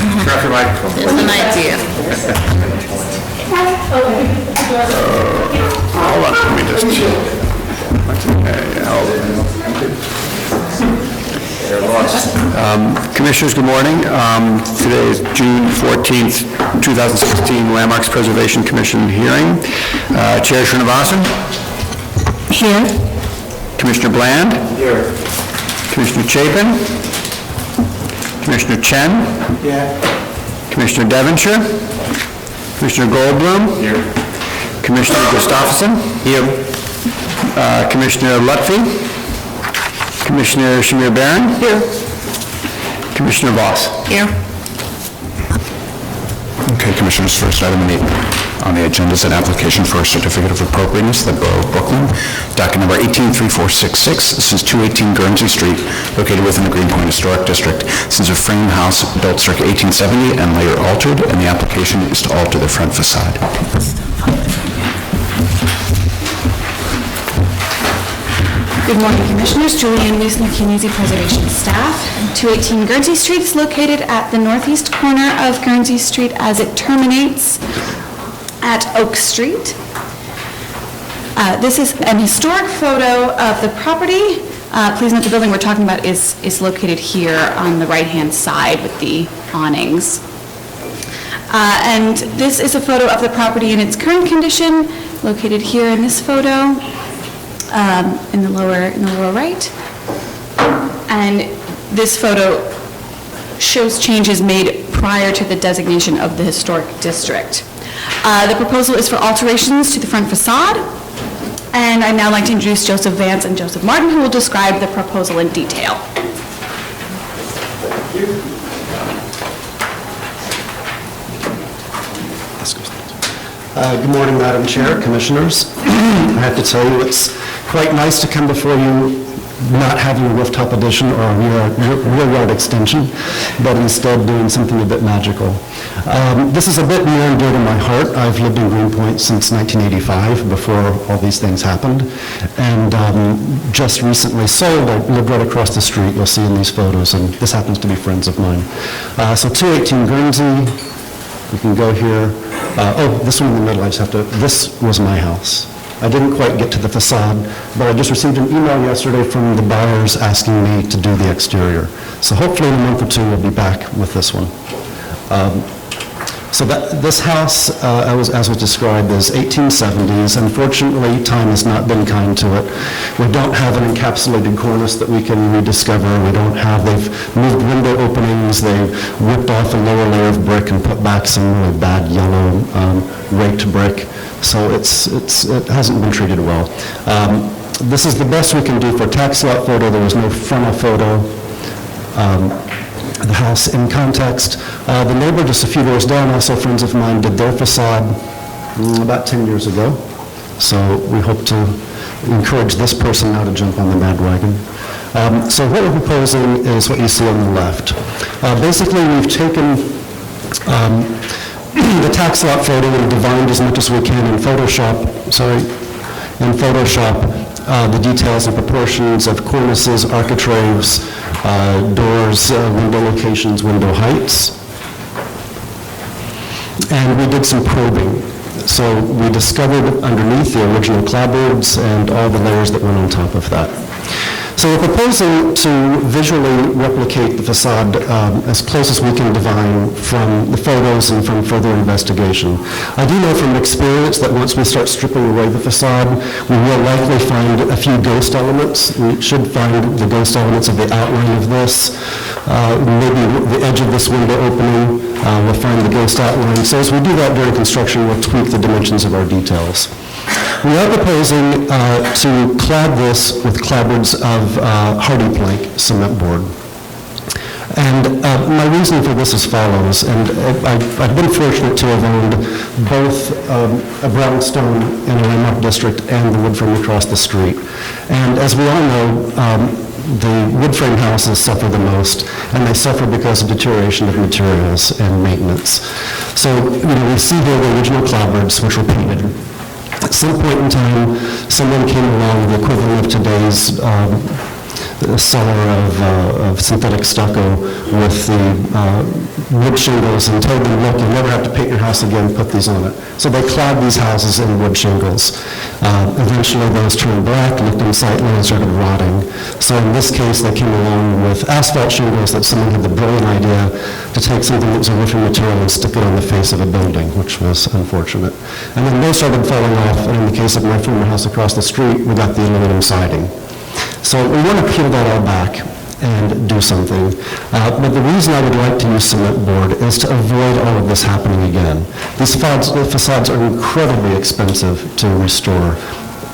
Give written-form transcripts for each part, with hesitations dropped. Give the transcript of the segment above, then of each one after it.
Grab your microphone. There's an idea. Hold on, let me just... Commissioners, good morning. Today is June 14th, 2016, Landmarks Preservation Commission hearing. Chair Srinivasan? Here. Commissioner Bland? Here. Commissioner Chapin? Commissioner Chen? Yeah. Commissioner Devonshire? Commissioner Goldblum? Here. Commissioner Gustafson? Here. Commissioner Lutfi? Commissioner Shamir Barron? Here. Commissioner Voss? Here. Okay, Commissioners, first item on the agenda is an application for a certificate of appropriateness, the Borough of Brooklyn, docket number 183466. This is 218 Guernsey Street, located within the Greenpoint Historic District. This is a frame house built circa 1870 and later altered, and the application is to alter the front facade. Good morning, Commissioners. Julianne Wiesner-Chianese, Preservation Staff. 218 Guernsey Street is located at the northeast corner of Guernsey Street as it terminates at Oak Street. This is an historic photo of the property. Please note the building we're talking about is located here on the right-hand side with the awnings. And this is a photo of the property in its current condition, located here in this photo. In the lower right. And this photo shows changes made prior to the designation of the historic district. The proposal is for alterations to the front facade, and I'd now like to introduce Joseph Vance and Joseph Martin, who will describe the proposal in detail. Good morning, Madam Chair, Commissioners. I have to tell you, it's quite nice to come before you not having a rooftop addition or a rear yard extension, but instead doing something a bit magical. This is a bit near and dear to my heart. I've lived in Greenpoint since 1985, before all these things happened, and just recently sold. I lived right across the street, you'll see in these photos, and this happens to be friends of mine. So 218 Guernsey, we can go here. This one in the middle, I just have to, this was my house. I didn't quite get to the facade, but I just received an email yesterday from the buyers asking me to do the exterior. So hopefully in a month or two, we'll be back with this one. So this house, as was described, is 1870s. Unfortunately, time has not been kind to it. We don't have an encapsulated cornice that we can rediscover. We don't have, they've moved window openings, they've ripped off a lower layer of brick and put back some really bad yellow raked brick. So it hasn't been treated well. This is the best we can do for a tax lot photo. There was no frontal photo. The house in context. The neighbor just a few doors down, also friends of mine, did their facade about 10 years ago. So we hope to encourage this person now to jump on the bandwagon. So what we're proposing is what you see on the left. Basically, we've taken the tax lot photo and divined as much as we can in Photoshop, the details and proportions of cornices, architraves, doors, window locations, window heights. And we did some probing. So we discovered underneath the original clapboards and all the layers that went on top of that. So we're proposing to visually replicate the facade as close as we can divine from the photos and from further investigation. I do know from experience that once we start stripping away the facade, we will likely find a few ghost elements. We should find the ghost elements of the outline of this, maybe the edge of this window opening. We'll find the ghost outline. So as we do that during construction, we'll tweak the dimensions of our details. We are proposing to clad this with clapboards of hardy plank cement board. And my reason for this is follows, and I've been fortunate to have owned both a brownstone in a landmark district and the wood frame across the street. And as we all know, the wood frame houses suffer the most, and they suffer because of deterioration of materials and maintenance. So, we see here the original clapboards, which were painted. At some point in time, someone came along, the equivalent of today's seller of synthetic stucco with the wood shingles and told them, look, you'll never have to paint your house again, put these on it. So they clad these houses in wood shingles. Eventually those turned black, looked unsightly, and started rotting. So in this case, they came along with asphalt shingles that someone had the brilliant idea to take something that was a roofing material and stick it on the face of a building, which was unfortunate. And then they started falling off, and in the case of my former house across the street, we got the aluminum siding. So we want to peel that all back and do something. But the reason I would like to use cement board is to avoid all of this happening again. These facades are incredibly expensive to restore,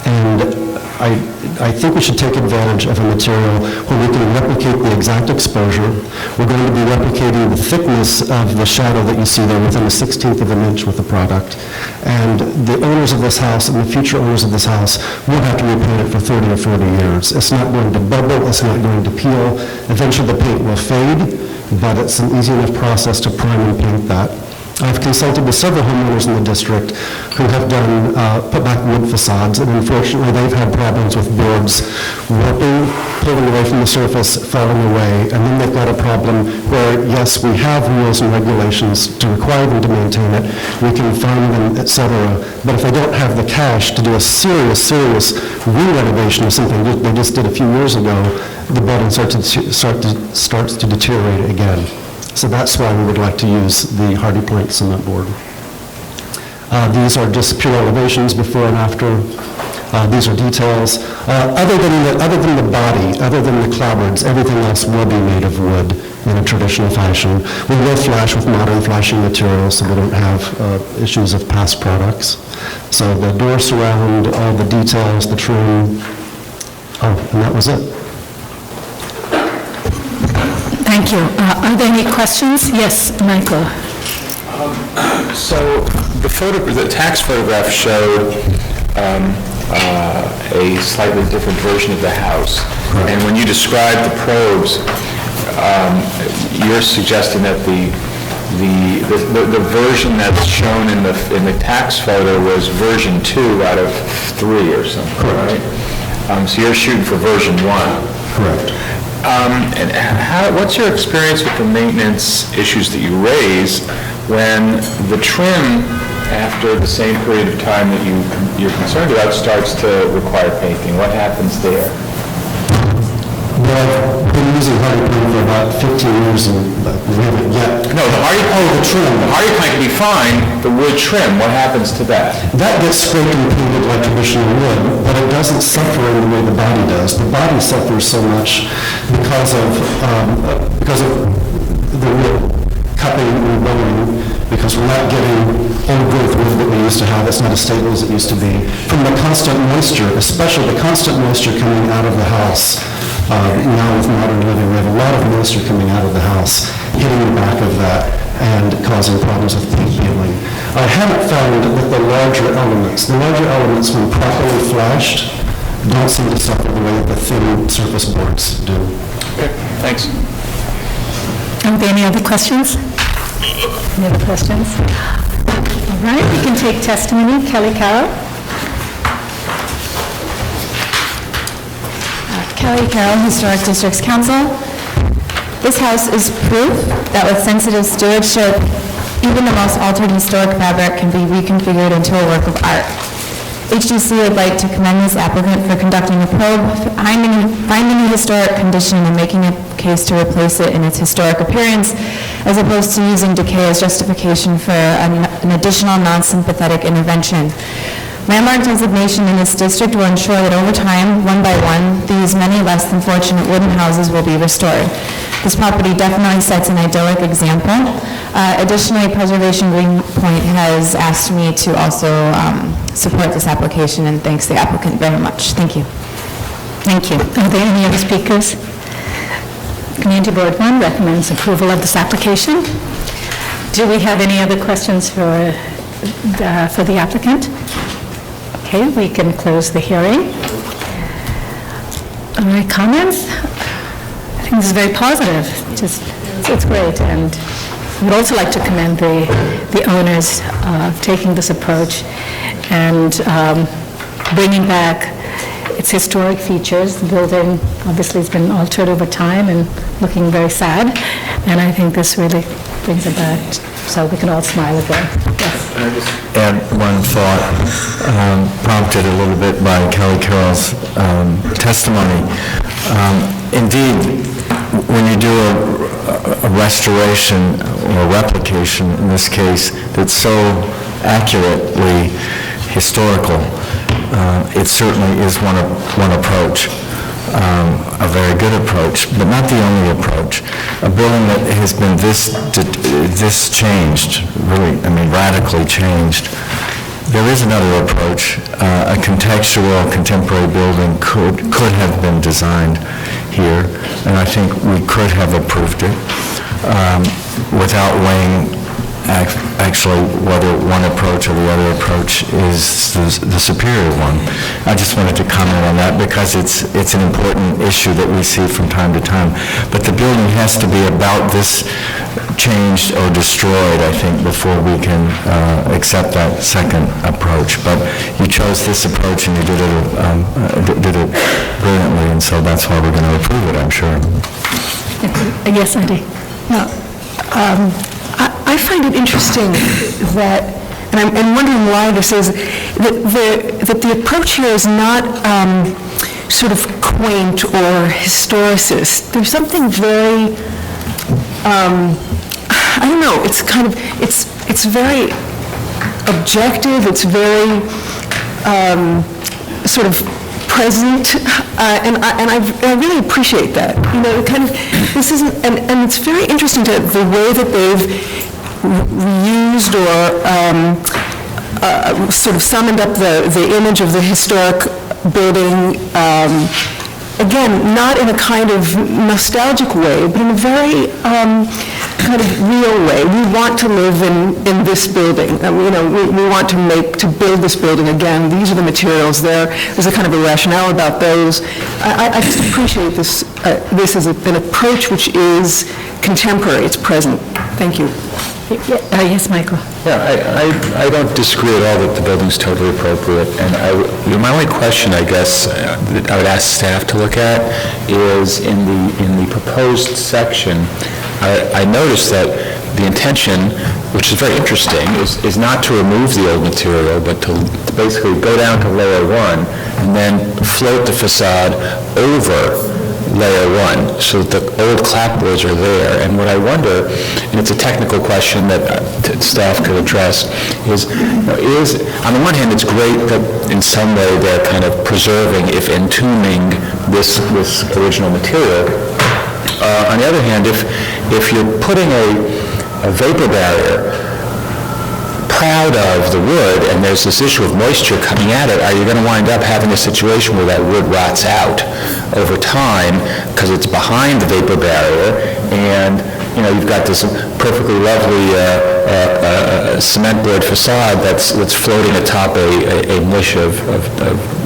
and I think we should take advantage of a material where we can replicate the exact exposure. We're going to be replicating the thickness of the shadow that you see there within a 1/16 of an inch with the product. And the owners of this house and the future owners of this house won't have to repaint it for 30 or 40 years. It's not going to bubble, it's not going to peel. Eventually the paint will fade, but it's an easy enough process to prime and paint that. I've consulted with several homeowners in the district who have done put back wood facades, and unfortunately they've had problems with boards warping, pulling away from the surface, falling away, and then they've got a problem where, yes, we have rules and regulations to require them to maintain it, we can fine them, etc., but if they don't have the cash to do a serious re-renovation of something they just did a few years ago, the building starts to deteriorate again. So that's why we would like to use the Hardy Plank cement board. These are just pure elevations before and after. These are details. Other than the body, other than the clapboards, everything else will be made of wood in a traditional fashion. We will flash with modern flashing materials so we don't have issues of past products. So the door surround, all the details, the trim. Oh, and that was it. Thank you. Are there any questions? Yes, Michael. So the tax photograph showed a slightly different version of the house. Correct. And when you describe the probes, you're suggesting that the version that's shown in the tax photo was version 2 out of 3 or something, correct? Right? So you're shooting for version 1. Correct. And what's your experience with the maintenance issues that you raise when the trim, after the same period of time that you're concerned about, starts to require painting? What happens there? Well, I've been using Hardy Plank for about 15 years and we haven't yet. No, the trim. The Hardy Plank can be fine, the wood trim, what happens to that? That gets scraped and painted like traditional wood, but it doesn't suffer in the way the body does. The body suffers so much because of the wood cupping and bowing, because we're not getting old growth wood that we used to have. It's not as stable as it used to be. From the constant moisture, especially the constant moisture coming out of the house. Now with modern living, we have a lot of moisture coming out of the house, hitting the back of that and causing problems with paint peeling. I haven't found that the larger elements when properly flashed, don't seem to suffer the way that the thin surface boards do. Okay, thanks. Are there any other questions? Any other questions? All right, we can take testimony. Kelly Carroll. Kelly Carroll, Historic Districts Council. This house is proof that with sensitive stewardship, even the most altered historic fabric can be reconfigured into a work of art. HDC would like to commend this applicant for conducting a probe, finding a historic condition and making a case to replace it in its historic appearance, as opposed to using decay as justification for an additional non-sympathetic intervention. Landmark designation in this district will ensure that over time, one by one, these many less than fortunate wooden houses will be restored. This property definitely sets an idyllic example. Additionally, Preservation Greenpoint has asked me to also support this application, and thanks the applicant very much. Thank you. Thank you. Are there any other speakers? Community Board 1 recommends approval of this application. Do we have any other questions for the applicant? Okay, we can close the hearing. All right, comments? I think this is very positive. It's great, and we'd also like to commend the owners taking this approach and bringing back its historic features. The building obviously has been altered over time and looking very sad, and I think this really brings it back so we can all smile again. Yes. Add one thought, prompted a little bit by Kelly Carroll's testimony. Indeed, when you do a restoration or replication, in this case, that's so accurately historical, it certainly is one approach, a very good approach, but not the only approach. A building that has been this changed, really, I mean, radically changed. There is another approach. A contextual, contemporary building could have been designed here, and I think we could have approved it without weighing actually whether one approach or the other approach is the superior one. I just wanted to comment on that because it's an important issue that we see from time to time. But the building has to be about this changed or destroyed, I think, before we can accept that second approach. But you chose this approach and you did it brilliantly, and so that's why we're going to approve it, I'm sure. Yes, Andy. I find it interesting that, and I'm wondering why this is, that the approach here is not sort of quaint or historicist. There's something very, I don't know, it's kind of, it's very objective, it's very sort of present, and I really appreciate that. You know, kind of, this isn't, and it's very interesting to the way that they've reused or sort of summoned up the image of the historic building, again, not in a kind of nostalgic way, but in a very kind of real way. We want to live in this building. You know, we want to build this building again. These are the materials there. There's a kind of a rationale about those. I just appreciate this. This is an approach which is contemporary. It's present. Thank you. Yes, Michael. Yeah, I don't disagree at all that the building's totally appropriate, and my only question, I guess, that I would ask staff to look at is in the proposed section, I noticed that the intention, which is very interesting, is not to remove the old material, but to basically go down to layer one and then float the facade over layer one, so that the old clapboards are there. And what I wonder, and it's a technical question that staff could address, is on the one hand, it's great that in some way they're kind of preserving, if entombing, this original material. On the other hand, if you're putting a vapor barrier proud of the wood, and there's this issue of moisture coming at it, are you going to wind up having a situation where that wood rots out over time because it's behind the vapor barrier, and you've got this perfectly lovely cement board facade that's floating atop a mush of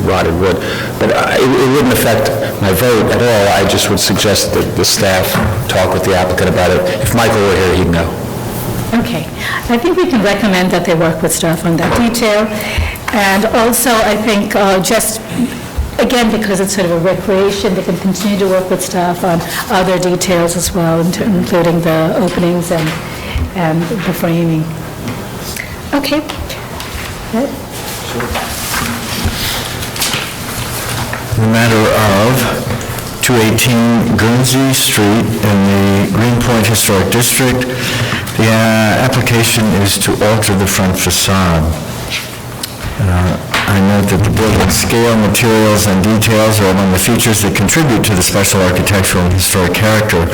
rotted wood. But it wouldn't affect my vote at all. I just would suggest that the staff talk with the applicant about it. If Michael were here, he'd know. Okay. I think we can recommend that they work with staff on that detail. And also, I think just, again, because it's sort of a recreation, they can continue to work with staff on other details as well, including the openings and the framing. Okay. The matter of 218 Guernsey Street in the Greenpoint Historic District. The application is to alter the front facade. I note that the building scale, materials, and details are among the features that contribute to the special architectural and historic character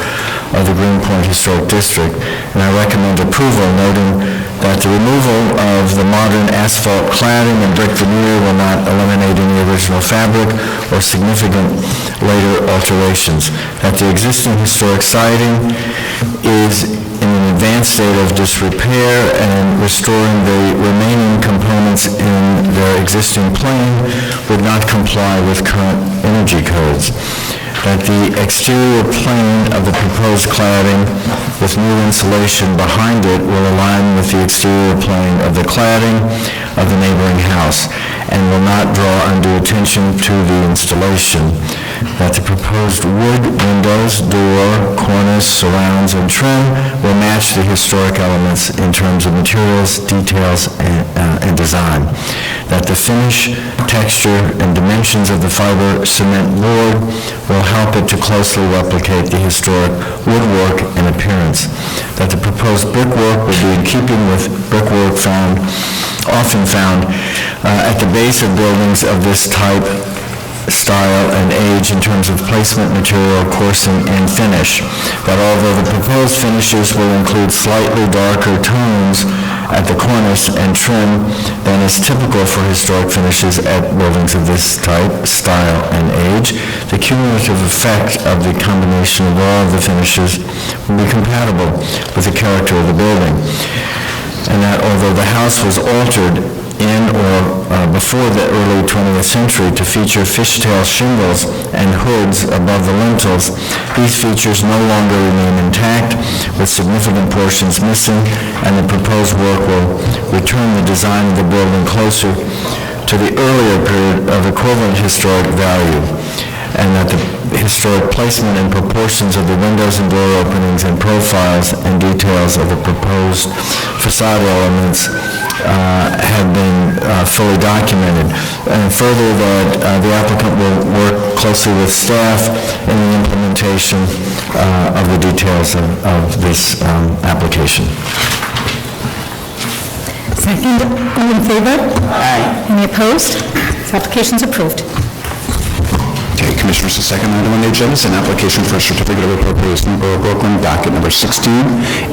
of the Greenpoint Historic District, and I recommend approval, noting that the removal of the modern asphalt cladding and brick veneer will not eliminate any original fabric or significant later alterations, that the existing historic siding is in an advanced state of disrepair, and restoring the remaining components in their existing plane would not comply with current energy codes. that the exterior plane of the proposed cladding with new insulation behind it will align with the exterior plane of the cladding of the neighboring house and will not draw undue attention to the installation, that the proposed wood windows, door, cornice, surrounds, and trim will match the historic elements in terms of materials, details, and design, that the finish, texture, and dimensions of the fiber cement board will help it to closely replicate the historic woodwork and appearance, that the proposed brickwork will be in keeping with brickwork often found at the base of buildings of this type, style, and age in terms of placement, material, coursing, and finish, that although the proposed finishes will include slightly darker tones at the cornice and trim than is typical for historic finishes at buildings of this type, style, and age, the cumulative effect of the combination of all of the finishes will be compatible with the character of the building, and that although the house was altered in or before the early 20th century to feature fishtail shingles and hoods above the lintels, these features no longer remain intact, with significant portions missing, and the proposed work will return the design of the building closer to the earlier period of equivalent historic value, and that the historic placement and proportions of the windows and door openings and profiles and details of the proposed facade elements have been fully documented. And further, that the applicant will work closely with staff in the implementation of the details of this application. Second, all in favor? Aye. Any opposed? This application is approved. Okay, Commissioners, the second item on the agenda is an application for a certificate of appropriation in Borough of Brooklyn, docket number 16-8867.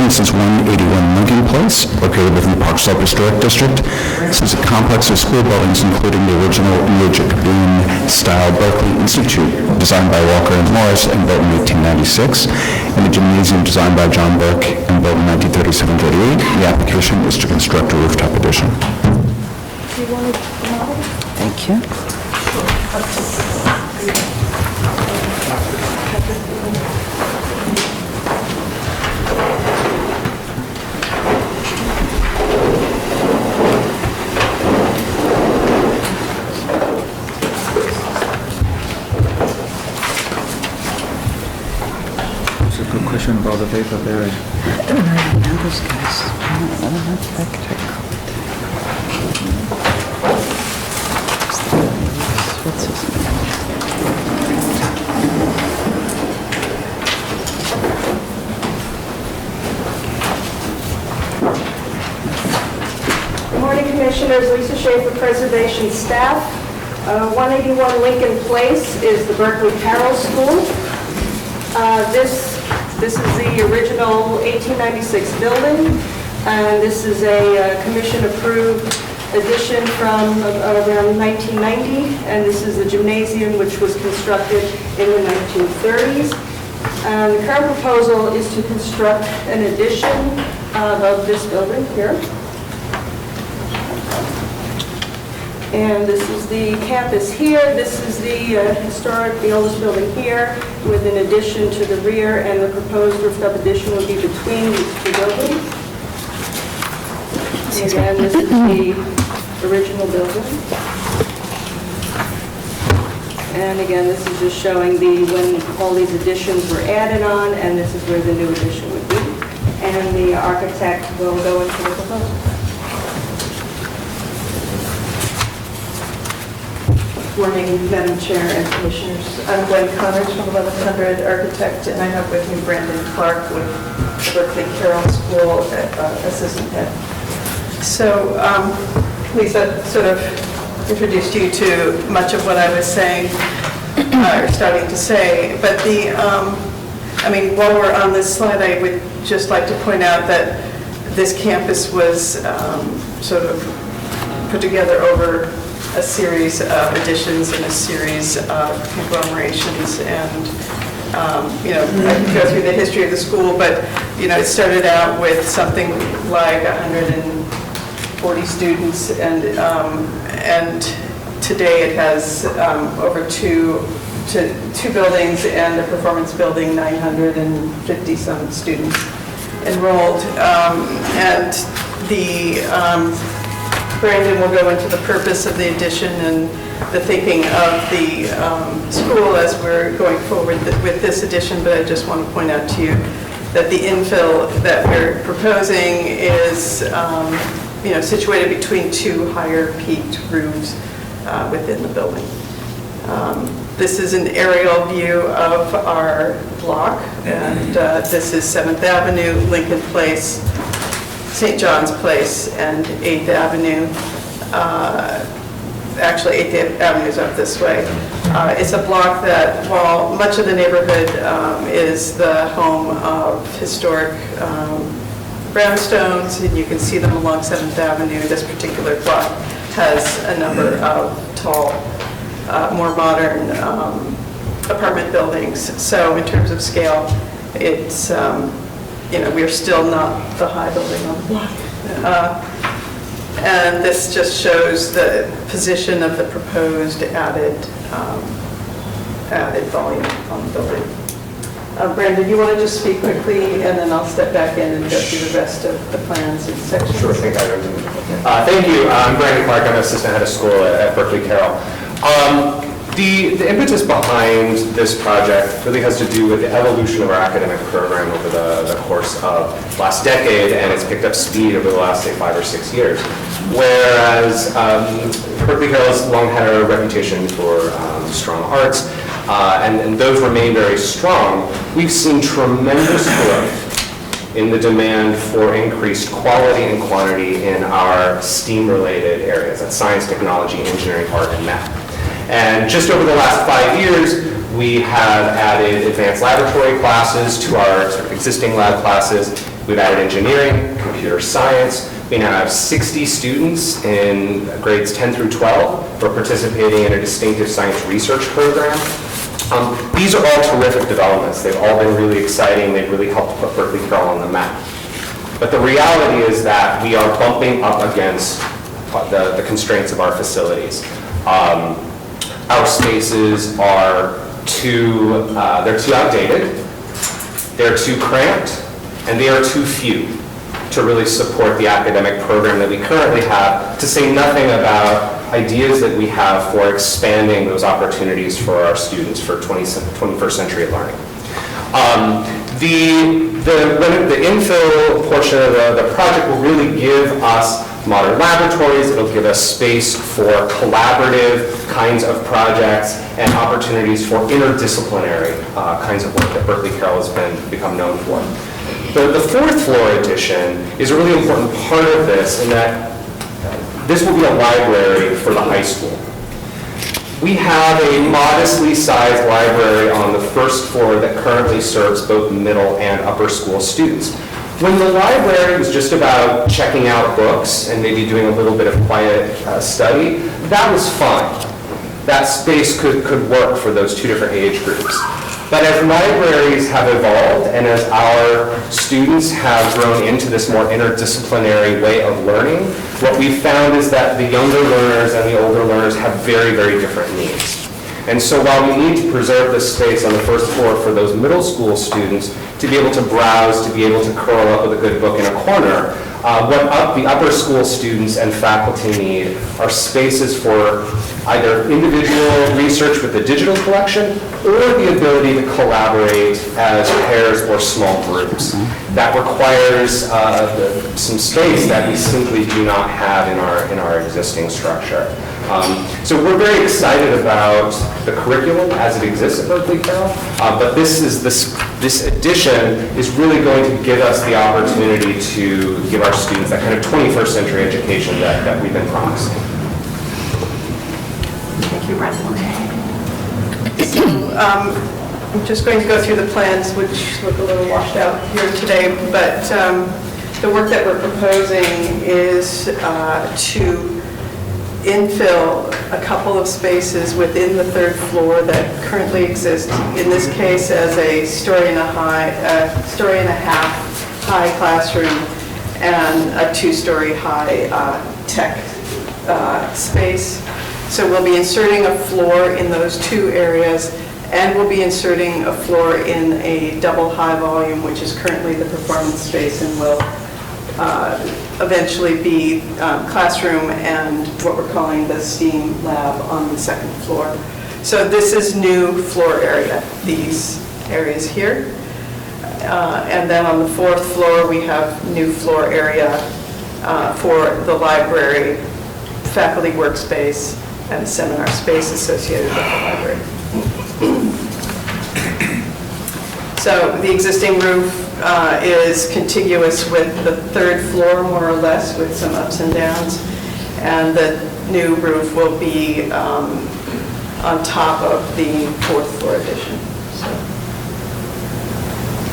This is 181 Lincoln Place, located within the Park Slope Historic District. This is a complex of school buildings, including the original Neo-Jacobean-style Berkeley Institute, designed by Walker and Morris and built in 1896, and the gymnasium designed by John Burke and built in 1937-38. The application is to construct a rooftop addition. Thank you. It's a good question about the vapor barrier. Those guys, I don't know if architect. What's his name? Good morning, Commissioners. Lisa Schaefer, Preservation Staff. 181 Lincoln Place is the Berkeley Carroll School. This is the original 1896 building, and this is a commission-approved addition from around 1990, and this is the gymnasium, which was constructed in the 1930s. The current proposal is to construct an addition of this building here. And this is the campus here. This is the oldest building here, with an addition to the rear, and the proposed rooftop addition will be between these two buildings. And again, this is the original building. And again, this is just showing when all these additions were added on, and this is where the new addition would be. And the architect will go into the proposal. Good morning, Madam Chair and Commissioners. I'm Gwen Connors from 1100 Architect, and I have with me Brandon Clark with the Berkeley Carroll School Assistant Head. So Lisa sort of introduced you to much of what I was saying, or starting to say, but while we're on this slide, I would just like to point out that this campus was sort of put together over a series of additions and a series of conglomerations, and I can go through the history of the school, but it started out with something like 140 students, and today it has over 2 two buildings and the performance building, 950-some students enrolled. And Brandon will go into the purpose of the addition and the thinking of the school as we're going forward with this addition, but I just want to point out to you that the infill that we're proposing is situated between two higher peaked roofs within the building. This is an aerial view of our block, and this is 7th Avenue, Lincoln Place, St. John's Place, and 8th Avenue. Actually, 8th Avenue is up this way. It's a block that, while much of the neighborhood is the home of historic brownstones, and you can see them along 7th Avenue, this particular block has a number of tall, more modern apartment buildings. So in terms of scale, it's, we're still not the high building on the block. And this just shows the position of the proposed added volume on the building. Brandon, you want to just speak quickly, and then I'll step back in and go through the rest of the plans and sections? Sure thing, thank you. I'm Brandon Clark. I'm an assistant head of school at Berkeley Carroll. The impetus behind this project really has to do with the evolution of our academic program over the course of last decade, and it's picked up speed over the last, say, 5 or 6 years. Whereas Berkeley Carroll has long had a reputation for strong arts, and those remain very strong, we've seen tremendous growth in the demand for increased quality and quantity in our STEAM-related areas, that's science, technology, engineering, art, and math. And just over the last 5 years, we have added advanced laboratory classes to our sort of existing lab classes. We've added engineering, computer science. We now have 60 students in grades 10 through 12 who are participating in a distinctive science research program. These are all terrific developments. They've all been really exciting. They've really helped put Berkeley Carroll on the map. But the reality is that we are bumping up against the constraints of our facilities. Our spaces are they're too outdated, they're too cramped, and they are too few to really support the academic program that we currently have, to say nothing about ideas that we have for expanding those opportunities for our students for 21st century learning. The infill portion of the project will really give us modern laboratories. It'll give us space for collaborative kinds of projects and opportunities for interdisciplinary kinds of work that Berkeley Carroll has become known for. The fourth floor addition is a really important part of this, in that this will be a library for the high school. We have a modestly sized library on the first floor that currently serves both middle and upper school students. When the library was just about checking out books and maybe doing a little bit of quiet study, that was fine. That space could work for those two different age groups. But as libraries have evolved and as our students have grown into this more interdisciplinary way of learning, what we've found is that the younger learners and the older learners have very, very different needs. And so while we need to preserve this space on the first floor for those middle school students to be able to browse, to be able to curl up with a good book in a corner, what the upper school students and faculty need are spaces for either individual research with the digital collection or the ability to collaborate as pairs or small groups. That requires some space that we simply do not have in our existing structure. So we're very excited about the curriculum as it exists at Berkeley Carroll, but this addition is really going to give us the opportunity to give our students that kind of 21st century education that we've been promising. Thank you, Brandon. So, I'm just going to go through the plans, which look a little washed out here today, but the work that we're proposing is to infill a couple of spaces within the third floor that currently exist, in this case as a story and a half high classroom and a 2-story high tech space. So we'll be inserting a floor in those two areas And we'll be inserting a floor in a double high volume, which is currently the performance space, and will eventually be classroom and what we're calling the STEAM lab on the second floor. So this is new floor area, these areas here. And then on the fourth floor, we have new floor area for the library, faculty workspace, and the seminar space associated with the library. So the existing roof is contiguous with the third floor, more or less, with some ups and downs. And the new roof will be on top of the fourth floor addition. So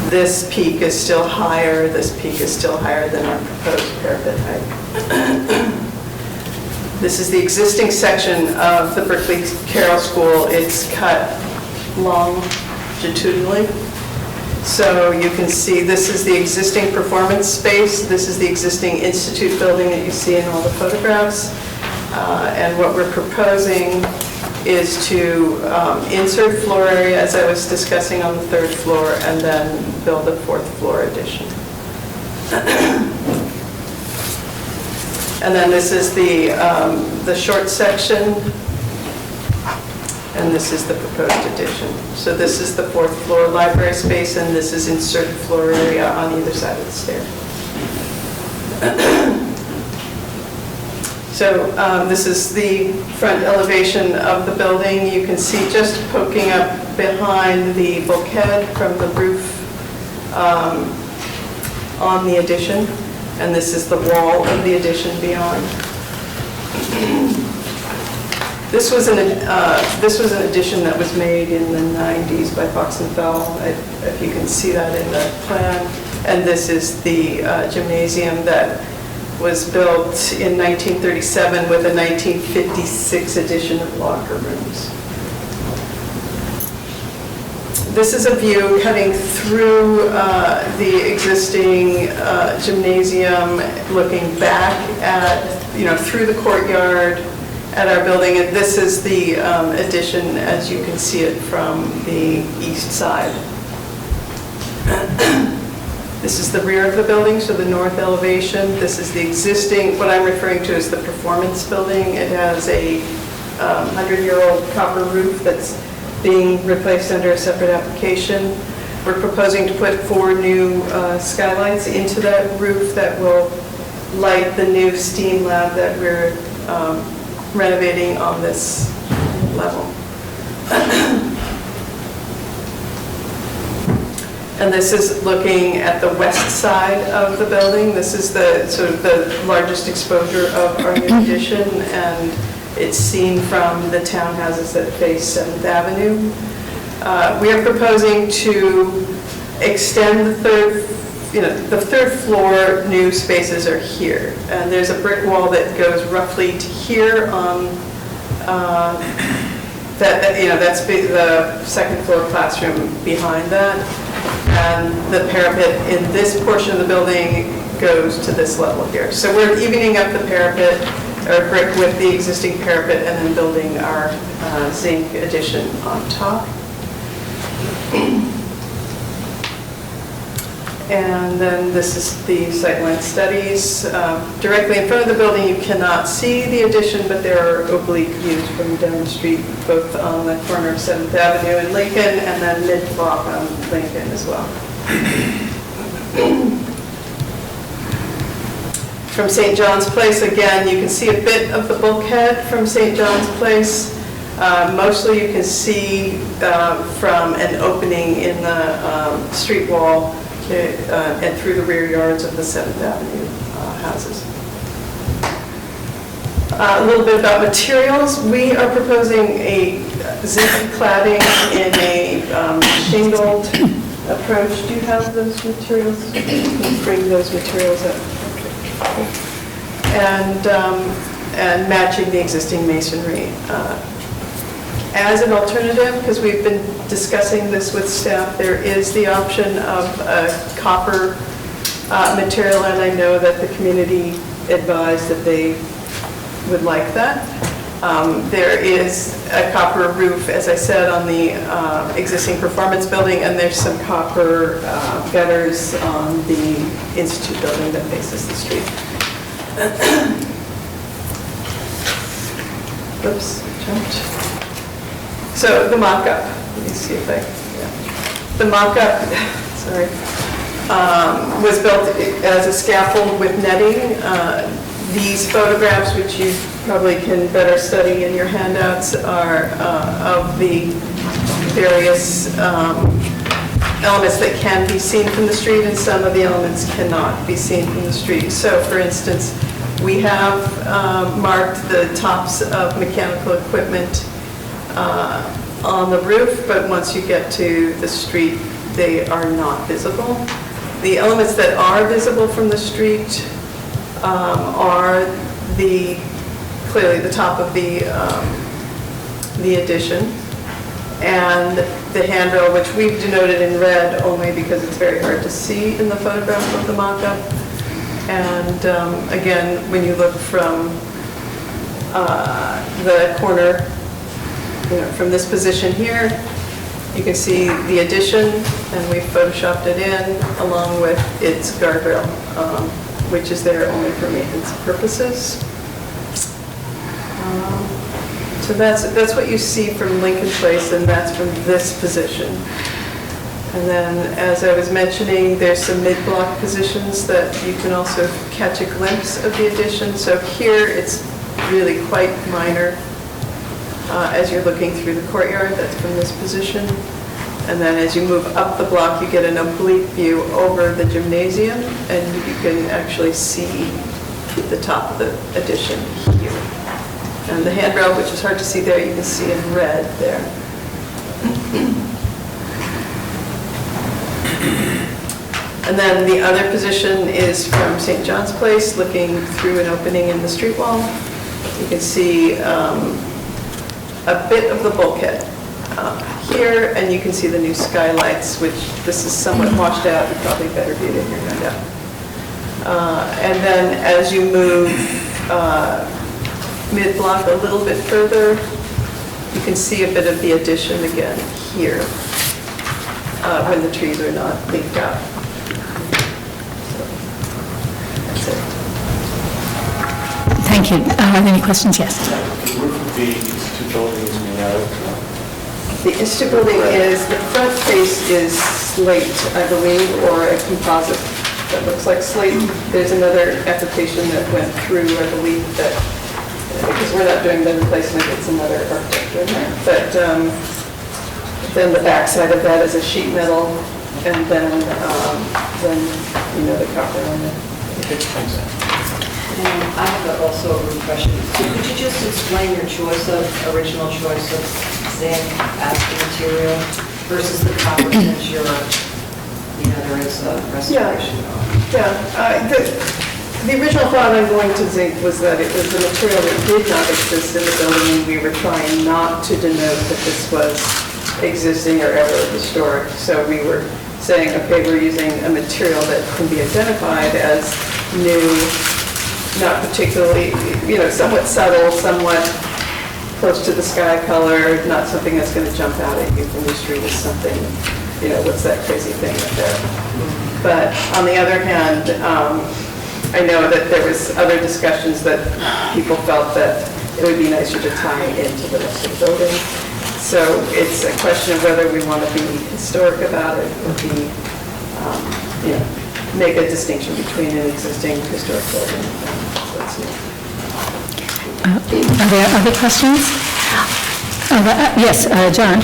this peak is still higher, this peak is still higher than our proposed parapet height. This is the existing section of the Berkeley Carroll School. It's cut longitudinally. So you can see this is the existing performance space. This is the existing institute building that you see in all the photographs. And what we're proposing is to insert floor area, as I was discussing, on the third floor, and then build a fourth floor addition. And then this is the short section, and this is the proposed addition. So this is the fourth floor library space, and this is inserted floor area on either side of the stair. So this is the front elevation of the building. You can see just poking up behind the bulkhead from the roof on the addition. And this is the wall of the addition beyond. This was an addition that was made in the 90s by Fox and Fell, if you can see that in the plan. And this is the gymnasium that was built in 1937 with a 1956 addition of locker rooms. This is a view cutting through the existing gymnasium, looking back at, through the courtyard at our building. And this is the addition as you can see it from the east side. This is the rear of the building, so the north elevation. This is the existing, what I'm referring to as the performance building. It has a 100-year-old copper roof that's being replaced under a separate application. We're proposing to put 4 new skylights into that roof that will light the new STEAM lab that we're renovating on this level. And this is looking at the west side of the building. This is the sort of the largest exposure of our new addition, and it's seen from the townhouses that face 7th Avenue. We are proposing to extend the third floor new spaces are here. And there's a brick wall that goes roughly to here on, that's the second floor classroom behind that. And the parapet in this portion of the building goes to this level here. So we're evening up the parapet, or brick, with the existing parapet, and then building our zinc addition on top. And then this is the sightline studies. Directly in front of the building, you cannot see the addition, but there are oblique views from down the street, both on the corner of 7th Avenue and Lincoln, and then mid-block on Lincoln as well. From St. John's Place, again, you can see a bit of the bulkhead from St. John's Place. Mostly you can see from an opening in the street wall and through the rear yards of the 7th Avenue houses. A little bit about materials. We are proposing a zinc cladding in a shingled approach. Do you have those materials? Bring those materials up. And matching the existing masonry. As an alternative, because we've been discussing this with staff, there is the option of a copper material, and I know that the community advised that they would like that. There is a copper roof, as I said, on the existing performance building, and there's some copper gutters on the Institute building that faces the street. Oops, jumped. So the mock-up, let me see if the mock-up, sorry, was built as a scaffold with netting. These photographs, which you probably can better study in your handouts, are of the various elements that can be seen from the street, and some of the elements cannot be seen from the street. So, for instance, we have marked the tops of mechanical equipment on the roof, but once you get to the street, they are not visible. The elements that are visible from the street are clearly the top of the addition, and the handrail, which we've denoted in red only because it's very hard to see in the photograph of the mock-up. And again, when you look from the corner, from this position here, you can see the addition, and we've photoshopped it in along with its guardrail, which is there only for maintenance purposes. So that's what you see from Lincoln Place, and that's from this position. And then, as I was mentioning, there's some mid-block positions that you can also catch a glimpse of the addition. So here, it's really quite minor as you're looking through the courtyard. That's from this position. And then as you move up the block, you get an oblique view over the gymnasium, and you can actually see the top of the addition here. And the handrail, which is hard to see there, you can see in red there. And then the other position is from St. John's Place, looking through an opening in the street wall. You can see a bit of the bulkhead here, and you can see the new skylights, which this is somewhat washed out. You probably better view it in your handout. And then as you move mid-block a little bit further, you can see a bit of the addition again here when the trees are not leafed out. So, that's it. Thank you. Any questions? Yes. The roof of the Institute building is made out of? The Institute building is, the front face is slate, I believe, or a composite that looks like slate. There's another application that went through, I believe, that, because we're not doing the replacement, it's another architect doing that. But then the back side of that is a sheet metal, and then the copper on it. I have also a question. So could you just explain your original choice of zinc as the material versus the copper, since there is a restoration? The original thought on going to zinc was that it was a material that did not exist in the building, and we were trying not to denote that this was existing or ever historic. So we were saying, okay, we're using a material that can be identified as new, not particularly, somewhat subtle, somewhat close to the sky color, not something that's going to jump out at you from the street as something, what's that crazy thing up there. But on the other hand, I know that there was other discussions that people felt that it would be nicer to tie into the rest of the building. So it's a question of whether we want to be historic about it or make a distinction between an existing historic building and what's new. Are there other questions? Yes, John.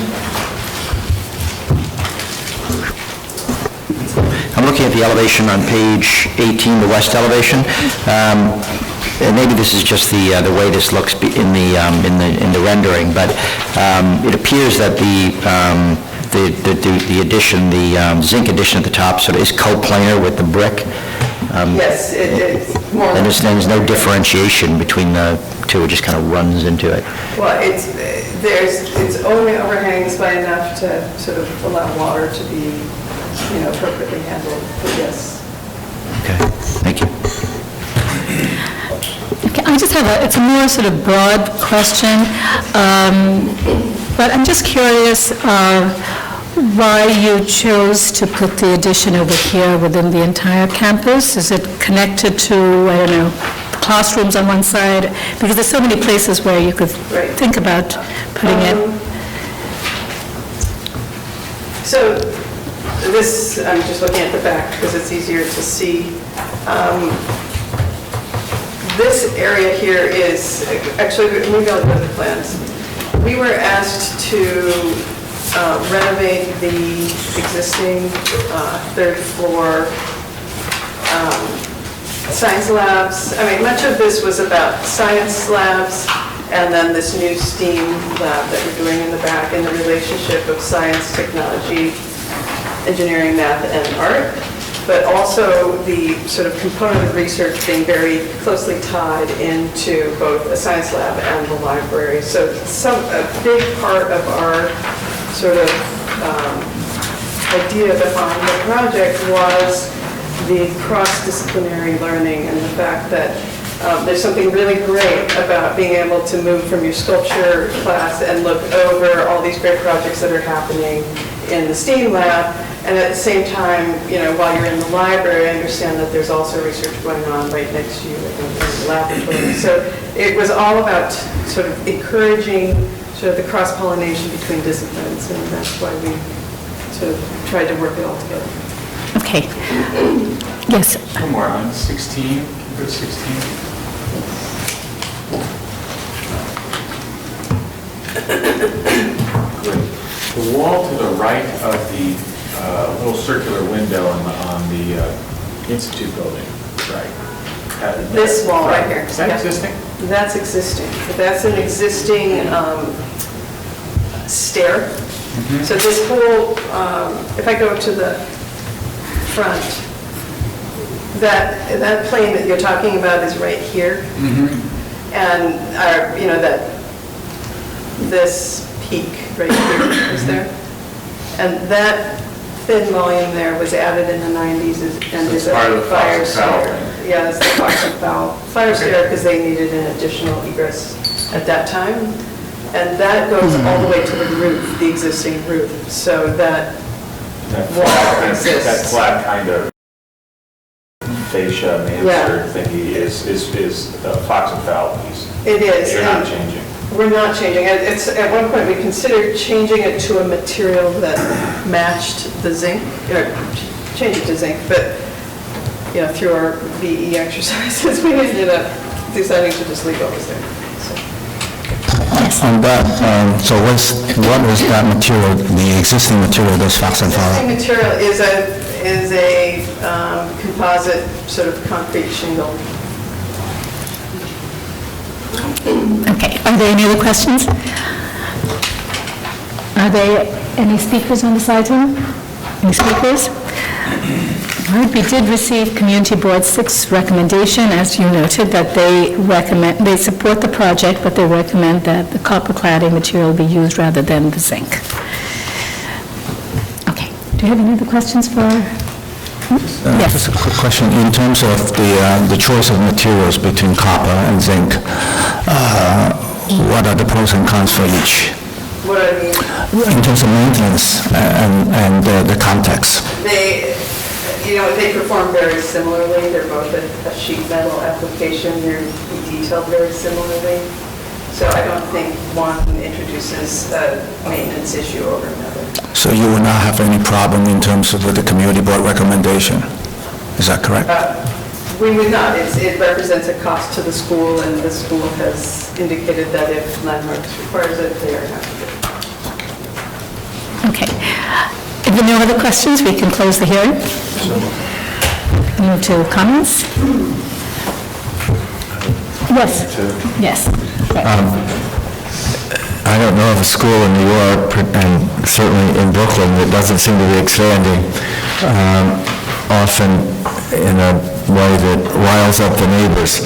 I'm looking at the elevation on page 18, the west elevation. And maybe this is just the way this looks in the rendering, but it appears that the addition, the zinc addition at the top, sort of is coplanar with the brick. Yes, it's more. And there's no differentiation between the two; it just kind of runs into it. Well, it's only overhangs by enough to sort of allow water to be, appropriately handled. But yes. Okay, thank you. Okay, I just have it's a more sort of broad question, but I'm just curious why you chose to put the addition over here within the entire campus. Is it connected to, I don't know, classrooms on one side? Because there's so many places where you could think about putting it. So this, I'm just looking at the back because it's easier to see. This area here is, actually, maybe I'll go to the plans. We were asked to renovate the existing third floor science labs. I mean, much of this was about science labs and then this new STEAM lab that we're doing in the back and the relationship of science, technology, engineering, math, and art, but also the sort of component of research being very closely tied into both a science lab and the library. So a big part of our sort of idea behind the project was the cross-disciplinary learning and the fact that there's something really great about being able to move from your sculpture class and look over all these great projects that are happening in the STEAM lab, and at the same time, while you're in the library, understand that there's also research going on right next to you in the laboratory. So it was all about sort of encouraging sort of the cross-pollination between disciplines, and that's why we sort of tried to work it all together. Okay. Yes. One more on 16, go to 16. The wall to the right of the little circular window on the Institute building, right? This wall right here. Is that existing? That's existing. That's an existing stair. So this whole, if I go to the front, that plane that you're talking about is right here. And this peak right here is there. And that thin volume there was added in the 90s and is a fire stair. Yeah, it's the Fox and Fowl fire stair because they needed an additional egress at that time. And that goes all the way to the roof, the existing roof, so that wall exists. That flat kind of fascia mansard thingy is the Fox and Fowl piece. It is. You're not changing. We're not changing it. It's, at one point, we considered changing it to a material that matched the zinc, or change it to zinc, but, through our VE exercises, we ended up deciding to just leave what was there. On that, so what is that material, the existing material, this Fox and Fowl? The existing material is a composite sort of concrete shingle. Okay, are there any other questions? Are there any speakers on this item? Any speakers? All right, we did receive Community Board 6 recommendation, as you noted, that they support the project, but they recommend that the copper cladding material be used rather than the zinc. Okay, do you have any other questions for? Yes. Just a quick question. In terms of the choice of materials between copper and zinc, what are the pros and cons for each? What I mean? In terms of maintenance and the context? They perform very similarly. They're both a sheet metal application. They're detailed very similarly. So I don't think one introduces a maintenance issue over another. So you will not have any problem in terms of the community board recommendation? Is that correct? We would not. It represents a cost to the school, and the school has indicated that if Landmarks requires it, they are happy to. Okay. If there are no other questions, we can close the hearing. Move to comments? Yes. Yes. I don't know of a school in New York, and certainly in Brooklyn, that doesn't seem to be expanding, often in a way that riles up the neighbors.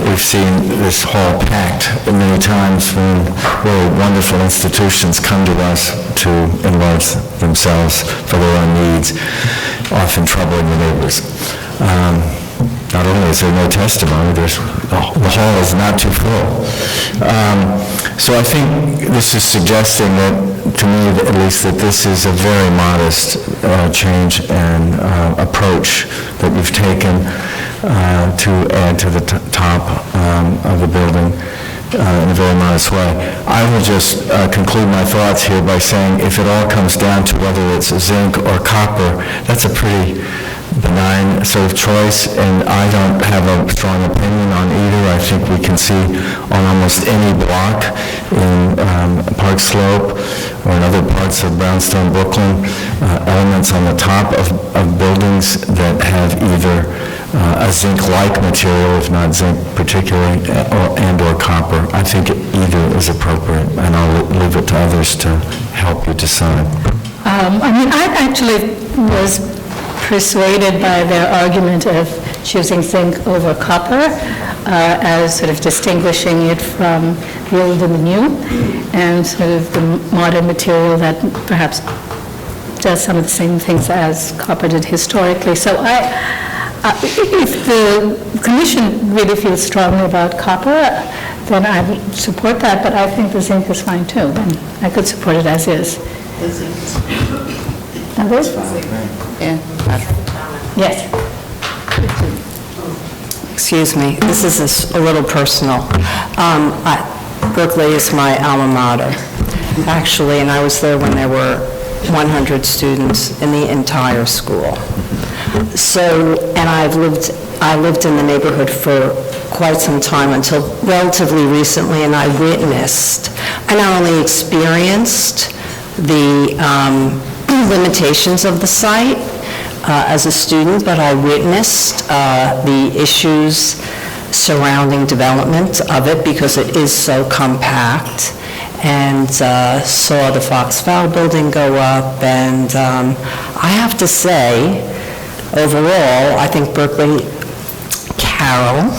We've seen this hall packed many times when really wonderful institutions come to us to enlarge themselves for their own needs, often troubling the neighbors. not only is there no testimony, the hall is not too full. So I think this is suggesting that, to me at least, that this is a very modest change and approach that you've taken to add to the top of the building in a very modest way. I will just conclude my thoughts here by saying if it all comes down to whether it's zinc or copper, that's a pretty benign sort of choice, and I don't have a strong opinion on either. I think we can see on almost any block in Park Slope or in other parts of brownstone Brooklyn, elements on the top of buildings that have either a zinc-like material, if not zinc particularly, or copper. I think either is appropriate, and I'll leave it to others to help you decide. I actually was persuaded by their argument of choosing zinc over copper as sort of distinguishing it from the old and the new, and sort of the modern material that perhaps does some of the same things as copper did historically. So if the commission really feels strongly about copper, then I would support that, but I think the zinc is fine too, and I could support it as is. The zinc is That is fine. Yeah. Yes. Excuse me, this is a little personal. Berkeley is my alma mater, actually, and I was there when there were 100 students in the entire school. So, and I lived in the neighborhood for quite some time until relatively recently, and I not only experienced the limitations of the site as a student, but I witnessed the issues surrounding development of it because it is so compact, and saw the Fox Fowl building go up, and I have to say, overall, I think Berkeley Carroll,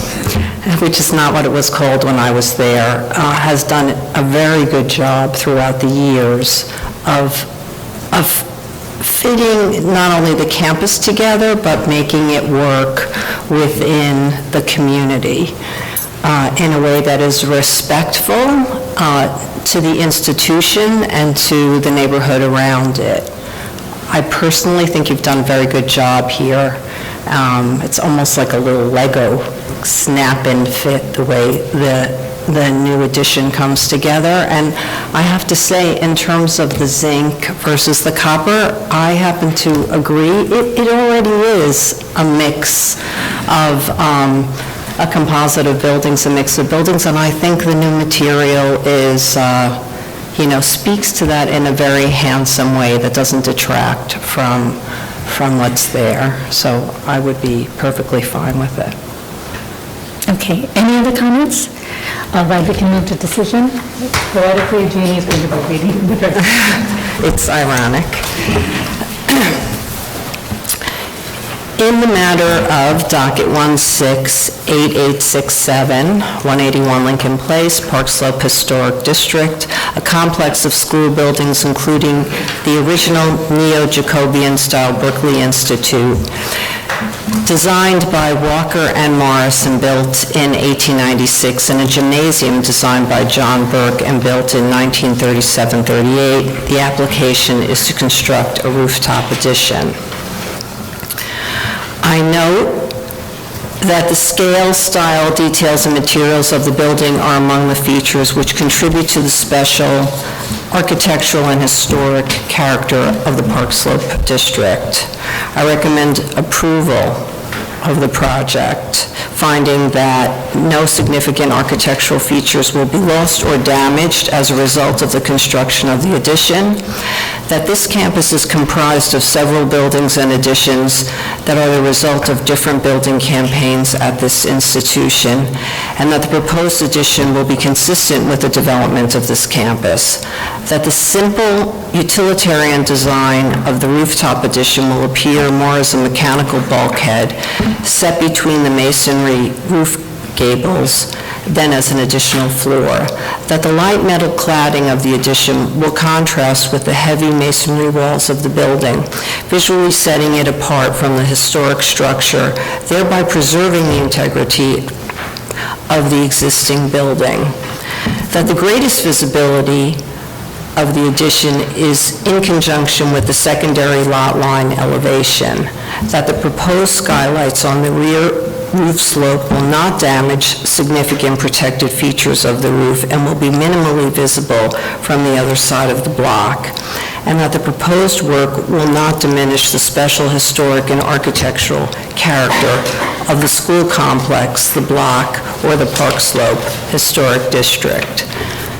which is not what it was called when I was there, has done a very good job throughout the years of fitting not only the campus together, but making it work within the community in a way that is respectful to the institution and to the neighborhood around it. I personally think you've done a very good job here. It's almost like a little Lego snap-in fit, the way the new addition comes together. And I have to say, in terms of the zinc versus the copper, I happen to agree. It already is a mix of a composite of buildings, a mix of buildings, and I think the new material is, speaks to that in a very handsome way that doesn't detract from what's there. So I would be perfectly fine with it. Okay, any other comments? All right, we can move to decision. Theoretically, Jeannie is going to be reading the resolution. It's ironic. In the matter of docket 168867, 181 Lincoln Place, Park Slope Historic District, a complex of school buildings including the original neo-Jacobean-style Berkeley Institute, designed by Walker and Morris and built in 1896, and a gymnasium designed by John Burke and built in 1937-38. The application is to construct a rooftop addition. I note that the scale, style, details, and materials of the building are among the features which contribute to the special architectural and historic character of the Park Slope District. I recommend approval of the project, finding that no significant architectural features will be lost or damaged as a result of the construction of the addition, that this campus is comprised of several buildings and additions that are the result of different building campaigns at this institution, and that the proposed addition will be consistent with the development of this campus, that the simple utilitarian design of the rooftop addition will appear more as a mechanical bulkhead set between the masonry roof gables than as an additional floor, that the light metal cladding of the addition will contrast with the heavy masonry walls of the building, visually setting it apart from the historic structure, thereby preserving the integrity of the existing building. That the greatest visibility of the addition is in conjunction with the secondary lot line elevation, that the proposed skylights on the rear roof slope will not damage significant protected features of the roof and will be minimally visible from the other side of the block, and that the proposed work will not diminish the special historic and architectural character of the school complex, the block, or the Park Slope Historic District.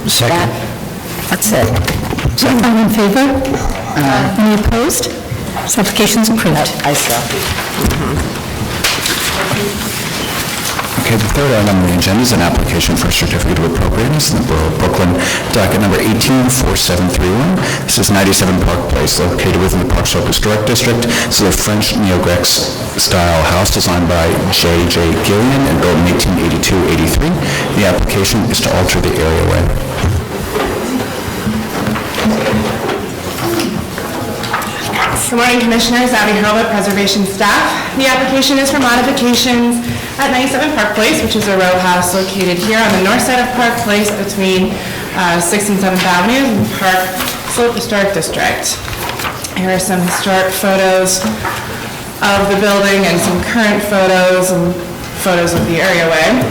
Second. That's it. All in favor? Any opposed? This application is approved. I saw. Okay, the third item on the agenda is an application for a certificate of appropriateness in the Borough of Brooklyn, docket number 184731. This is 97 Park Place, located within the Park Slope Historic District. This is a French neo-Gothic style house designed by J.J. Gillian and built in 1882-83. The application is to alter the areaway. Good morning, Commissioners. Abby Hurlbut, Preservation Staff. The application is for modifications at 97 Park Place, which is a row house located here on the north side of Park Place between 6th and 7th Avenues in the Park Slope Historic District. Here are some historic photos of the building and some current photos and photos of the areaway.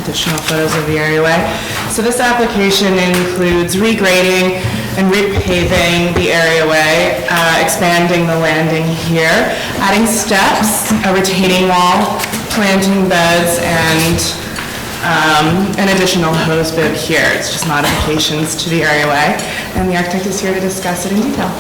Additional photos of the areaway. So this application includes regrading and repaving the areaway, expanding the landing here, adding steps, a retaining wall, planting beds, and an additional hose bib here. It's just modifications to the areaway, and the architect is here to discuss it in detail.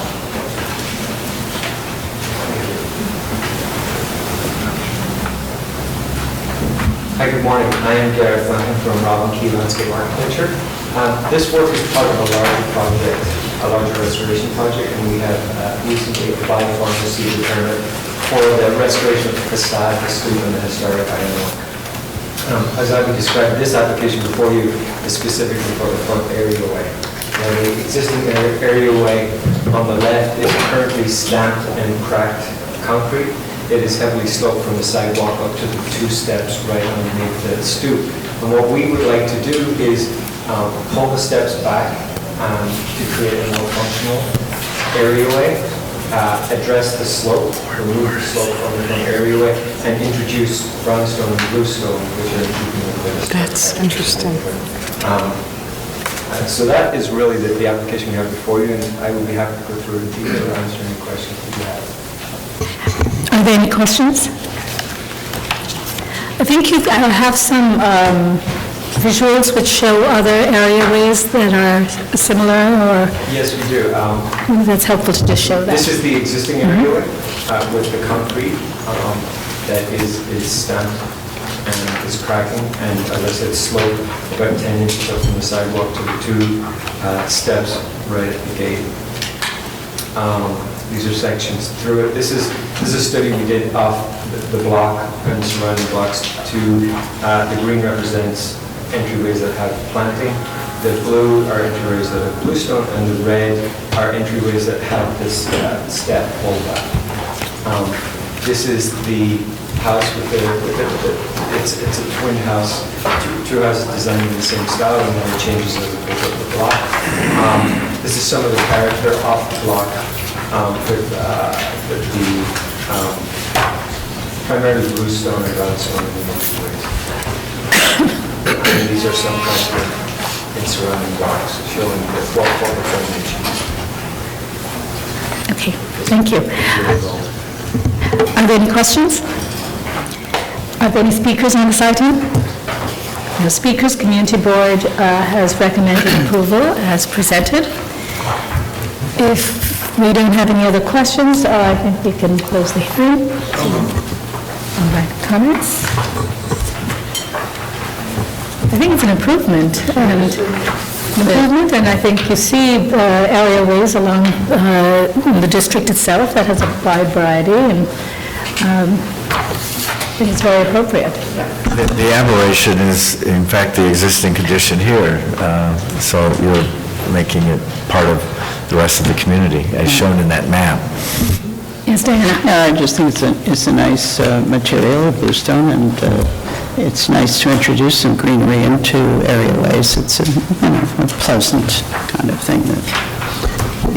Hi, good morning. I am Gareth Duncan from Robin Key Landscape Architecture. This work is part of a larger project, a larger restoration project, and we have recently applied for and received a permit for the restoration of the facade, the stoop, and the historic ironwork. As I would describe, this application before you is specifically for the front areaway. Now, the existing areaway on the left is currently stamped and cracked concrete. It is heavily sloped from the sidewalk up to the 2 steps right underneath the stoop. And what we would like to do is pull the steps back to create a more functional areaway, address the slope, remove the slope from the front areaway, and introduce brownstone and bluestone, which are in keeping with the... That's interesting. So that is really the application we have before you, and I would be happy to go through in detail or answer any questions that you have. Are there any questions? I think you have some visuals which show other areaways that are similar, or... Yes, we do. Maybe that's helpful to just show that. This is the existing areaway with the concrete that is stamped and is cracking, and as I said, sloped about 10 inches up from the sidewalk to the 2 steps right at the gate. These are sections through it. This is a study we did off the block and surrounding blocks to the green represents entryways that have planting, the blue are entryways that have bluestone, and the red are entryways that have this step pullback. This is the house with it's a twin house, two houses designed in the same style, and then it changes as it goes up the block. This is some of the character off the block. With the primarily bluestone and brownstone in the entryways. And these are some custom in surrounding blocks showing the 12-foot dimensions. Okay, thank you. Are there any questions? Are there any speakers on this item? No speakers. Community Board has recommended approval as presented. If we don't have any other questions, I think we can close the hearing. All right, comments? I think it's an improvement, and I think you see areaways along the district itself that has a wide variety, and think it's very appropriate. The aberration is, in fact, the existing condition here, so you're making it part of the rest of the community, as shown in that map. Yes, Diana? I just think it's a nice material, bluestone, and it's nice to introduce some greenery into areaways. It's a pleasant kind of thing.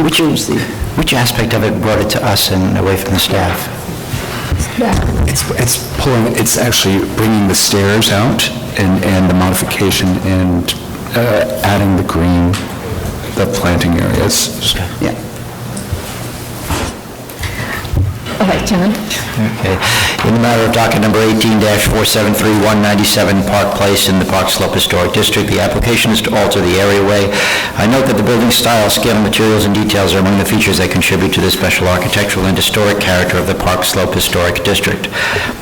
Which aspect of it brought it to us and away from the staff? It's actually bringing the stairs out and the modification and adding the green, the planting areas. Yeah. All right, John? Okay. In the matter of docket number 18-473197 Park Place in the Park Slope Historic District, the application is to alter the areaway. I note that the building style, scale, materials, and details are among the features that contribute to the special architectural and historic character of the Park Slope Historic District.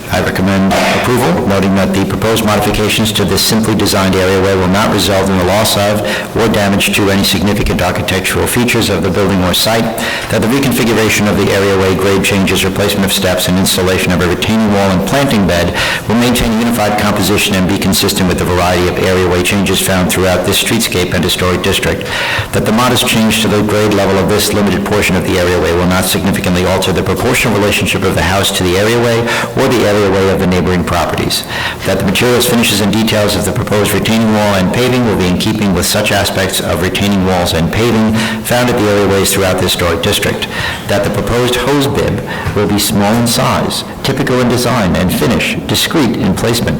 I recommend approval, noting that the proposed modifications to this simply designed areaway will not result in the loss of or damage to any significant architectural features of the building or site, that the reconfiguration of the areaway, grade changes, replacement of steps, and installation of a retaining wall and planting bed will maintain a unified composition and be consistent with the variety of areaway changes found throughout this streetscape and historic district, that the modest change to the grade level of this limited portion of the areaway will not significantly alter the proportional relationship of the house to the areaway or the areaway of the neighboring properties, that the materials, finishes, and details of the proposed retaining wall and paving will be in keeping with such aspects of retaining walls and paving found at the areaways throughout the historic district, that the proposed hose bib will be small in size, typical in design and finish, discreet in placement,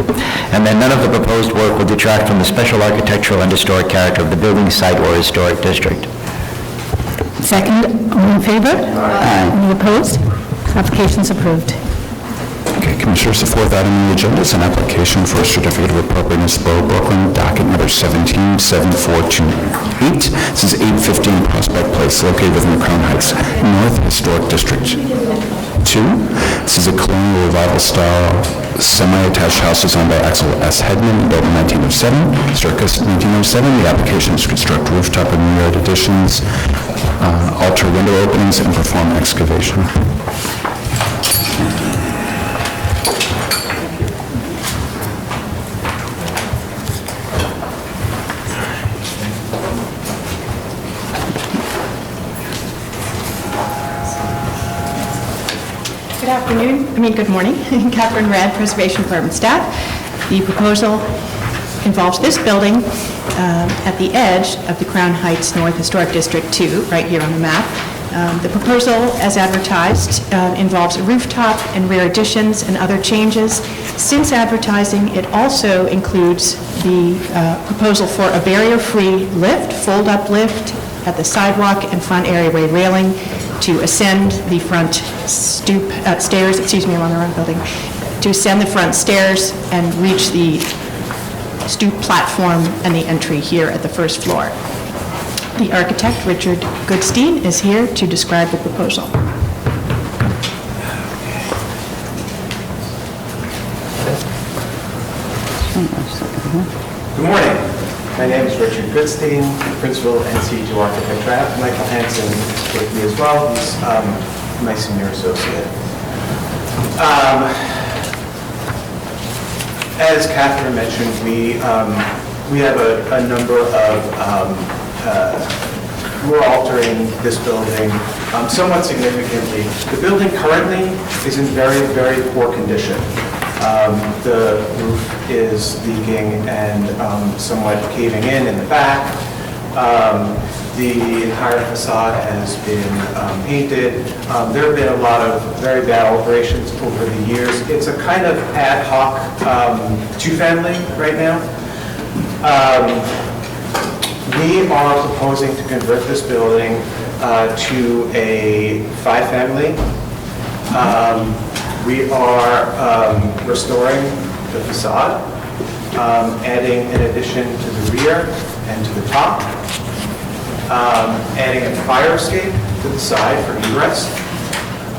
and that none of the proposed work will detract from the special architectural and historic character of the building site or historic district. Second, all in favor? Aye. Any opposed? Application's approved. Okay, Commissioners, the fourth item on the agenda is an application for a certificate of appropriateness, Borough Brooklyn, docket number 177428. This is 815 Prospect Place, located within the Crown Heights North Historic District 2. This is a colonial revival style semi-attached house designed by Axel S. Hedman, built in 1907. Circa 1907, the application is to construct rooftop and mirrored additions, alter window openings, and perform excavation. Good morning. Catherine Rad, Preservation Department staff. The proposal involves this building at the edge of the Crown Heights North Historic District 2, right here on the map. The proposal, as advertised, involves a rooftop and rear additions and other changes. Since advertising, it also includes the proposal for a barrier-free lift, fold-up lift at the sidewalk and front areaway railing to ascend the front stairs, I'm on the wrong building, to ascend the front stairs and reach the stoop platform and the entry here at the first floor. The architect, Richard Goodstein, is here to describe the proposal. Good morning. My name is Richard Goodstein, Principal and C2 Architect. I have Michael Hansen with me as well. He's my senior associate. As Catherine mentioned, we have a number of, we're altering this building somewhat significantly. The building currently is in very, very poor condition. The roof is leaking and somewhat caving in the back. The entire facade has been painted. There have been a lot of very bad alterations over the years. It's a kind of ad hoc two-family right now. We are proposing to convert this building to a five-family. We are restoring the facade, adding an addition to the rear and to the top, adding a fire escape to the side for egress.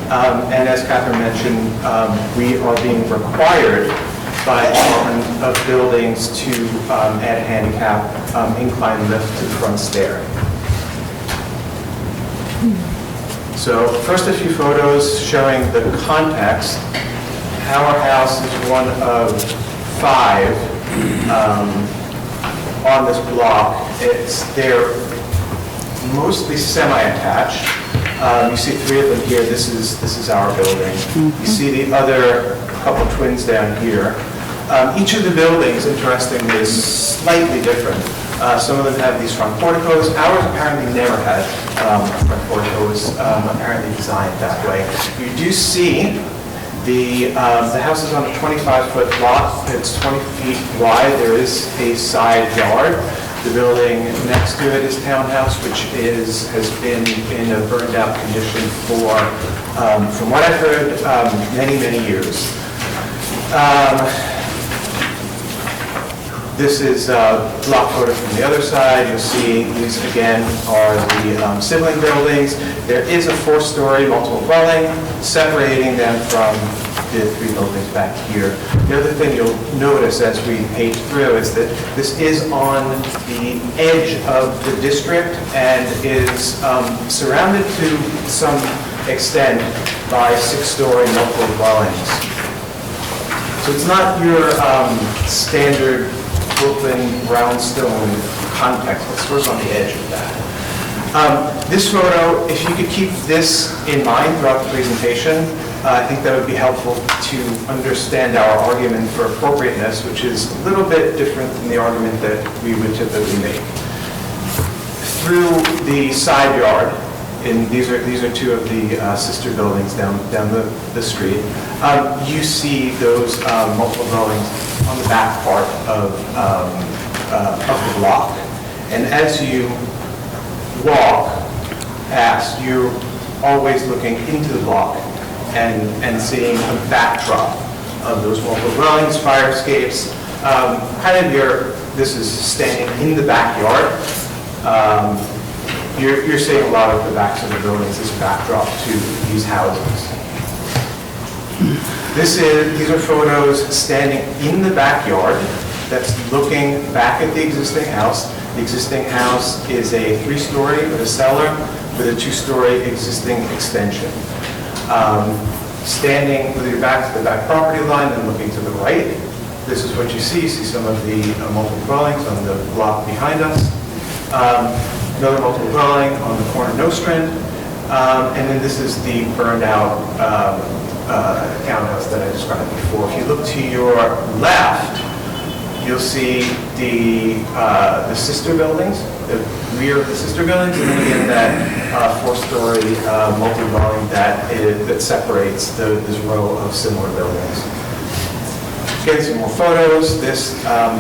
And as Catherine mentioned, we are being required by the Department of Buildings to add a handicap incline lift to the front stair. So first, a few photos showing the context. Our house is one of 5 on this block. They're mostly semi-attached. You see 3 of them here. This is our building. You see the other couple twins down here. Each of the buildings, interestingly, is slightly different. Some of them have these front porticos. Ours apparently never had front porticos, apparently designed that way. You do see the house is on a 25-foot lot. It's 20 feet wide. There is a side yard. The building next to it is townhouse, which has been in a burned-out condition for, from what I've heard, many, many years. This is a block photo from the other side. You'll see these, again, are the sibling buildings. There is a 4-story multiple dwelling separating them from the 3 buildings back here. The other thing you'll notice as we page through is that this is on the edge of the district and is surrounded to some extent by 6-story multiple dwellings. So it's not your standard Brooklyn brownstone context, but sort of on the edge of that. This photo, if you could keep this in mind throughout the presentation, I think that would be helpful to understand our argument for appropriateness, which is a little bit different than the argument that we would typically make. Through the side yard, and these are 2 of the sister buildings down the street, you see those multiple dwellings on the back part of the block. And as you walk past, you're always looking into the block and seeing a backdrop of those multiple dwellings, fire escapes. This is standing in the backyard. You're seeing a lot of the backs of the buildings as backdrop to these houses. These are photos standing in the backyard that's looking back at the existing house. The existing house is a 3-story with a cellar with a 2-story existing extension. Standing with your back to the back property line and looking to the right, this is what you see. You see some of the multiple dwellings on the block behind us. Another multiple dwelling on the corner Nostrand. And then this is the burned out townhouse that I described before. If you look to your left, you'll see the sister buildings, the rear of the sister buildings, and then again that 4-story multi-dwelling that separates this row of similar buildings. Again, some more photos. This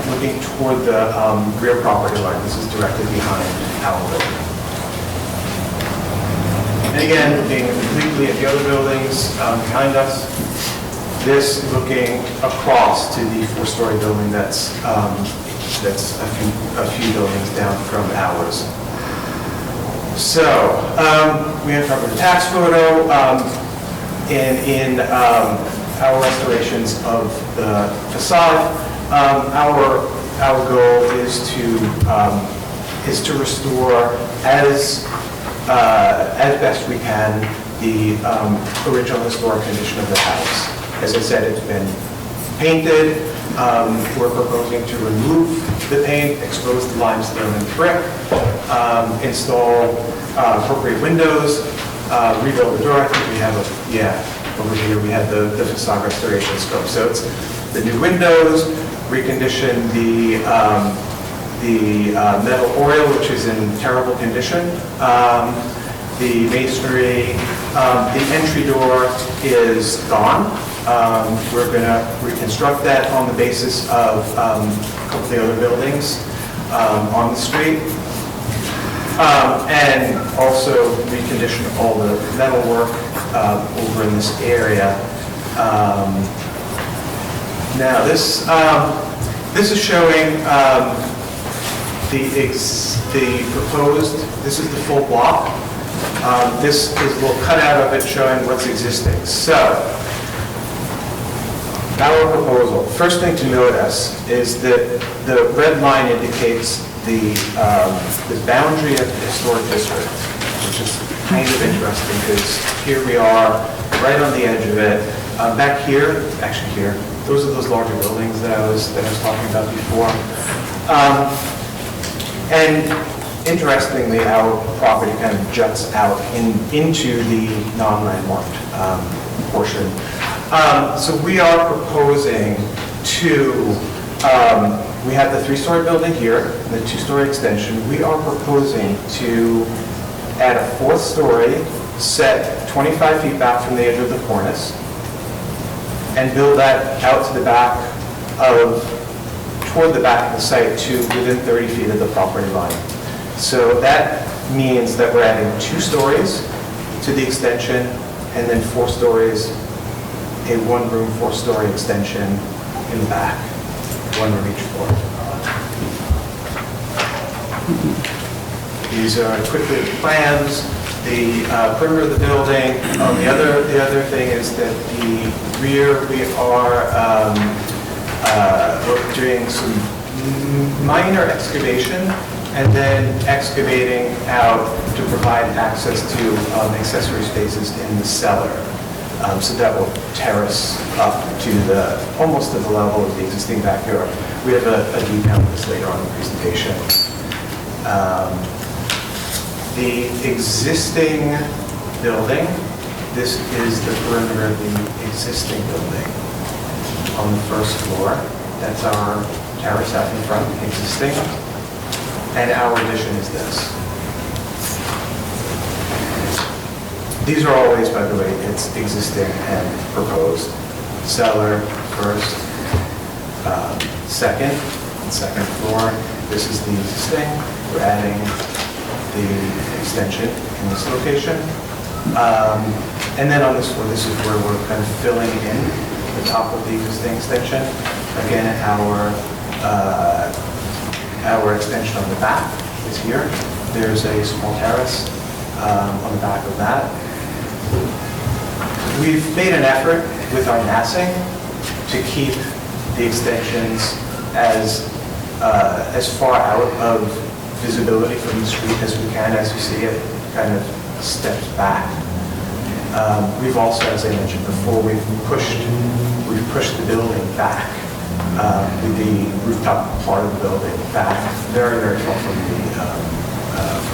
looking toward the rear property line. This is directly behind our building. And again, looking completely at the other buildings behind us. This looking across to the 4-story building that's a few buildings down from ours. So we have property tax photo in our restorations of the facade. Our goal is to restore as best we can the original historic condition of the house. As I said, it's been painted. We're proposing to remove the paint, expose the limestone and brick, install appropriate windows, rebuild the door. I think we have over here we have the facade restoration scope. So it's the new windows, recondition the metal oriel, which is in terrible condition. The masonry, the entry door is gone. We're going to reconstruct that on the basis of a couple of the other buildings on the street. And also recondition all the metal work over in this area. Now this is showing the proposed. This is the full block. This is a little cutout of it showing what's existing. So our proposal. First thing to notice is that the red line indicates the boundary of the historic district, which is kind of interesting because here we are right on the edge of it. Back here, actually here, those are those larger buildings that I was talking about before. And interestingly, our property kind of juts out into the non-landmarked portion. So we are proposing to, we have the 3-story building here, and the 2-story extension. We are proposing to add a 4th story set 25 feet back from the edge of the cornice and build that out to the back toward the back of the site to within 30 feet of the property line. So that means that we're adding 2 stories to the extension and then 4 stories, a 1-room 4-story extension in the back, 1 room each floor. These are quickly the plans, the perimeter of the building. The other thing is that the rear, we are we're doing some minor excavation and then excavating out to provide access to accessory spaces in the cellar. So that will terrace up to almost to the level of the existing backyard. We have a detail of this later on in the presentation. The existing building, this is the perimeter of the existing building on the first floor. That's our terrace out in front, existing. And our addition is this. These are always, by the way, it's existing and proposed. Cellar first, second floor. This is the existing. We're adding the extension in this location. And then on this floor, this is where we're kind of filling in the top of the existing extension. Again, our extension on the back is here. There's a small terrace on the back of that. We've made an effort with our massing to keep the extensions as far out of visibility from the street as we can. As you see, it kind of steps back. We've also, as I mentioned before, we've pushed the building back, the rooftop part of the building back very, very far from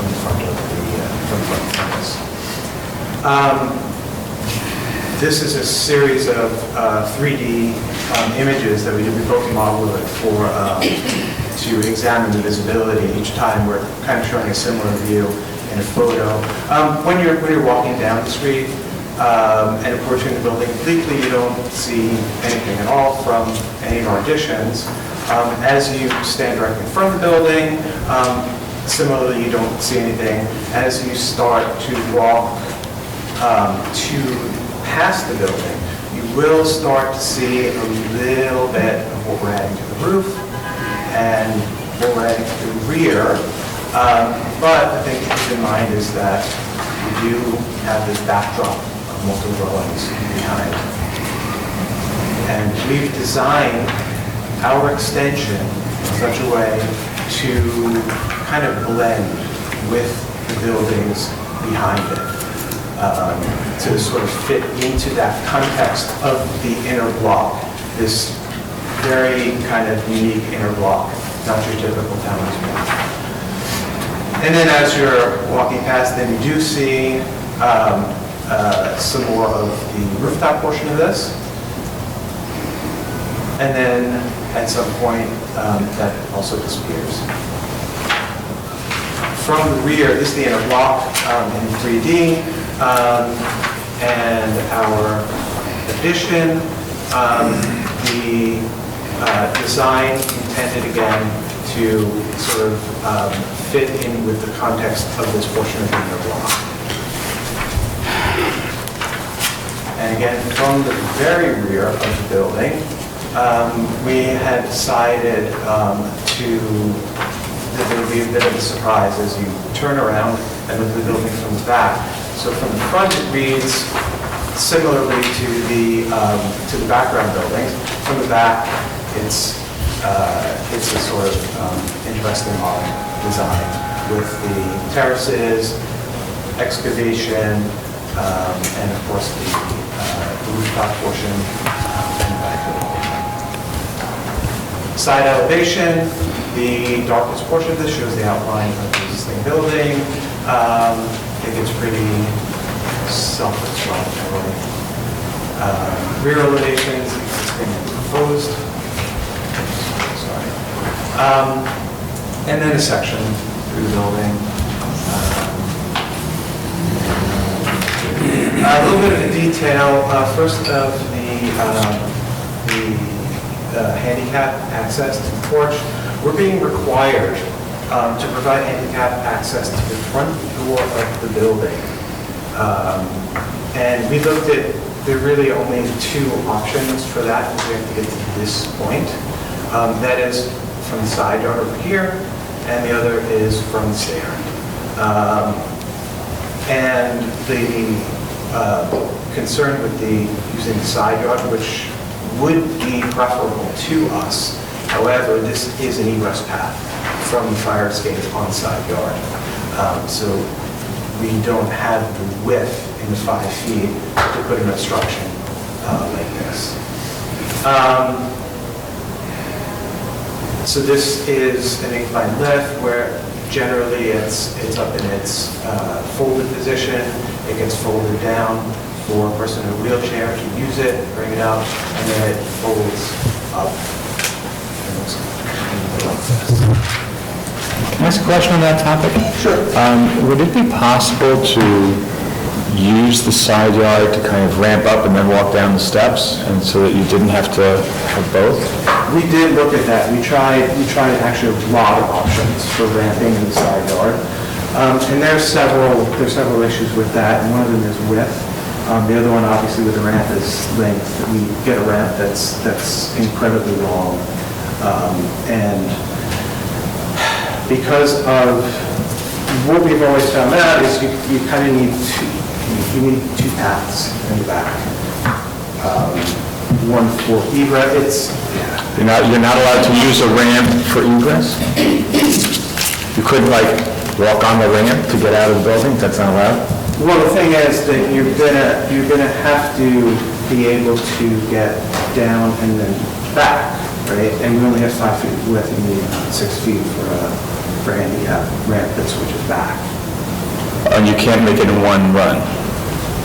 the front of the campus. This is a series of 3D images that we did. We both modeled it to examine the visibility. Each time we're kind of showing a similar view in a photo. When you're walking down the street and approaching the building completely, you don't see anything at all from any of our additions. As you stand directly in front of the building, similarly, you don't see anything. As you start to walk past the building, you will start to see a little bit of what we're adding to the roof and what we're adding to the rear. But the thing to keep in mind is that we do have this backdrop of multiple dwellings behind. And we've designed our extension in such a way to kind of blend with the buildings behind it. To sort of fit into that context of the inner block, this very kind of unique inner block, not your typical townhouse block. And then as you're walking past, then you do see some more of the rooftop portion of this. And then at some point, that also disappears. From the rear, this is the inner block in 3D. And our addition, the design intended again to sort of fit in with the context of this portion of the inner block. And again, from the very rear of the building, we had decided that there would be a bit of a surprise as you turn around and look at the building from the back. So from the front, it reads similarly to the background buildings. From the back, it's a sort of interesting modern design with the terraces, excavation, and of course the the rooftop portion and the back of the building. Side elevation, the darkest portion of this shows the outline of the existing building. I think it's pretty self-explanatory. Rear elevations, existing and proposed. Sorry. And then a section through the building. A little bit of the detail. First of the handicap access to the porch. We're being required to provide handicap access to the front door of the building. And we looked at, there are really only two options for that if we have to get to this point. That is from the side yard over here, and the other is from the stair. And the concern with using the side yard, which would be preferable to us. However, this is an egress path from the fire escape on the side yard. So we don't have the width in the 5 feet to put an obstruction like this. So this is an inclined lift where generally it's up in its folded position. It gets folded down for a person in a wheelchair to use it, bring it out, and then it folds up. And looks like this. Can I ask a question on that topic? Sure. Would it be possible to use the side yard to kind of ramp up and then walk down the steps, and so that you didn't have to have both? We did look at that. We tried actually a lot of options for ramping in the side yard. And there's several issues with that, and one of them is width. The other one, obviously, with the ramp is length. We get a ramp that's incredibly long. And because of what we've always found out is you kind of need two paths in the back. One for egress. You're not allowed to use a ramp for egress? You couldn't walk on the ramp to get out of the building? That's not allowed? Well, the thing is that you're gonna have to be able to get down and then back, right? And we only have 5 feet width and we need 6 feet for a handicap ramp that switches back. And you can't make it in one run?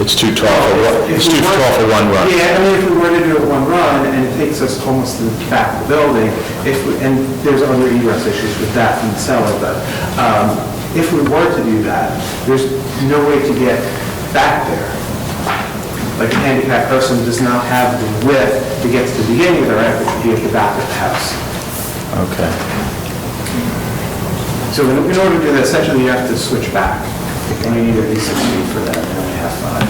It's too tall for one run? Yeah, I mean, if we were to do it one run, and it takes us almost to the back of the building, and there's other egress issues with that from the cellar, but if we were to do that, there's no way to get back there. Like a handicapped person does not have the width to get to the beginning of the ramp, which would be at the back of the house. Okay. So in order to do that, essentially you have to switch back. And you need at least 6 feet for that, and only have 5.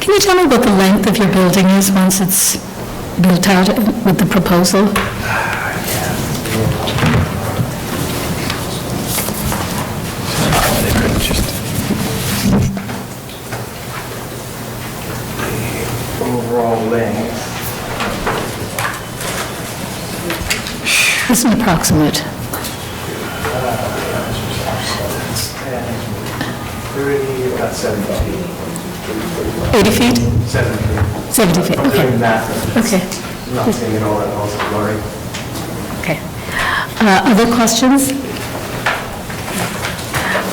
Can you tell me what the length of your building is once it's built out with the proposal? Overall length. This is an approximate. 30, about 70 feet. 80 feet? 70 feet. 70 feet, okay. Okay. I'm not saying it all that also blurry. Okay. Other questions?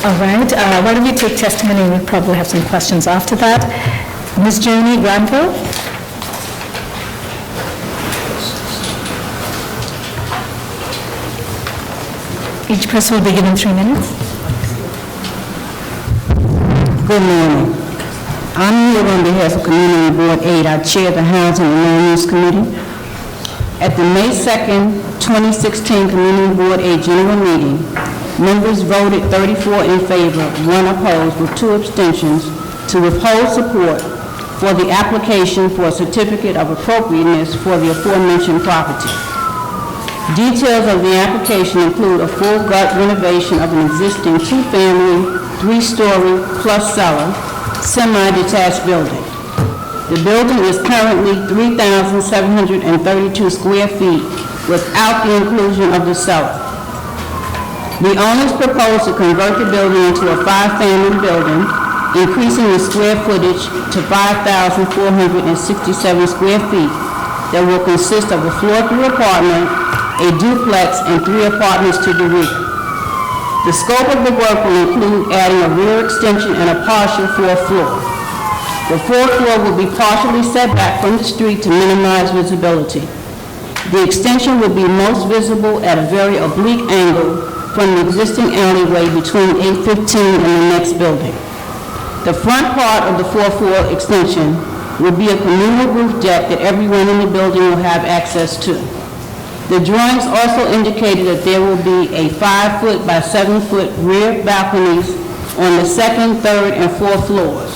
All right, why don't we take testimony, and we'll probably have some questions after that. Ms. Joni Granville? Each person will be given 3 minutes. Good morning. I'm here on behalf of Community Board 8. I chair the Housing and Land Use Committee. At the May 2nd, 2016 Community Board 8 General Meeting, members voted 34 in favor, 1 opposed, with 2 abstentions, to withhold support for the application for a certificate of appropriateness for the aforementioned property. Details of the application include a full gut renovation of an existing 2-family, 3-story plus cellar, semi-detached building. The building is currently 3,732 square feet without the inclusion of the cellar. The owners propose to convert the building into a 5-family building increasing the square footage to 5,467 square feet that will consist of a floor-through apartment, a duplex, and 3 apartments to the roof. The scope of the work will include adding a rear extension and a partial fourth floor. The fourth floor will be partially set back from the street to minimize visibility. The extension will be most visible at a very oblique angle from the existing alleyway between 815 and the next building. The front part of the fourth floor extension will be a communal roof deck that everyone in the building will have access to. The drawings also indicated that there will be a 5-foot by 7-foot rear balconies on the second, third, and fourth floors.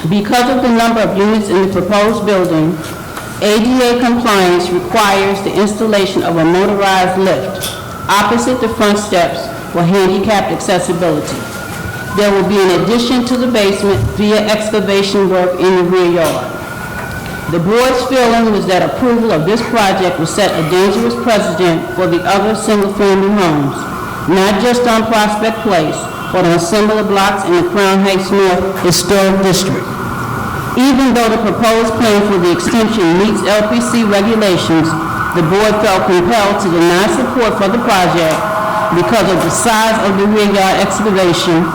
Because of the number of units in the proposed building, ADA compliance requires the installation of a motorized lift opposite the front steps for handicapped accessibility. There will be an addition to the basement via excavation work in the rear yard. The board's feeling was that approval of this project will set a dangerous precedent for the other single-family homes, not just on Prospect Place, but on similar blocks in the Crown Heights North Historic District. Even though the proposed plan for the extension meets LPC regulations, the board felt compelled to deny support for the project because of the size of the rear yard excavation,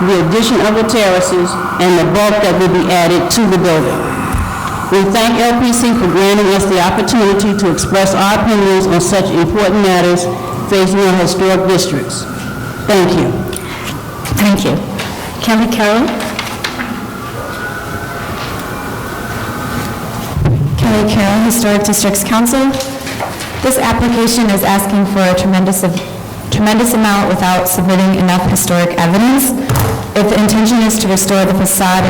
the addition of the terraces, and the bulk that will be added to the building. We thank LPC for granting us the opportunity to express our opinions on such important matters facing our historic districts. Thank you. Thank you. Kelly Carroll? Kelly Carroll, Historic Districts Council. This application is asking for a tremendous amount without submitting enough historic evidence. If the intention is to restore the facade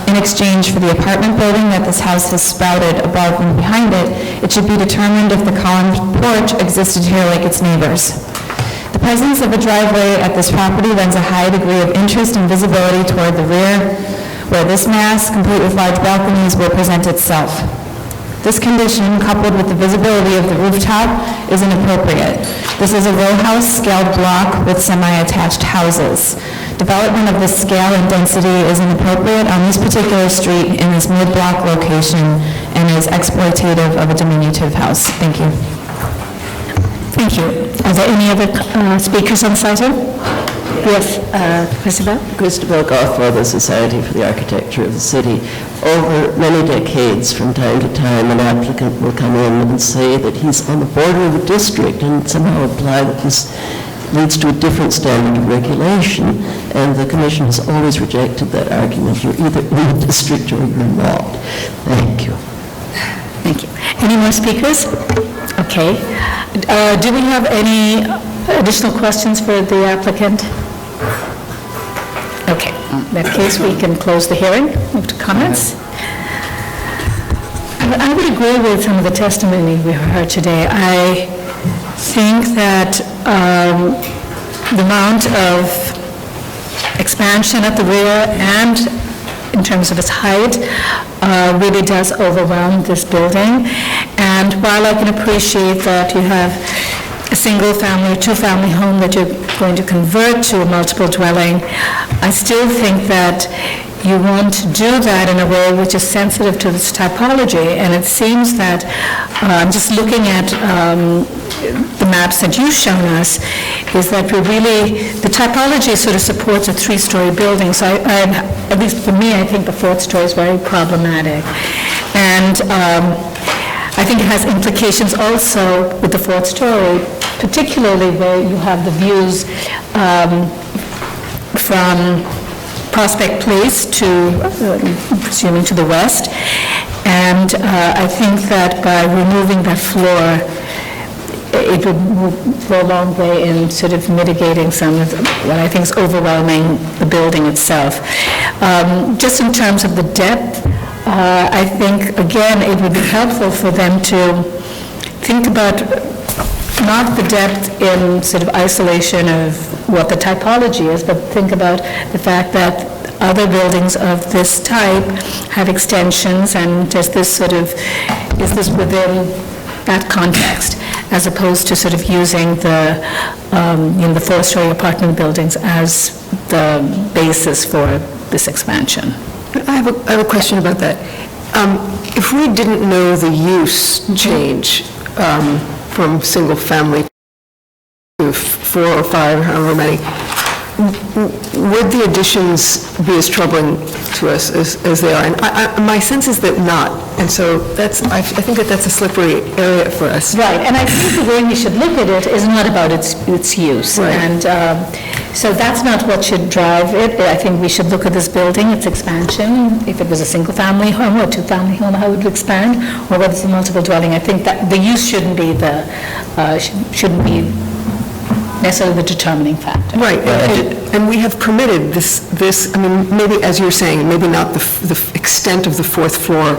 in exchange for the apartment building that this house has sprouted above and behind it, it should be determined if the columned porch existed here like its neighbors. The presence of a driveway at this property lends a high degree of interest and visibility toward the rear, where this mass, complete with large balconies, will present itself. This condition, coupled with the visibility of the rooftop, is inappropriate. This is a row house scaled block with semi-attached houses. Development of this scale and density is inappropriate on this particular street in this mid-block location and is exploitative of a diminutive house. Thank you. Thank you. Are there any other speakers on this item? Yes, Christabel? Christabel Gothwell, the Society for the Architecture of the City. Over many decades, from time to time, an applicant will come in and say that he's on the border of a district and somehow imply that this leads to a different standard of regulation, and the Commission has always rejected that argument. You're either in the district or you're not. Thank you. Thank you. Any more speakers? Okay. Do we have any additional questions for the applicant? Okay. In that case, we can close the hearing. Move to comments. I would agree with some of the testimony we heard today. I think that the amount of expansion at the rear and in terms of its height really does overwhelm this building. And while I can appreciate that you have a single-family or two-family home that you're going to convert to a multiple dwelling, I still think that you want to do that in a way which is sensitive to this typology. And it seems that, I'm just looking at the maps that you've shown us, is that we really, the typology sort of supports a three-story building. So at least for me, I think the fourth story is very problematic. And I think it has implications also with the fourth story, particularly where you have the views from Prospect Place to, presuming to the west. And I think that by removing that floor, it would go a long way in sort of mitigating some of what I think is overwhelming the building itself. Just in terms of the depth, I think, again, it would be helpful for them to think about not the depth in sort of isolation of what the typology is, but think about the fact that other buildings of this type have extensions, and does this sort of, is this within that context, as opposed to sort of using the four-story apartment buildings as the basis for this expansion. I have a question about that. If we didn't know the use change from single-family to 4 or 5, however many, would the additions be as troubling to us as they are? And my sense is that not, and so I think that's a slippery area for us. Right, and I think the way we should look at it is not about its use. Right. And so that's not what should drive it. I think we should look at this building, its expansion, if it was a single-family home or a two-family home, how it would expand, or whether it's a multiple dwelling. I think that the use shouldn't be necessarily the determining factor. Right, and we have permitted this, I mean, maybe, as you're saying, maybe not the extent of the fourth floor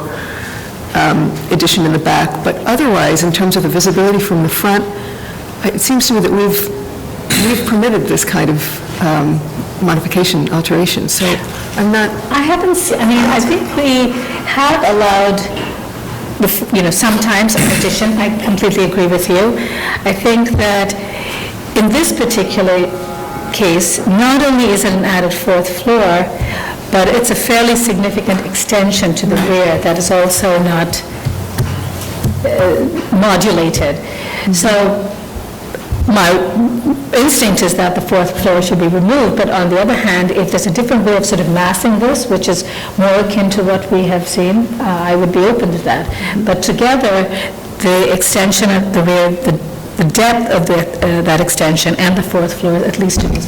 addition in the back, but otherwise, in terms of the visibility from the front, it seems to me that we've permitted this kind of modification, alteration, so I'm not... I haven't seen, I mean, I think we have allowed, sometimes an addition. I completely agree with you. I think that in this particular case, not only is it an added fourth floor, but it's a fairly significant extension to the rear that is also not modulated. So my instinct is that the fourth floor should be removed, but on the other hand, if there's a different way of sort of massing this, which is more akin to what we have seen, I would be open to that. But together, the extension of the rear, the depth of that extension and the fourth floor, at least it is.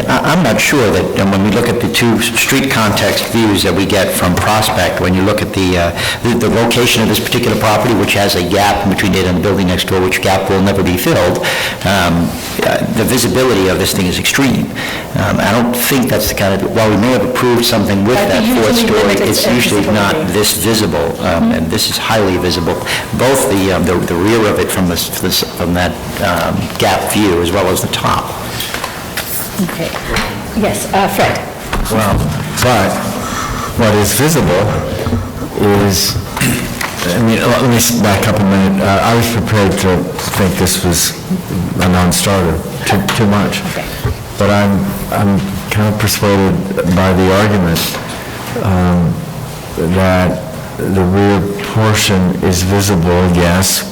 I'm not sure that when we look at the two street context views that we get from Prospect, when you look at the location of this particular property, which has a gap in between it and the building next door, which gap will never be filled, the visibility of this thing is extreme. I don't think that's the kind of, while we may have approved something with that fourth story, it's usually not this visible, and this is highly visible. Both the rear of it from that gap view as well as the top. Okay. Yes, Fred. Well, but what is visible is, let me back up a minute. I was prepared to think this was a non-starter, too much. Okay. But I'm kind of persuaded by the argument that the rear portion is visible, yes,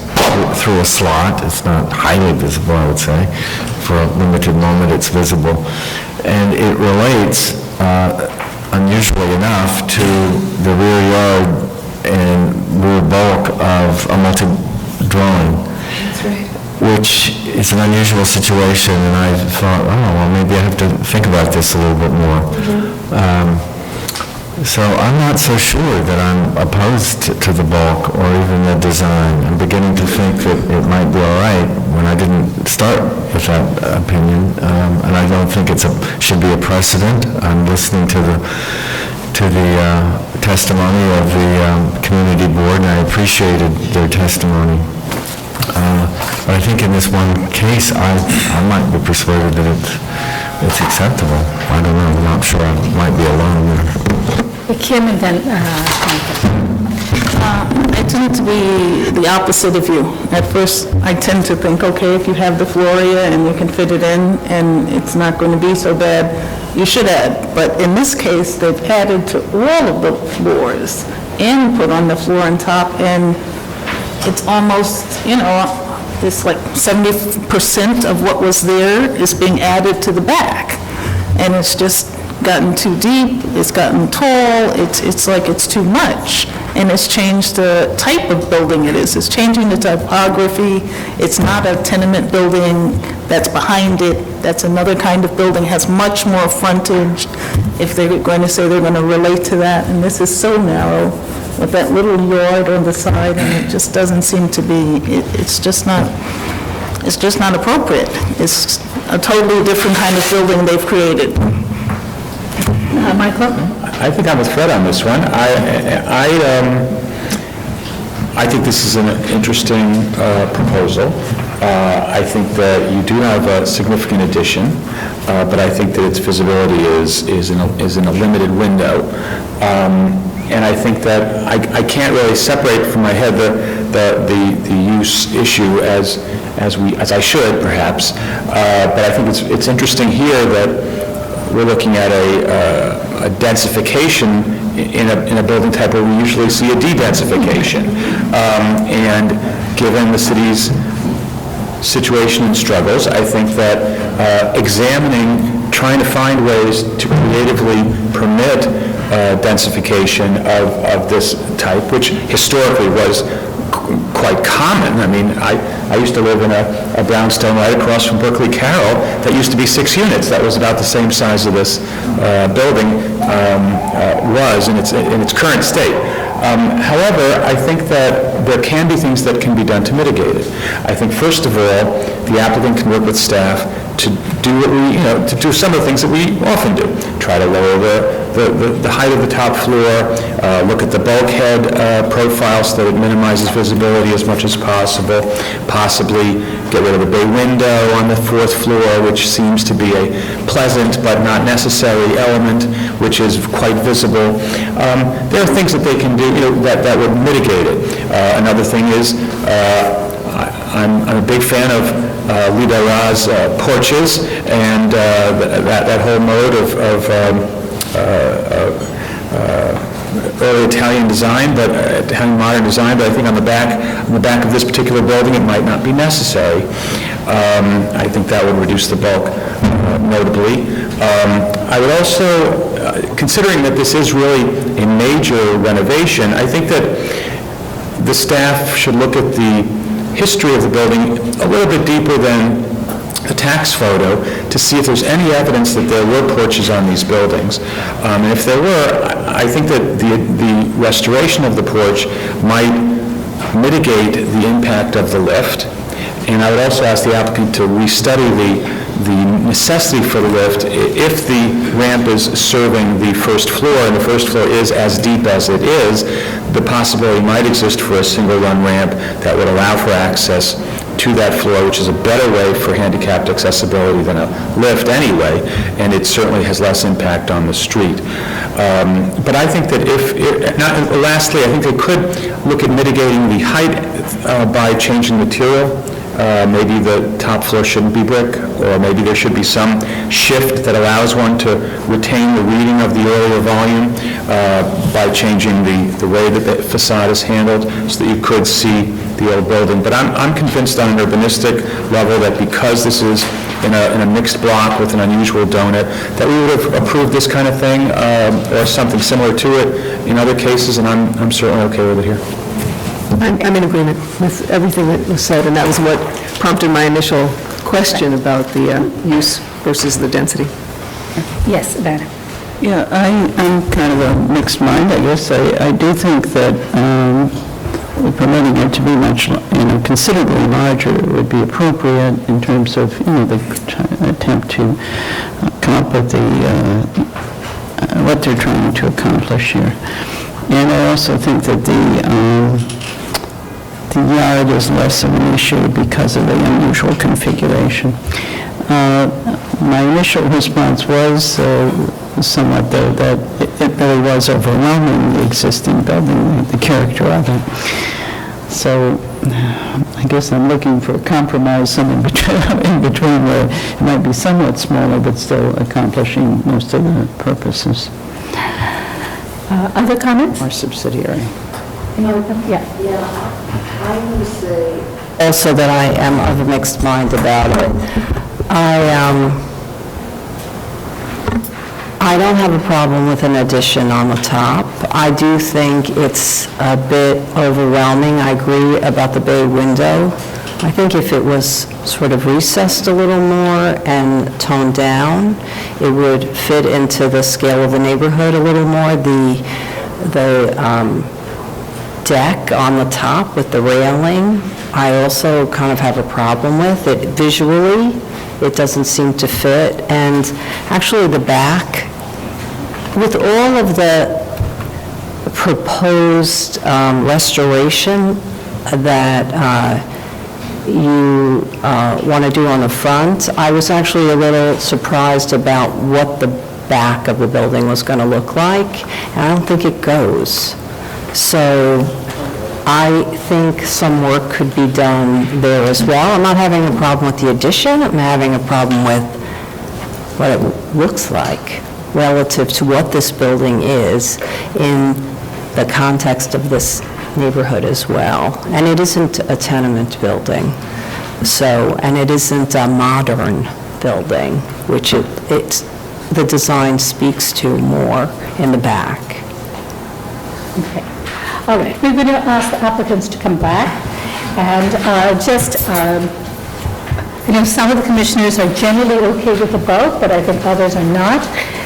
through a slot. It's not highly visible, I would say. For a limited moment, it's visible. And it relates, unusually enough, to the rear yard and rear bulk of a multi-dwelling. That's right. Which is an unusual situation, and I thought, well, maybe I have to think about this a little bit more. So I'm not so sure that I'm opposed to the bulk or even the design. I'm beginning to think that it might be all right when I didn't start with that opinion, and I don't think should be a precedent. I'm listening to the testimony of the community board, and I appreciated their testimony. But I think in this one case, I might be persuaded that it's acceptable. I don't know. I'm not sure. I might be alone there. Kim and then I tend to be the opposite of you. At first, I tend to think, okay, if you have the floor area and you can fit it in and it's not going to be so bad, you should add. But in this case, they've added to all of the floors and put on the floor on top, and it's almost, it's like 70% of what was there is being added to the back. And it's just gotten too deep, it's gotten tall, it's like it's too much. And it's changed the type of building it is. It's changing the typography. It's not a tenement building that's behind it. That's another kind of building, has much more frontage, if they're going to say they're going to relate to that. And this is so narrow with that little yard on the side, and it just doesn't seem to be, it's just not appropriate. It's a totally different kind of building they've created. Michael? I think I'm with Fred on this one. I think this is an interesting proposal. I think that you do have a significant addition, but I think that its visibility is in a limited window. And I think that I can't really separate from my head the use issue as I should, perhaps. But I think it's interesting here that we're looking at a densification in a building type where we usually see a de-densification. And given the city's situation and struggles, I think that trying to find ways to creatively permit densification of this type, which historically was quite common. I mean, I used to live in a brownstone right across from Berkeley Carroll that used to be 6 units. That was about the same size of this building was in its current state. However, I think that there can be things that can be done to mitigate it. I think, first of all, the applicant can work with staff to do to do some of the things that we often do. Try to lower the height of the top floor, look at the bulkhead profile so that it minimizes visibility as much as possible, possibly get rid of the bay window on the 4th floor, which seems to be a pleasant but not necessary element, which is quite visible. There are things that they can do that would mitigate it. Another thing is, I'm a big fan of Lee Dara's porches and that whole mode of early Italian design, but Italian modern design. But I think on the back of this particular building, it might not be necessary. I think that would reduce the bulk notably. I would also, considering that this is really a major renovation, I think that the staff should look at the history of the building a little bit deeper than a tax photo to see if there's any evidence that there were porches on these buildings. And if there were, I think that the restoration of the porch might mitigate the impact of the lift. And I would also ask the applicant to restudy the necessity for the lift if the ramp is serving the first floor and the first floor is as deep as it is. The possibility might exist for a single run ramp that would allow for access to that floor, which is a better way for handicapped accessibility than a lift anyway, and it certainly has less impact on the street. But I think that lastly, I think they could look at mitigating the height by changing material. Maybe the top floor shouldn't be brick, or maybe there should be some shift that allows one to retain the reading of the earlier volume by changing the way that the facade is handled so that you could see the old building. But I'm convinced on an urbanistic level that because this is in a mixed block with an unusual donut, that we would have approved this kind of thing or something similar to it in other cases, and I'm certainly okay with it here. I'm in agreement with everything that was said, and that was what prompted my initial question about the use versus the density. Yes, Ivana. Yeah, I'm kind of a mixed mind, I guess. I do think that permitting it to be much, considerably larger would be appropriate in terms of, the attempt to come up with what they're trying to accomplish here. And I also think that the yard is less of an issue because of the unusual configuration. My initial response was somewhat, though, that it really was overwhelming, the existing building, the character of it. So I guess I'm looking for a compromise somewhere in between where it might be somewhat smaller but still accomplishing most of the purposes. Other comments? Or subsidiary. Any other comments? Yeah, I'm going to say also that I am of a mixed mind about it. I don't have a problem with an addition on the top. I do think it's a bit overwhelming. I agree about the bay window. I think if it was sort of recessed a little more and toned down, it would fit into the scale of the neighborhood a little more. The deck on the top with the railing, I also kind of have a problem with it. Visually, it doesn't seem to fit. And actually the back, with all of the proposed restoration that you want to do on the front, I was actually a little surprised about what the back of the building was going to look like, and I don't think it goes. So I think some work could be done there as well. I'm not having a problem with the addition. I'm having a problem with what it looks like relative to what this building is in the context of this neighborhood as well. And it isn't a tenement building, and it isn't a modern building, which the design speaks to more in the back. Okay. All right, we're going to ask the applicants to come back, and some of the commissioners are generally okay with the bulk, but I think others are not.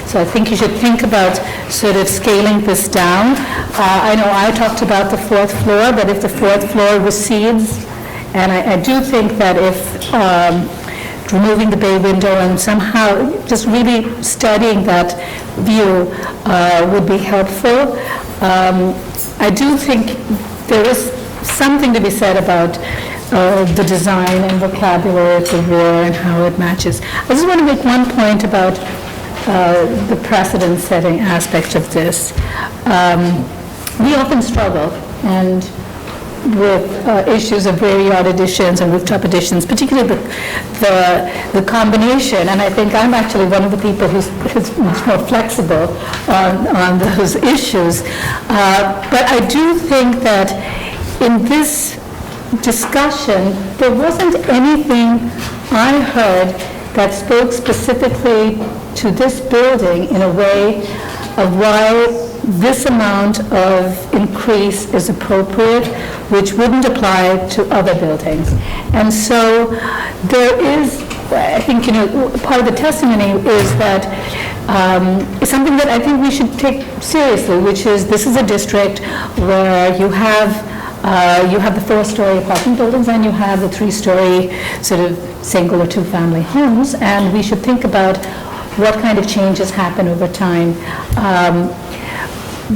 So I think you should think about sort of scaling this down. I know I talked about the fourth floor, but if the fourth floor recedes, and I do think that if removing the bay window and somehow just really studying that view would be helpful. I do think there is something to be said about the design and vocabulary of the rear and how it matches. I just want to make one point about the precedent-setting aspect of this. We often struggle with issues of rear yard additions and rooftop additions, particularly the combination, and I think I'm actually one of the people who's much more flexible on those issues. But I do think that in this discussion, there wasn't anything I heard that spoke specifically to this building in a way of why this amount of increase is appropriate, which wouldn't apply to other buildings. And so there is, I think, part of the testimony is that it's something that I think we should take seriously, which is this is a district where you have the four-story apartment buildings and you have the three-story sort of single or two-family homes, and we should think about what kind of changes happen over time.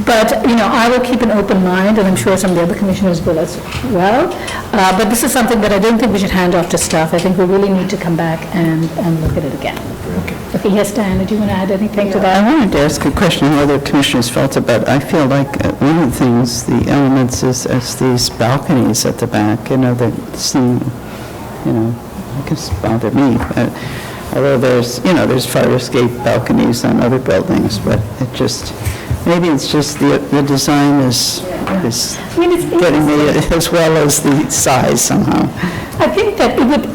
But, I will keep an open mind, and I'm sure some of the other commissioners will as well. But this is something that I don't think we should hand off to staff. I think we really need to come back and look at it again. Okay, yes, Diana, do you want to add anything to that? I wanted to ask a question how other commissioners felt about, I feel like one of the things, the elements is these balconies at the back, that seem, I guess bother me. Although there's fire escape balconies on other buildings, but it just, maybe it's just the design is getting me as well as the size somehow. I think that it would,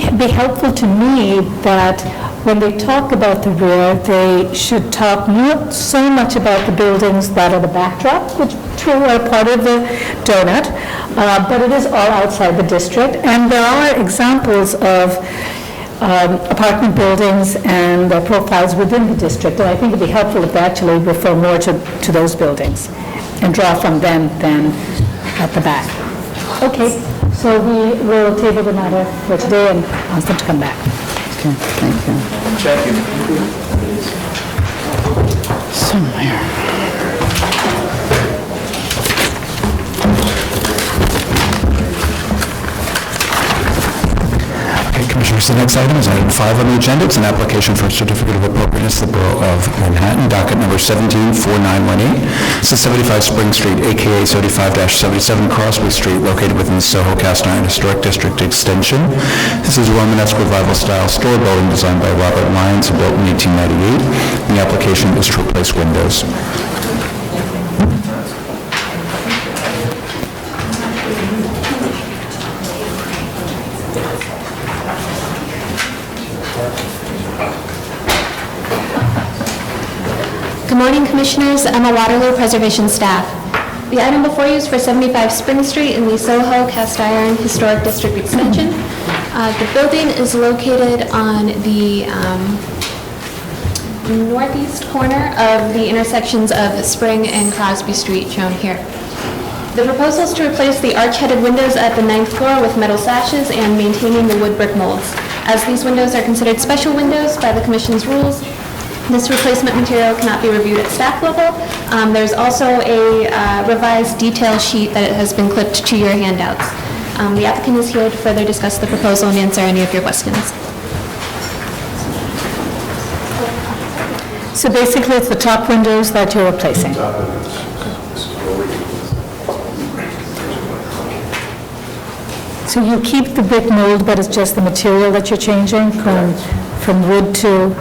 it'd be helpful to me that when they talk about the rear, they should talk not so much about the buildings that are the backdrop, which true are part of the donut, but it is all outside the district. And there are examples of apartment buildings and their profiles within the district, and I think it'd be helpful if they actually refer more to those buildings and draw from them than at the back. Okay, so we will table the matter for today and ask them to come back. Okay, thank you. Thank you. Somewhere. Commissioners, the next item is item 5 on the agenda. It's an application for a certificate of appropriateness to the Borough of Manhattan, docket number 174918. This is 75 Spring Street, a.k.a. 75-77 Crosby Street, located within the SoHo-Cast Historic District Extension. This is a Romanesque Revival-style store building designed by Robert Lyons and built in 1898. And the application is to replace windows. Good morning, Commissioners. Emma Waterloo, Preservation Staff. The item before you is for 75 Spring Street in the Soho-Cast Historic District Extension. The building is located on the northeast corner of the intersections of Spring and Crosby Street, shown here. The proposal is to replace the arch-headed windows at the 9th floor with metal sashes and maintaining the wood brick molds. As these windows are considered special windows by the Commission's rules, this replacement material cannot be reviewed at staff level. There's also a revised detail sheet that has been clipped to your handouts. The applicant is here to further discuss the proposal and answer any of your questions. So basically, it's the top windows that you're replacing. So you keep the brick mold, but it's just the material that you're changing from from wood to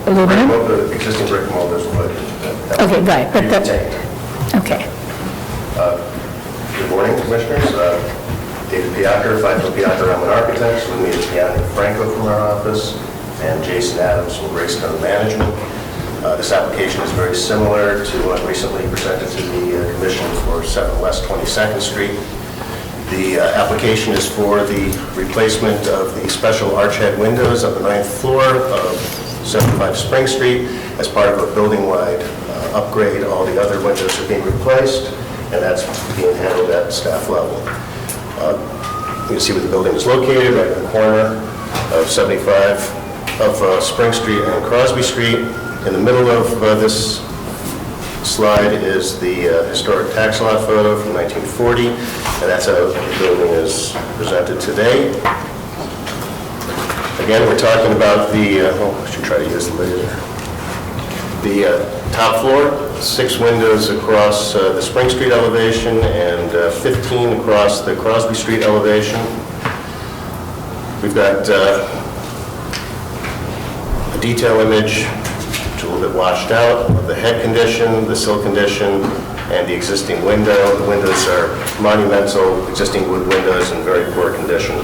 aluminum? The existing brick mold is wood. Okay, right, but that, okay. Good morning, Commissioners. David Piacker, 5 Piacker, I'm an architect. With me is Deanna Franco from our office and Jason Adams from Greystone Management. This application is very similar to what recently presented to the Commission for 7 West 22nd Street. The application is for the replacement of the special archhead windows on the 9th floor of 75 Spring Street as part of a building-wide upgrade. All the other windows are being replaced, and that's being handled at staff level. You can see where the building is located, right in the corner of 75 of Spring Street and Crosby Street. In the middle of this slide is the historic tax lot photo from 1940, and that's how the building is presented today. Again, we're talking about the, I should try to use the laser. The top floor, 6 windows across the Spring Street elevation and 15 across the Crosby Street elevation. We've got a detail image, which is a little bit washed out, of the head condition, the sill condition, and the existing window. The windows are monumental, existing wood windows in very poor condition.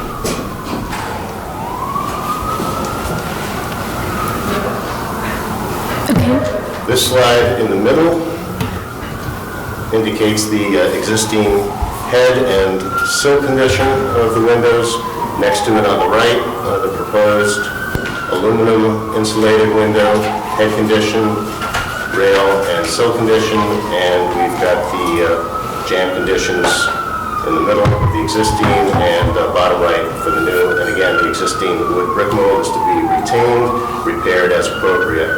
This slide in the middle indicates the existing head and sill condition of the windows. Next to it on the right, the proposed aluminum insulated window, head condition, rail and sill condition, and we've got the jamb conditions in the middle, the existing, and bottom right for the new. And again, the existing wood brick mold is to be retained, repaired as appropriate.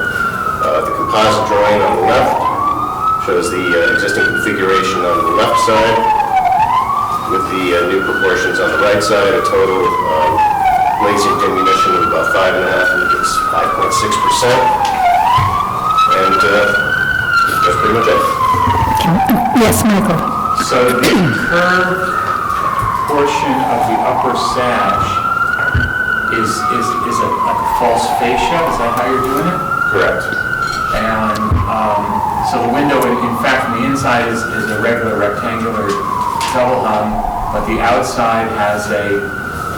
The composite drawing on the left shows the existing configuration on the left side with the new proportions on the right side, a total glazing diminution of about 5.6%. And that's pretty much it. Yes, Michael. So the curved portion of the upper sash is a false fascia? Is that how you're doing it? Correct. And so the window, in fact, from the inside is a regular rectangular double hung, but the outside has a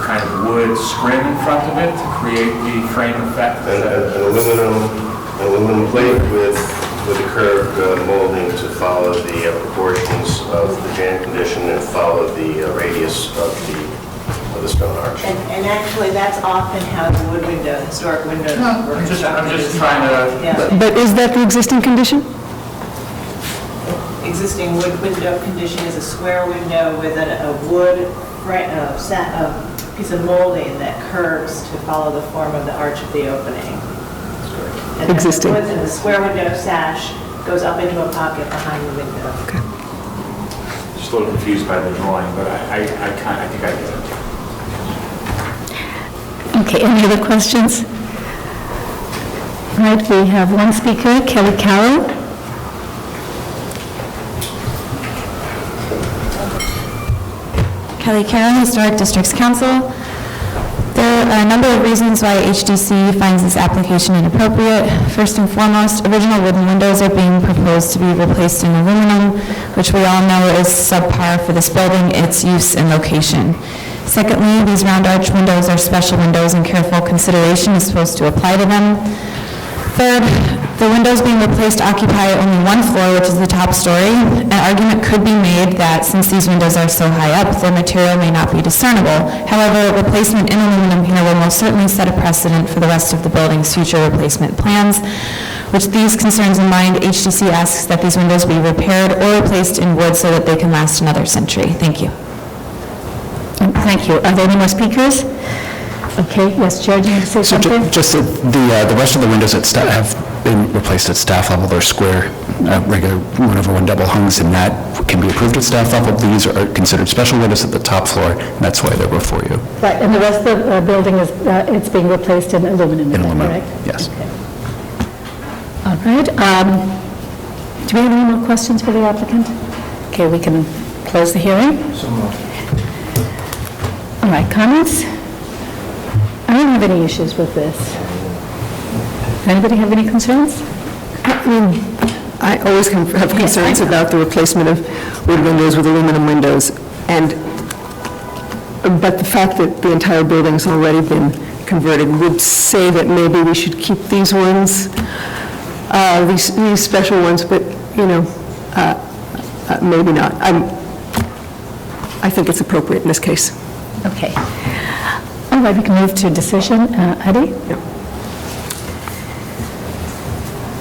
kind of wood scrim in front of it to create the frame effect. An aluminum plate with a curved molding to follow the proportions of the jamb condition and follow the radius of the stone arch. And actually, that's often how the wood window, historic windows were constructed. I'm just trying to... Yeah. But is that the existing condition? Existing wood window condition is a square window with a wood piece of molding that curves to follow the form of the arch of the opening. And existing. And the square window sash goes up into a pocket behind the window. Okay. Just a little confused by the drawing, but I think I get it. Okay, any other questions? All right, we have one speaker, Kelly Carroll. Kelly Carroll, Historic Districts Council. There are a number of reasons why HDC finds this application inappropriate. First and foremost, original wooden windows are being proposed to be replaced in aluminum, which we all know is subpar for this building, its use and location. Secondly, these round arch windows are special windows and careful consideration is supposed to apply to them. Third, the windows being replaced occupy only one floor, which is the top story. An argument could be made that since these windows are so high up, their material may not be discernible. However, replacement in aluminum here will most certainly set a precedent for the rest of the building's future replacement plans. With these concerns in mind, HDC asks that these windows be repaired or replaced in wood so that they can last another century. Thank you. Thank you. Are there any more speakers? Okay, yes, Chair, do you want to say something? Just the rest of the windows that have been replaced at staff level, they're square, regular one-over-one double hungs, and that can be approved at staff level. These are considered special windows at the top floor, and that's why they're before you. Right, and the rest of the building is, it's being replaced in aluminum, In aluminum, correct? yes. Okay. All right, do we have any more questions for the applicant? Okay, we can close the hearing. All right, comments? have any issues with this. Anybody have any concerns? I always have concerns about the replacement of wood windows with aluminum windows, but the fact that the entire building's already been converted would say that maybe we should keep these ones, these special ones, but, maybe not. I think it's appropriate in this case. Okay. All right, we can move to decision. Eddie? Yep.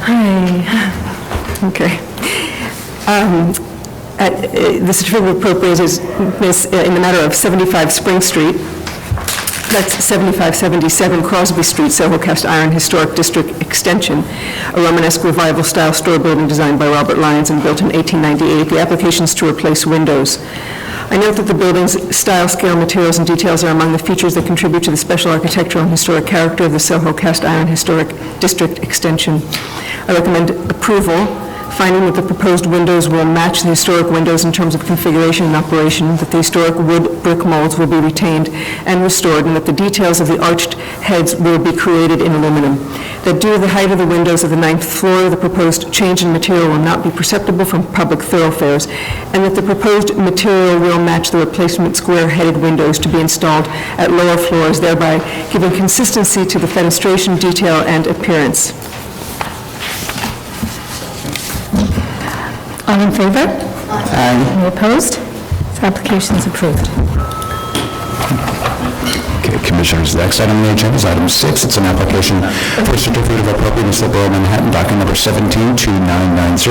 Hi. Okay. The certificate of appropriateness in the matter of 75 Spring Street, that's 7577 Crosby Street, SoHo-Cast Iron Historic District Extension, a Romanesque revival style store building designed by Robert Lyons and built in 1898. The application is to replace windows. I note that the building's style, scale, materials, and details are among the features that contribute to the special architectural and historic character of the SoHo-Cast Iron Historic District Extension. I recommend approval, finding that the proposed windows will match the historic windows in terms of configuration and operation, that the historic wood brick molds will be retained and restored, and that the details of the arched heads will be created in aluminum. That due to the height of the windows of the 9th floor, the proposed change in material will not be perceptible from public thoroughfares, and that the proposed material will match the replacement square-headed windows to be installed at lower floors, thereby giving consistency to the fenestration detail and appearance. All in favor? Aye. Any opposed? This application is approved. Okay, Commissioners, the next item on the agenda is item 6. It's an application for a certificate of appropriateness of the Borough of Manhattan, docket number 172990.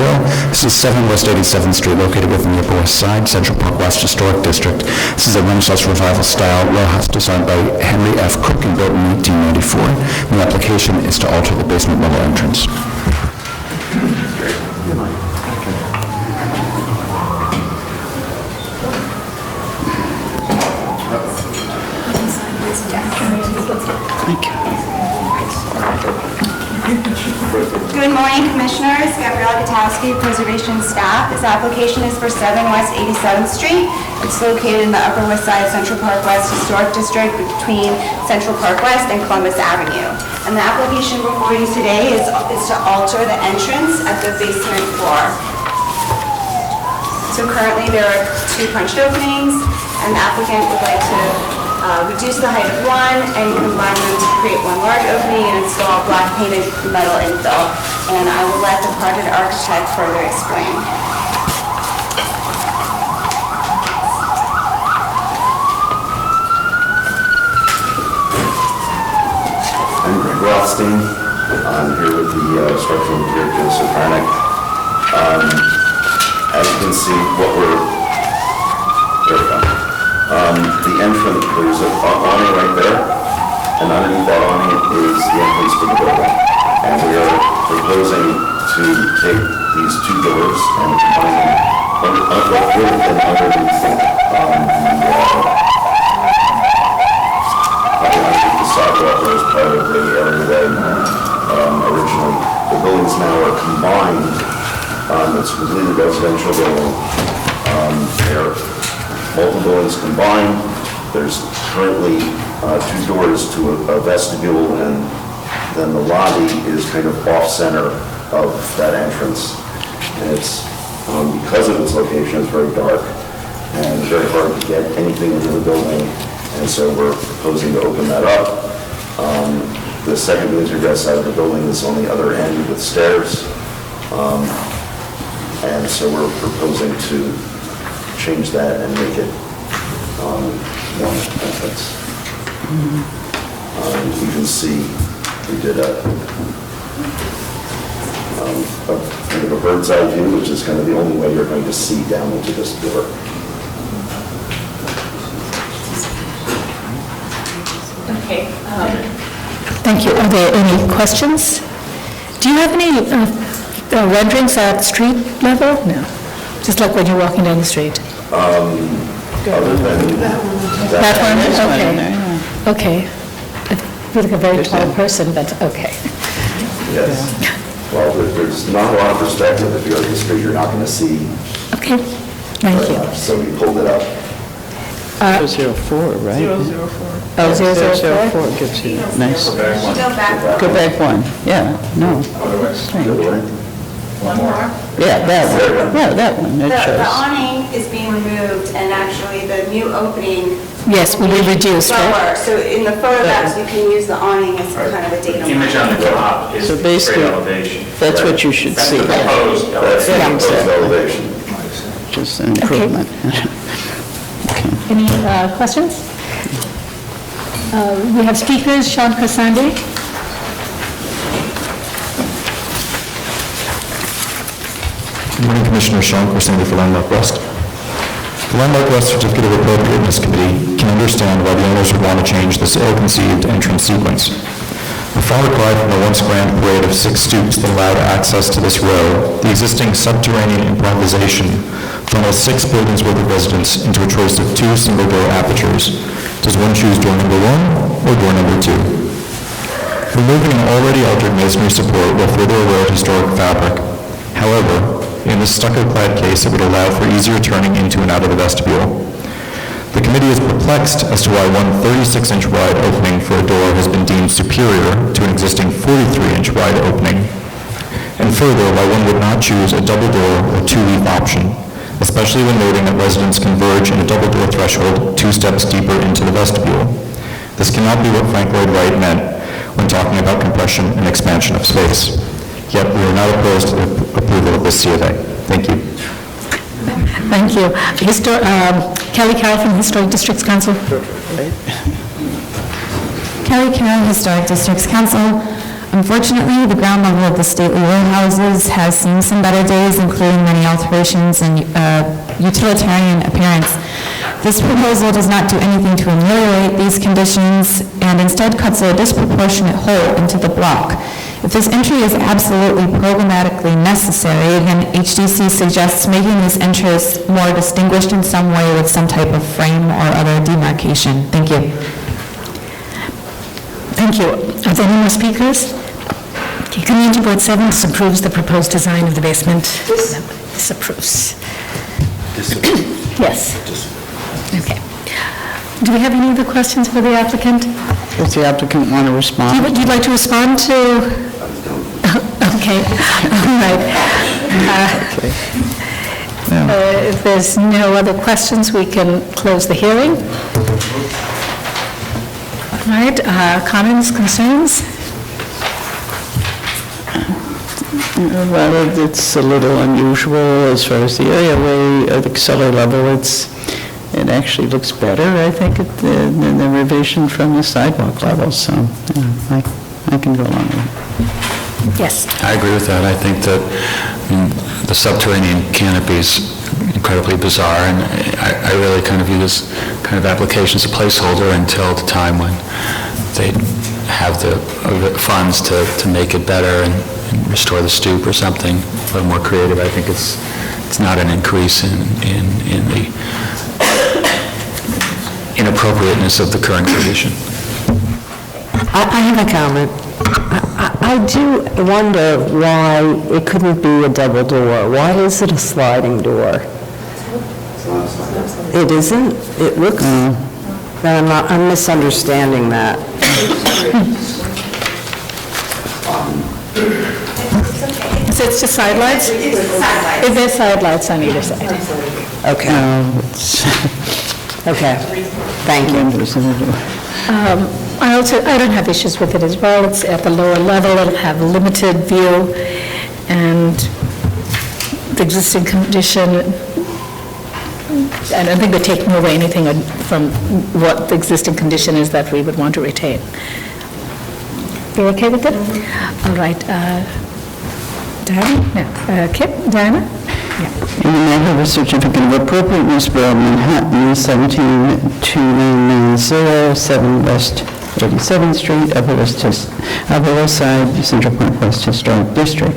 This is 7 West 87th Street, located within the Upper West Side, Central Park West Historic District. This is a Renaissance Revival style row house designed by Henry F. Cook and built in 1894. The application is to alter the basement level entrance. Good morning, Commissioners. Gabrielle Gutowski, Preservation Staff. This application is for 7 West 87th Street. It's located in the Upper West Side Central Park West Historic District between Central Park West and Columbus Avenue. And the application before you today is to alter the entrance at the basement floor. So currently there are 2 punched openings, and the applicant would like to reduce the height of one and combine them to create one large opening and install black painted metal infill. And I will let the project architect further explain. I'm Greg Rothstein. I'm here with the structural engineer, Joseph Harnick. As you can see, the entrance, there's an awning right there, and underneath that awning is the entrance to the building. And we are proposing to take these 2 doors and combine them underneath the sidewalk as part of the alleyway. Originally, the buildings now are combined. It's a completely residential building. They're multiple buildings combined. There's currently 2 doors to a vestibule, and then the lobby is kind of off-center of that entrance. And it's, because of its location, it's very dark and very hard to get anything into the building, and so we're proposing to open that up. The second ingress out of the building is on the other end with stairs, and so we're proposing to change that and make it one entrance. You can see we did kind of a bird's eye view, which is kind of the only way you're going to see down into this door. Okay. Thank you. Are there any questions? Do you have any renderings at street level? No. Just like when you're walking down the street? Other than That one? Okay. I feel like a very tall person, but okay. Yes. Well, there's not a lot of perspective. If you're at the street, you're not going to see. Okay. Thank you. So we pulled it up. 004, right? 004. Oh, 004? 004 gives you, nice. Go back one. Go back one, yeah, no. Strange. One more. Yeah, that one, yeah, that one, it The shows. awning is being removed, and actually the new opening Yes, will be reduced, right? lower. So in the photographs, you can use the awning as kind of a datum. Image on the top is So the basically, grade elevation. that's what you should That's see. the proposed elevation. elevation. Just an improvement. Any questions? We have speakers, Sean Crosby. Good morning, Commissioner. Sean Crosby for Landmark West. The Landmark West Certificate of Appropriateness Committee can understand why the owners would want to change this ill-conceived entrance sequence. A far cry from the once grand parade of 6 stoops that allowed access to this row, the existing subterranean improvisation funnels 6 buildings worth of residents into a choice of 2 single-door apertures. Does one choose door number 1 or door number 2? Removing an already altered masonry support will further erode historic fabric. However, in this stucco-clad case, it would allow for easier turning into and out of the vestibule. The committee is perplexed as to why one 36-inch wide opening for a door has been deemed superior to an existing 43-inch wide opening, and further, why one would not choose a double door or 2-leaf option, especially when noting that residents converge in a double door threshold 2 steps deeper into the vestibule. This cannot be what Frank Lloyd Wright meant when talking about compression and expansion of space. Yet we are not opposed to the approval of this C of A. Thank you. Thank you. Kelly Carroll from Historic Districts Council. Kelly Carroll, Historic Districts Council. Unfortunately, the ground level of the stately row houses has seen some better days, including many alterations and utilitarian appearance. This proposal does not do anything to ameliorate these conditions and instead cuts a disproportionate hole into the block. If this entry is absolutely programmatically necessary, then HDC suggests making this entrance more distinguished in some way with some type of frame or other demarcation. Thank you. Thank you. Are there any more speakers? Okay, Community Board 7 disapproves the proposed design of the basement. Disapproves. Yes. Okay. Do we have any other questions for the applicant? Does the applicant want to respond? Would you like to respond to? Okay, all right. If there's no other questions, we can close the hearing. All right, comments, concerns? Well, it's a little unusual as far as the areaway, the cellar level. It actually looks better, I think, than the revision from the sidewalk level, so yeah, I can go along with it. Yes. I agree with that. I think that the subterranean canopy is incredibly bizarre, and I really kind of view this kind of application as a placeholder until the time when they have the funds to make it better and restore the stoop or something a little more creative. I think it's not an increase in the inappropriateness of the current condition. I have a comment. I do wonder why it couldn't be a double door. Why is it a sliding door? It isn't? It looks... I'm misunderstanding that. So it's just side lights? Is there side lights on either side? Okay. Okay. Thank you. I don't have issues with it as well. It's at the lower level, it'll have limited view, and the existing condition, I don't think they're taking away anything from what the existing condition is that we would want to retain. You're okay with it? All right. Diana? No. Kip? Diana? In the matter of a certificate of appropriateness for Manhattan, 17290, 7 West 87th Street, Upper West Side, Central Park West Historic District.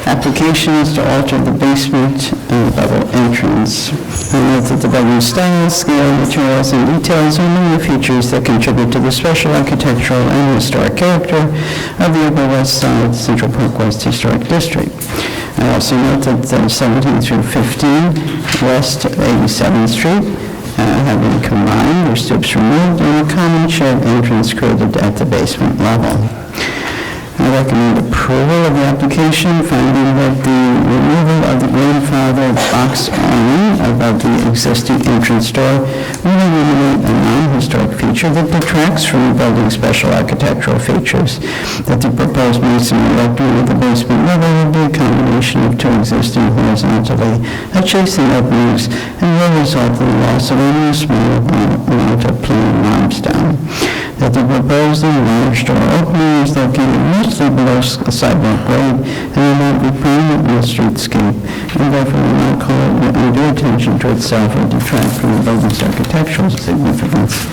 Application is to alter the basement level entrance. I note that the building style, scale, materials, and details are among the features that contribute to the special architectural and historic character of the Upper West Side, Central Park West Historic District. I also note that 17 through 15 West 87th Street have been combined, their stoops removed, and a common shed entrance created at the basement level. I recommend approval of the application, finding that the removal of the grandfather box awning above the existing entrance door will eliminate a non-historic feature that detracts from the building's special architectural features, that the proposed masonry erecting at the basement level will be a combination of two existing horizontally adjacent openings and will result in the loss of only a small amount of plain limestone, that the proposed enlarged door opening is located mostly below sidewalk grade and will not be permanent in the streetscape, and therefore will not call undue attention to itself or detract from the building's architectural significance,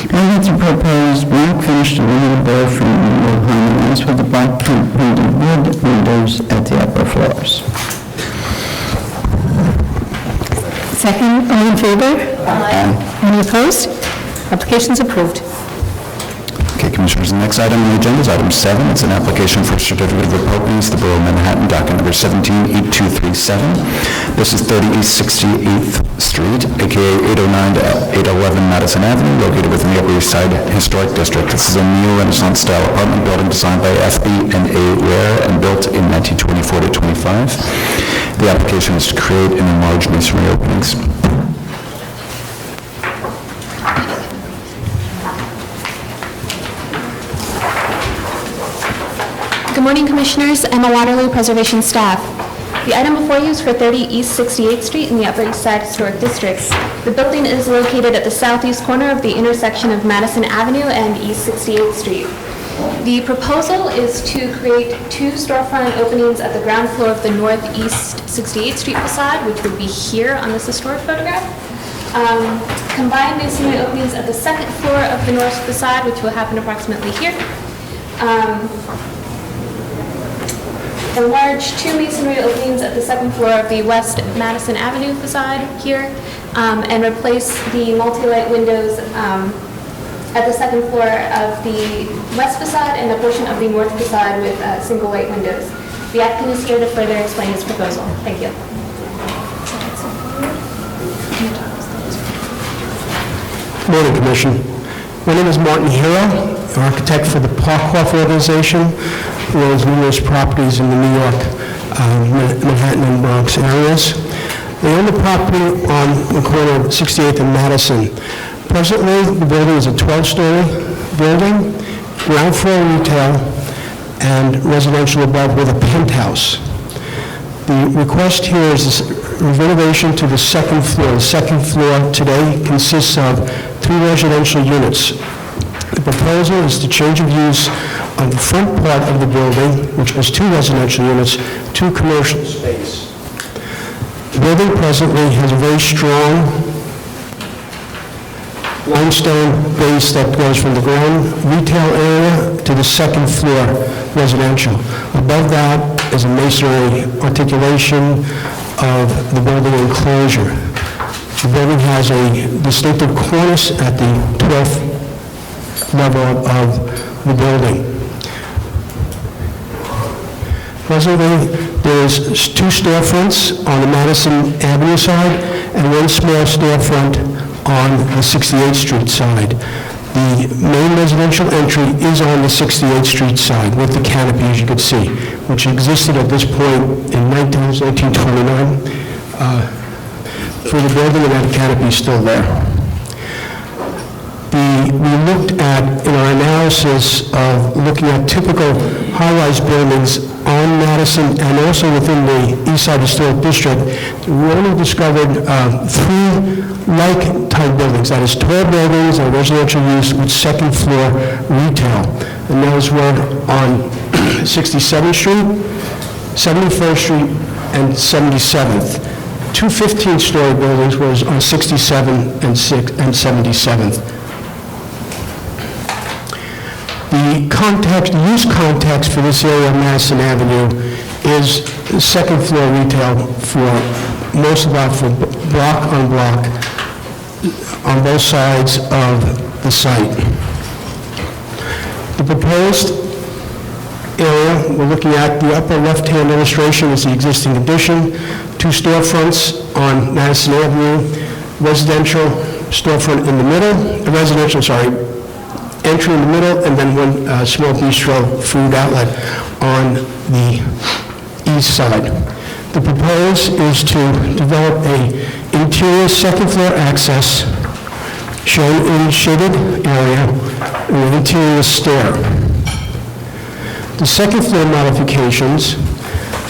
and that the proposed black finished aluminum door frame will harmonize with the black painted wood windows at the upper floors. Second, all in favor? Aye. Any opposed? Application's approved. Okay, Commissioners, the next item on the agenda is item 7. It's an application for a certificate of appropriateness, the Borough of Manhattan, docket number 178237. This is 30 East 68th Street, a.k.a. 809 to 811 Madison Avenue, located within the Upper East Side Historic District. This is a neo-Renaissance style apartment building designed by F.B.&A. Ware and built in 1924 to 25. The application is to create and enlarge masonry openings. Good morning, Commissioners. Emma Waterloo, Preservation Staff. The item before you is for 30 East 68th Street in the Upper East Side Historic District. The building is located at the southeast corner of the intersection of Madison Avenue and East 68th Street. The proposal is to create two storefront openings at the ground floor of the northeast 68th Street facade, which would be here on this historic photograph. Combined masonry openings at the second floor of the north facade, which will happen approximately here. Enlarge two masonry openings at the second floor of the West Madison Avenue facade here, and replace the multi-light windows at the second floor of the west facade and a portion of the north facade with single light windows. The applicant is here to further explain his proposal. Thank you. Good morning, Commission. My name is Martin Hero, architect for the Parkhoff Organization, who owns numerous properties in the New York, Manhattan, and Bronx areas. They own the property on the corner of 68th and Madison. Presently, the building is a 12-story building, ground floor retail, and residential above with a penthouse. The request here is renovation to the second floor. The second floor today consists of 3 residential units. The proposal is to change of use of the front part of the building, which was 2 residential units, to commercial space. The building presently has a very strong limestone base that goes from the ground retail area to the second floor residential. Above that is a masonry articulation of the building enclosure. The building has a distinctive cornice at the 12th level of the building. Presently, there's 2 storefronts on the Madison Avenue side and 1 small storefront on the 68th Street side. The main residential entry is on the 68th Street side with the canopy, as you can see, which existed at this point in 1929 for the building, and that canopy is still there. We looked at, in our analysis of looking at typical high-rise buildings on Madison and also within the East Side Historic District, we only discovered 3 like-type buildings, that is, tall buildings and residential use with second-floor retail. And those were on 67th Street, 71st Street, and 77th. 2 15-story buildings was on 67th and 77th. The use context for this area of Madison Avenue is second floor retail for most of our, for block on block on both sides of the site. The proposed area, we're looking at the upper left-hand illustration is the existing addition, 2 storefronts on Madison Avenue, residential storefront in the middle, a residential, entry in the middle, and then one small bistro food outlet on the east side. The proposal is to develop a interior second floor access shown in shaded area and an interior stair. The second floor modifications,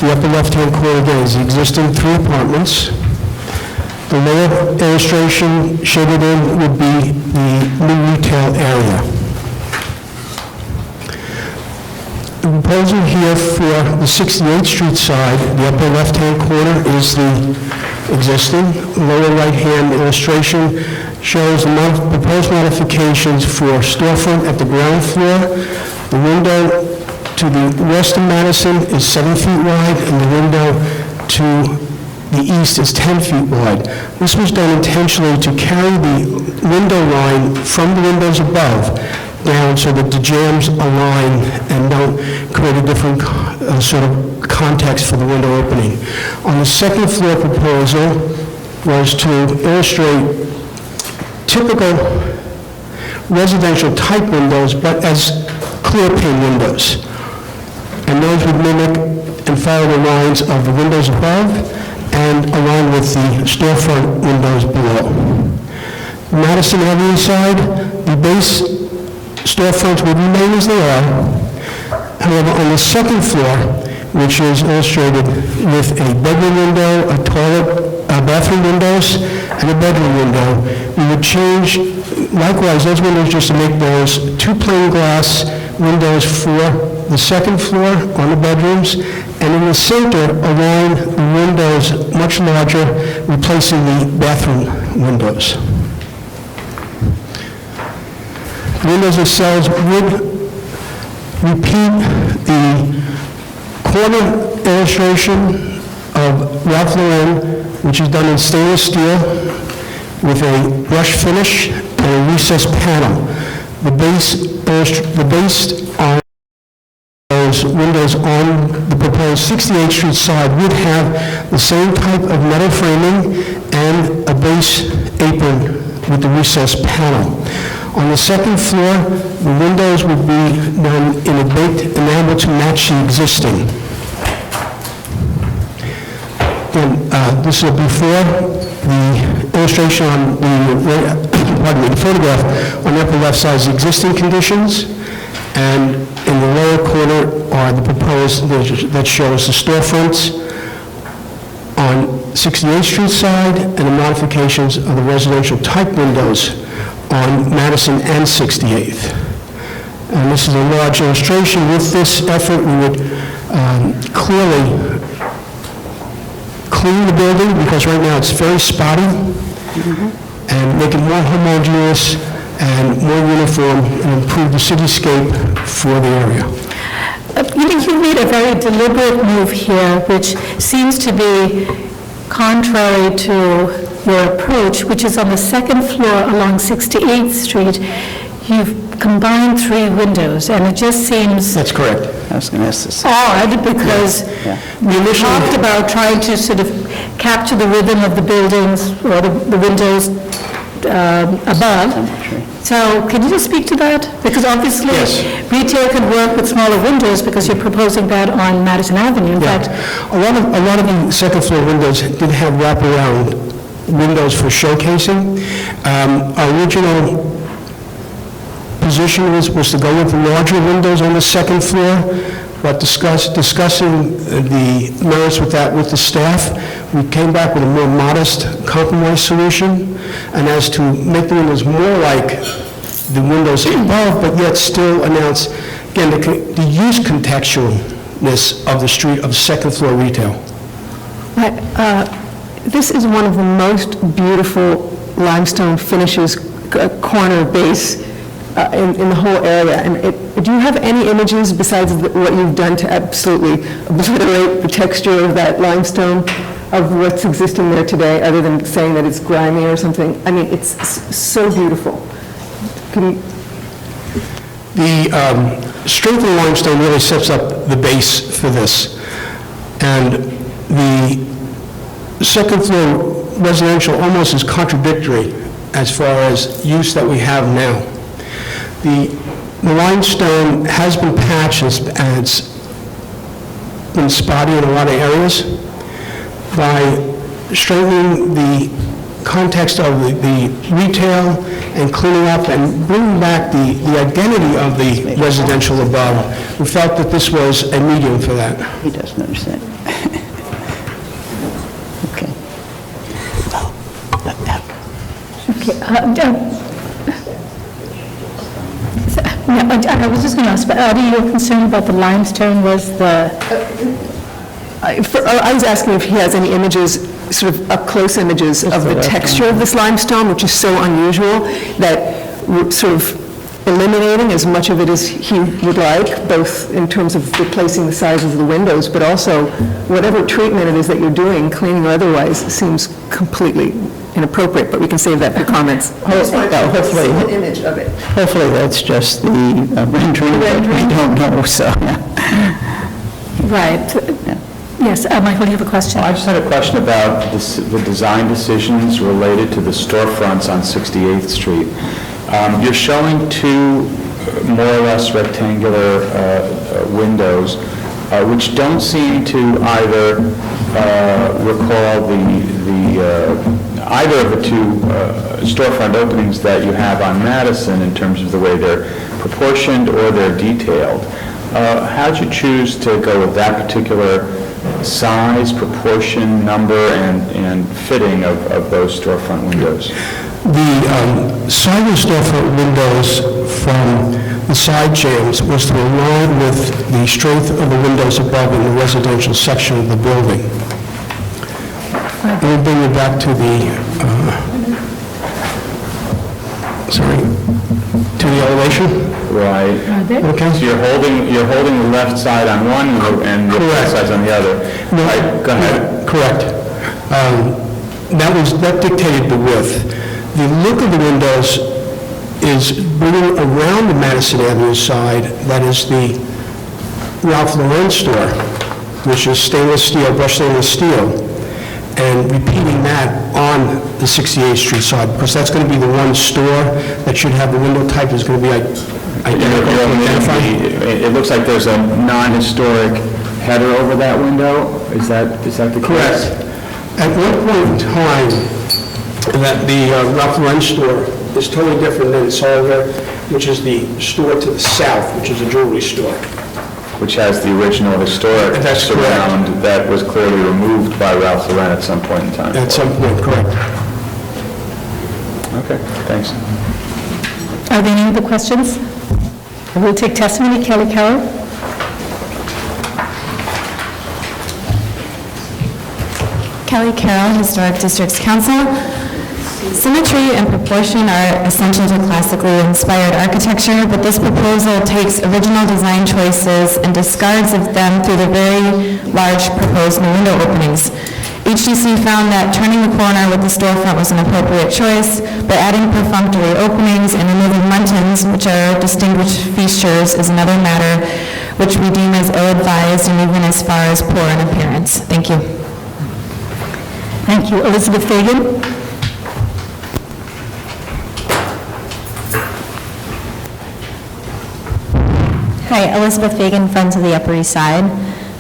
the upper left-hand corner again is the existing 3 apartments. The lower illustration shaded in would be the new retail area. The proposal here for the 68th Street side, the upper left-hand corner is the existing. Lower right-hand illustration shows the proposed modifications for storefront at the ground floor. The window to the west of Madison is 7 feet wide, and the window to the east is 10 feet wide. This was done intentionally to carry the window line from the windows above down so that the jambs align and don't create a different sort of context for the window opening. On the second floor proposal was to illustrate typical residential type windows, but as clear pane windows. And those would mimic and follow the lines of the windows above and along with the storefront windows below. Madison Avenue side, the base storefronts would remain as they are. However, on the second floor, which is illustrated with a bedroom window, a toilet, bathroom windows, and a bedroom window, we would change, likewise, those windows just to make those 2 plain glass windows for the second floor on the bedrooms, and in the center, align the windows much larger, replacing the bathroom windows. The windows themselves would repeat the corner illustration of Ralph Lauren, which is done in stainless steel with a brush finish and a recessed panel. The base on those windows on the proposed 68th Street side would have the same type of metal framing and a base apron with the recessed panel. On the second floor, the windows would be done in a baked enamel to match the existing. And this is before the illustration on the photograph on the upper left side is the existing conditions, and in the lower corner are the proposed that shows the storefronts on 68th Street side and the modifications of the residential type windows on Madison and 68th. And this is a large illustration. With this effort, we would clearly clean the building, because right now it's very spotty, and make it more homogeneous and more uniform and improve the cityscape for the area. You made a very deliberate move here, which seems to be contrary to your approach, which is on the second floor along 68th Street. You've combined 3 windows, and it just seems... That's correct. I was going to ask this. Odd, because we talked about trying to sort of capture the rhythm of the buildings or the windows above. So can you just speak to that? Because obviously retail can work with smaller windows because you're proposing that on Madison Avenue. In fact, a lot of the second floor windows did have wraparound windows for showcasing. Our original position was to go with larger windows on the second floor, but discussing the merits with that with the staff, we came back with a more modest compromise solution, and as to make the windows more like the windows above, but yet still announce, again, the use contextualness of the street of second floor retail. This is one of the most beautiful limestone finishes, corner base in the whole area. And do you have any images besides what you've done to absolutely obliterate the texture of that limestone of what's existing there today, other than saying that it's grimy or something? I mean, it's so beautiful. The strength of the limestone really sets up the base for this. And the second floor residential almost is contradictory as far as use that we have now. The limestone has been patched and it's been spotty in a lot of areas. By strengthening the context of the retail and cleaning up and bringing back the identity of the residential above, we felt that this was a medium for that. He doesn't understand. Okay. I was just going to ask, but your concern about the limestone was the... I was asking if he has any images, sort of up-close images of the texture of this limestone, which is so unusual, that we're sort of eliminating as much of it as he would like, both in terms of replacing the sizes of the windows, but also whatever treatment it is that you're doing, cleaning or otherwise, seems completely inappropriate, but we can save that for comments. Hopefully, Image of it. hopefully that's just the rendering, but we don't know, so, yeah. Right. Yes, Michael, you have a question? I just had a question about the design decisions related to the storefronts on 68th Street. You're showing two more or less rectangular windows, which don't seem to either recall either of the two storefront openings that you have on Madison in terms of the way they're proportioned or they're detailed. How'd you choose to go with that particular size, proportion, number, and fitting of those storefront windows? The side of the storefront windows from the side jambs was to align with the strength of the windows above in the residential section of the building. We'll bring you back to the, to the elevation. Right. Okay. So you're holding the left side on one and the right side's on the other. No, right, go ahead. Correct. That dictated the width. The look of the windows is bringing around the Madison Avenue side, that is the Ralph Lauren store, which is stainless steel, brushed stainless steel, and repeating that on the 68th Street side, because that's going to be the one store that should have the window type is going to be identified. It looks like there's a non-historic header over that window. Is that the case? Correct. At one point in time, that the Ralph Lauren store is totally different than Solver, which is the store to the south, which is a jewelry store. Which has the original historic surround that was clearly removed by Ralph Lauren at some point in time. At some point, correct. Okay, thanks. Are there any other questions? We'll take testimony. Kelly Carroll. Kelly Carroll, Historic Districts Council. Symmetry and proportion are essential to classically inspired architecture, but this proposal takes original design choices and discards of them through the very large proposed new window openings. HDC found that turning the corner with the storefront was an appropriate choice, but adding perfunctory openings and removing muntins, which are distinguished features, is another matter which we deem as ill-advised and even as far as poor in appearance. Thank you. Thank you. Elizabeth Fagan. Hi, Elizabeth Fagan, Friends of the Upper East Side.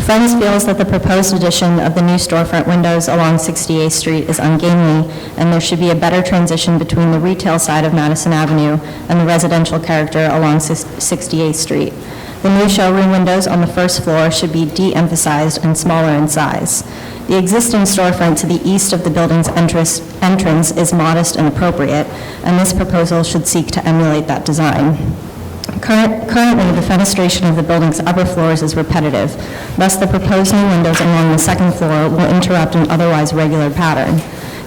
Friends feels that the proposed addition of the new storefront windows along 68th Street is ungainly, and there should be a better transition between the retail side of Madison Avenue and the residential character along 68th Street. The new showroom windows on the first floor should be de-emphasized and smaller in size. The existing storefront to the east of the building's entrance is modest and appropriate, and this proposal should seek to emulate that design. Currently, the fenestration of the building's upper floors is repetitive. Thus, the proposed new windows along the second floor will interrupt an otherwise regular pattern.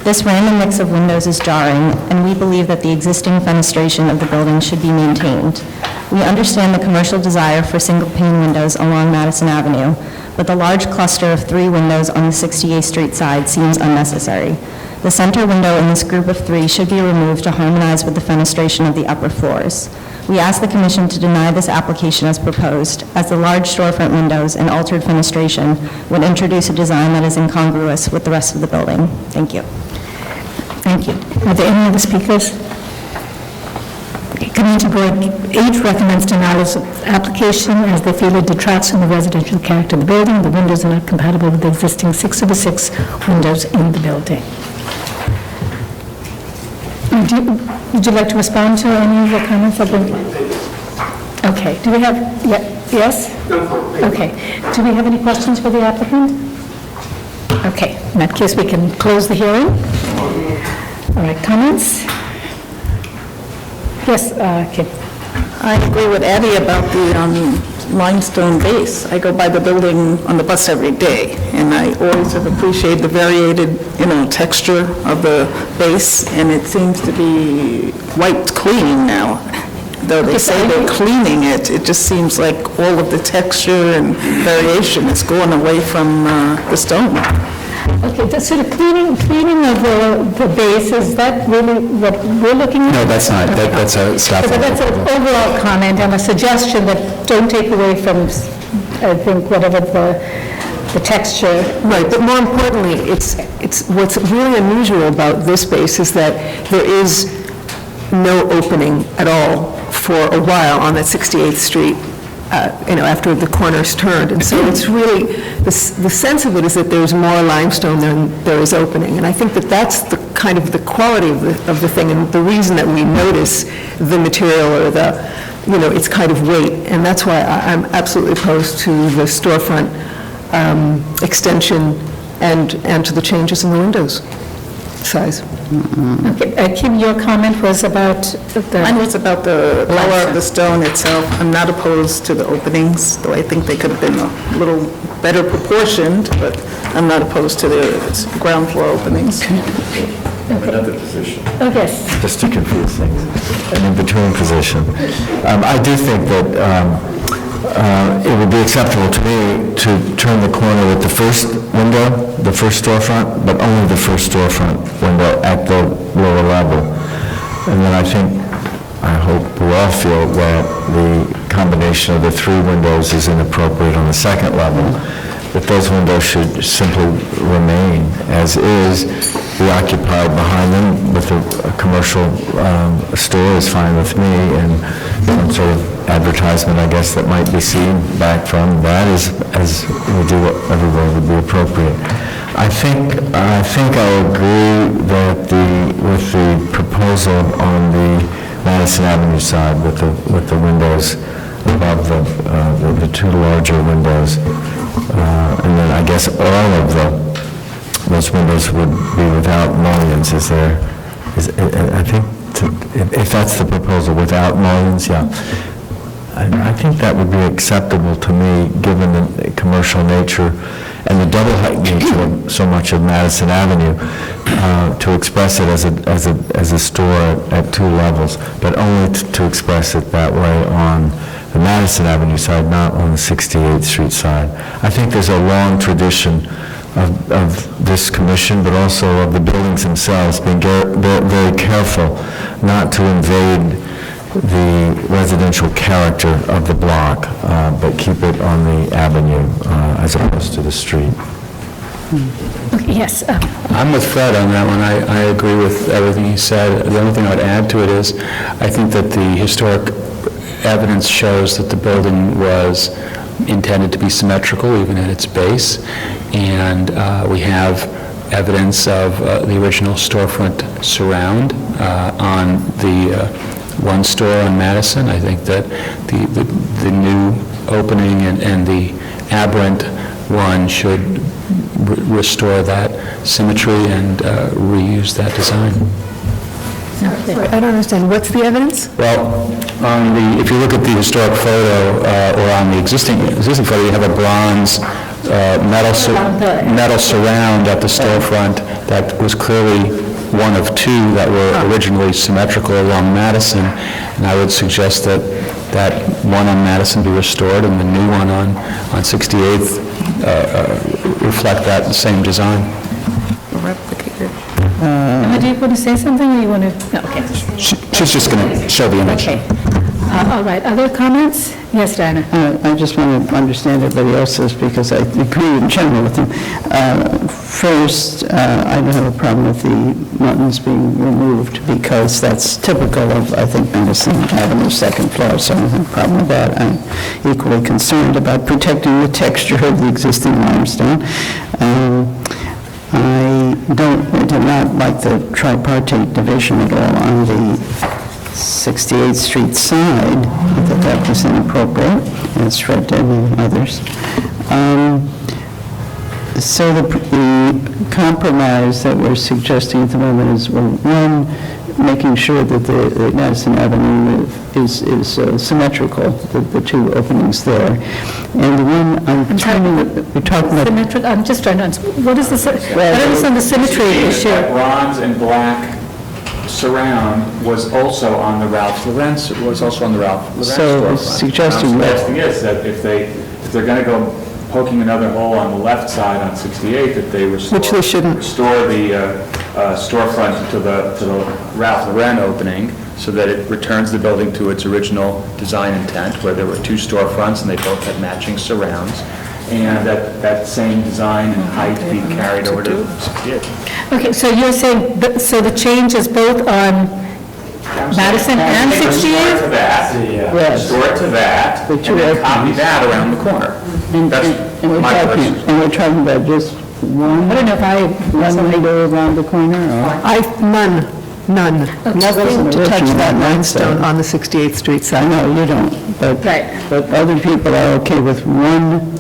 This random mix of windows is jarring, and we believe that the existing fenestration of the building should be maintained. We understand the commercial desire for single-pane windows along Madison Avenue, but the large cluster of 3 windows on the 68th Street side seems unnecessary. The center window in this group of 3 should be removed to harmonize with the fenestration of the upper floors. We ask the Commission to deny this application as proposed, as the large storefront windows and altered fenestration would introduce a design that is incongruous with the rest of the building. Thank you. Thank you. Are there any other speakers? Community Board 8 recommends denial of application as they feel it detracts from the residential character of the building. The windows are not compatible with the existing 6 of the 6 windows in the building. Would you like to respond to any of the comments that have been? Okay, do we have, yes? Okay, do we have any questions for the applicant? Okay, in that case, we can close the hearing. All right, comments? Yes, Kim. I agree with Addie about the limestone base. I go by the building on the bus every day, and I always have appreciated the variated, texture of the base, and it seems to be wiped clean now. Though they say they're cleaning it, it just seems like all of the texture and variation is going away from the stone. Okay, the sort of cleaning of the base, is that really what we're looking at? No, that's not. That's a staff. But that's an overall comment and a suggestion that don't take away from, I think, whatever the texture. Right, but more importantly, it's what's really unusual about this space is that there is no opening at all for a while on that 68th Street, after the corner's turned. And so it's really, the sense of it is that there's more limestone than there is opening. And I think that that's the kind of the quality of the thing, and the reason that we notice the material or its kind of weight. And that's why I'm absolutely opposed to the storefront extension and to the changes in the windows size. Okay, Kim, your comment was about Mine was about the color of the stone itself. I'm not opposed to the openings, though I think they could have been a little better proportioned, but I'm not opposed to the ground floor openings. Another position. Oh, yes. Just to confuse things, an in-between position. I do think that it would be acceptable to me to turn the corner with the first window, the first storefront, but only the first storefront window at the lower level. And then I hope we all feel that the combination of the 3 windows is inappropriate on the second level, that those windows should simply remain as is, be occupied behind them with a commercial store is fine with me, and some sort of advertisement, I guess, that might be seen back from that is, as we do everywhere, would be appropriate. I think I agree that with the proposal on the Madison Avenue side with the windows above the 2 larger windows, and then I guess all of those windows would be without mullions. I think if that's the proposal, without mullions, yeah. I think that would be acceptable to me, given the commercial nature and the double height nature of so much of Madison Avenue, to express it as a store at 2 levels, but only to express it that way on the Madison Avenue side, not on the 68th Street side. I think there's a long tradition of this commission, but also of the buildings themselves, being very careful not to invade the residential character of the block, but keep it on the avenue as opposed to the street. Okay, yes. I'm with Fred on that one. I agree with everything he said. The only thing I would add to it is, I think that the historic evidence shows that the building was intended to be symmetrical, even at its base, and we have evidence of the original storefront surround on the one store on Madison. I think that the new opening and the aberrant one should restore that symmetry and reuse that design. I don't understand. What's the evidence? Well, if you look at the historic photo, or on the existing photo, you have a bronze metal surround at the storefront that was clearly one of 2 that were originally symmetrical along Madison, and I would suggest that one on Madison be restored and the new one on 68th reflect that same design. Replicated. Do you want to say something, or you want to? No, okay. She's just going to show the image. Okay. All right. Other comments? Yes, Diana? I just want to understand everybody else's, because I agree in general with them. First, I don't have a problem with the muttons being removed, because that's typical of, I think, Madison Avenue, second floor, so I don't have a problem with that. I'm equally concerned about protecting the texture of the existing limestone. I do not like the tripartite division at all on the 68th Street side. I thought that was inappropriate, as Fred did and others. So the compromise that we're suggesting at the moment is, well, one, making sure that the Madison Avenue is symmetrical, the two openings there. And the one, we're talking about... Symmetrical, I'm just trying to understand, what is the, I don't understand the symmetry issue. That bronze and black surround was also on the Ralph Lauren, so So suggesting that... Suggesting is that if they're going to go poking another hole on the left side on 68, that they restore... Which they shouldn't. Restore the storefront to the Ralph Lauren opening, so that it returns the building to its original design intent, where there were two storefronts and they both had matching surrounds, and that same design and height be carried over to 68. Okay, so you're saying, so the change is both on Madison and 68? Restore to that, restore to that, and then copy that around the corner. That's my question. And we're talking about just one... I don't know if one window around the corner, or... None. Nothing to touch that limestone on the 68th Street side. No, you don't, but other people are okay with one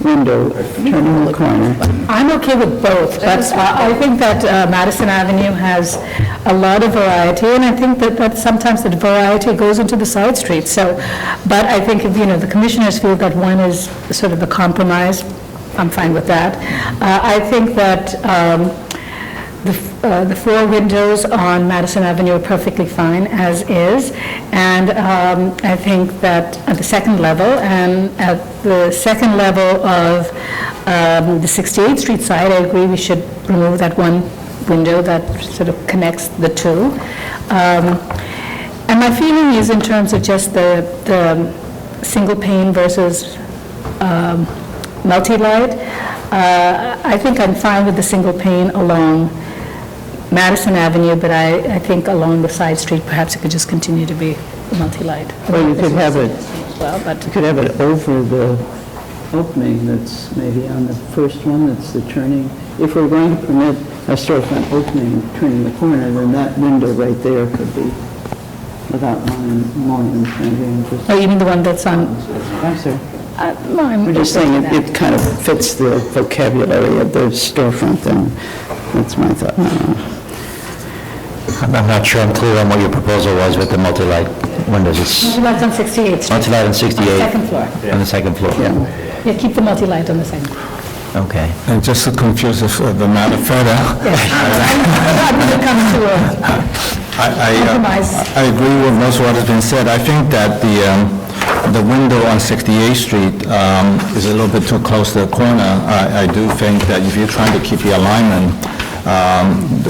window turning the corner. I'm okay with both, but I think that Madison Avenue has a lot of variety, and I think that sometimes the variety goes into the side streets. So, but I think if, the commissioners feel that one is sort of a compromise, I'm fine with that. I think that the four windows on Madison Avenue are perfectly fine as is, and I think that at the second level, and at the second level of the 68th Street side, I agree we should remove that one window that sort of connects the two. And my feeling is, in terms of just the single pane versus multi-light, I think I'm fine with the single pane along Madison Avenue, but I think along the side street, perhaps it could just continue to be multi-light. Well, you could have it, but you could have it over the opening that's maybe on the first one, that's the turning. If we're going to permit a storefront opening, turning the corner, then that window right there could be without more than just... Oh, you mean the one that's on... I'm sorry. No, We're just saying it kind of fits the vocabulary of the storefront, then that's my thought. I'm not sure I'm clear on what your proposal was with the multi-light windows. It's multi-light on 68th Street. multi-light on 68. On the second floor. On the second floor. Yeah, keep the multi-light on the second. Okay. And just to confuse the matter further, I'm going to come to a compromise. I agree with most of what has been said. I think that the window on 68th Street is a little bit too close to the corner. I do think that if you're trying to keep the alignment,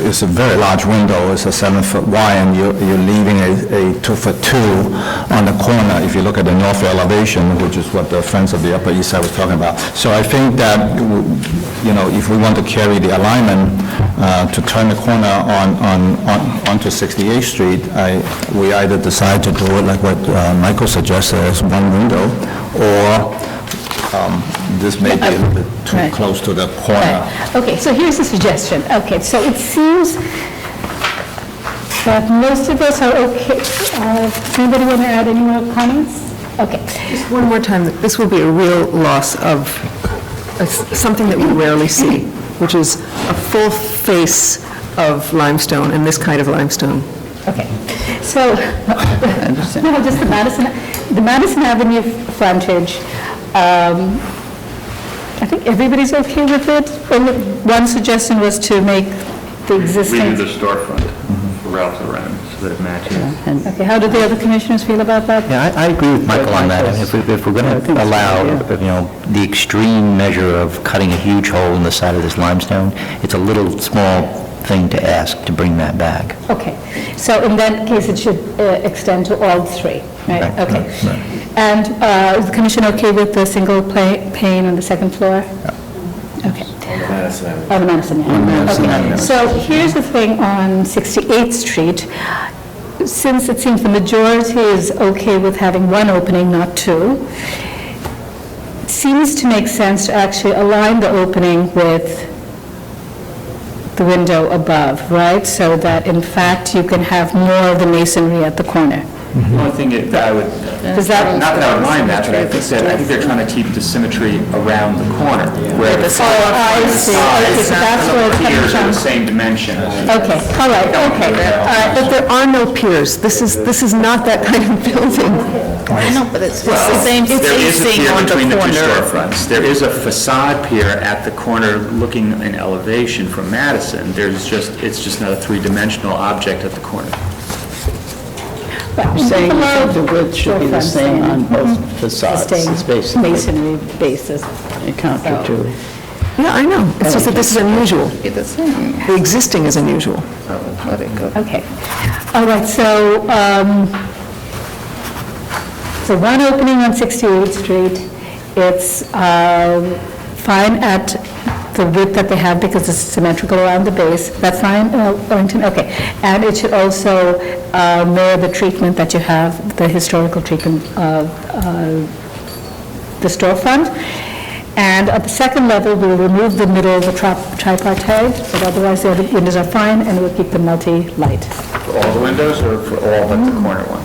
it's a very large window. It's a 7-foot wide, and you're leaving a 2-foot-2 on the corner if you look at the north elevation, which is what the Friends of the Upper East Side was talking about. So I think that, if we want to carry the alignment to turn the corner onto 68th Street, we either decide to do it like what Michael suggested as one window, or this may be a little bit too close to the corner. Right. Okay, so here's a suggestion. Okay, so it seems that most of us are okay. Anybody want to add any more comments? Okay. Just one more time, this will be a real loss of something that we rarely see, which is a full face of limestone, and this kind of limestone. Okay, so, no, just the Madison Avenue frontage, I think everybody's okay with it. Only one suggestion was to make the existing... Redo the storefront for Ralph Lauren, so that it matches. Okay, how do the other commissioners feel about that? Yeah, I agree with Michael on that. If we're going to allow, the extreme measure of cutting a huge hole in the side of this limestone, it's a little small thing to ask to bring that back. Okay, so in that case, it should extend to all three, right? Okay. And is the commission okay with the single pane on the second floor? Okay. On the Madison Avenue. On the Madison, yeah. On Madison Okay. Avenue. So here's the thing on 68th Street. Since it seems the majority is okay with having one opening, not two, it seems to make sense to actually align the opening with the window above, right? So that in fact you can have more of the masonry at the corner. The only thing that I would, Does that- not that I would mind that, but I think they're trying to keep the symmetry around the corner, where the I see. Okay, so that's where it's coming piers are from. the same dimension. Okay, all right, okay. But there are no piers. This is not that kind of building. I know, but it's the same There is a facing pier on between the the two corner. storefronts. There is a facade pier at the corner looking in elevation from Madison. It's just not a three-dimensional object at the corner. You're saying the width should be the same on both facades, it's basically Masonry basis. a counter to. Yeah, I know. It's just that this is unusual. The same. The existing is unusual. Let it go. Okay. All right, so, so one opening on 68th Street, it's fine at the width that they have because it's symmetrical around the base. That's fine, Orrington? Okay. And it should also mirror the treatment that you have, the historical treatment of the storefront. And at the second level, we'll remove the middle of the tripartite, but otherwise the other windows are fine, and we'll keep the multi-light. For all the windows or for all but the corner one?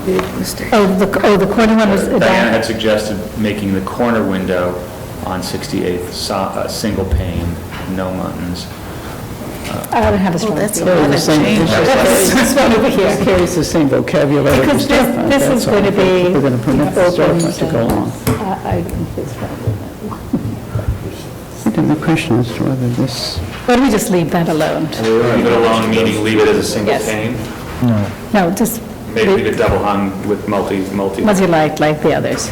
Oh, the corner one was... Diana had suggested making the corner window on 68th single pane, no muttons. I don't have a strong that's feeling. a lot of change. This one over here. Carries the same vocabulary. Because this is going to be We're going to permit the open, storefront to go on. I don't think it's right. Then the question is whether this... Why don't we just leave that alone? Leave it alone, meaning leave it as a single Yes. pane? No, just Maybe leave it double hung with multi. multi-light like the others.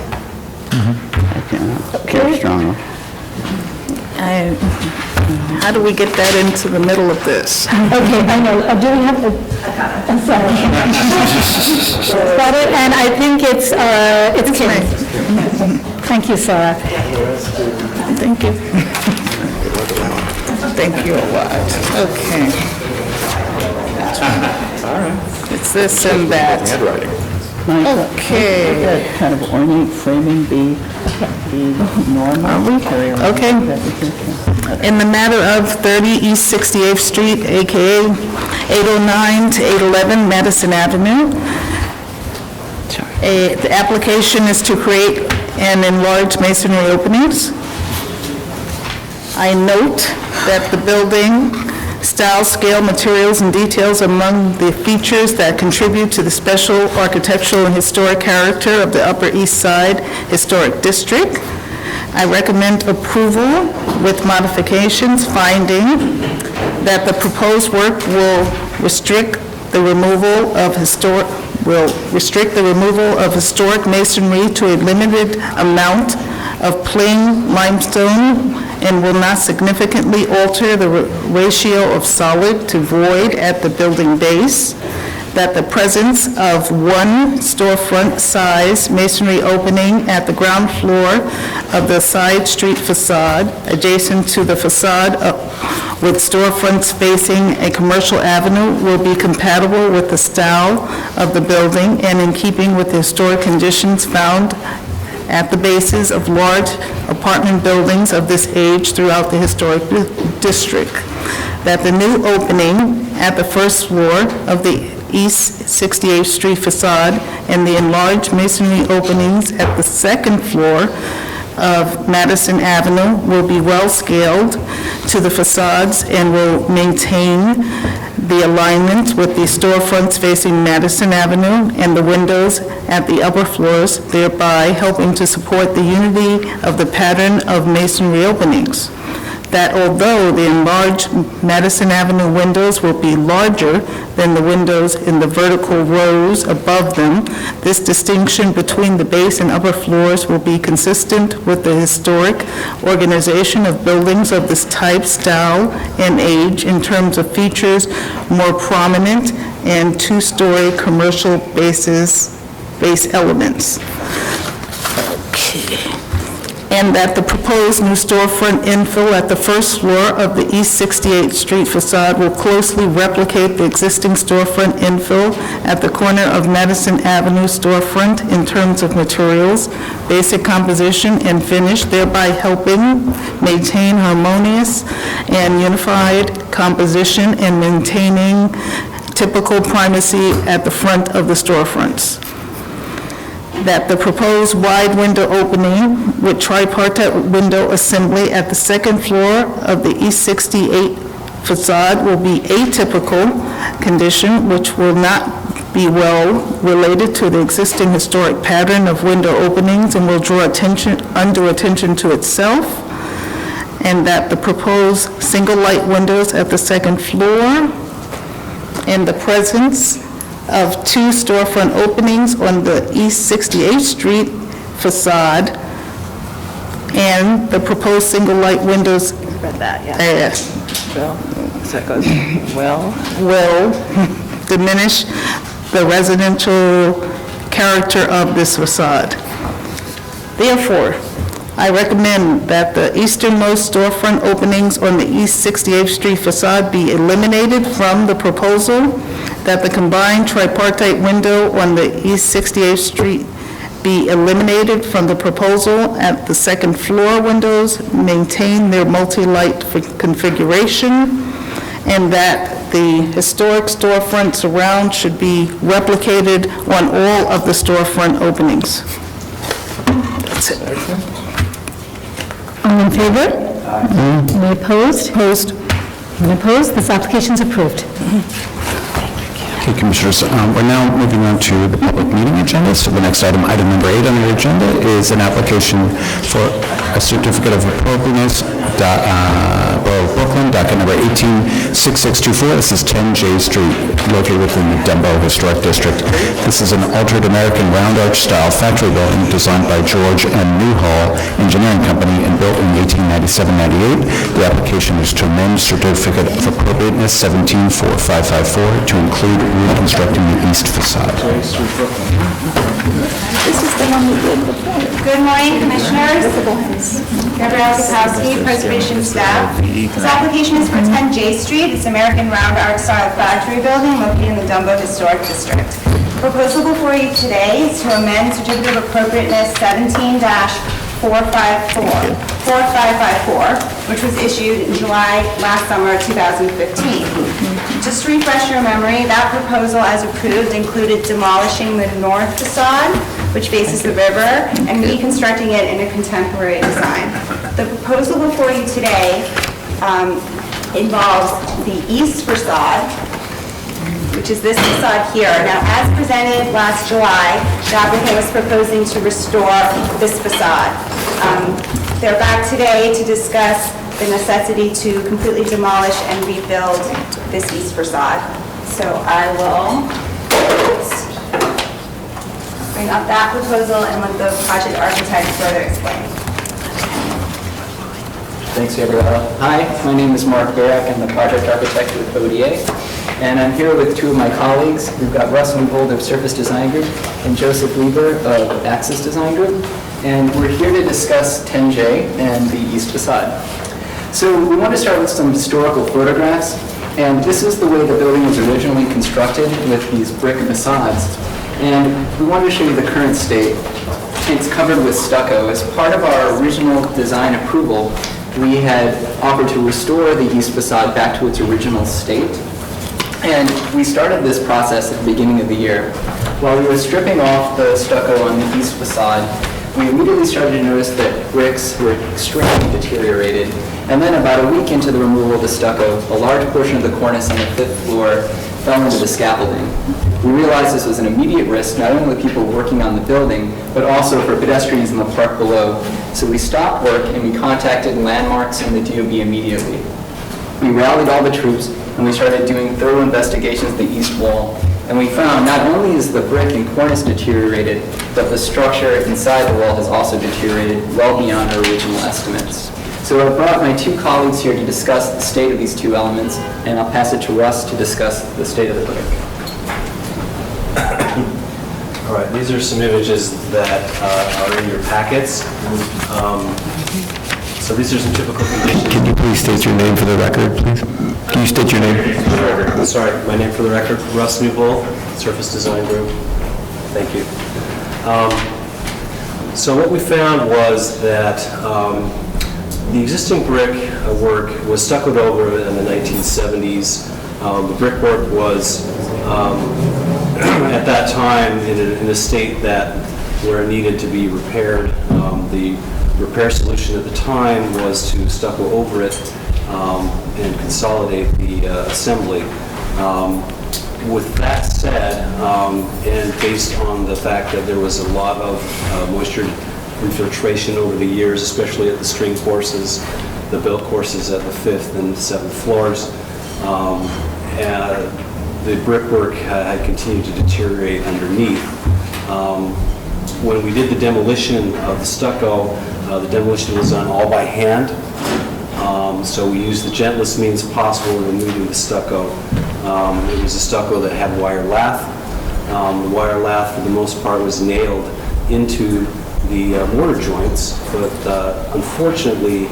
Very strong. How do we get that into the middle of this? Okay, I know. Do we have the... I'm sorry. Got it, and I think it's Kim. Thank you, Sarah. Thank you. Thank you a lot. Okay. All right. It's this and that. Handwriting. Okay. That kind of ornate framing be normal? Okay. In the matter of 30 East 68th Street, AKA 809 to 811 Madison Avenue, the application is to create and enlarge masonry openings. I note that the building style, scale, materials, and details are among the features that contribute to the special architectural and historic character of the Upper East Side Historic District. I recommend approval with modifications, finding that the proposed work will restrict the removal of historic masonry to a limited amount of plain limestone and will not significantly alter the ratio of solid to void at the building base, that the presence of one storefront size masonry opening at the ground floor of the side street facade adjacent to the facade with storefronts facing a commercial avenue will be compatible with the style of the building and in keeping with the historic conditions found at the bases of large apartment buildings of this age throughout the historic district. That the new opening at the first floor of the East 68th Street facade and the enlarged masonry openings at the second floor of Madison Avenue will be well scaled to the facades and will maintain the alignment with the storefronts facing Madison Avenue and the windows at the upper floors, thereby helping to support the unity of the pattern of masonry openings. That although the enlarged Madison Avenue windows will be larger than the windows in the vertical rows above them, this distinction between the base and upper floors will be consistent with the historic organization of buildings of this type, style, and age in terms of features more prominent and two-story commercial base elements. and that the proposed new storefront infill at the first floor of the East 68th Street facade will closely replicate the existing storefront infill at the corner of Madison Avenue storefront in terms of materials, basic composition, and finish, thereby helping maintain harmonious and unified composition and maintaining typical primacy at the front of the storefronts. That the proposed wide window opening with tripartite window assembly at the second floor of the East 68 facade will be atypical condition, which will not be well related to the existing historic pattern of window openings and will draw undue attention to itself. And that the proposed single light windows at the second floor in the presence of two storefront openings on the East 68th Street facade and the proposed single light windows. Read that, yeah. Yes. Well, so that goes, well. Will diminish the residential character of this facade. Therefore, I recommend that the easternmost storefront openings on the East 68th Street facade be eliminated from the proposal, that the combined tripartite window on the East 68th Street be eliminated from the proposal at the second floor windows, maintain their multi-light configuration, and that the historic storefront surround should be replicated on all of the storefront openings. That's it. All in favor? Any opposed? Opposed. Any opposed? This application is approved. Okay, Commissioners, we're now moving on to the public meeting agenda. So the next item, item number 8 on the agenda, is an application for a certificate of appropriateness, Borough of Brooklyn, docket number 186624. This is 10 J Street, located within the DUMBO Historic District. This is an altered American round arch style factory building designed by George M. Newhall Engineering Company and built in 1897-98. The application is to amend certificate of appropriateness 174554 to include reconstructing the east facade. This is the one we did before. Good morning, Commissioners. Gabrielle Katowski, Preservation Staff. This application is for 10 J Street. It's American Round Arch Style Factory Building located in the DUMBO Historic District. The proposal before you today is to amend Certificate of Appropriateness 17-4554, which was issued in July last summer 2015. Just to refresh your memory, that proposal as approved included demolishing the north facade, which faces the river, and reconstructing it in a contemporary design. The proposal before you today involves the east facade, which is this facade here. Now, as presented last July, the applicant was proposing to restore this facade. They're back today to discuss the necessity to completely demolish and rebuild this east facade. So I will bring up that proposal and let the project architect further explain. Thanks, Gabriella. Hi, my name is Mark Barak. I'm the project architect with ODA, and I'm here with two of my colleagues. We've got Russ Newbold of Surface Design Group and Joseph Lieber of Axis Design Group, and we're here to discuss 10J and the east facade. So we want to start with some historical photographs, and this is the way the building was originally constructed with these brick facades, and we want to show you the current state. It's covered with stucco. As part of our original design approval, we had offered to restore the east facade back to its original state. And we started this process at the beginning of the year. While we were stripping off the stucco on the east facade, we immediately started to notice that bricks were extremely deteriorated. And then about a week into the removal of the stucco, a large portion of the cornice on the 5th floor fell into the scaffolding. We realized this was an immediate risk, not only to people working on the building, but also for pedestrians in the park below. So we stopped work and we contacted Landmarks and the DOB immediately. We rallied all the troops and we started doing thorough investigations of the east wall. And we found not only is the brick and cornice deteriorated, but the structure inside the wall has also deteriorated well beyond our original estimates. So I brought my two colleagues here to discuss the state of these two elements, and I'll pass it to Russ to discuss the state of the brick. All right, these are some images that are in your packets. So these are some typical conditions. Can you please state your name for the record, please? Can you state your name? Sorry, my name for the record, Russ Newbold, Surface Design Group. Thank you. So what we found was that the existing brick work was stuccoed over in the 1970s. The brickwork was, at that time, in a state where it needed to be repaired. The repair solution at the time was to stucco over it and consolidate the assembly. With that said, and based on the fact that there was a lot of moisture infiltration over the years, especially at the string courses, the built courses at the 5th and 7th floors, the brickwork had continued to deteriorate underneath. When we did the demolition of the stucco, the demolition was done all by hand. So we used the gentlest means possible in removing the stucco. It was a stucco that had wire lath. The wire lath, for the most part, was nailed into the mortar joints, but unfortunately,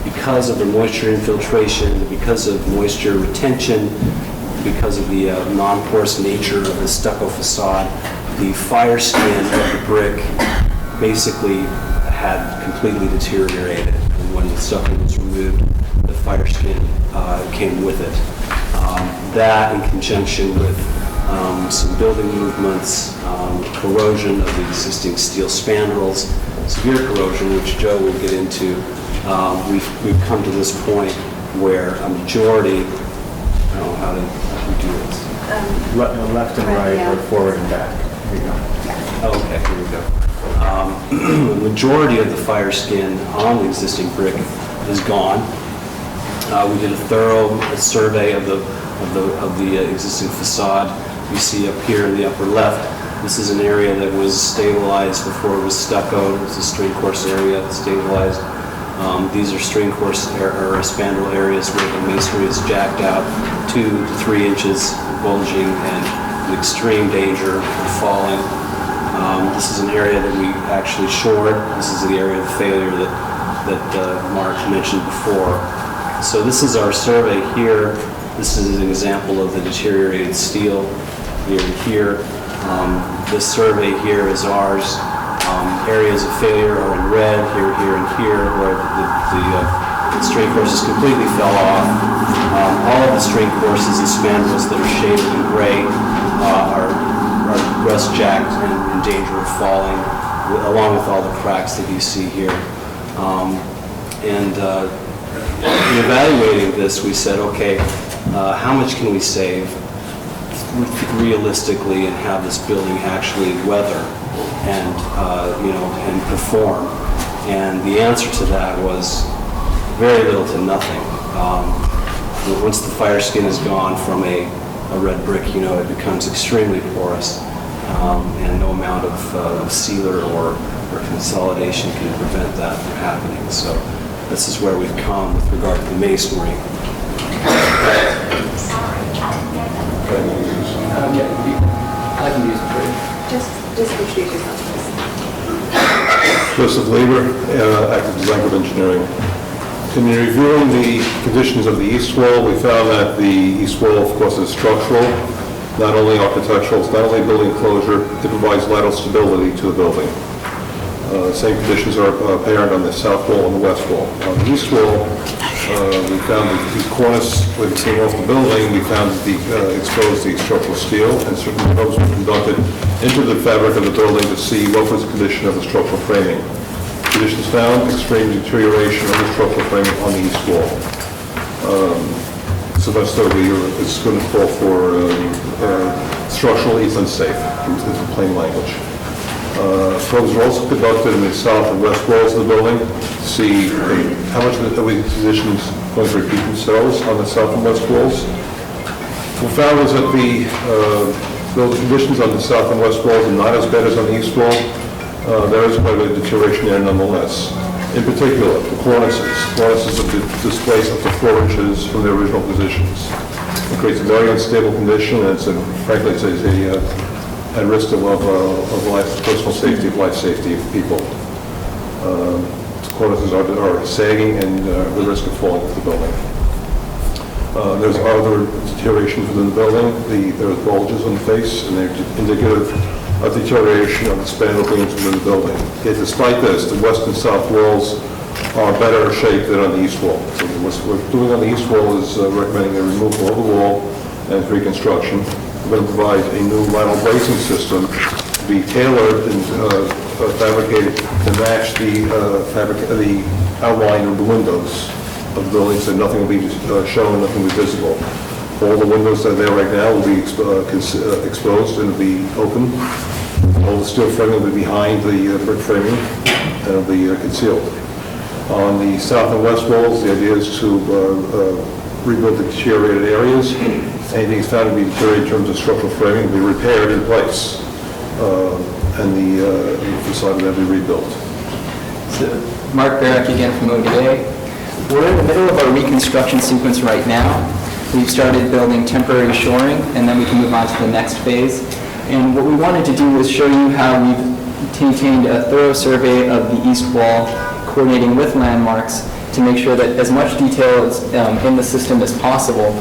because of the moisture infiltration, because of moisture retention, because of the non-porous nature of the stucco facade, the fire skin of the brick basically had completely deteriorated. And when the stucco was removed, the fire skin came with it. That, in conjunction with some building movements, corrosion of the existing steel spandrels, severe corrosion, which Joe will get into, we've come to this point where a majority, I don't know how to do this. Left and right, or forward and back. Here you go. Okay, here we go. The majority of the fire skin on the existing brick is gone. We did a thorough survey of the existing facade. You see up here in the upper left, this is an area that was stabilized before it was stuccoed. It's a string course area that's stabilized. These are string course or spandrel areas where the masonry is jacked out 2 to 3 inches, bulging, and in extreme danger of falling. This is an area that we actually shored. This is the area of failure that Mark mentioned before. So this is our survey here. This is an example of the deteriorated steel here and here. This survey here is ours. Areas of failure are in red, here, here, and here, where the string courses completely fell off. All of the string courses and spandrels that are shaded in gray are rust jacked and in danger of falling, along with all the cracks that you see here. In evaluating this, we said, okay, how much can we save realistically and have this building actually weather and and perform? And the answer to that was very little to nothing. Once the fire skin is gone from a red brick, it becomes extremely porous, and no amount of sealer or consolidation can prevent that from happening. So this is where we've come with regard to the masonry. I can use it for you. Just introduce yourself, please. Joseph Lieber, active design group engineering. In reviewing the conditions of the east wall, we found that the east wall, of course, is structural, not only architectural, it's not only building closure, it provides lateral stability to the building. Same conditions are apparent on the south wall and the west wall. On the east wall, we found that the cornice, when it came off the building, we found that exposed the structural steel, and certain probes were conducted into the fabric of the building to see what was the condition of the structural framing. Conditions found: extreme deterioration of the structural framing on the east wall. So that's it's going to call for structural east unsafe, in plain language. Probes were also conducted in the south and west walls of the building to see how much of the conditions going to repeat themselves on the south and west walls. What we found was that the conditions on the south and west walls are not as bad as on the east wall. There is quite a bit of deterioration there nonetheless. In particular, the cornices. Cornices have been displaced up to 4 inches from their original positions. It creates a very unstable condition, and frankly, it's a at risk of life, personal safety, of life safety of people. Cornices are sagging and the risk of falling off the building. There's other deterioration within the building. There's bulges on the face, and they're indicative of deterioration of the span openings within the building. Yet despite this, the west and south walls are better shape than on the east wall. So what we're doing on the east wall is recommending the removal of the wall and reconstruction. We're going to provide a new vinyl bracing system to be tailored and fabricated to match the outline of the windows of the building, so nothing will be shown, nothing will be visible. All the windows that are there right now will be exposed and will be open. All the steel framing will be behind the brick framing and will be concealed. On the south and west walls, the idea is to rebuild the deteriorated areas. Anything found to be deteriorated in terms of structural framing will be repaired in place, and the facade will then be rebuilt. So, Mark Barrack again from ODA. We're in the middle of our reconstruction sequence right now. We've started building temporary shoring, and then we can move on to the next phase. And what we wanted to do was show you how we've maintained a thorough survey of the east wall, coordinating with landmarks to make sure that as much detail is in the system as possible.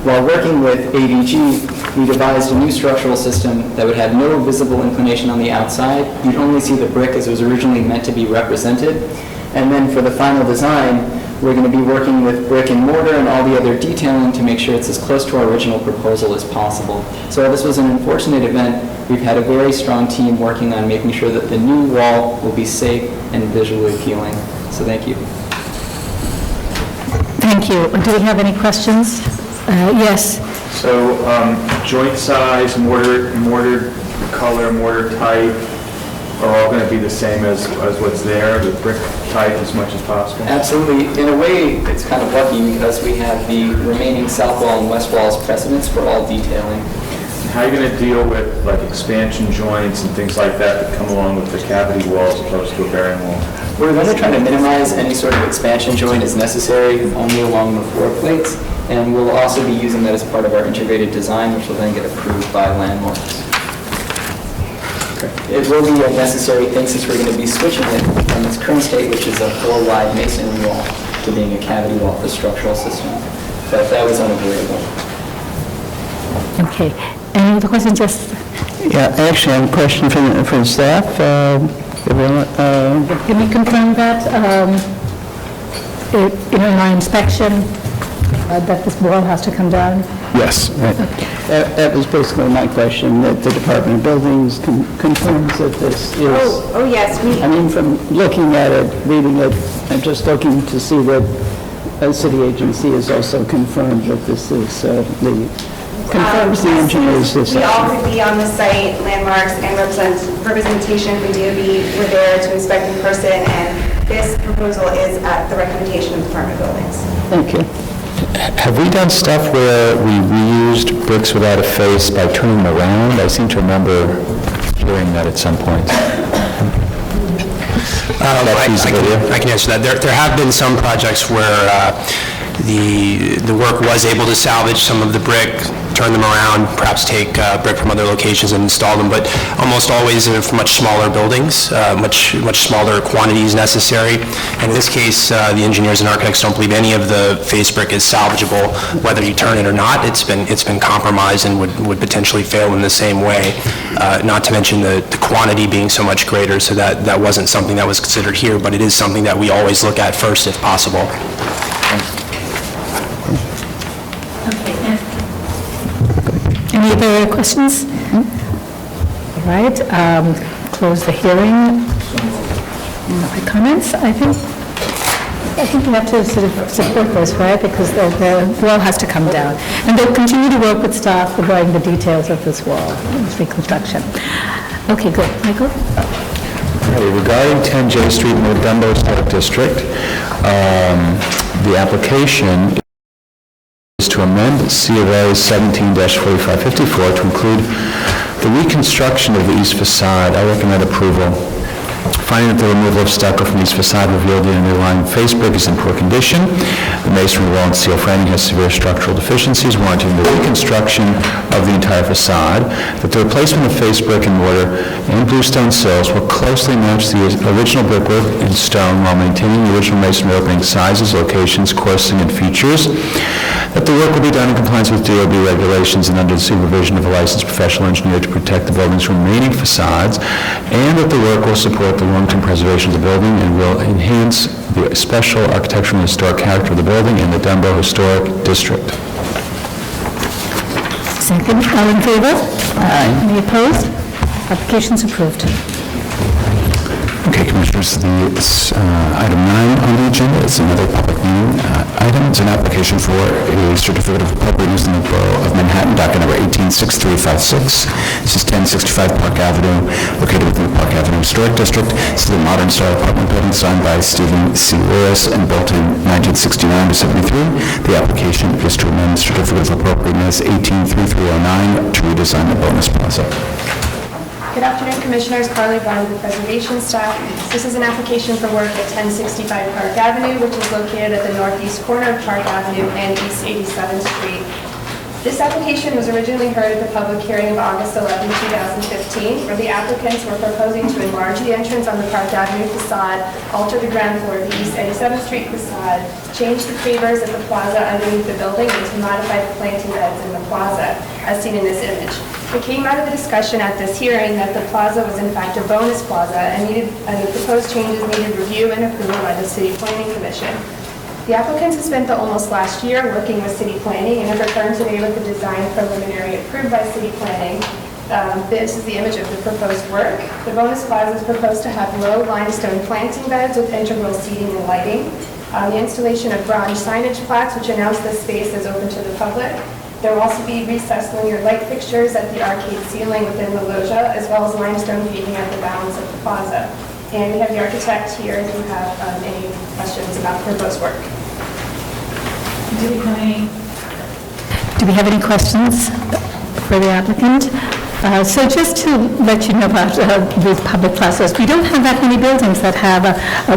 While working with ADG, we devised a new structural system that would have no visible inclination on the outside. You'd only see the brick as it was originally meant to be represented. And then for the final design, we're going to be working with brick and mortar and all the other detailing to make sure it's as close to our original proposal as possible. So while this was an unfortunate event, we've had a very strong team working on making sure that the new wall will be safe and visually appealing. So thank you. Thank you. Do we have any questions? Yes. So joint size, mortar color, mortar type are all going to be the same as what's there, the brick type as much as possible? Absolutely. In a way, it's kind of lucky because we have the remaining south wall and west walls precedents for all detailing. How are you going to deal with like expansion joints and things like that come along with the cavity walls as opposed to a bearing wall? We're going to try to minimize any sort of expansion joint as necessary, only along the floor plates, and we'll also be using that as part of our integrated design, which will then get approved by landmarks. It will be a necessary thing since we're going to be switching it from its current state, which is a 4-wide masonry wall, to being a cavity wall for structural system. But that was unavoidable. Okay. Any other questions? Just Yeah, actually, I have a question for the staff. can you confirm that, in our inspection, that this wall has to come down? Yes, right. That was basically my question, that the Department of Buildings confirms that this is... Oh, yes, I mean, from looking at it, reading it, I'm just looking to see that a city agency has also confirmed that this is confirms the engineer's We assessment. all could be on the site, landmarks and representation from DOB were there to inspect in person, and this proposal is at the recommendation of the Department of Buildings. Thank you. Have we done stuff where we reused bricks without a face by turning them around? I seem to remember hearing that at some point. I can answer that. There have been some projects where the work was able to salvage some of the brick, turn them around, perhaps take brick from other locations and install them, but almost always for much smaller buildings, much smaller quantities necessary. And in this case, the engineers and architects don't believe any of the face brick is salvageable, whether you turn it or not. It's been compromised and would potentially fail in the same way. Not to mention the quantity being so much greater, so that wasn't something that was considered here, but it is something that we always look at first if possible. Any other questions? All right, close the hearing. No comments, I think we have to sort of support this, right? Because the wall has to come down. And they'll continue to work with staff regarding the details of this wall, this reconstruction. Okay, good. Michael? Regarding 10 J Street in the DUMBO Historic District, the application is to amend C of A 17-4554 to include the reconstruction of the east facade. I recommend approval Finding that the removal of stucco from each facade revealed the underlying face brick is in poor condition. The masonry wall and steel framing has severe structural deficiencies warranting the reconstruction of the entire facade. That the replacement of face brick and mortar and bluestone sills will closely match the original brickwork in stone while maintaining the original masonry opening sizes, locations, coursing, and features. That the work will be done in compliance with DOB regulations and under the supervision of a licensed professional engineer to protect the building's remaining facades, and that the work will support the long-term preservation of the building and will enhance the special architectural and historic character of the building in the DUMBO Historic District. Second, all in favor? Aye. Any opposed? Application's approved. Okay, Commissioners, item 9 on the agenda is another public meeting item. It's an application for a certificate of appropriateness in the Borough of Manhattan, docket number 186356. This is 1065 Park Avenue, located within the Park Avenue Historic District. This is a modern-style apartment building designed by Stephen C. Lewis and built in 1969 to 73. The application is to amend the certificate of appropriateness 183309 to redesign the bonus plaza. Good afternoon, Commissioners. Carly Brown with the Preservation Staff. This is an application for work at 1065 Park Avenue, which is located at the northeast corner of Park Avenue and East 87th Street. This application was originally heard at the public hearing of August 11, 2015, where the applicants were proposing to enlarge the entrance on the Park Avenue facade, alter the ground floor of the East 87th Street facade, change the pavers at the plaza underneath the building, and to modify the planting beds in the plaza, as seen in this image. It came out of the discussion at this hearing that the plaza was in fact a bonus plaza and the proposed changes needed review and approval by the City Planning Commission. The applicants have spent the almost last year working with City Planning and have returned today with the design preliminary approved by City Planning. This is the image of the proposed work. The bonus plaza is proposed to have low limestone planting beds with integral seating and lighting. The installation of bronze signage plaques which announce the space is open to the public. There will also be recessed linear light fixtures at the arcade ceiling within the loggia, as well as limestone paving at the balance of the plaza. And we have the architect here if you have any questions about the proposed work. Do we have any questions for the applicant? So just to let you know about these public plazas, we don't have that many buildings that have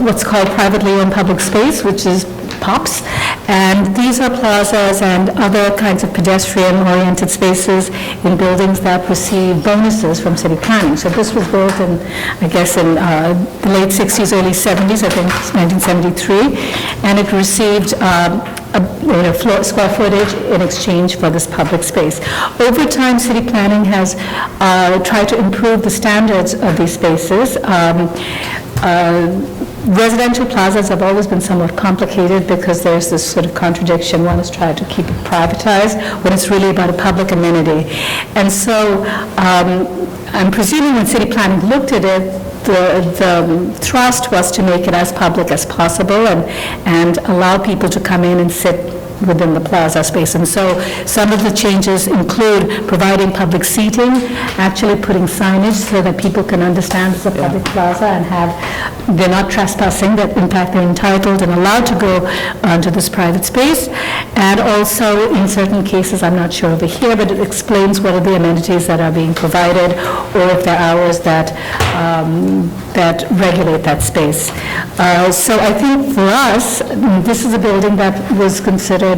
what's called privately owned public space, which is POPs, and these are plazas and other kinds of pedestrian-oriented spaces in buildings that receive bonuses from city planning. So this was built in, I guess, in the late 60s, early 70s, I think it's 1973, and it received square footage in exchange for this public space. Over time, city planning has tried to improve the standards of these spaces. Residential plazas have always been somewhat complicated because there's this sort of contradiction. One is trying to keep it privatized when it's really about a public amenity. And so I'm presuming when city planning looked at it, the thrust was to make it as public as possible and allow people to come in and sit within the plaza space. And so some of the changes include providing public seating, actually putting signage so that people can understand it's a public plaza and they're not trespassing, that in fact they're entitled and allowed to go onto this private space. And also in certain cases, I'm not sure over here, but it explains what are the amenities that are being provided or if there are hours that regulate that space. So I think for us, this is a building that was considered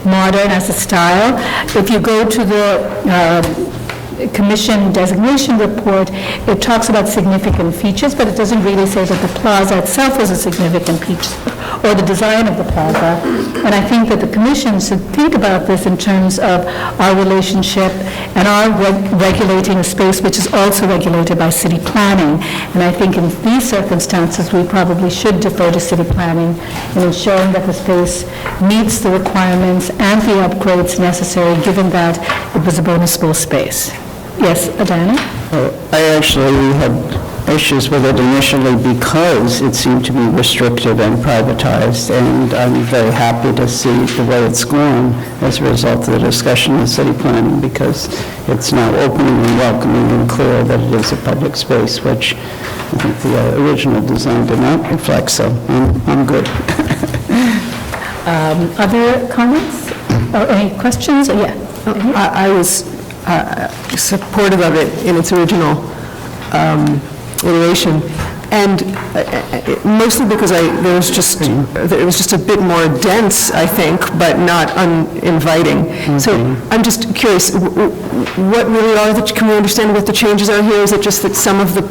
modern as a style. If you go to the Commission designation report, it talks about significant features, but it doesn't really say that the plaza itself was a significant feature or the design of the plaza. And I think that the Commission should think about this in terms of our relationship and our regulating a space which is also regulated by city planning. And I think in these circumstances, we probably should defer to city planning in ensuring that the space meets the requirements and the upgrades necessary, given that it was a bonusable space. Yes, Adana? I actually had issues with it initially because it seemed to be restricted and privatized, and I'm very happy to see the way it's grown as a result of the discussion in city planning, because it's now opening and welcoming and clear that it is a public space, which I think the original design did not reflect, so I'm good. Other comments or any questions? Yeah. I was supportive of it in its original iteration, And mostly because it was just a bit more dense, I think, but not uninviting. So I'm just curious, what really are can we understand what the changes are here? Is it just that some of the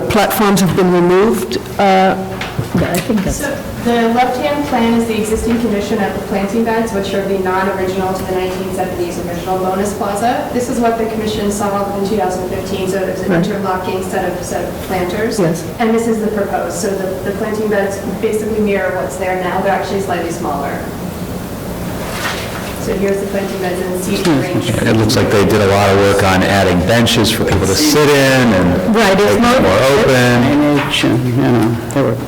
platforms have been removed? I think that's... So the left-hand plan is the existing condition of the planting beds, which are the non-original to the 1970s original bonus plaza. This is what the commission saw in 2015, so there's an interlocking set of planters. Yes. And this is the proposed. So the planting beds basically mirror what's there now. They're actually slightly smaller. So here's the planting beds and the seating range. It looks like they did a lot of work on adding benches for people to sit in and Right, it's make it more open.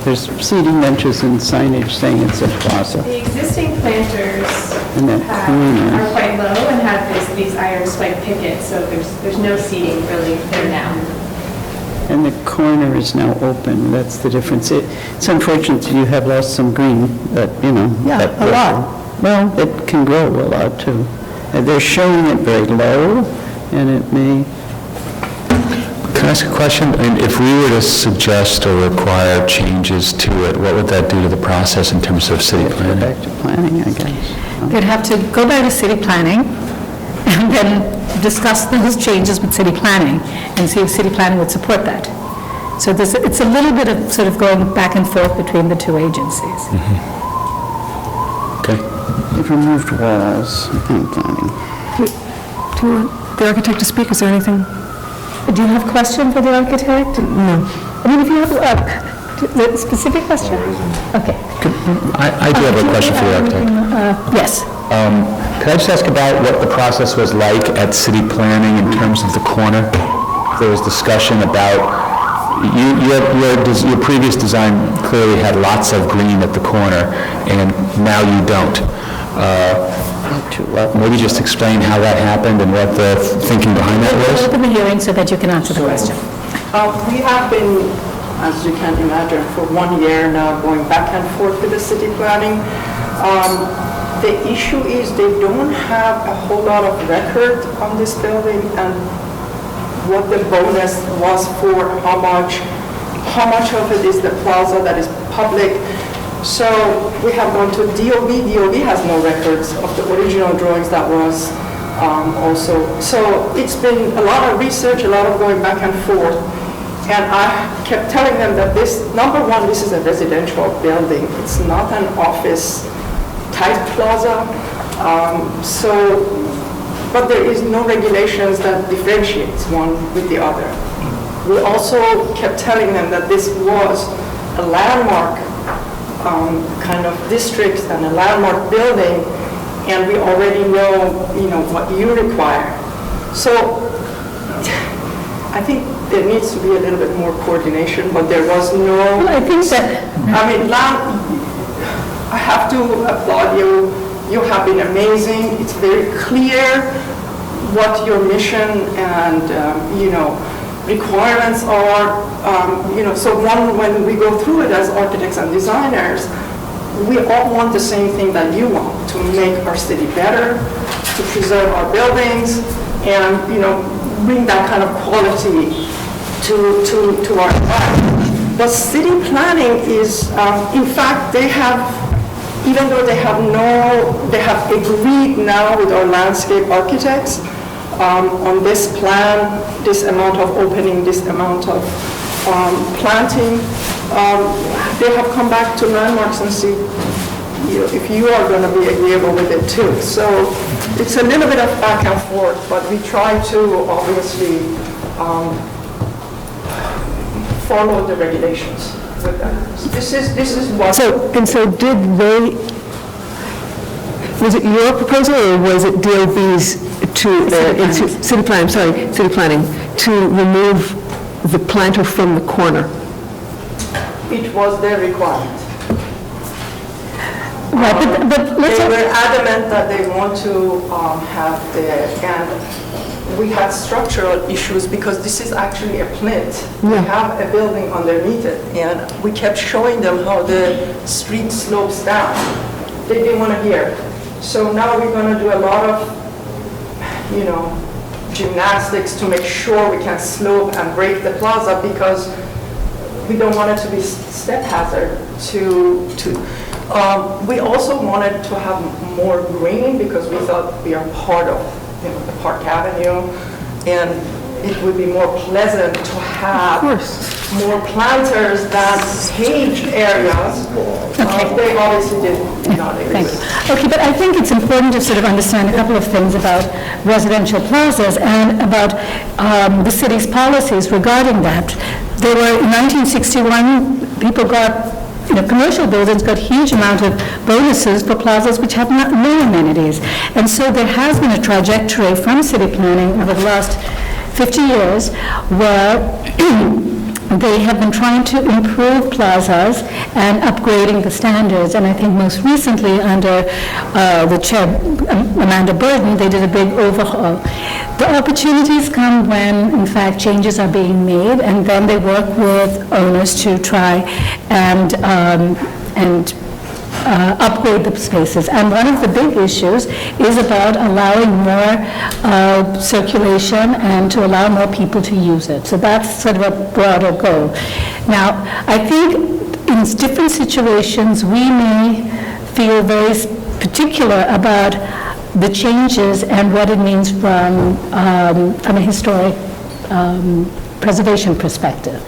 There's seating benches and signage saying it's a plaza. The existing planters And that corner. are quite low and have these iron spike pickets, so there's no seating really there now. And the corner is now open, that's the difference. It's unfortunate that you have lost some green, but, Yeah, a lot. Well, it can grow a lot, too. They're showing it very low, and it may... Can I ask a question? I mean, if we were to suggest or require changes to it, what would that do to the process in terms of city planning? Back to planning, I guess. They'd have to go back to city planning and then discuss those changes with city planning and see if city planning would support that. So it's a little bit of sort of going back and forth between the two agencies. Okay. They've removed walls and planning. Do you want the architect to speak? Is there anything? Do you have a question for the architect? No. I mean, if you have a specific question? Okay. I do have a question for the architect. Yes. Could I just ask about what the process was like at city planning in terms of the corner? There was discussion about, your previous design clearly had lots of green at the corner, and now you don't. Maybe just explain how that happened and what the thinking behind that was? We'll open the hearing so that you can answer the question. We have been, as you can imagine, for 1 year now going back and forth with the city planning. The issue is they don't have a whole lot of record on this building and what the bonus was for, how much of it is the plaza that is public. So we have gone to DOB. DOB has no records of the original drawings that was also. So it's been a lot of research, a lot of going back and forth. And I kept telling them that this, number one, this is a residential building. It's not an office type plaza. But there is no regulations that differentiates one with the other. We also kept telling them that this was a landmark kind of district and a landmark building, and we already know, what you require. So I think there needs to be a little bit more coordination, but there was no... Well, I think that... I have to applaud you. You have been amazing. It's very clear what your mission and, requirements are. So when we go through it as architects and designers, we all want the same thing that you want, to make our city better, to preserve our buildings, and, bring that kind of quality to our environment. But city planning is, in fact, they have, even though they have agreed now with our landscape architects on this plan, this amount of opening, this amount of planting, they have come back to landmarks and see if you are going to be agreeable with it too. So it's a little bit of back and forth, but we try to obviously follow the regulations with them. This is what... So did they, was it your proposal or was it DOB's city planning, to remove the planter from the corner? It was their requirement. Right, but let's... They were adamant that they want to have and we had structural issues because this is actually a plinth. We have a building underneath it, and we kept showing them how the street slopes down. They didn't want to hear. So now we're going to do a lot of, gymnastics to make sure we can slope and break the plaza, because we don't want it to be step hazard we also wanted to have more greening because we thought we are part of, the Park Avenue, and it would be more pleasant to have more planters than paved areas. They obviously did not agree with it. Okay, but I think it's important to sort of understand a couple of things about residential plazas and about the city's policies regarding that. There were, in 1961, people got, commercial buildings got huge amount of bonuses for plazas which have no amenities. And so there has been a trajectory from city planning over the last 50 years where they have been trying to improve plazas and upgrading the standards. And I think most recently under the chair, Amanda Burden, they did a big overhaul. The opportunities come when, in fact, changes are being made, and then they work with owners to try and upgrade the spaces. And one of the big issues is about allowing more circulation and to allow more people to use it. So that's sort of a broader goal. Now, I think in different situations, we may feel very particular about the changes and what it means from a historic preservation perspective.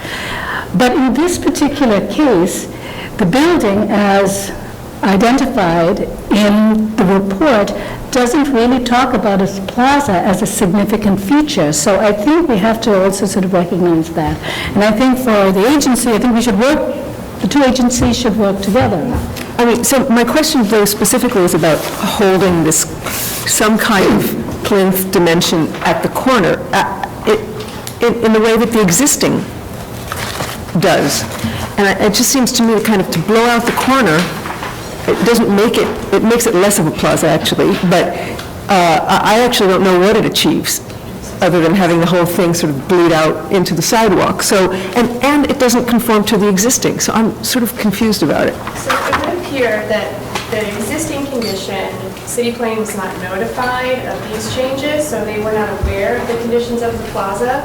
But in this particular case, the building, as identified in the report, doesn't really talk about a plaza as a significant feature. So I think we have to also sort of recognize that. And I think for the agency, I think we should work, the two agencies should work together. I mean, so my question though specifically is about holding this, some kind of plinth dimension at the corner, in the way that the existing does. And it just seems to me kind of to blow out the corner, it doesn't make it, it makes it less of a plaza actually, but I actually don't know what it achieves other than having the whole thing sort of bleed out into the sidewalk. So, and it doesn't conform to the existing, so I'm sort of confused about it. So it would appear that the existing condition, city planning was not notified of these changes, so they were not aware of the conditions of the plaza.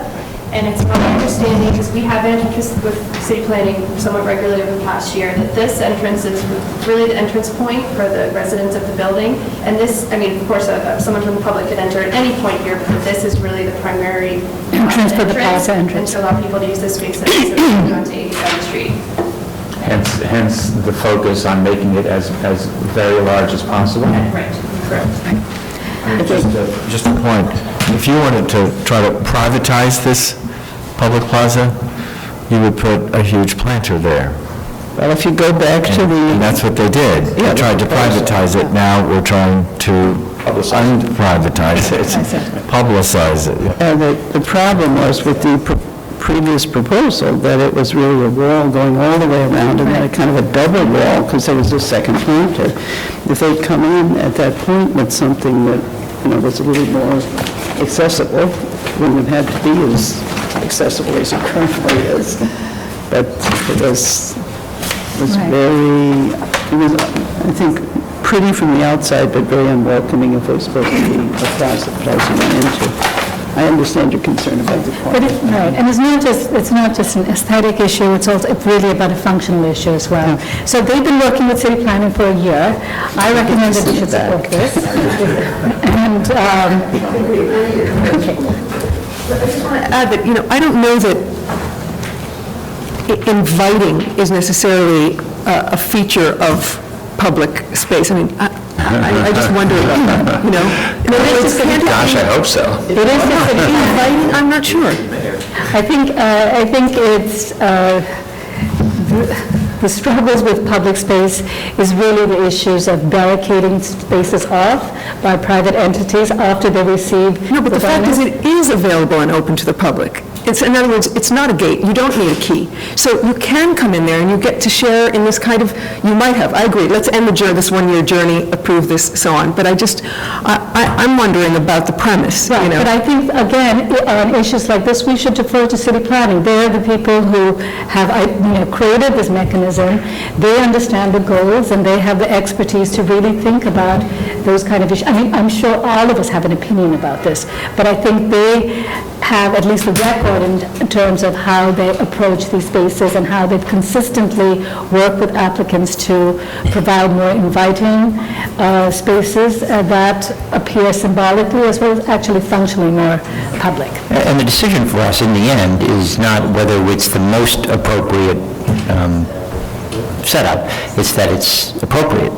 And it's my understanding, because we have interacted with city planning somewhat regularly over the past year, that this entrance is really the entrance point for the residents of the building. And this, I mean, of course, someone from the public could enter at any point here, but this is really the primary entrance for the plaza entrance. And to allow people to use this space as they go onto 87th Street. Hence the focus on making it as very large as possible. Right, correct. Just a point, if you wanted to try to privatize this public plaza, you would put a huge planter there. Well, if you go back to the... And that's what they did. They tried to privatize it, now we're trying to unprivatize it, publicize it. The problem was with the previous proposal, that it was really a wall going all the way around, and then a kind of a double wall, because there was a second planter. If they'd come in at that point with something that, was a little more accessible, it wouldn't have had to be as accessible as it currently is. But it was very, I think, pretty from the outside, but very unwelcoming if it was supposed to be a plaza you went into. I understand your concern about the corner. But right, and it's not just an aesthetic issue, it's really about a functional issue as well. So they've been working with city planning for a year. I recommend that we should support this. And, okay. I just want to add that, I don't know that inviting is necessarily a feature of public space. I mean, I just wonder about that, Gosh, I hope so. It is just inviting, I'm not sure. I think it's the struggles with public space is really the issues of barricading spaces off by private entities after they receive. No, but the fact is it is available and open to the public. In other words, it's not a gate. You don't need a key. So you can come in there and you get to share in this kind of, you might have, I agree, let's end this one-year journey, approve this, so on. But I'm wondering about the premise, Right, but I think, again, on issues like this, we should defer to city planning. They're the people who have created this mechanism. They understand the goals, and they have the expertise to really think about those kind of issues. I mean, I'm sure all of us have an opinion about this, but I think they have at least a record in terms of how they approach these spaces and how they've consistently worked with applicants to provide more inviting spaces that appear symbolically as well as actually functionally more public. And the decision for us in the end is not whether it's the most appropriate setup, it's that it's appropriate.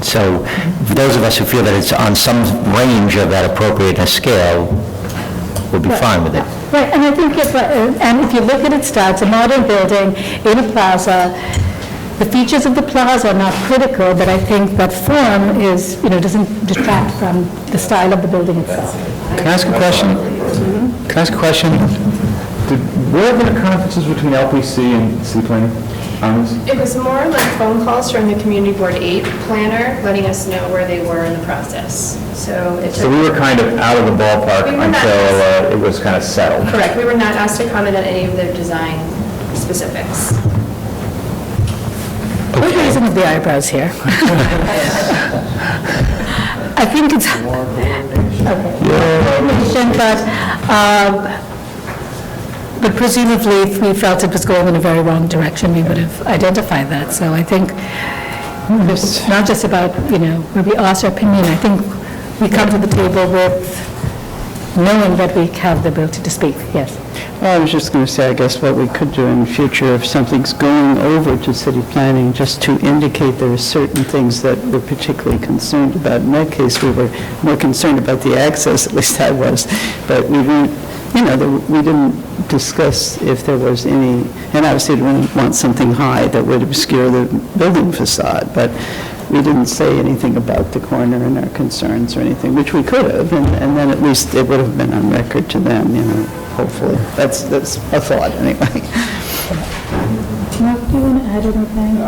So for those of us who feel that it's on some range of that appropriateness scale, we'll be fine with it. Right, and I think if you look at its style, it's a modern building in a plaza. The features of the plaza are not critical, but I think that form is, doesn't detract from the style of the building itself. Can I ask a question? Can I ask a question? Were there been conferences between LPC and city planning on this? It was more like phone calls from the Community Board 8 planner, letting us know where they were in the process. So we were kind of out of the ballpark until it was kind of settled. Correct. We were not asked to comment on any of their design specifics. We're raising the eyebrows here. I think it's coordination, but presumably if we felt it was going in a very wrong direction, we would have identified that. So I think it's not just about, where we ask our opinion. I think we come to the table with knowing that we have the ability to speak. Yes. Well, I was just going to say, I guess what we could do in the future, if something's going over to city planning, just to indicate there are certain things that we're particularly concerned about. In that case, we were more concerned about the access, at least I was, but we weren't, we didn't discuss if there was any, and obviously we didn't want something high that would obscure the building facade, but we didn't say anything about the corner and our concerns or anything, which we could have, and then at least it would have been on record to them, hopefully. That's a thought, anyway. Mark, do you want to add anything?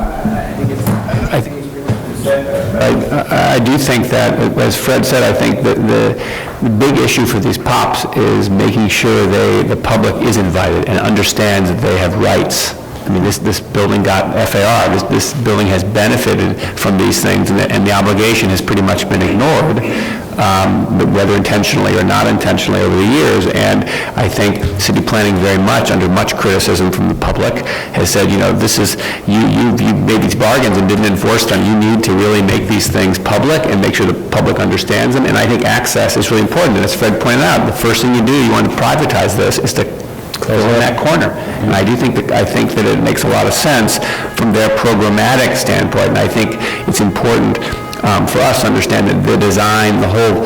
I do think that, as Fred said, I think that the big issue for these POPs is making sure the public is invited and understands that they have rights. I mean, this building got FAR, this building has benefited from these things, and the obligation has pretty much been ignored, whether intentionally or not intentionally over the years. And I think city planning very much, under much criticism from the public, has said, this is, you made these bargains and didn't enforce them. You need to really make these things public and make sure the public understands them. And I think access is really important. And as Fred pointed out, the first thing you do, you want to privatize this, is to close in that corner. And I think that it makes a lot of sense from their programmatic standpoint. And I think it's important for us to understand that the design, the whole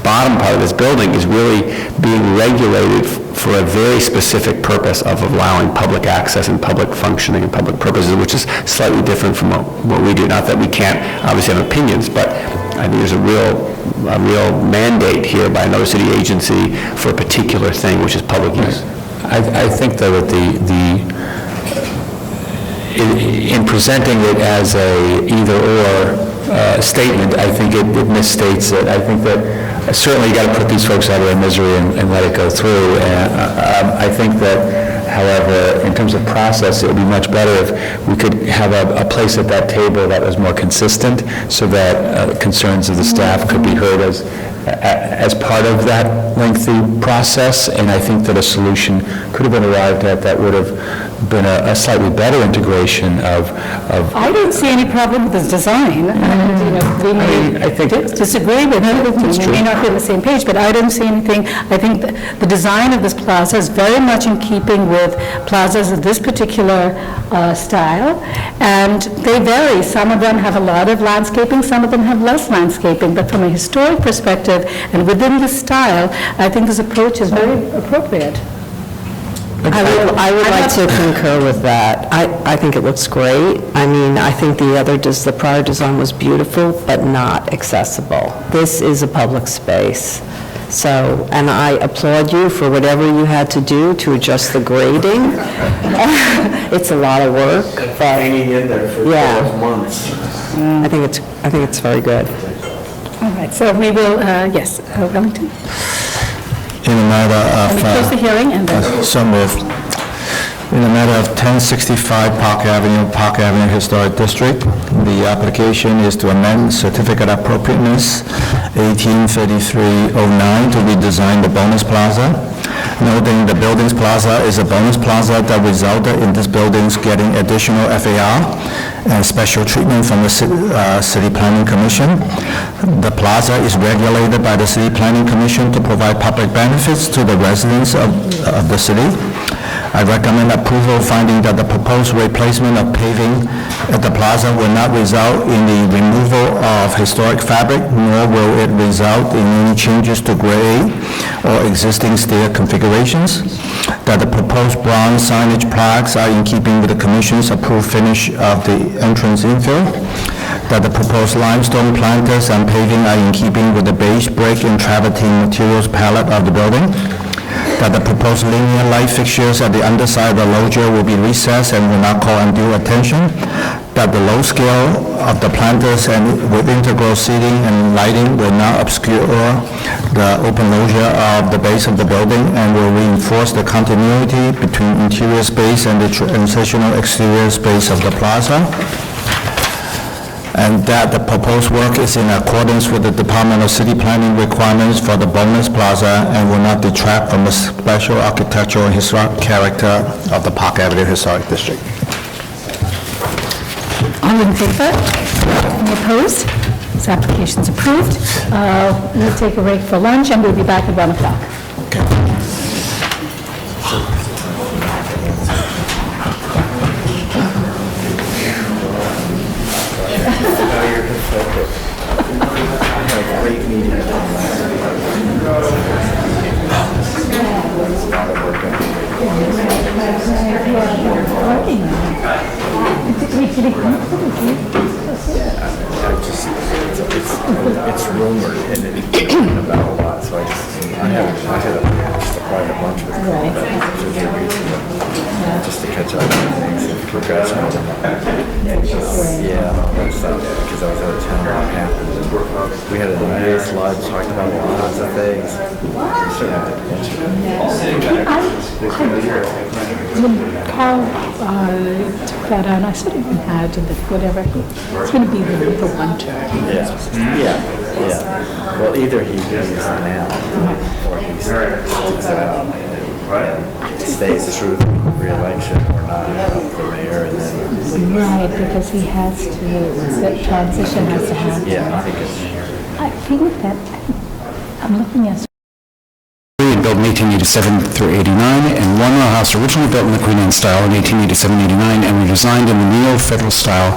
bottom part of this building is really being regulated for a very specific purpose of allowing public access and public functioning and public purposes, which is slightly different from what we do. Not that we can't obviously have opinions, but I think there's a real mandate here by another city agency for a particular thing, which is public use. I think, though, that in presenting it as a either-or statement, I think it misstates it. I think that certainly you got to put these folks out of their misery and let it go through. And I think that, however, in terms of process, it would be much better if we could have a place at that table that was more consistent, so that concerns of the staff could be heard as part of that lengthy process. And I think that a solution could have been arrived at that would have been a slightly better integration of I don't see any problem with this design. We may disagree with it, we may not be on the same page, but I don't see anything. I think the design of this plaza is very much in keeping with plazas of this particular style, and they vary. Some of them have a lot of landscaping, some of them have less landscaping, but from a historic perspective and within the style, I think this approach is very appropriate. I would like to concur with that. I think it looks great. I mean, I think the prior design was beautiful, but not accessible. This is a public space. So, and I applaud you for whatever you had to do to adjust the grading. It's a lot of work, but hanging in there for 12 months. I think it's very good. All right, so we will, yes, Wellington. In a matter of... Can we close the hearing and then... So moved. In the matter of 1065 Park Avenue Historic District, the application is to amend Certificate of Appropriateness 183309 to redesign the bonus plaza, noting the building's plaza is a bonus plaza that resulted in this building's getting additional FAR and special treatment from the City Planning Commission. The plaza is regulated by the City Planning Commission to provide public benefits to the residents of the city. I recommend approval, finding that the proposed replacement of paving at the plaza will not result in the removal of historic fabric, nor will it result in any changes to grade or existing stair configurations. That the proposed bronze signage plaques are in keeping with the Commission's approved finish of the entrance infill. That the proposed limestone planters and paving are in keeping with the beige brick and travertine materials palette of the building. That the proposed linear light fixtures at the underside of the loggia will be recessed and will not call undue attention. That the low scale of the planters and with integral seating and lighting will not obscure the open loggia of the base of the building and will reinforce the continuity between interior space and the transitional exterior space of the plaza. And that the proposed work is in accordance with the Department of City Planning requirements for the bonus plaza and will not detract from the special architectural and historic character of the Park Avenue Historic District. All in favor? Any opposed? This application is approved. We'll take a break for lunch and we'll be back at 1 o'clock. It's rumored and it's written about a lot, so I had a private lunch with him just to catch up on things and progress on them. Yeah, that's because I was out of town when it happened. We had a nice lunch, talked about lots of things. When Carl took that on, I sort of imagined that whatever it's going to be the one term. Yeah. Well, either he does it now or he sticks it out and stays true to re-election or not for mayor and then... Right, because he has to, the transition has to happen. Yeah, I think that, I'm looking at... Built in 1887 through 89, and one row house originally built in the Queen Anne style in 1887-89 and redesigned in the neo-federal style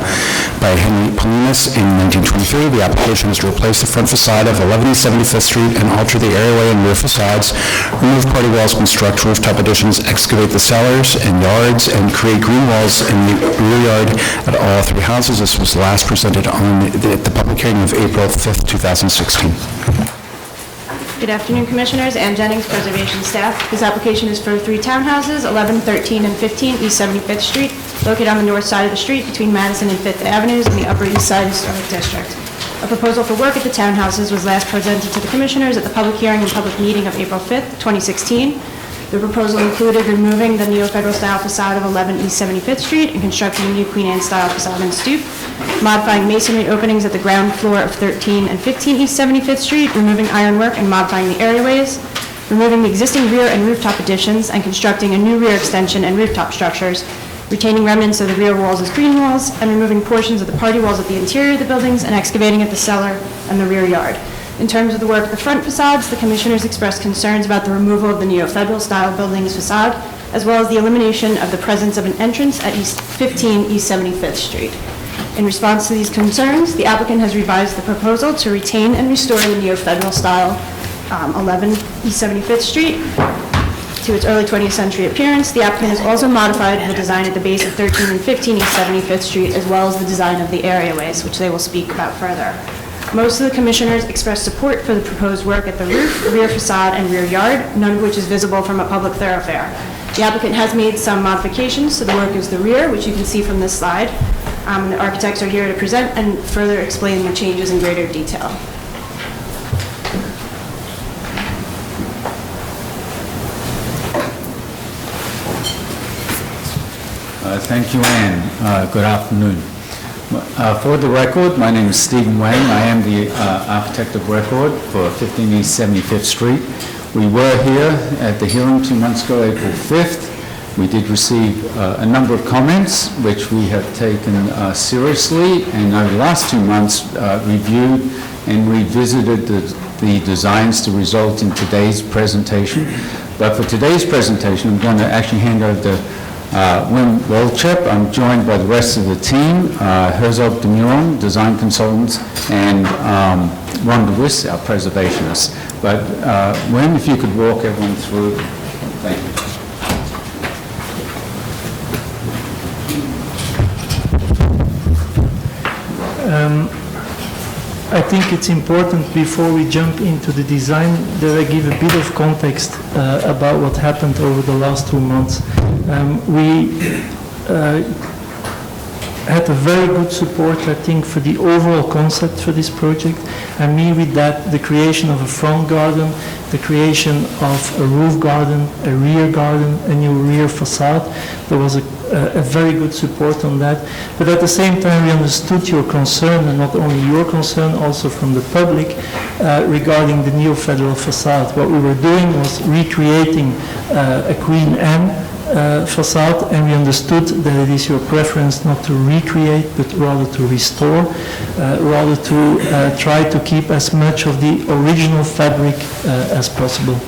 by Henry Paulinus in 1923. The application is to replace the front facade of 11 East 75th Street and alter the areaway and rear facades, remove party walls, construct rooftop additions, excavate the cellars and yards, and create green walls in the rear yard at all three houses. This was last presented on the public hearing of April 5th, 2016. Good afternoon, Commissioners. Ann Jennings, Preservation Staff. This application is for 3 townhouses, 11, 13, and 15 East 75th Street, located on the north side of the street between Madison and 5th Avenues in the Upper East Side Historic District. A proposal for work at the townhouses was last presented to the Commissioners at the public hearing and public meeting of April 5th, 2016. The proposal included removing the neo-federal style facade of 11 East 75th Street and constructing a new Queen Anne style facade and stoop, modifying masonry openings at the ground floor of 13 and 15 East 75th Street, removing ironwork and modifying the areaways, removing the existing rear and rooftop additions and constructing a new rear extension and rooftop structures, retaining remnants of the rear walls as green walls, and removing portions of the party walls at the interior of the buildings and excavating at the cellar and the rear yard. In terms of the work at the front facades, the Commissioners expressed concerns about the removal of the neo-federal style building's facade, as well as the elimination of the presence of an entrance at 15 East 75th Street. In response to these concerns, the applicant has revised the proposal to retain and restore the neo-federal style 11 East 75th Street to its early 20th century appearance. The applicant has also modified the design at the base of 13 and 15 East 75th Street, as well as the design of the areaways, which they will speak about further. Most of the Commissioners expressed support for the proposed work at the roof, rear facade, and rear yard, none of which is visible from a public thoroughfare. The applicant has made some modifications to the work as the rear, which you can see from this slide. The architects are here to present and further explain the changes in greater detail. Thank you, Anne. Good afternoon. For the record, my name is Stephen Wang. I am the architect of record for 15 East 75th Street. We were here at the hearing 2 months ago, April 5th. We did receive a number of comments, which we have taken seriously, and over the last 2 months reviewed and revisited the designs to result in today's presentation. But for today's presentation, I'm going to actually hand over to Wim Wolchep. I'm joined by the rest of the team, Herzog de Muron, design consultants, and Ron DeWiss, our preservationist. But Wim, if you could walk everyone through. Thank you. I think it's important before we jump into the design that I give a bit of context about what happened over the last 2 months. We had a very good support, I think, for the overall concept for this project. I mean with that the creation of a front garden, the creation of a roof garden, a rear garden, a new rear facade. There was a very good support on that. But at the same time, we understood your concern, and not only your concern, also from the public, regarding the new federal facade. What we were doing was recreating a Queen Anne facade, and we understood that it is your preference not to recreate, but rather to restore, rather to try to keep as much of the original fabric as possible.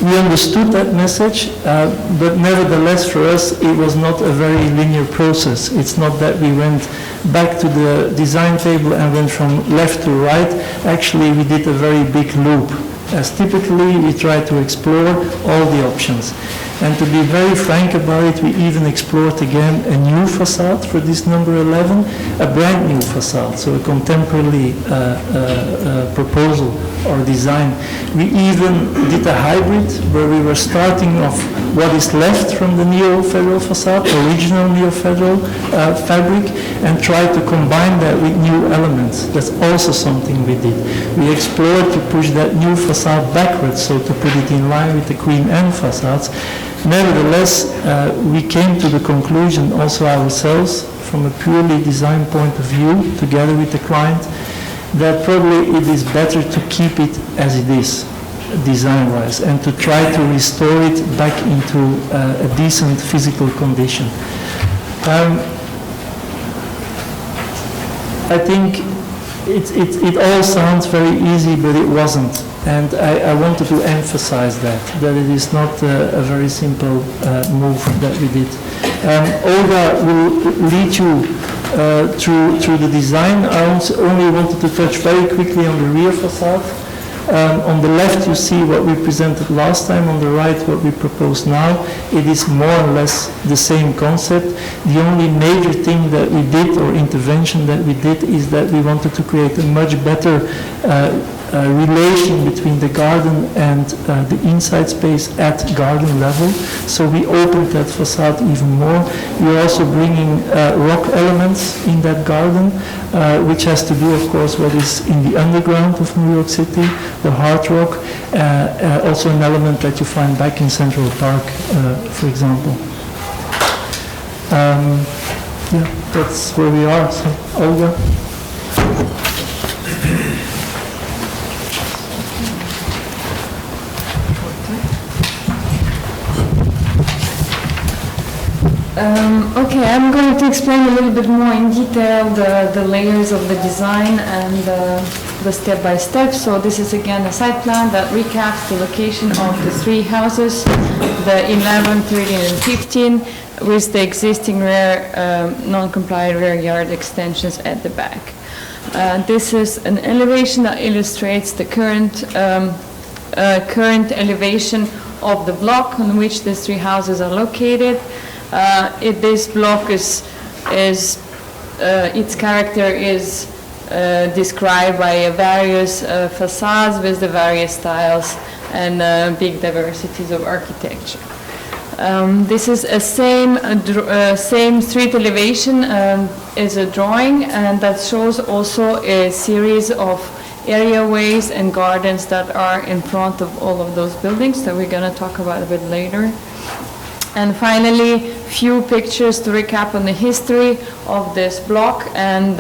We understood that message, but nevertheless for us it was not a very linear process. It's not that we went back to the design table and went from left to right. Actually, we did a very big loop. As typically, we try to explore all the options. And to be very frank about it, we even explored again a new facade for this number 11, a brand new facade, so a contemporary proposal or design. We even did a hybrid where we were starting off what is left from the neo-federal facade, original neo-federal fabric, and try to combine that with new elements. That's also something we did. We explored to push that new facade backwards, so to put it in line with the Queen Anne facades. Nevertheless, we came to the conclusion also ourselves, from a purely design point of view, together with the client, that probably it is better to keep it as it is, design-wise, and to try to restore it back into a decent physical condition. I think it all sounds very easy, but it wasn't. And I wanted to emphasize that it is not a very simple move that we did. Olga will lead you through the design. I only wanted to touch very quickly on the rear facade. On the left you see what we presented last time, on the right what we propose now. It is more or less the same concept. The only major thing that we did, or intervention that we did, is that we wanted to create a much better relation between the garden and the inside space at garden level. So we opened that facade even more. We're also bringing rock elements in that garden, which has to do, of course, what is in the underground of New York City, the hard rock, also an element that you find back in Central Park, for example. Yeah, that's where we are. So, Olga. Okay, I'm going to explain a little bit more in detail the layers of the design and the step-by-step. So this is again a site plan that recaps the location of the three houses, the 11, 13, and 15, with the existing rear, non-compliant rear yard extensions at the back. This is an elevation that illustrates the current elevation of the block on which the three houses are located. This block its character is described by various facades with the various styles and big diversities of architecture. This is a same street elevation as a drawing, and that shows also a series of areaways and gardens that are in front of all of those buildings that we're going to talk about a bit later. And finally, few pictures to recap on the history of this block, and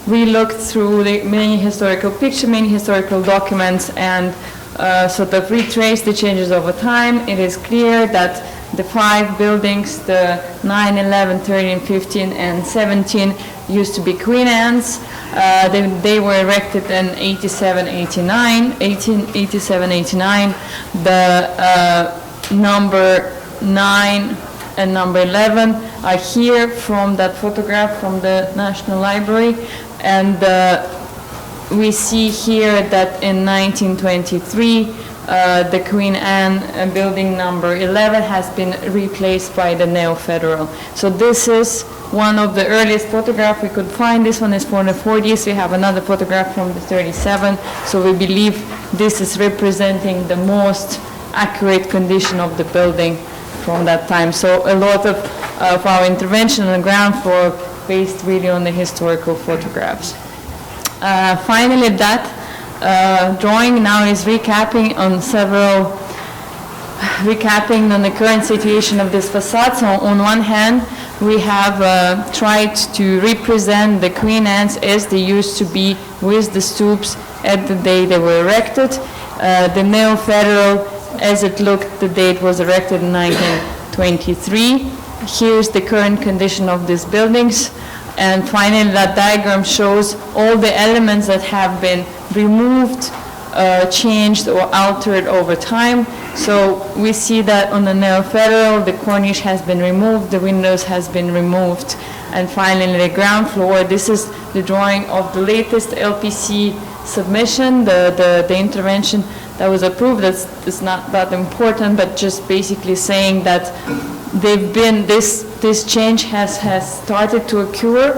we looked through the many historical pictures, many historical documents, and sort of retraced the changes over time. It is clear that the 5 buildings, the 9, 11, 13, 15, and 17, used to be Queen Anne's. They were erected in 1887-89. The number 9 and number 11 are here from that photograph from the National Library, and we see here that in 1923 the Queen Anne building number 11 has been replaced by the Neo-Federal. So this is one of the earliest photographs we could find. This one is from the 40s. We have another photograph from the 37. So we believe this is representing the most accurate condition of the building from that time. So a lot of our intervention on the ground floor based really on the historical photographs. Finally, that drawing now is recapping on the current situation of this facade. So on one hand, we have tried to represent the Queen Anne's as they used to be with the stoops at the day they were erected. The Neo-Federal as it looked the day it was erected in 1923. Here's the current condition of these buildings. And finally, that diagram shows all the elements that have been removed, changed, or altered over time. So we see that on the Neo-Federal, the cornice has been removed, the windows has been removed, and finally the ground floor. This is the drawing of the latest LPC submission, the intervention that was approved. That's not that important, but just basically saying that this change has started to occur.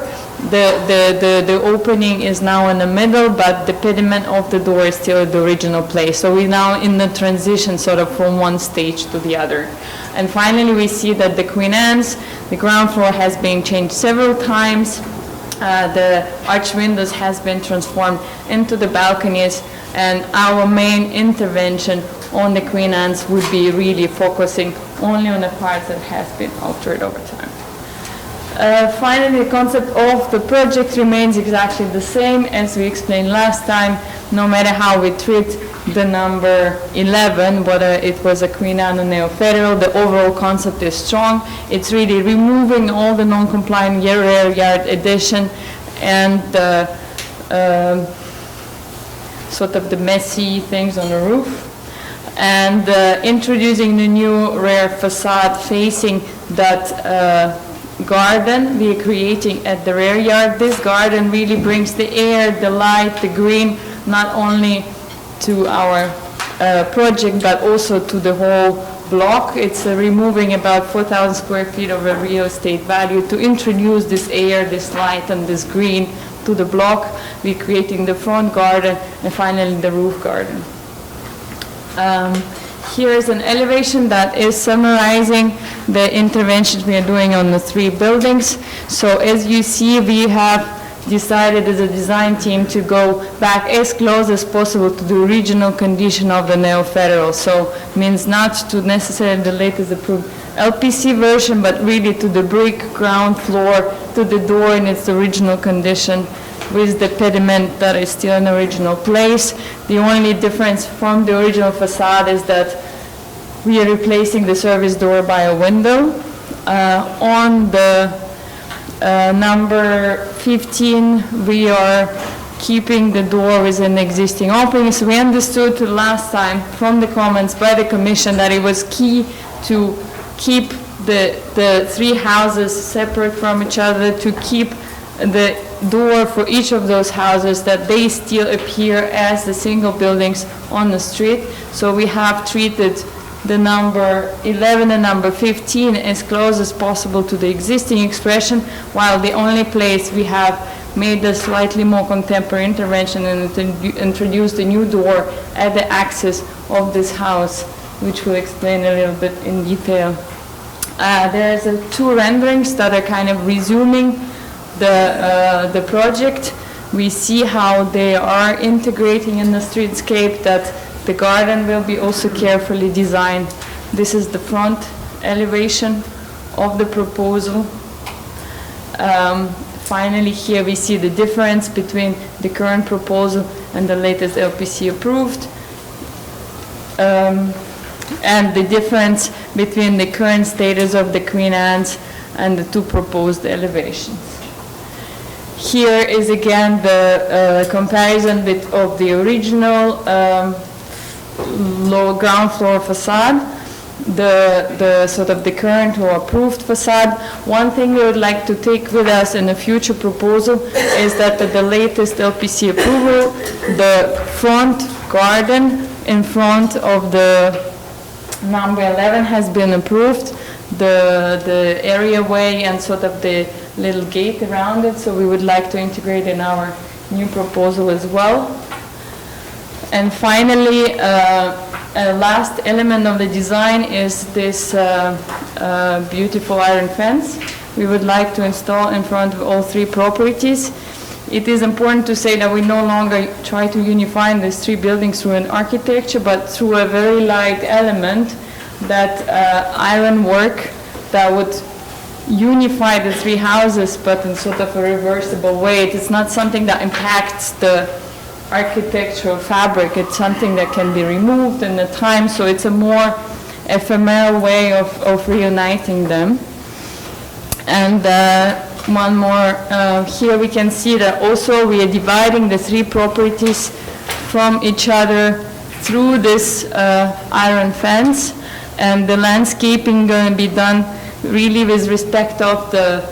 The opening is now in the middle, but the pediment of the door is still at the original place. So we're now in the transition sort of from one stage to the other. And finally, we see that the Queen Anne's, the ground floor has been changed several times. The arch windows has been transformed into the balconies, and our main intervention on the Queen Anne's would be really focusing only on the parts that have been altered over time. Finally, the concept of the project remains exactly the same as we explained last time. No matter how we treat the number 11, whether it was a Queen Anne or Neo-Federal, the overall concept is strong. It's really removing all the non-compliant rear yard addition and sort of the messy things on the roof, and introducing the new rear facade facing that garden we are creating at the rear yard. This garden really brings the air, the light, the green, not only to our project, but also to the whole block. It's removing about 4,000 square feet of a real estate value to introduce this air, this light, and this green to the block. We're creating the front garden and finally the roof garden. Here is an elevation that is summarizing the interventions we are doing on the 3 buildings. So as you see, we have decided as a design team to go back as close as possible to the original condition of the Neo-Federal. So means not to necessarily the latest approved LPC version, but really to the brick ground floor, to the door in its original condition, with the pediment that is still in the original place. The only difference from the original facade is that we are replacing the service door by a window. On the number 15, we are keeping the door with an existing opening. So we understood last time from the comments by the Commission that it was key to keep the 3 houses separate from each other, to keep the door for each of those houses, that they still appear as the single buildings on the street. So we have treated the number 11 and number 15 as close as possible to the existing expression, while the only place we have made a slightly more contemporary intervention and introduced a new door at the axis of this house, which we'll explain a little bit in detail. There's 2 renderings that are kind of resuming the project. We see how they are integrating in the streetscape, that the garden will be also carefully designed. This is the front elevation of the proposal. Finally, here we see the difference between the current proposal and the latest LPC approved, and the difference between the current status of the Queen Anne's and the two proposed elevations. Here is again the comparison of the original low ground floor facade, the sort of the current or approved facade. One thing we would like to take with us in a future proposal is that the latest LPC approval, the front garden in front of the number 11 has been approved, the area way and sort of the little gate around it, so we would like to integrate in our new proposal as well. And finally, a last element of the design is this beautiful iron fence we would like to install in front of all three properties. It is important to say that we no longer try to unify these three buildings through an architecture, but through a very light element, that iron work that would unify the three houses, but in sort of a reversible way. It is not something that impacts the architectural fabric. It's something that can be removed in the time, so it's a more ephemeral way of reuniting them. And one more, here we can see that also we are dividing the three properties from each other through this iron fence, and the landscaping going to be done really with respect of the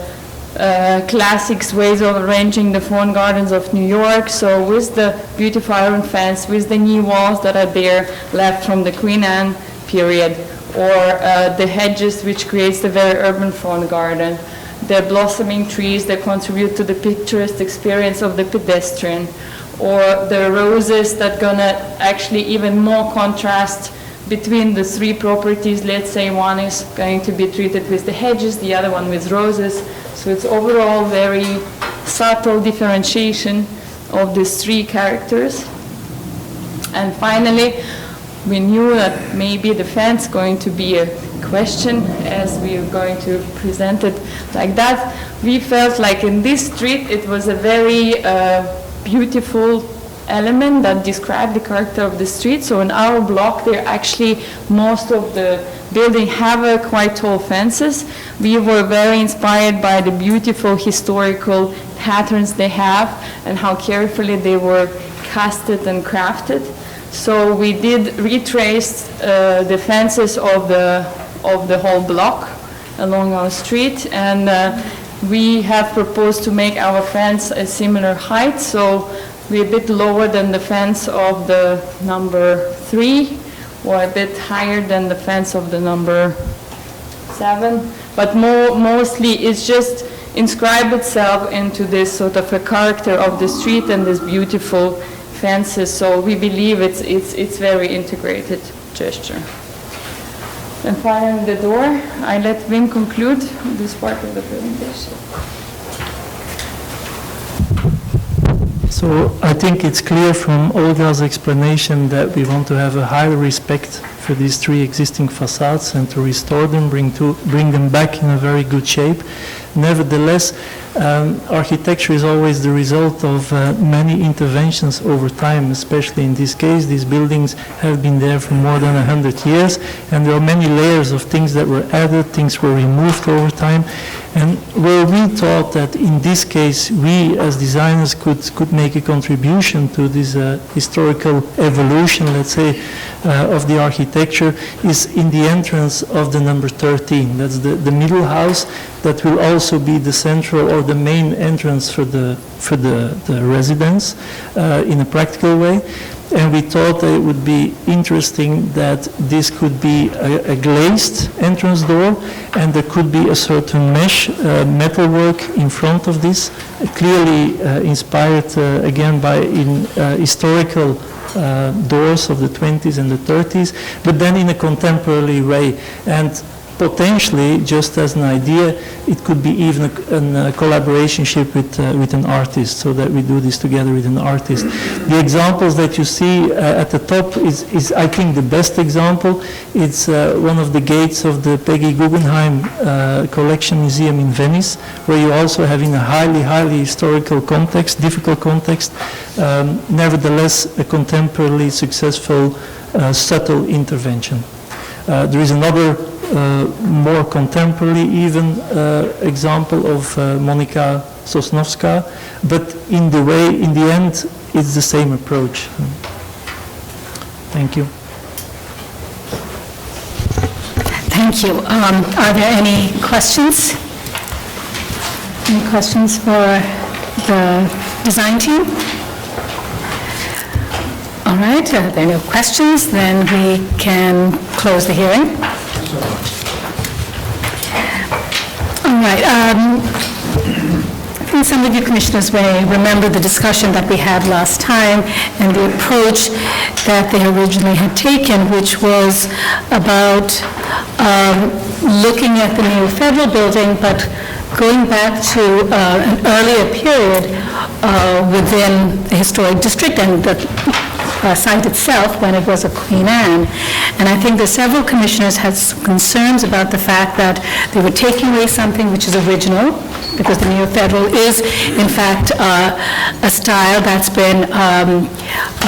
classics ways of arranging the front gardens of New York. So with the beautiful iron fence, with the knee walls that are there left from the Queen Anne period, or the hedges which creates the very urban front garden, the blossoming trees that contribute to the picturesque experience of the pedestrian, or the roses that gonna actually even more contrast between the three properties. Let's say one is going to be treated with the hedges, the other one with roses. So it's overall very subtle differentiation of these three characters. And finally, we knew that maybe the fence going to be a question as we are going to present it like that. We felt like in this street it was a very beautiful element that described the character of the street. So in our block there actually most of the building have quite tall fences. We were very inspired by the beautiful historical patterns they have and how carefully they were casted and crafted. So we did retrace the fences of the whole block along our street, and we have proposed to make our fence a similar height. So we're a bit lower than the fence of the number 3, or a bit higher than the fence of the number 7, but mostly it's just inscribed itself into this sort of a character of the street and this beautiful fences. So we believe it's very integrated gesture. And finally the door. I let Wim conclude this part of the presentation. So I think it's clear from Olga's explanation that we want to have a higher respect for these three existing facades and to restore them, bring them back in a very good shape. Nevertheless, architecture is always the result of many interventions over time, especially in this case. These buildings have been there for more than 100 years, and there are many layers of things that were added, things were removed over time. And where we thought that in this case we as designers could make a contribution to this historical evolution, let's say, of the architecture, is in the entrance of the number 13. That's the middle house that will also be the central or the main entrance for the residence in a practical way. And we thought that it would be interesting that this could be a glazed entrance door, and there could be a certain mesh metalwork in front of this, clearly inspired again by historical doors of the 20s and the 30s, but then in a contemporary way. And potentially, just as an idea, it could be even a collaborationship with an artist, so that we do this together with an artist. The examples that you see at the top is I think, the best example. It's one of the gates of the Peggy Guggenheim Collection Museum in Venice, where you also have in a highly, highly historical context, difficult context, nevertheless a contemporarily successful, subtle intervention. There is another more contemporary even example of Monika Sosnowska, but in the end, it's the same approach. Thank you. Thank you. Are there any questions? Any questions for the design team? All right, if there are no questions, then we can close the hearing. All right. I think some of you commissioners may remember the discussion that we had last time and the approach that they originally had taken, which was about looking at the new federal building, but going back to an earlier period within the historic district and the site itself when it was a Queen Anne. And I think that several commissioners had some concerns about the fact that they were taking away something which is original, because the neo-federal is, in fact, a style that's been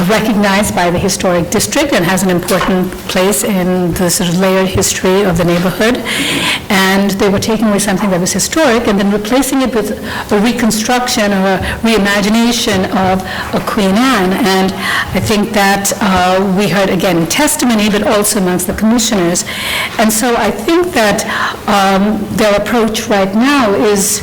recognized by the historic district and has an important place in the sort of layered history of the neighborhood. And they were taking away something that was historic and then replacing it with a reconstruction or a reimagination of a Queen Anne. And I think that we heard, again, in testimony, but also amongst the commissioners. And so I think that their approach right now is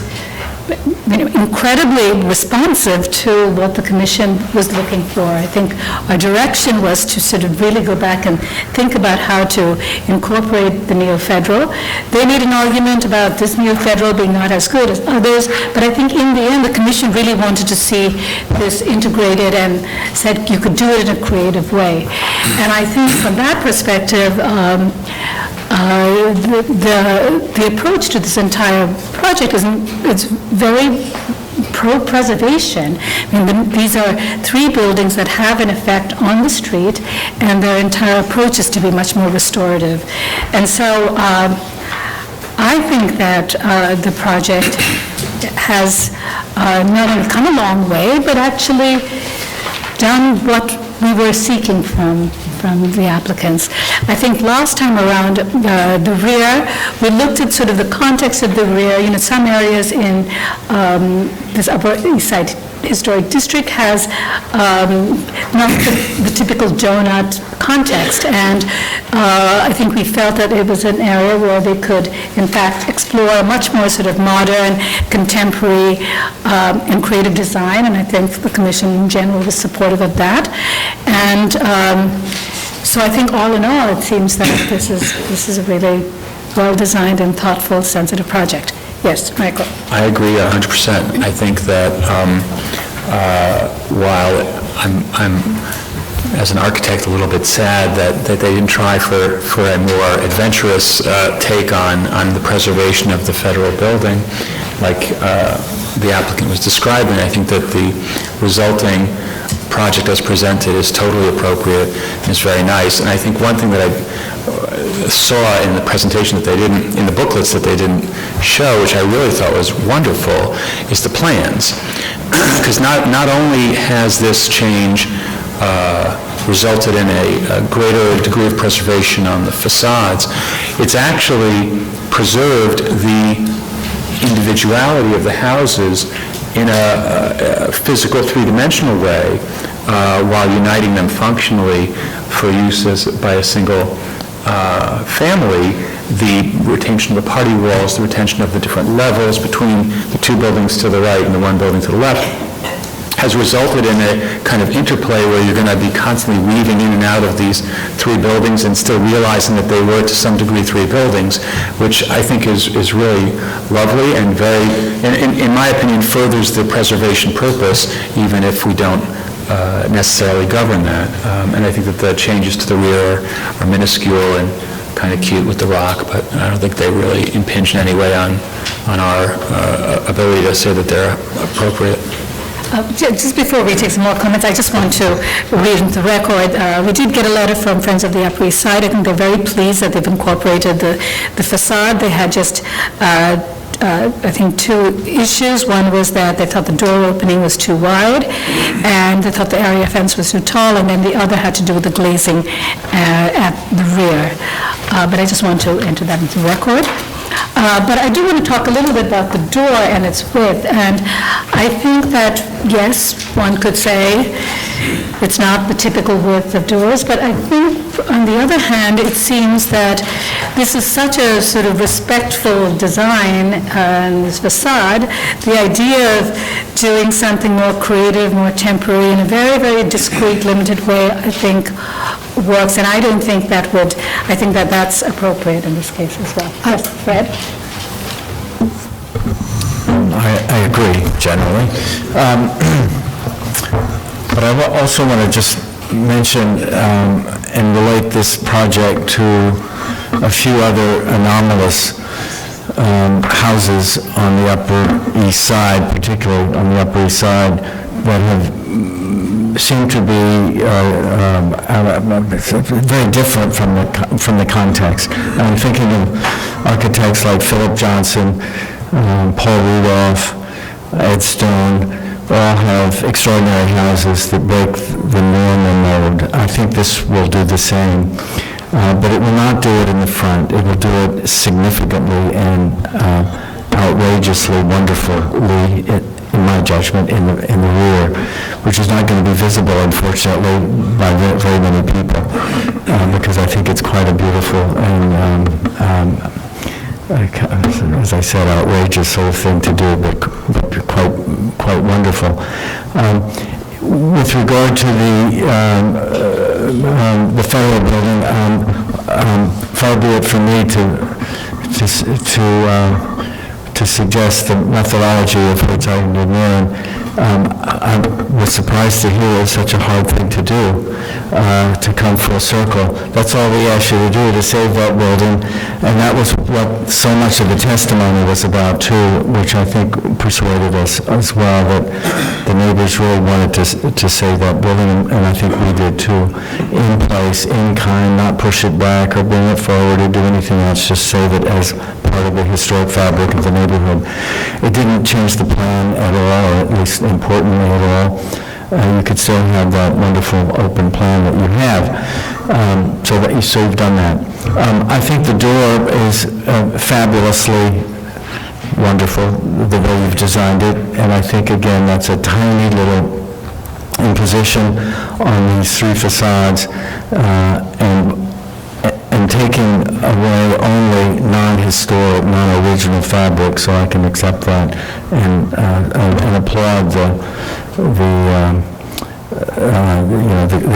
incredibly responsive to what the commission was looking for. I think our direction was to sort of really go back and think about how to incorporate the neo-federal. They made an argument about this neo-federal being not as good as others, but I think in the end the commission really wanted to see this integrated and said you could do it in a creative way. And I think from that perspective, the approach to this entire project is very pro-preservation. I mean, these are three buildings that have an effect on the street, and their entire approach is to be much more restorative. And so I think that the project has not only come a long way, but actually done what we were seeking from the applicants. I think last time around, the rear, we looked at sort of the context of the rear. You know, some areas in this Upper East Side Historic District has not the typical donut context, and I think we felt that it was an area where they could, in fact, explore a much more sort of modern, contemporary, and creative design, and I think the Commission in general was supportive of that. And so I think all in all, it seems that this is a really well-designed and thoughtful, sensitive project. Yes, Michael. I agree 100%. I think that while I'm, as an architect, a little bit sad that they didn't try for a more adventurous take on the preservation of the federal building, like the applicant was describing, I think that the resulting project as presented is totally appropriate and it's very nice. And I think one thing that I saw in the presentation that they didn't, in the booklets that they didn't show, which I really thought was wonderful, is the plans. Because not only has this change resulted in a greater degree of preservation on the facades, it's actually preserved the individuality of the houses in a physical three-dimensional way while uniting them functionally for use by a single family. The retention of the party walls, the retention of the different levels between the two buildings to the right and the one building to the left has resulted in a kind of interplay where you're going to be constantly weaving in and out of these three buildings and still realizing that they were to some degree three buildings, which I think is really lovely and very, in my opinion, furthers the preservation purpose, even if we don't necessarily govern that. And I think that the changes to the rear are minuscule and kind of cute with the rock, but I don't think they really impinge in any way on our ability to say that they're appropriate. Just before we take some more comments, I just want to read into the record. We did get a letter from Friends of the Upper East Side. I think they're very pleased that they've incorporated the facade. They had just, I think, two issues. One was that they thought the door opening was too wide, and they thought the area fence was too tall, and then the other had to do with the glazing at the rear. But I just want to enter that into the record. But I do want to talk a little bit about the door and its width, and I think that, yes, one could say it's not the typical width of doors, but I think, on the other hand, it seems that this is such a sort of respectful design on this facade. The idea of doing something more creative, more temporary, in a very, very discreet, limited way, I think works, and I don't think that would, I think that that's appropriate in this case as well. Yes, Fred? I agree, generally. But I also want to just mention and relate this project to a few other anomalous houses on the Upper East Side, particularly on the Upper East Side, that have seem to be very different from the context. I'm thinking of architects like Philip Johnson, Paul Rudolph, Ed Stone, all have extraordinary houses that break the norm and mode. I think this will do the same, but it will not do it in the front. It will do it significantly and outrageously, wonderfully, in my judgment, in the rear, which is not going to be visible, unfortunately, by very many people, because I think it's quite a beautiful and, as I said, outrageous sort of thing to do, but quite wonderful. With regard to the federal building, far be it from me to suggest the methodology of Hotel Engineering. I was surprised to hear it's such a hard thing to do, to come full circle. That's all we asked you to do, to save that building, and that was what so much of the testimony was about too, which I think persuaded us as well, that the neighbors really wanted to save that building, and I think we did too, in place, in kind, not push it back or bring it forward or do anything else, just save it as part of the historic fabric of the neighborhood. It didn't change the plan at all, or at least importantly at all. You could still have that wonderful open plan that you have, so you've done that. I think the door is fabulously wonderful, the way you've designed it, and I think, again, that's a tiny little imposition on these three facades, and taking away only non-historic, non-original fabric, so I can accept that and applaud the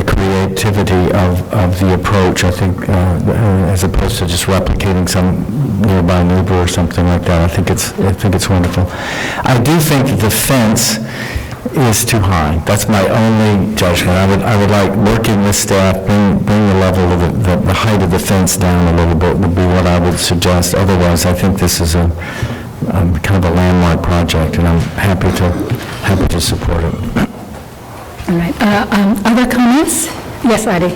creativity of the approach. I think, as opposed to just replicating some nearby neighbor or something like that. I think it's wonderful. I do think that the fence is too high. That's my only judgment. I would like, working with staff, bring the level of the height of the fence down a little bit would be what I would suggest. Otherwise, I think this is a kind of a landmark project, and I'm happy to support it. All right. Other comments? Yes, Adi.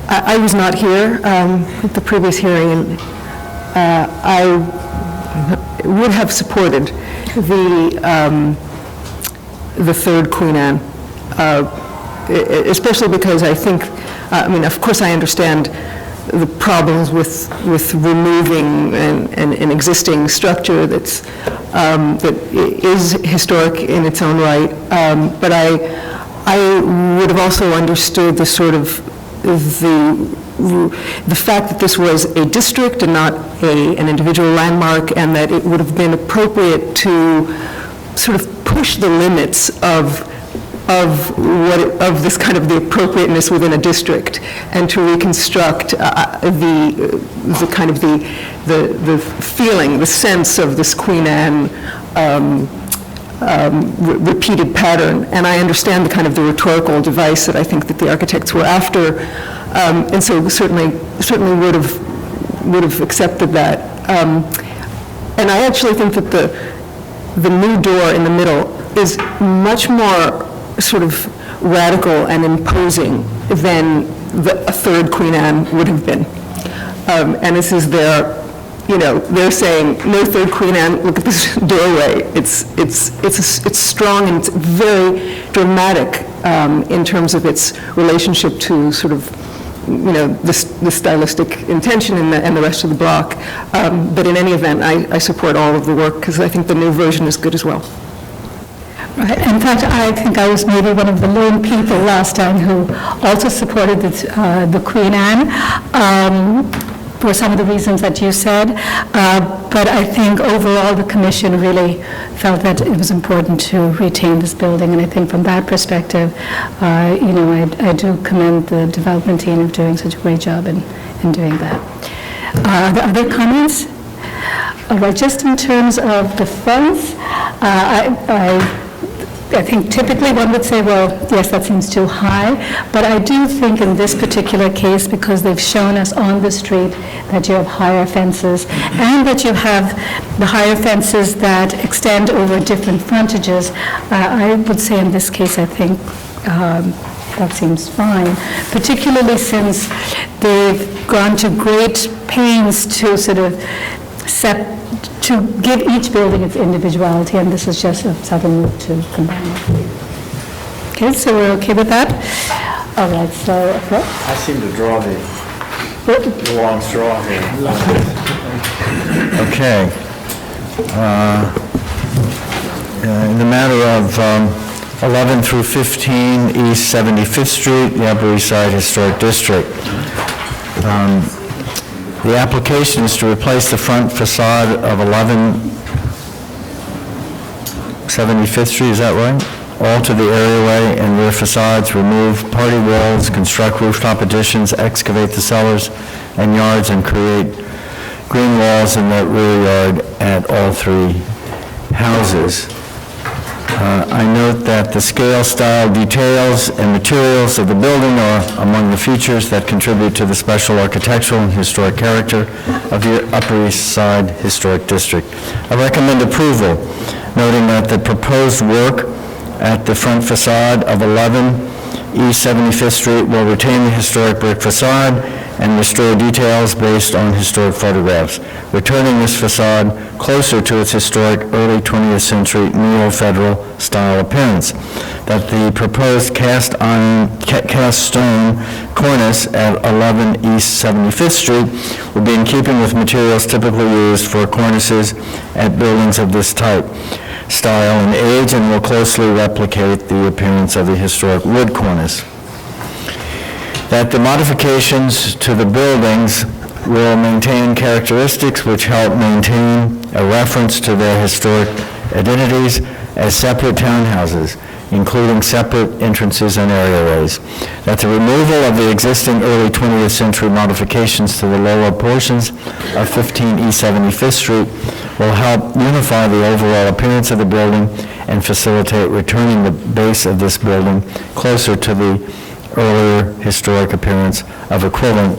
I was not here at the previous hearing, and I would have supported the third Queen Anne, especially because I think, of course I understand the problems with removing an existing structure that is historic in its own right, but I would have also understood the sort of the fact that this was a district and not an individual landmark, and that it would have been appropriate to sort of push the limits of this kind of the appropriateness within a district, and to reconstruct the kind of the feeling, the sense of this Queen Anne repeated pattern. And I understand the kind of the rhetorical device that I think that the architects were after, And so certainly would have accepted that. And I actually think that the new door in the middle is much more sort of radical and imposing than a third Queen Anne would have been. And this is their, they're saying, no third Queen Anne, look at this doorway. It's strong and it's very dramatic in terms of its relationship to sort of, the stylistic intention and the rest of the block. But in any event, I support all of the work because I think the new version is good as well. Right. In fact, I think I was maybe one of the lone people last time who also supported the Queen Anne for some of the reasons that you said. But I think overall the commission really felt that it was important to retain this building. And I think from that perspective, I do commend the development team of doing such a great job in doing that. Are there other comments? All right, just in terms of the fronts, I think typically one would say, well, yes, that seems too high, but I do think in this particular case, because they've shown us on the street that you have higher fences, and that you have the higher fences that extend over different frontages, I would say in this case, I think that seems fine, particularly since they've gone to great pains to sort of to give each building its individuality, and this is just a southern route to combine it. Okay, so we're okay with that? All right, so... Okay. I seem to draw the long straw here. Okay. In the matter of 11 through 15 East 75th Street, the Upper East Side Historic District. The application is to replace the front facade of 11 75th Street, is that right? Alter the areaway and rear facades, remove party walls, construct rooftop additions, excavate the cellars and yards, and create green walls in the rear yard at all three houses. I note that the scale, style, details, and materials of the building are among the features that contribute to the special architectural and historic character of the Upper East Side Historic District. I recommend approval, noting that the proposed work at the front facade of 11 East 75th Street will retain the historic brick facade and restore details based on historic photographs, returning this facade closer to its historic early 20th century neo-federal style appearance. That the proposed cast stone cornice at 11 East 75th Street will be in keeping with materials typically used for cornices at buildings of this type, style, and age, and will closely replicate the appearance of the historic wood cornice. That the modifications to the buildings will maintain characteristics which help maintain a reference to their historic identities as separate townhouses, including separate entrances and areaways. That the removal of the existing early 20th century modifications to the lower portions of 15 East 75th Street will help unify the overall appearance of the building and facilitate returning the base of this building closer to the earlier historic appearance of equivalent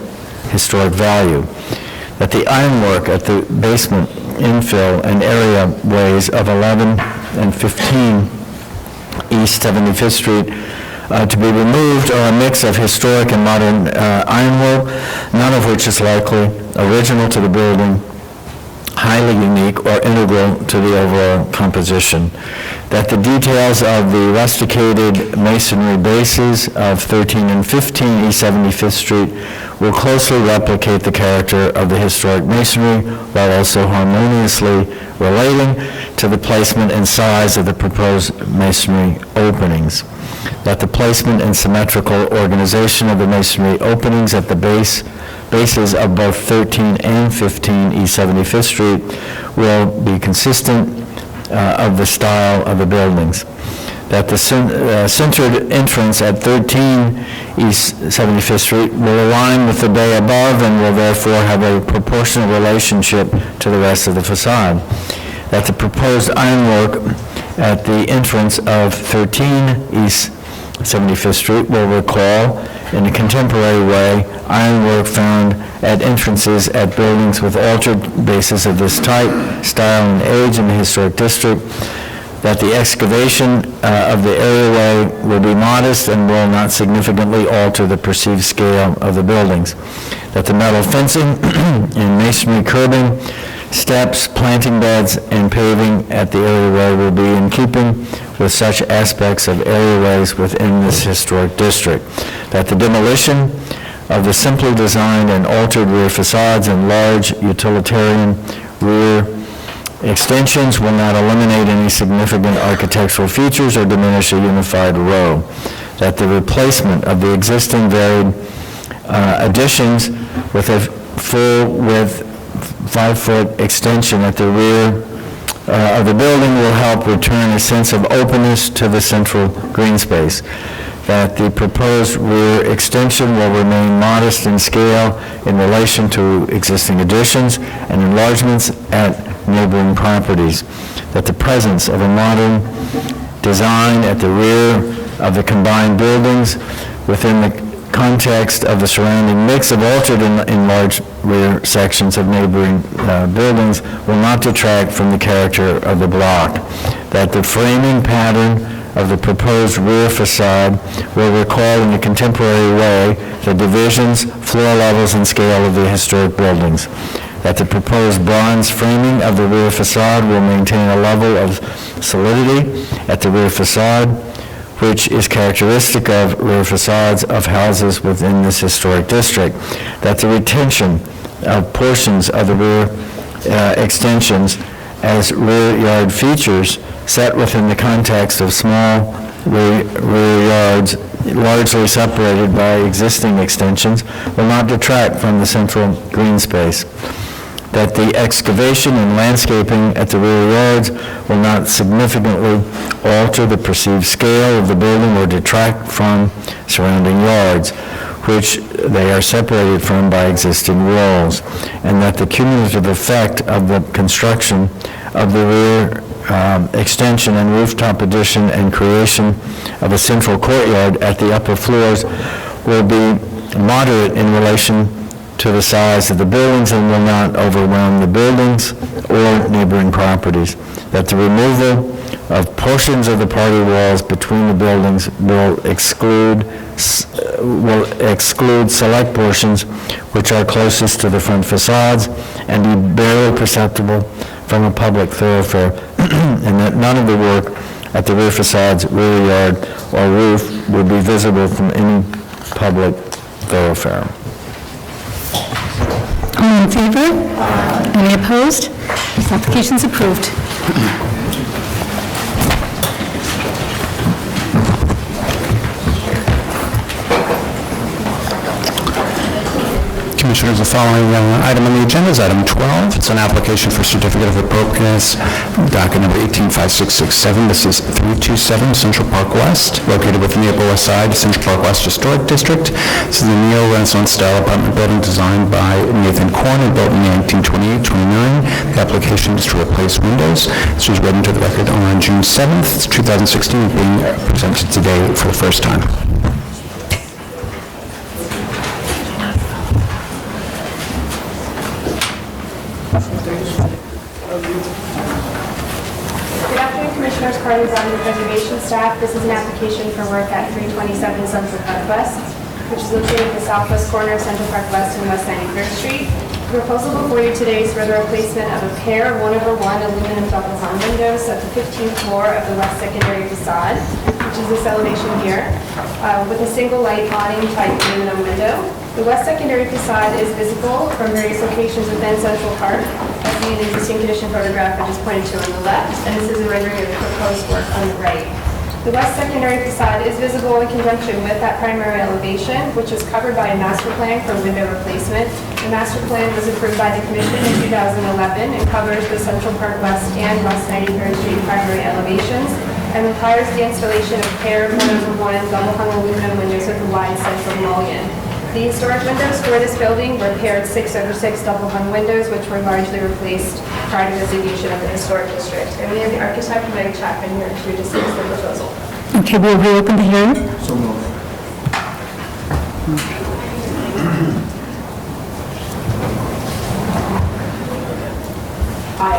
historic value. That the ironwork at the basement, infill, and area ways of 11 and 15 East 75th Street to be removed are a mix of historic and modern ironwork, none of which is likely original to the building, highly unique, or integral to the overall composition. That the details of the rusticated masonry bases of 13 and 15 East 75th Street will closely replicate the character of the historic masonry while also harmoniously relating to the placement and size of the proposed masonry openings. That the placement and symmetrical organization of the masonry openings at the bases of both 13 and 15 East 75th Street will be consistent of the style of the buildings. That the centered entrance at 13 East 75th Street will align with the bay above and will therefore have a proportional relationship to the rest of the facade. That the proposed ironwork at the entrance of 13 East 75th Street will recall in a contemporary way, ironwork found at entrances at buildings with altered bases of this type, style, and age in the historic district, that the excavation of the areaway will be modest and will not significantly alter the perceived scale of the buildings, that the metal fencing and masonry curbing, steps, planting beds, and paving at the areaway will be in keeping with such aspects of areaways within this historic district, that the demolition of the simply designed and altered rear facades and large utilitarian rear extensions will not eliminate any significant architectural features or diminish a unified row, that the replacement of the existing varied additions with a full-width 5-foot extension at the rear of the building will help return a sense of openness to the central green space, that the proposed rear extension will remain modest in scale in relation to existing additions and enlargements at neighboring properties, that the presence of a modern design at the rear of the combined buildings within the context of the surrounding mix of altered and enlarged rear sections of neighboring buildings will not detract from the character of the block, that the framing pattern of the proposed rear facade will recall in a contemporary way the divisions, floor levels, and scale of the historic buildings, that the proposed bronze framing of the rear facade will maintain a level of solidity at the rear facade, which is characteristic of rear facades of houses within this historic district, that the retention of portions of the rear extensions as rear yard features set within the context of small rear yards largely separated by existing extensions will not detract from the central green space, that the excavation and landscaping at the rear yards will not significantly alter the perceived scale of the building or detract from surrounding yards, which they are separated from by existing walls, and that the cumulative effect of the construction of the rear extension and rooftop addition and creation of a central courtyard at the upper floors will be moderate in relation to the size of the buildings and will not overwhelm the buildings or neighboring properties, that the removal of portions of the party walls between the buildings will exclude select portions which are closest to the front facades and be barely perceptible from a public thoroughfare, and that none of the work at the rear facades, rear yard, or roof would be visible from any public thoroughfare. All in favor? Any opposed? This application is approved. Commissioners, the following item on the agenda is item 12. It's an application for certificate of appropriateness, docket number 185667. This is 327 Central Park West, located within the Upper West Side Central Park West Historic District. This is the neo-Renaissance style apartment building designed by Nathan Korn and built in 1928-29. The application is to replace windows. This was read into the record on June 7th, 2016, being presented today for the first time. Good afternoon, Commissioners. Carly Brown, the Preservation Staff. This is an application for work at 327 Central Park West, which is located at the southwest corner of Central Park West and West 93rd Street. The proposal before you today is for the replacement of a pair of 1/1 aluminum double-hung windows at the 15th floor of the west secondary facade, which is this elevation here, with a single light awning type aluminum window. The west secondary facade is visible from various locations within Central Park, as seen in the existing condition photograph I just pointed to on the left, and this is a rendering of the proposed work on the right. The west secondary facade is visible in conjunction with that primary elevation, which was covered by a master plan for window replacement. The master plan was approved by the Commission in 2011 and covers the Central Park West and West 93rd Street primary elevations and requires the installation of paired 1/1 double-hung aluminum windows with a wide central mullion. The historic windows for this building were paired 6/6 double-hung windows, which were largely replaced prior to the designation of the historic district. And we have the architect, Meg Chapman, here to discuss the proposal. Okay, we'll reopen the hearing. So moved. Hi,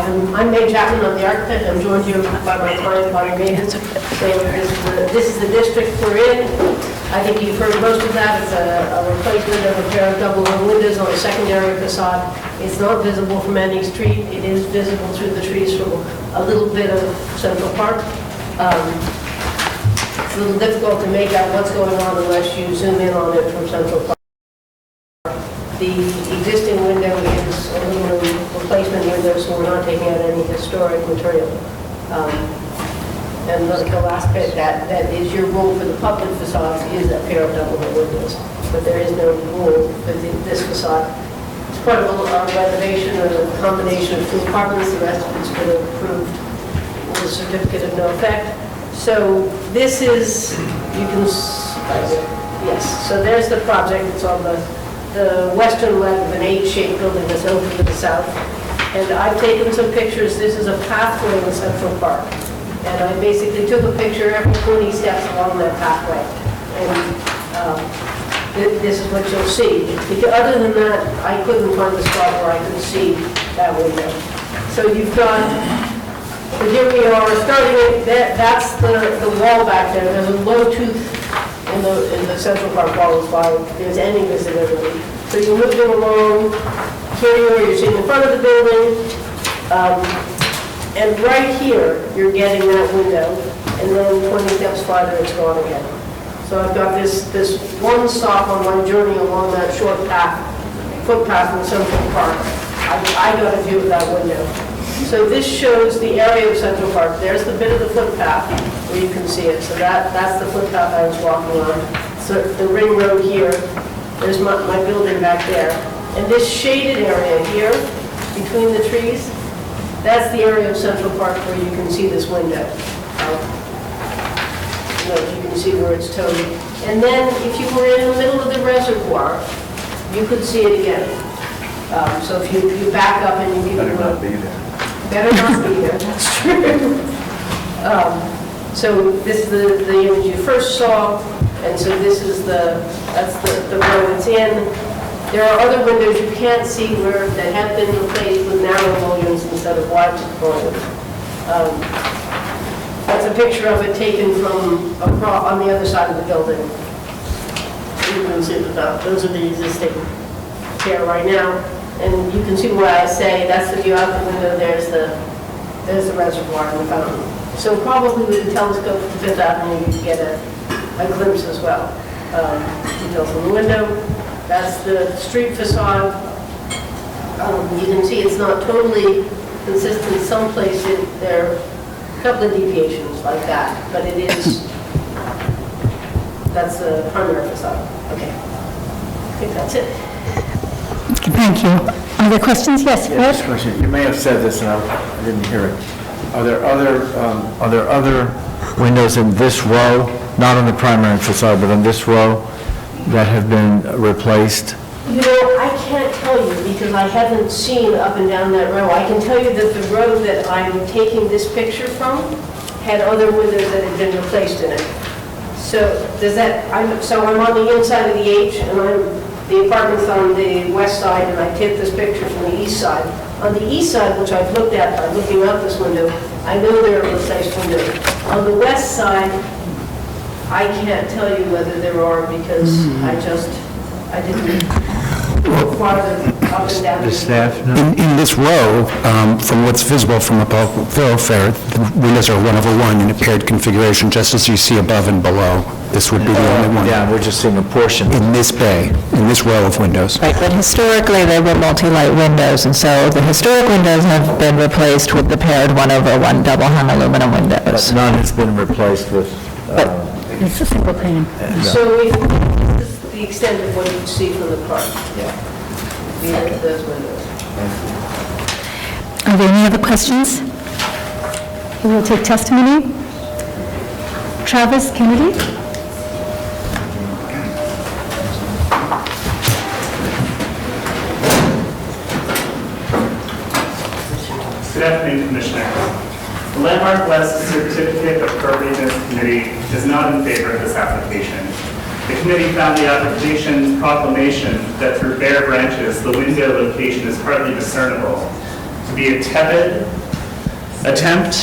I'm Meg Chapman, I'm the architect, I'm joined here by my client, Bonnie Maiden. So this is the district we're in. I think you've heard most of that. It's a replacement of a pair of double hung windows on a secondary facade. It's not visible from any street. It is visible through the trees from a little bit of Central Park. It's a little difficult to make out what's going on unless you zoom in on it from Central Park. The existing window is aluminum replacement window, so we're not taking out any historic material. And the last bit that is your rule for the public facades is a pair of double windows, but there is no rule for this facade. It's part of a renovation or a combination of two apartments. The rest of it's been approved with a certificate of no effect. So this is, you can, yes, so there's the project. It's on the western leg of an H-shaped building that's open to the south. And I've taken some pictures. This is a pathway in Central Park. And I basically took a picture every 20 steps along that pathway. And this is what you'll see. Because other than that, I couldn't find the spot where I could see that window. So you've got, but here we are, starting at, that's the wall back there. There's a low tooth in the Central Park wall as well. There's any visibility. So you're moving along, here you're seeing the front of the building, and right here, you're getting that window, and then 20 steps farther, it's gone again. So I've got this one stop on my journey along that short footpath in Central Park. I got a view of that window. So this shows the area of Central Park. There's the bit of the footpath where you can see it. So that's the footpath I was walking on. So the ring road here, there's my building back there. And this shaded area here, between the trees, that's the area of Central Park where you can see this window. You can see where it's towed. And then if you were in the middle of the reservoir, you could see it again. So if you back up and you Better not be there. Better not be there, that's true. So this is the image you first saw, and so this is that's the row it's in. There are other windows you can't see that have been replaced with narrow mullions instead of wide mullions. That's a picture of it taken from on the other side of the building. You can see those are the existing here right now. And you can see why I say that's the view out the window, there's the reservoir and the fountain. So probably with the telescope to Fifth Avenue, you can get a glimpse as well. Details from the window. That's the street facade. You can see it's not totally consistent. Some places there are a couple of deviations like that, but it is, that's the primary facade. Okay, I think that's it. Thank you. Are there questions? Yes, Fred? Yes, question. You may have said this and I didn't hear it. Are there other windows in this row, not on the primary facade, but in this row, that have been replaced? You know, I can't tell you because I haven't seen up and down that row. I can tell you that the row that I'm taking this picture from had other windows that had been replaced in it. So I'm on the inside of the H, and the apartment's on the west side, and I take this picture from the east side. On the east side, which I've looked at by looking out this window, I know there are replaced windows. On the west side, I can't tell you whether there are because I didn't go farther up and down. The staff? In this row, from what's visible from above thoroughfare, the windows are 1/1 in a paired configuration, just as you see above and below. This would be the only one. Yeah, we're just seeing a portion. In this bay, in this row of windows. Right, but historically, they were multi-light windows, and so the historic windows have been replaced with the paired 1/1 double-hung aluminum windows. But none has been replaced with... It's a single pane. So this is the extent of what you see from the park. Yeah. Those windows. Are there any other questions? We will take testimony. Travis Kennedy. Good afternoon, Commissioner. The Landmark West Certificate of Appropriateness Committee is not in favor of this application. The committee found the application proclamation that through bare branches, the window location is hardly discernible to be a tepid attempt,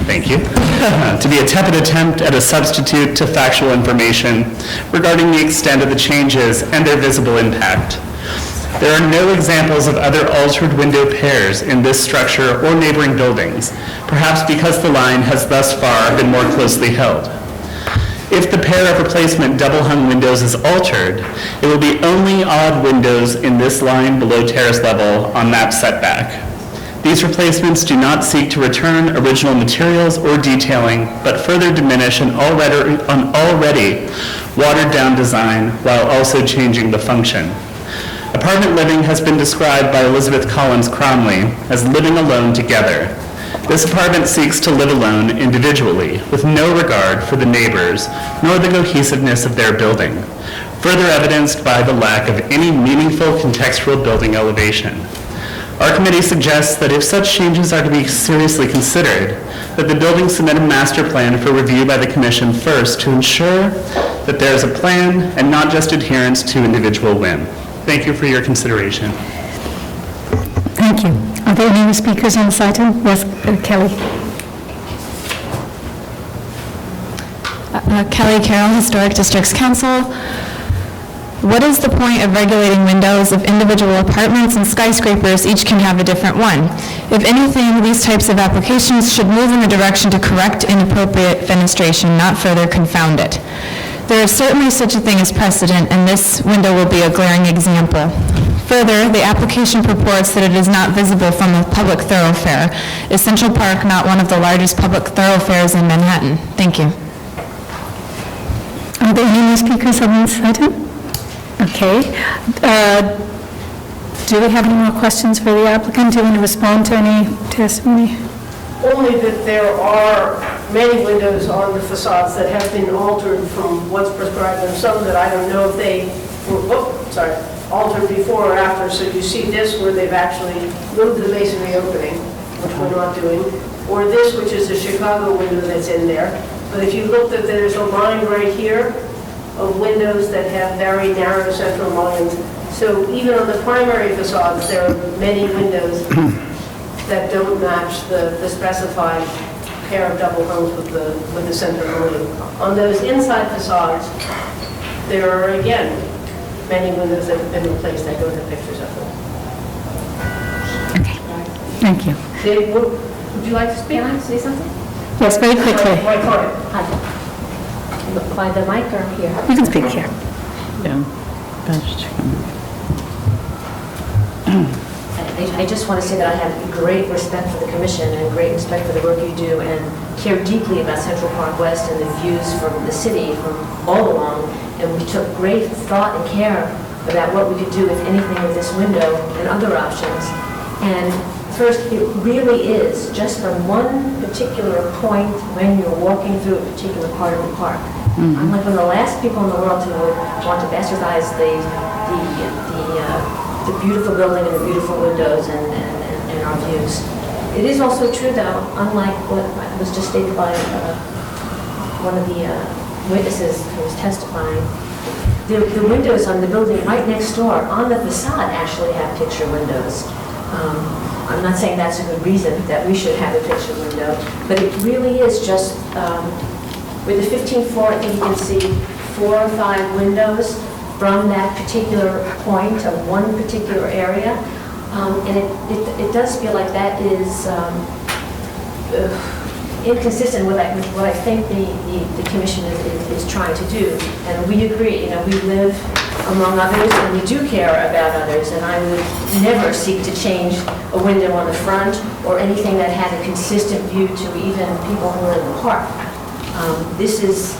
thank you, to be a tepid attempt at a substitute to factual information regarding the extent of the changes and their visible impact. There are no examples of other altered window pairs in this structure or neighboring buildings, perhaps because the line has thus far been more closely held. If the pair of replacement double-hung windows is altered, it will be only odd windows in this line below terrace level on that setback. These replacements do not seek to return original materials or detailing, but further diminish an already watered-down design while also changing the function. Apartment living has been described by Elizabeth Collins Cromley as living alone together. This apartment seeks to live alone individually, with no regard for the neighbors, nor the cohesiveness of their building, further evidenced by the lack of any meaningful contextual building elevation. Our committee suggests that if such changes are to be seriously considered, that the building submit a master plan for review by the commission first to ensure that there is a plan and not just adherence to individual whim. Thank you for your consideration. Thank you. Are there any other speakers on this item? Yes, Kelly. Kelly Carroll, Historic Districts Council. What is the point of regulating windows if individual apartments and skyscrapers each can have a different one? If anything, these types of applications should move in the direction to correct inappropriate fenestration, not further confound it. There is certainly such a thing as precedent, and this window will be a glaring example. Further, the application purports that it is not visible from a public thoroughfare. Is Central Park not one of the largest public thoroughfares in Manhattan? Thank you. Are there any more speakers on this item? Okay. Do we have any more questions for the applicant? Do you want to respond to any testimony? Only that there are many windows on the facades that have been altered from what's prescribed, and some that I don't know if they were, altered before or after. So you see this where they've actually moved the masonry opening, which we're not doing, or this, which is the Chicago window that's in there. But if you look, that there's a line right here of windows that have very narrow central lines. So even on the primary facades, there are many windows that don't match the specified pair of double hungs with the center line. On those inside facades, there are again many windows that have been replaced. I don't have pictures of them. Okay, thank you. Dave, would you like to speak? Can I say something? Yes, very quickly. My client. Hi. By the mic or here? You can speak here. Yeah. I just want to say that I have great respect for the commission and great respect for the work you do and care deeply about Central Park West and the views from the city from all along. And we took great thought and care about what we could do with anything with this window and other options. And first, it really is just from one particular point when you're walking through a particular part of the park. I'm like one of the last people in the world to want to bastardize the beautiful building and the beautiful windows and our views. It is also true, though, unlike what was just stated by one of the witnesses who was testifying, the windows on the building right next door on the facade actually have picture windows. I'm not saying that's a good reason that we should have a picture window, but it really is just with the 15th floor, I think you can see 4 or 5 windows from that particular point of one particular area. And it does feel like that is inconsistent with what I think the commission is trying to do. And we agree, we live among others and we do care about others, and I would never seek to change a window on the front or anything that had a consistent view to even people who are in the park. This is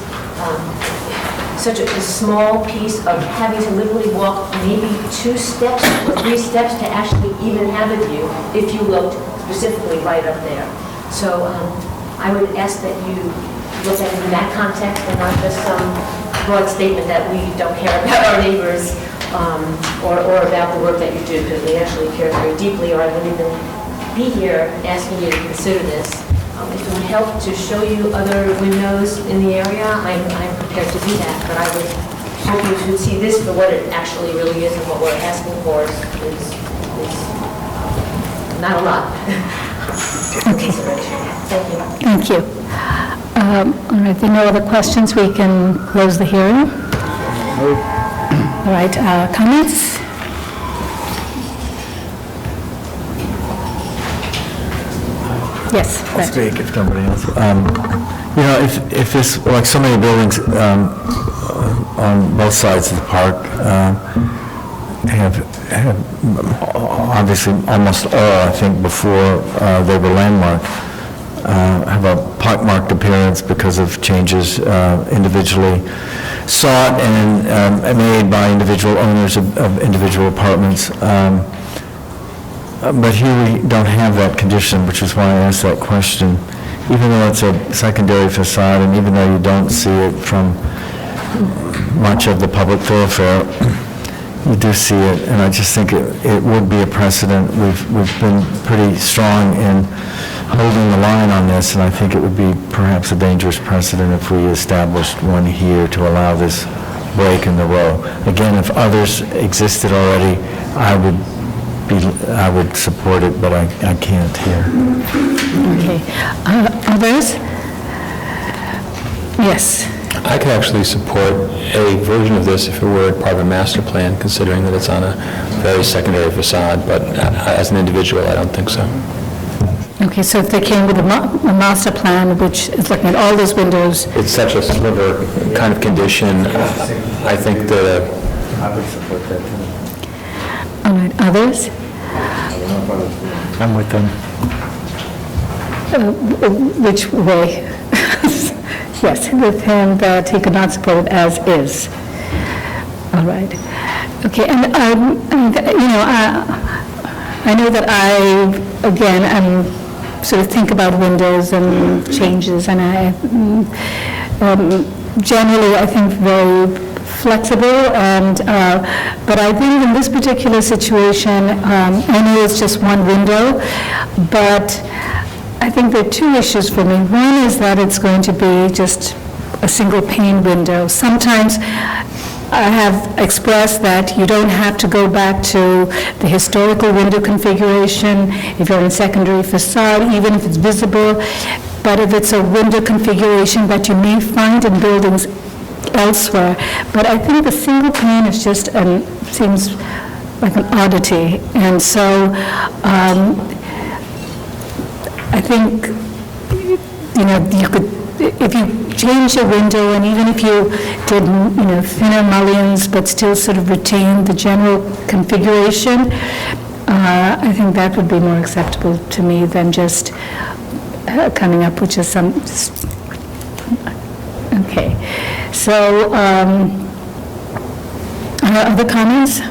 such a small piece of having to literally walk maybe 2 steps or 3 steps to actually even have a view if you looked specifically right up there. So I would ask that you look at it in that context and not just some broad statement that we don't care about our neighbors or about the work that you do, because we actually care very deeply, or I wouldn't even be here asking you to consider this. If it would help to show you other windows in the area, I'm prepared to do that, but I would hoping to see this for what it actually really is and what we're asking for is not a lot. Okay. Thank you. Thank you. All right, if there are no other questions, we can close the hearing. All right, comments? Yes. I'll speak if nobody else. You know, if this, like so many buildings on both sides of the park, have obviously almost all, I think, before they were landmarked, have a pockmarked appearance because of changes individually sought and made by individual owners of individual apartments. But here we don't have that condition, which is why I asked that question. Even though it's a secondary facade, and even though you don't see it from much of the public thoroughfare, you do see it, and I just think it would be a precedent. We've been pretty strong in holding the line on this, and I think it would be perhaps a dangerous precedent if we established one here to allow this break in the row. Again, if others existed already, I would support it, but I can't here. Okay. Others? Yes. I could actually support a version of this if it were part of a master plan, considering that it's on a very secondary facade, but as an individual, I don't think so. Okay, so if they came with a master plan, which is looking at all those windows... It's such a sliver kind of condition, I think that... I would support that too. All right, others? I'm with them. Which way? Yes, with him that he could not support it as is. All right. Okay, and you know, I know that I'm sort of think about windows and changes, and I generally I think very flexible, and but I think in this particular situation, I know it's just one window, but I think there are two issues for me. One is that it's going to be just a single pane window. Sometimes I have expressed that you don't have to go back to the historical window configuration if you're in secondary facade, even if it's visible, but if it's a window configuration that you may find in buildings elsewhere. But I think the single pane is just seems like an oddity, and so I think, you know, you could, if you change a window, and even if you did, you know, thinner mullions, but still sort of retain the general configuration, I think that would be more acceptable to me than just coming up with just some... Okay. So, other comments?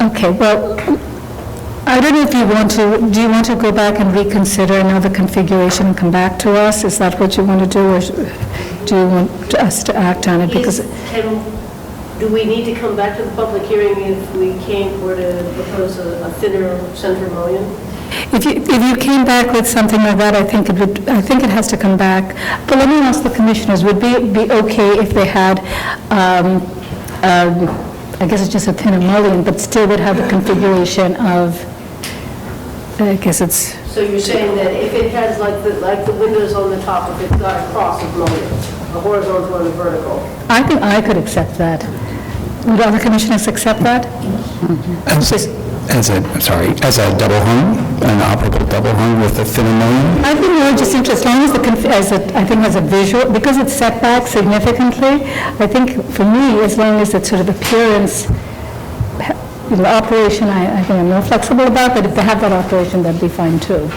Okay, well, I don't know if you want to, do you want to go back and reconsider another configuration and come back to us? Is that what you want to do, or do you want us to act on it? Because do we need to come back to the public hearing if we were to propose a thinner center mullion? if you came back with something like that, I think it has to come back. But let me ask the commissioners, would it be okay if they had, I guess it's just a thinner mullion, but still would have a configuration of, I guess it's... So you're saying that if it has like the windows on the top, if it's got a cross of mullions, a horizontal and a vertical? I think I could accept that. Would other commissioners accept that? As a double hung, an operable double hung with a thinner mullion? I think more just interested, as long as I think as a visual, because it's set back significantly, I think for me, as long as it's sort of appearance, the operation, I think I'm more flexible about, but if they have that operation, that'd be fine too.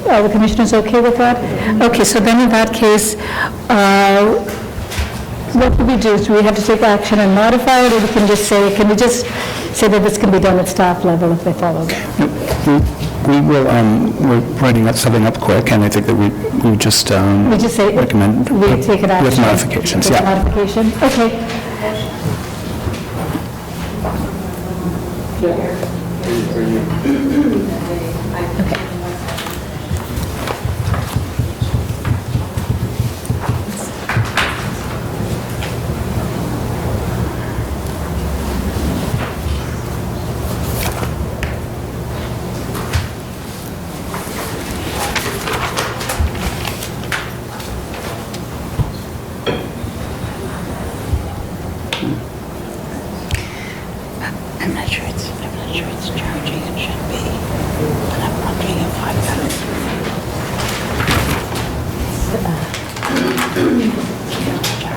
Are the commissioners okay with that? Okay, so then in that case, what do we do? Do we have to take action and modify it, or we can just say, can that this can be done at staff level if they follow that? We will, we're writing something up quick, and I think that we just say, recommend we take it action. With modifications, with yeah. Modification, okay. I'm not sure it's charging, it should be, but I'm wondering if I've got it.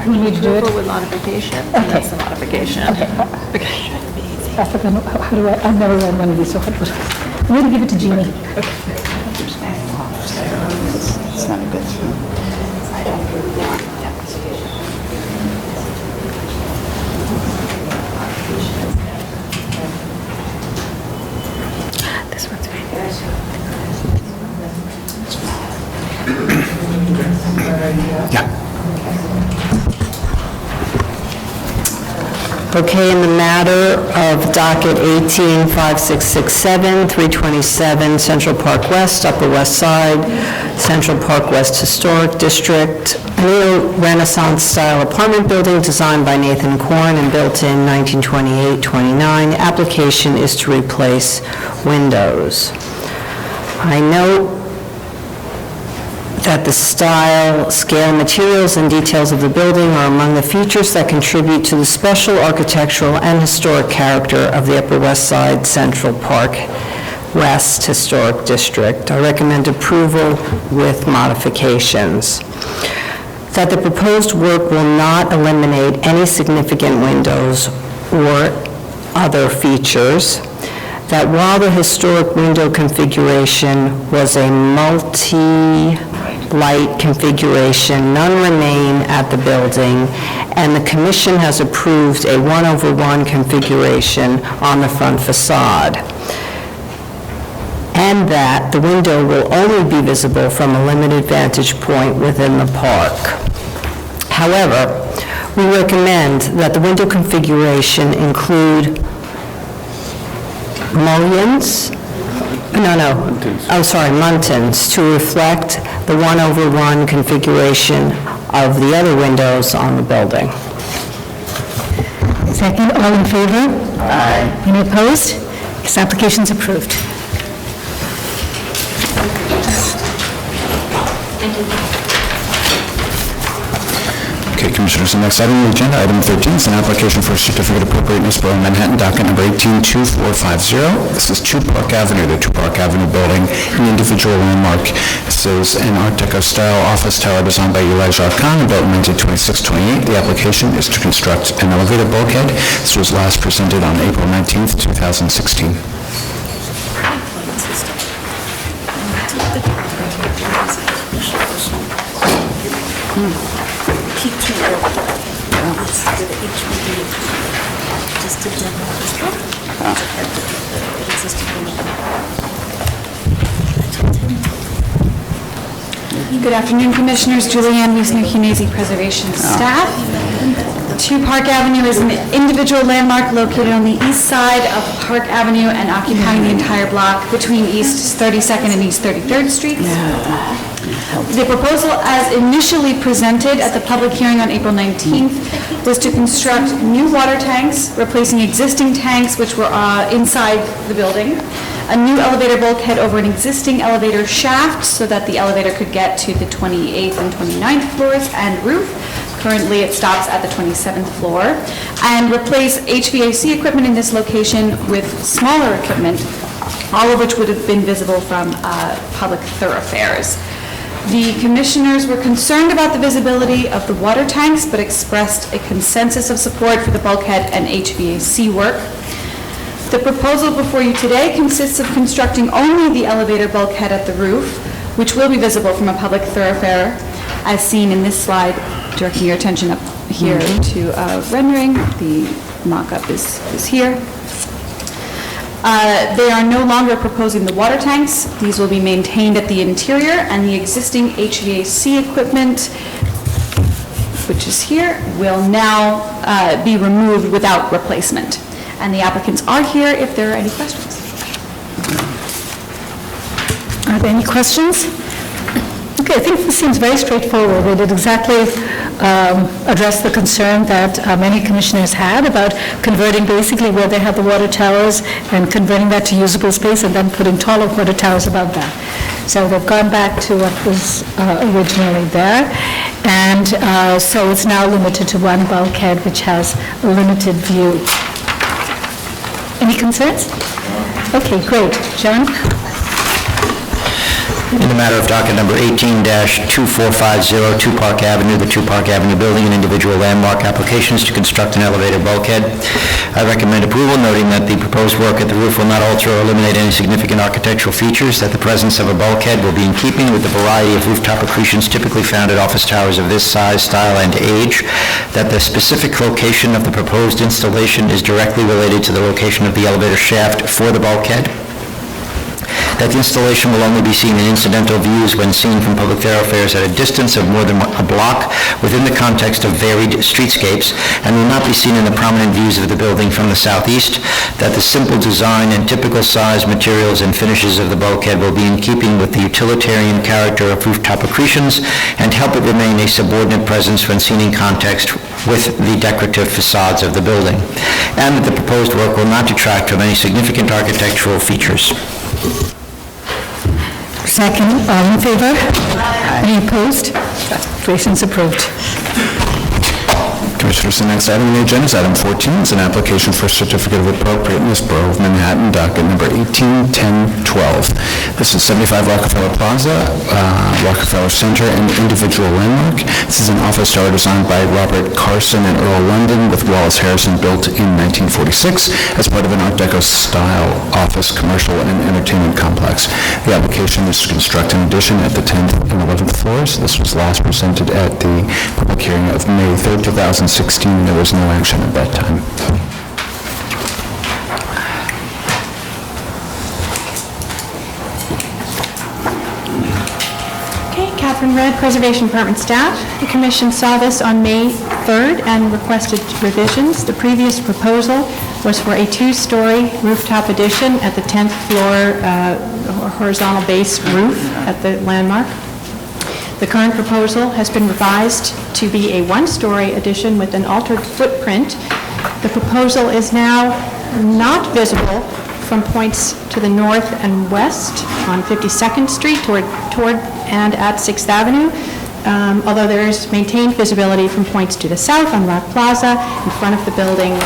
We need to do it? With modification? Okay. That's the modification. Okay. I forgot, how do I've never read one of these, so how do I? I'm going to give it to Jeannie. It's not a good thing. This one's very Okay, in the matter of docket 185667, 327 Central Park West, Upper West Side, Central Park West Historic District, a new Renaissance-style apartment building designed by Nathan Korn and built in 1928-29. Application is to replace windows. I note that the style, scale, materials, and details of the building are among the features that contribute to the special architectural and historic character of the Upper West Side Central Park West Historic District. I recommend approval with modifications. That the proposed work will not eliminate any significant windows or other features. That while the historic window configuration was a multi-light configuration, none remain at the building, and the commission has approved a 1/1 configuration on the front facade. And that the window will only be visible from a limited vantage point within the park. However, we recommend that the window configuration include mullions, muntins, to reflect the 1/1 configuration of the other windows on the building. Second, all in favor? Aye. Any opposed? This application's approved. Okay, Commissioners, the next item on the agenda, item 13, is an application for a certificate of appropriateness for Manhattan docket number 182450. This is 2 Park Avenue, the 2 Park Avenue building, an individual landmark. This is an Art Deco-style office tower designed by Eli Jacquin and built in 1926-28. The application is to construct an elevator bulkhead. This was last presented on April 19th, 2016. Good afternoon, Commissioners. Julianne Wiesner-Hunese, Preservation Staff. 2 Park Avenue is an individual landmark located on the east side of Park Avenue and occupying the entire block between East 32nd and East 33rd Streets. The proposal, as initially presented at the public hearing on April 19th, was to construct new water tanks, replacing existing tanks which were inside the building, a new elevator bulkhead over an existing elevator shaft so that the elevator could get to the 28th and 29th floors and roof. Currently, it stops at the 27th floor, and replace HVAC equipment in this location with smaller equipment, all of which would have been visible from public thoroughfares. The commissioners were concerned about the visibility of the water tanks, but expressed a consensus of support for the bulkhead and HVAC work. The proposal before you today consists of constructing only the elevator bulkhead at the roof, which will be visible from a public thoroughfare, as seen in this slide, directing your attention up here to rendering. The mock-up is here. They are no longer proposing the water tanks. These will be maintained at the interior, and the existing HVAC equipment, which is here, will now be removed without replacement. And the applicants are here if there are any questions. Are there any questions? Okay, I think this seems very straightforward. They did exactly address the concern that many commissioners had about converting basically where they had the water towers and converting that to usable space and then putting taller water towers above that. So they've gone back to what was originally there. And so it's now limited to one bulkhead, which has a limited view. Any concerns? Okay, great. John? In the matter of docket number 18-2450, 2 Park Avenue, the 2 Park Avenue building and individual landmark applications to construct an elevated bulkhead, I recommend approval, noting that the proposed work at the roof will not alter or eliminate any significant architectural features, that the presence of a bulkhead will be in keeping with the variety of rooftop accretions typically found at office towers of this size, style, and age, that the specific location of the proposed installation is directly related to the location of the elevator shaft for the bulkhead, that the installation will only be seen in incidental views when seen from public thoroughfares at a distance of more than a block within the context of varied streetscapes, and will not be seen in the prominent views of the building from the southeast, that the simple design and typical size, materials, and finishes of the bulkhead will be in keeping with the utilitarian character of rooftop accretions and help it remain a subordinate presence when seen in context with the decorative facades of the building, and that the proposed work will not detract from any significant architectural features. Second, all in favor? Any opposed? Appropriations approved. Commissioners, the next item on the agenda is item 14. It's an application for a certificate of appropriateness, Borough of Manhattan, docket number 181012. This is 75 Rockefeller Plaza, Rockefeller Center, and individual landmark. This is an office tower designed by Robert Carson and Earl London with Wallace Harrison, built in 1946 as part of an Art Deco style office, commercial, and entertainment complex. The application is to construct an addition at the 10th and 11th floors. This was last presented at the public hearing of May 3rd, 2016. There was no action at that time. Okay, Catherine Red, Preservation Department staff. The commission saw this on May 3rd and requested revisions. The previous proposal was for a 2-story rooftop addition at the 10th floor horizontal base roof at the landmark. The current proposal has been revised to be a 1-story addition with an altered footprint. The proposal is now not visible from points to the north and west on 52nd Street toward and at 6th Avenue, although there is maintained visibility from points to the south on Rock Plaza, in front of the building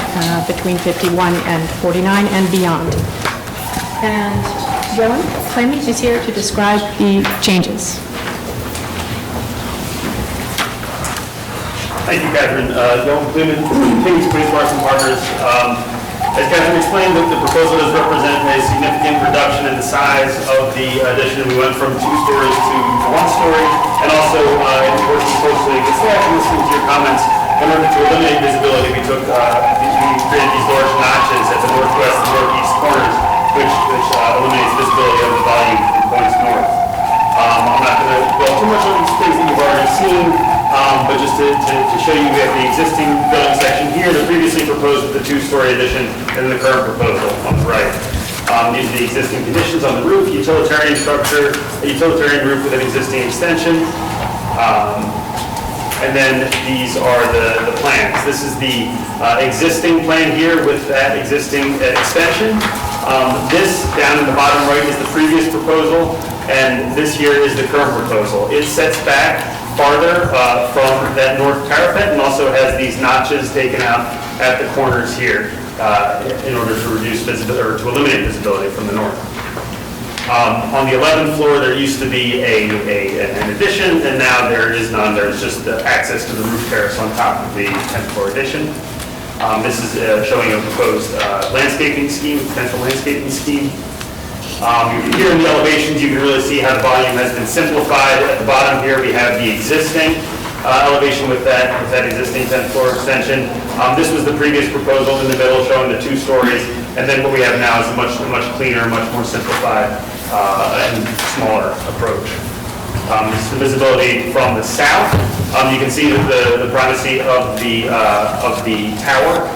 between 51 and 49 and beyond. And Joan Clemens is here to describe the changes. Thank you, Catherine. Joan Clement, Kings Police Marks and Partners. As Catherine explained, the proposal does represent a significant reduction in the size of the addition. We went from 2 stories to 1 story, and also in working closely with staff and listening to your comments, in order to eliminate visibility, we created these large notches at the northwest and northeast corners, which eliminates visibility of the volume from points north. I'm not going to go too much on these things that you've already seen, but just to show you, we have the existing building section here, the previously proposed with the 2-story addition, and then the current proposal on the right. These are the existing conditions on the roof, utilitarian structure, a utilitarian roof with an existing extension. And then these are the plans. This is the existing plan here with that existing extension. This down in the bottom right is the previous proposal, and this here is the current proposal. It sets back farther from that north parapet and also has these notches taken out at the corners here in order to reduce visibility or to eliminate visibility from the north. On the 11th floor, there used to be an addition, and now there is none. There's just access to the roof terrace on top of the 10th floor addition. This is showing a proposed landscaping scheme, potential landscaping scheme. Here in the elevations, you can really see how the volume has been simplified. At the bottom here, we have the existing elevation with that existing 10th floor extension. This was the previous proposal in the middle, showing the 2 stories, and then what we have now is a much cleaner, much more simplified and smaller approach. This is the visibility from the south. You can see that the primacy of the tower,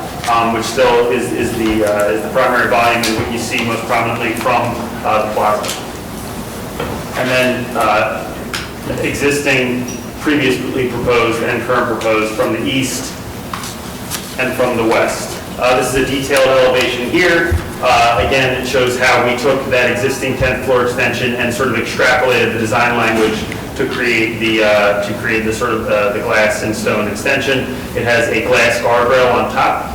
which still is the primary volume and what you see most prominently from the plaza. And then existing previously proposed and current proposed from the east and from the west. This is a detailed elevation here. Again, it shows how we took that existing 10th floor extension and sort of extrapolated the design language to create the sort of the glass and stone extension. It has a glass guardrail on top.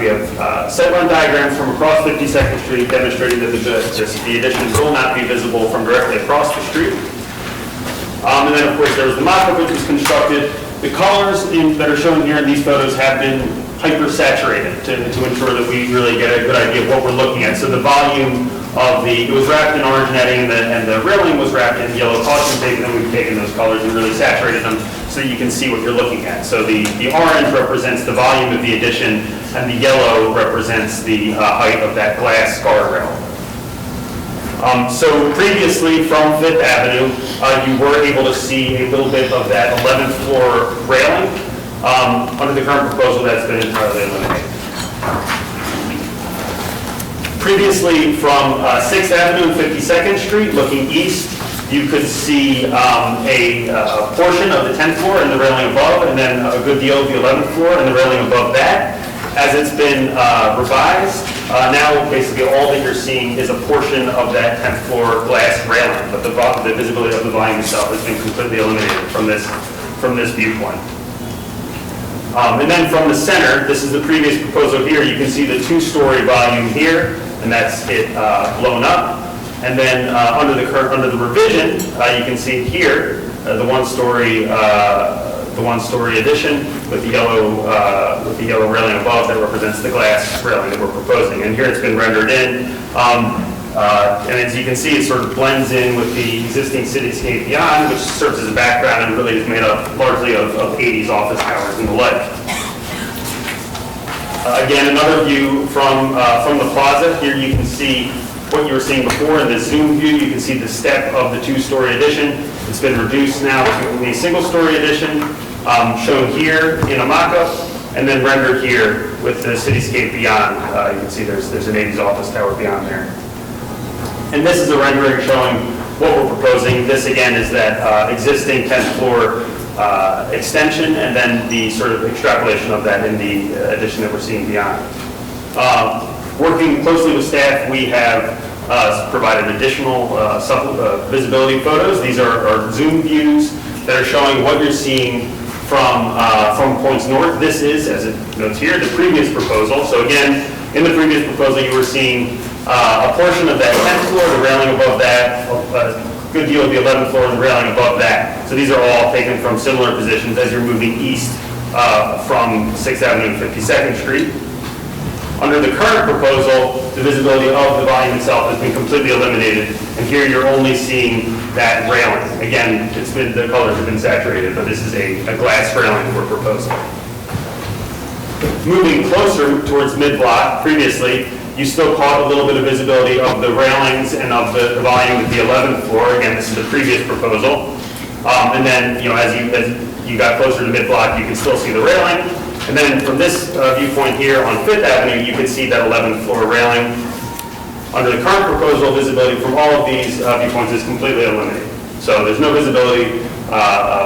We have set run diagrams from across 52nd Street demonstrating that the addition will not be visible from directly across the street. And then, of course, there was the mock-up which was constructed. The colors that are shown here in these photos have been hyper-saturated to ensure that we really get a good idea of what we're looking at. So the volume of it was wrapped in orange netting and the railing was wrapped in yellow caution tape, and then we've taken those colors and really saturated them so you can see what you're looking at. So the orange represents the volume of the addition, and the yellow represents the height of that glass guardrail. So previously from Fifth Avenue, you were able to see a little bit of that 11th floor railing. Under the current proposal, that's been entirely eliminated. Previously from 6th Avenue and 52nd Street, looking east, you could see a portion of the 10th floor and the railing above, and then a good deal of the 11th floor and the railing above that. As it's been revised, now basically all that you're seeing is a portion of that 10th floor glass railing, but the visibility of the volume itself has been completely eliminated from this viewpoint. And then from the center, this is the previous proposal here, you can see the two-story volume here, and that's it blown up. And then under the revision, you can see here, the one-story addition with the yellow railing above that represents the glass railing that we're proposing. And here it's been rendered in. And as you can see, it sort of blends in with the existing cityscape beyond, which serves as a background and really is made up largely of 80s office towers and the like. Again, another view from the plaza. Here you can see what you were seeing before in the zoom view. You can see the step of the two-story addition. It's been reduced now to a single-story addition, shown here in a mock-up, and then rendered here with the cityscape beyond. You can see there's an 80s office tower beyond there. And this is a rendering showing what we're proposing. This, again, is that existing 10th floor extension, and then the sort of extrapolation of that in the addition that we're seeing beyond. Working closely with staff, we have provided additional visibility photos. These are zoom views that are showing what you're seeing from points north. This is, as it notes here, the previous proposal. So again, in the previous proposal, you were seeing a portion of that 10th floor, the railing above that, a good deal of the 11th floor, and the railing above that. So these are all taken from similar positions as you're moving east from 6th Avenue and 52nd Street. Under the current proposal, the visibility of the volume itself has been completely eliminated, and here you're only seeing that railing. Again, the colors have been saturated, but this is a glass railing we're proposing. Moving closer towards mid-block, previously, you still caught a little bit of visibility of the railings and of the volume at the 11th floor. Again, this is the previous proposal. And then, as you got closer to mid-block, you can still see the railing. And then from this viewpoint here on 5th Avenue, you can see that 11th floor railing. Under the current proposal, visibility from all of these viewpoints is completely eliminated. So there's no visibility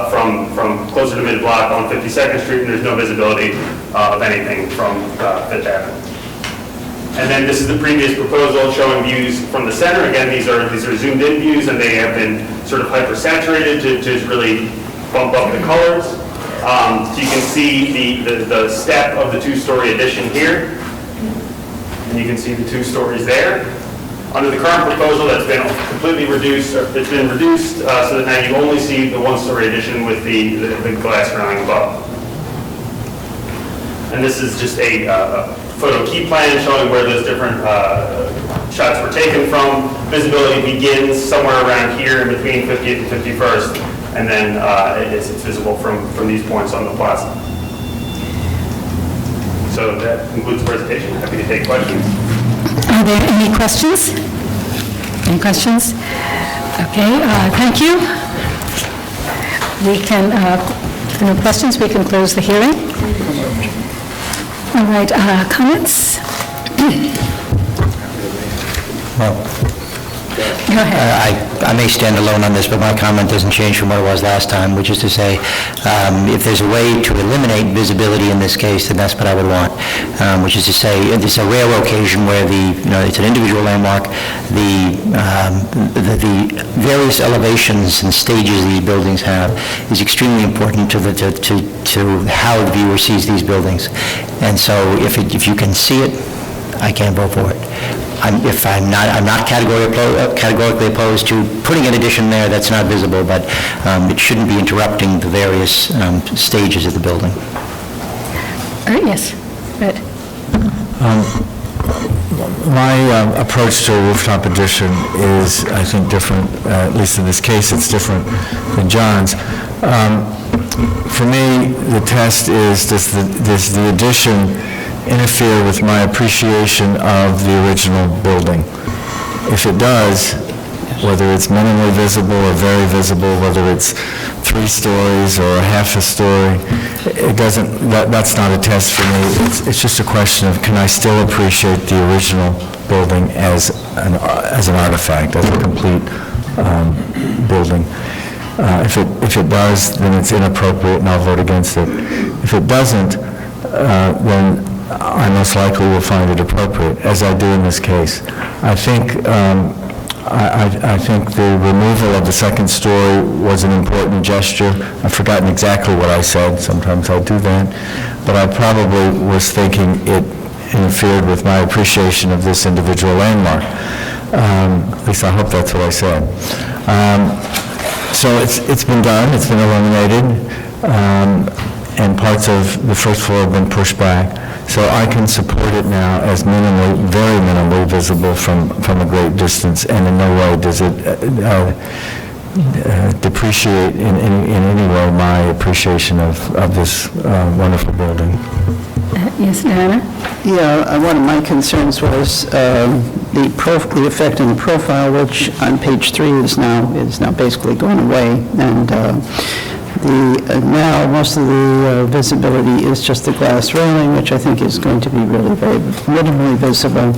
from closer to mid-block on 52nd Street, and there's no visibility of anything from 5th Avenue. And then this is the previous proposal showing views from the center. Again, these are zoomed in views, and they have been sort of hyper-saturated to really bump up the colors. So you can see the step of the two-story addition here, and you can see the two stories there. Under the current proposal, that's been completely reduced, it's been reduced so that now you only see the one-story addition with the glass railing above. And this is just a photo key plan showing where those different shots were taken from. Visibility begins somewhere around here in between 50th and 51st, and then it's visible from these points on the plaza. So that concludes the presentation. Happy to take questions. Are there any questions? Any questions? Okay, thank you. We can, if there are no questions, we can close the hearing. All right, comments? Well, I may stand alone on this, but my comment doesn't change from what it was last time, which is to say, if there's a way to eliminate visibility in this case, then that's what I would want, which is to say, it's a rare occasion where it's an individual landmark, the various elevations and stages these buildings have is extremely important to how the viewer sees these buildings. And so if you can see it, I can't vote for it. I'm not categorically opposed to putting an addition there that's not visible, but it shouldn't be interrupting the various stages of the building. Yes, Ed. My approach to a rooftop addition is, I think, different, at least in this case, it's different than John's. For me, the test is, does the addition interfere with my appreciation of the original building? If it does, whether it's minimally visible or very visible, whether it's 3 stories or a half a story, it doesn't, that's not a test for me. It's just a question of, can I still appreciate the original building as an artifact, as a complete building? If it does, then it's inappropriate and I'll vote against it. If it doesn't, then I most likely will find it appropriate, as I do in this case. I think the removal of the second story was an important gesture. I've forgotten exactly what I said. Sometimes I do that. But I probably was thinking it interfered with my appreciation of this individual landmark. At least I hope that's what I said. So it's been done. It's been eliminated. And parts of the first floor have been pushed back. So I can support it now as minimally, very minimally visible from a great distance, and in no way does it depreciate in any way my appreciation of this wonderful building. Yes, Diana? Yeah, one of my concerns was the effect on the profile, which on page 3 is now basically going away, and now most of the visibility is just the glass railing, which I think is going to be really very minimally visible.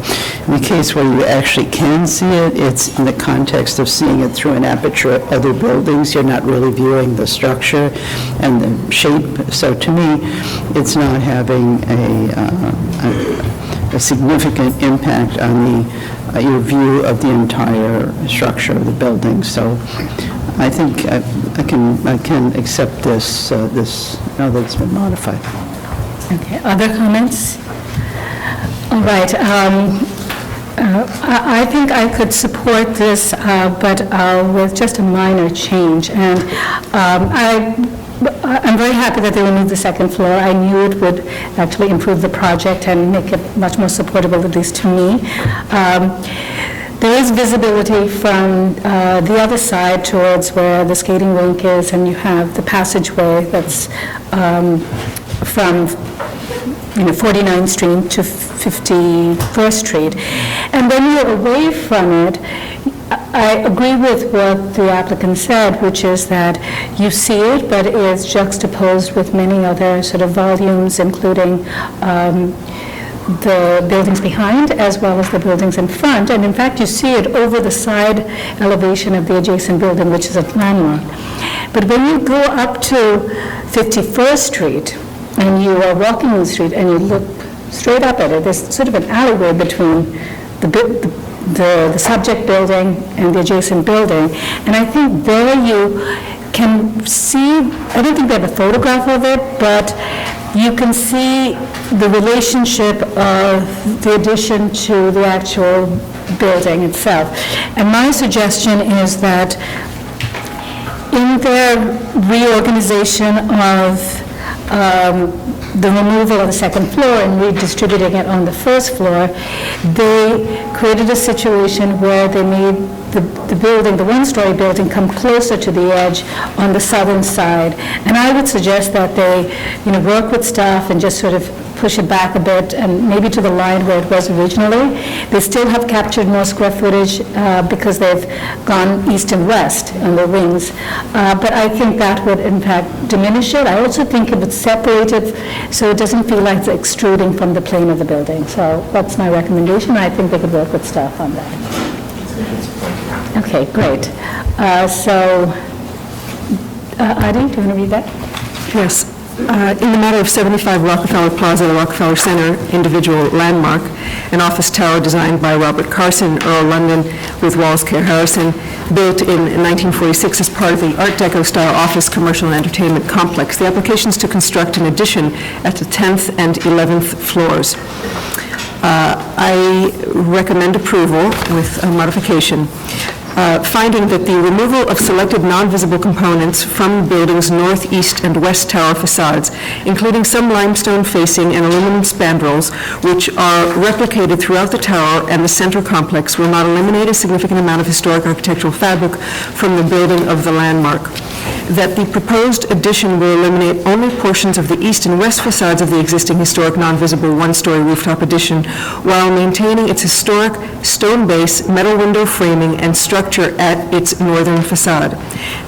In the case where you actually can see it, it's in the context of seeing it through an aperture at other buildings. You're not really viewing the structure and the shape. So to me, it's not having a significant impact on your view of the entire structure of the building. So I think I can accept this now that it's been modified. Okay, other comments? All right, I think I could support this, but with just a minor change. And I'm very happy that they removed the second floor. I knew it would actually improve the project and make it much more supportable, at least to me. There is visibility from the other side towards where the skating rink is, and you have the passageway that's from 49th Street to 51st Street. And when you're away from it, I agree with what the applicant said, which is that you see it, but it's juxtaposed with many other sort of volumes, including the buildings behind as well as the buildings in front. And in fact, you see it over the side elevation of the adjacent building, which is a landmark. But when you go up to 51st Street and you are walking the street and you look straight up at it, there's sort of an alleyway between the subject building and the adjacent building. And I think there you can see, I don't think they have a photograph of it, but you can see the relationship of the addition to the actual building itself. And my suggestion is that in their reorganization of the removal of the second floor and redistributing it on the first floor, they created a situation where they made the building, the one-story building, come closer to the edge on the southern side. And I would suggest that they, work with staff and just sort of push it back a bit and maybe to the line where it was originally. They still have captured more square footage because they've gone east and west on the wings. But I think that would in fact diminish it. I also think it would separate it so it doesn't feel like it's extruding from the plane of the building. So that's my recommendation. I think they could work with staff on that. Okay, great. Artie, do you want to read that? Yes. In the matter of 75 Rockefeller Plaza, the Rockefeller Center individual landmark, an office tower designed by Robert Carson, Earl London, with Wallace K. Harrison, built in 1946 as part of the Art Deco-style office, commercial, and entertainment complex. The application is to construct an addition at the 10th and 11th floors. I recommend approval with a modification. Finding that the removal of selected non-visible components from the building's north, east, and west tower facades, including some limestone facing and aluminum spandrels, which are replicated throughout the tower and the center complex, will not eliminate a significant amount of historic architectural fabric from the building of the landmark. That the proposed addition will eliminate only portions of the east and west facades of the existing historic non-visible one-story rooftop addition, while maintaining its historic stone base, metal window framing, and structure at its northern facade.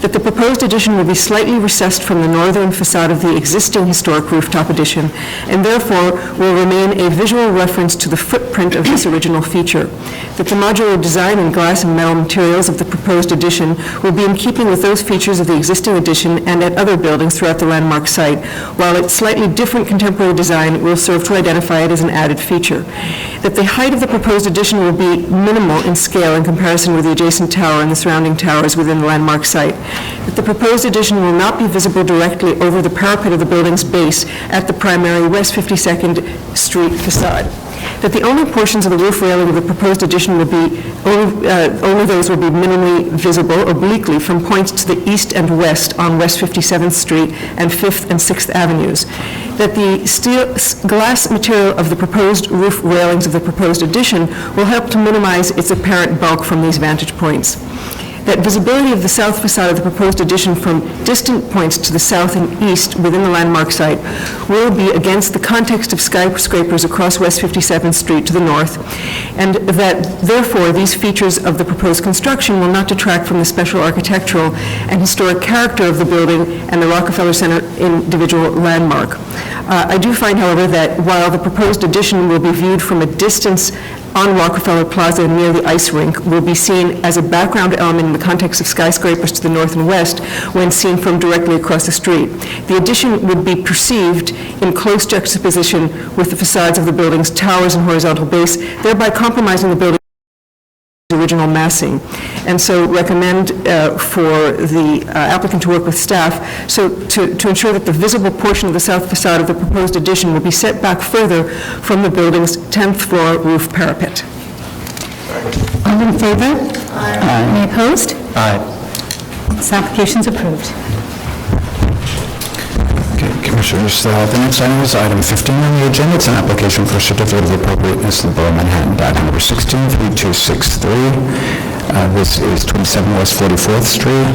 That the proposed addition will be slightly recessed from the northern facade of the existing historic rooftop addition, and therefore will remain a visual reference to the footprint of this original feature. That the modular design and glass and metal materials of the proposed addition will be in keeping with those features of the existing addition and at other buildings throughout the landmark site, while its slightly different contemporary design will serve to identify it as an added feature. That the height of the proposed addition will be minimal in scale in comparison with the adjacent tower and the surrounding towers within the landmark site. That the proposed addition will not be visible directly over the parapet of the building's base at the primary West 52nd Street facade. That the only portions of the roof railing of the proposed addition will be, only those will be minimally visible obliquely from points to the east and west on West 57th Street and 5th and 6th Avenues. That the glass material of the proposed roof railings of the proposed addition will help to minimize its apparent bulk from these vantage points. That visibility of the south facade of the proposed addition from distant points to the south and east within the landmark site will be against the context of skyscrapers across West 57th Street to the north, and that therefore these features of the proposed construction will not detract from the special architectural and historic character of the building and the Rockefeller Center individual landmark. I do find, however, that while the proposed addition will be viewed from a distance on Rockefeller Plaza near the ice rink, will be seen as a background element in the context of skyscrapers to the north and west when seen from directly across the street. The addition would be perceived in close juxtaposition with the facades of the building's towers and horizontal base, thereby compromising the building's original massing. And so recommend for the applicant to work with staff to ensure that the visible portion of the south facade of the proposed addition will be set back further from the building's 10th floor roof parapet. All in favor? Aye. Any opposed? Aye. This application's approved. Okay, Commissioners, the next item is item 15 on the agenda. It's an application for a certificate of appropriateness in the Borough of Manhattan, docket number 163263. This is 27 West 44th Street,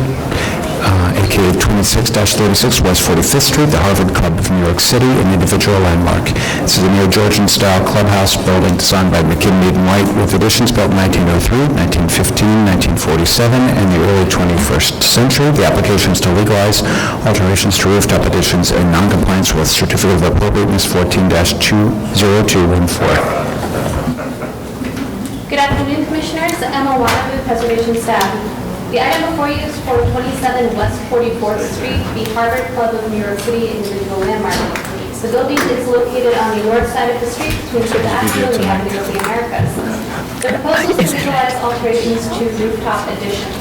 aka 26-36 West 45th Street, the Harvard Club of New York City, an individual landmark. This is a neo-Georgian-style clubhouse building designed by McKinney & White with additions built in 1903, 1915, 1947, and the early 21st century. The application is to legalize alterations to rooftop additions in non-compliance with Certificate of Appropriateness 14-20214. Good afternoon, Commissioners. Emma Wanabu, Preservation Staff. The item before you is for 27 West 44th Street, the Harvard Club of New York City individual landmark. The building is located on the north side of the street between Fifth Avenue and the Avenue of the Americas. The proposal is to visualize alterations to rooftop additions.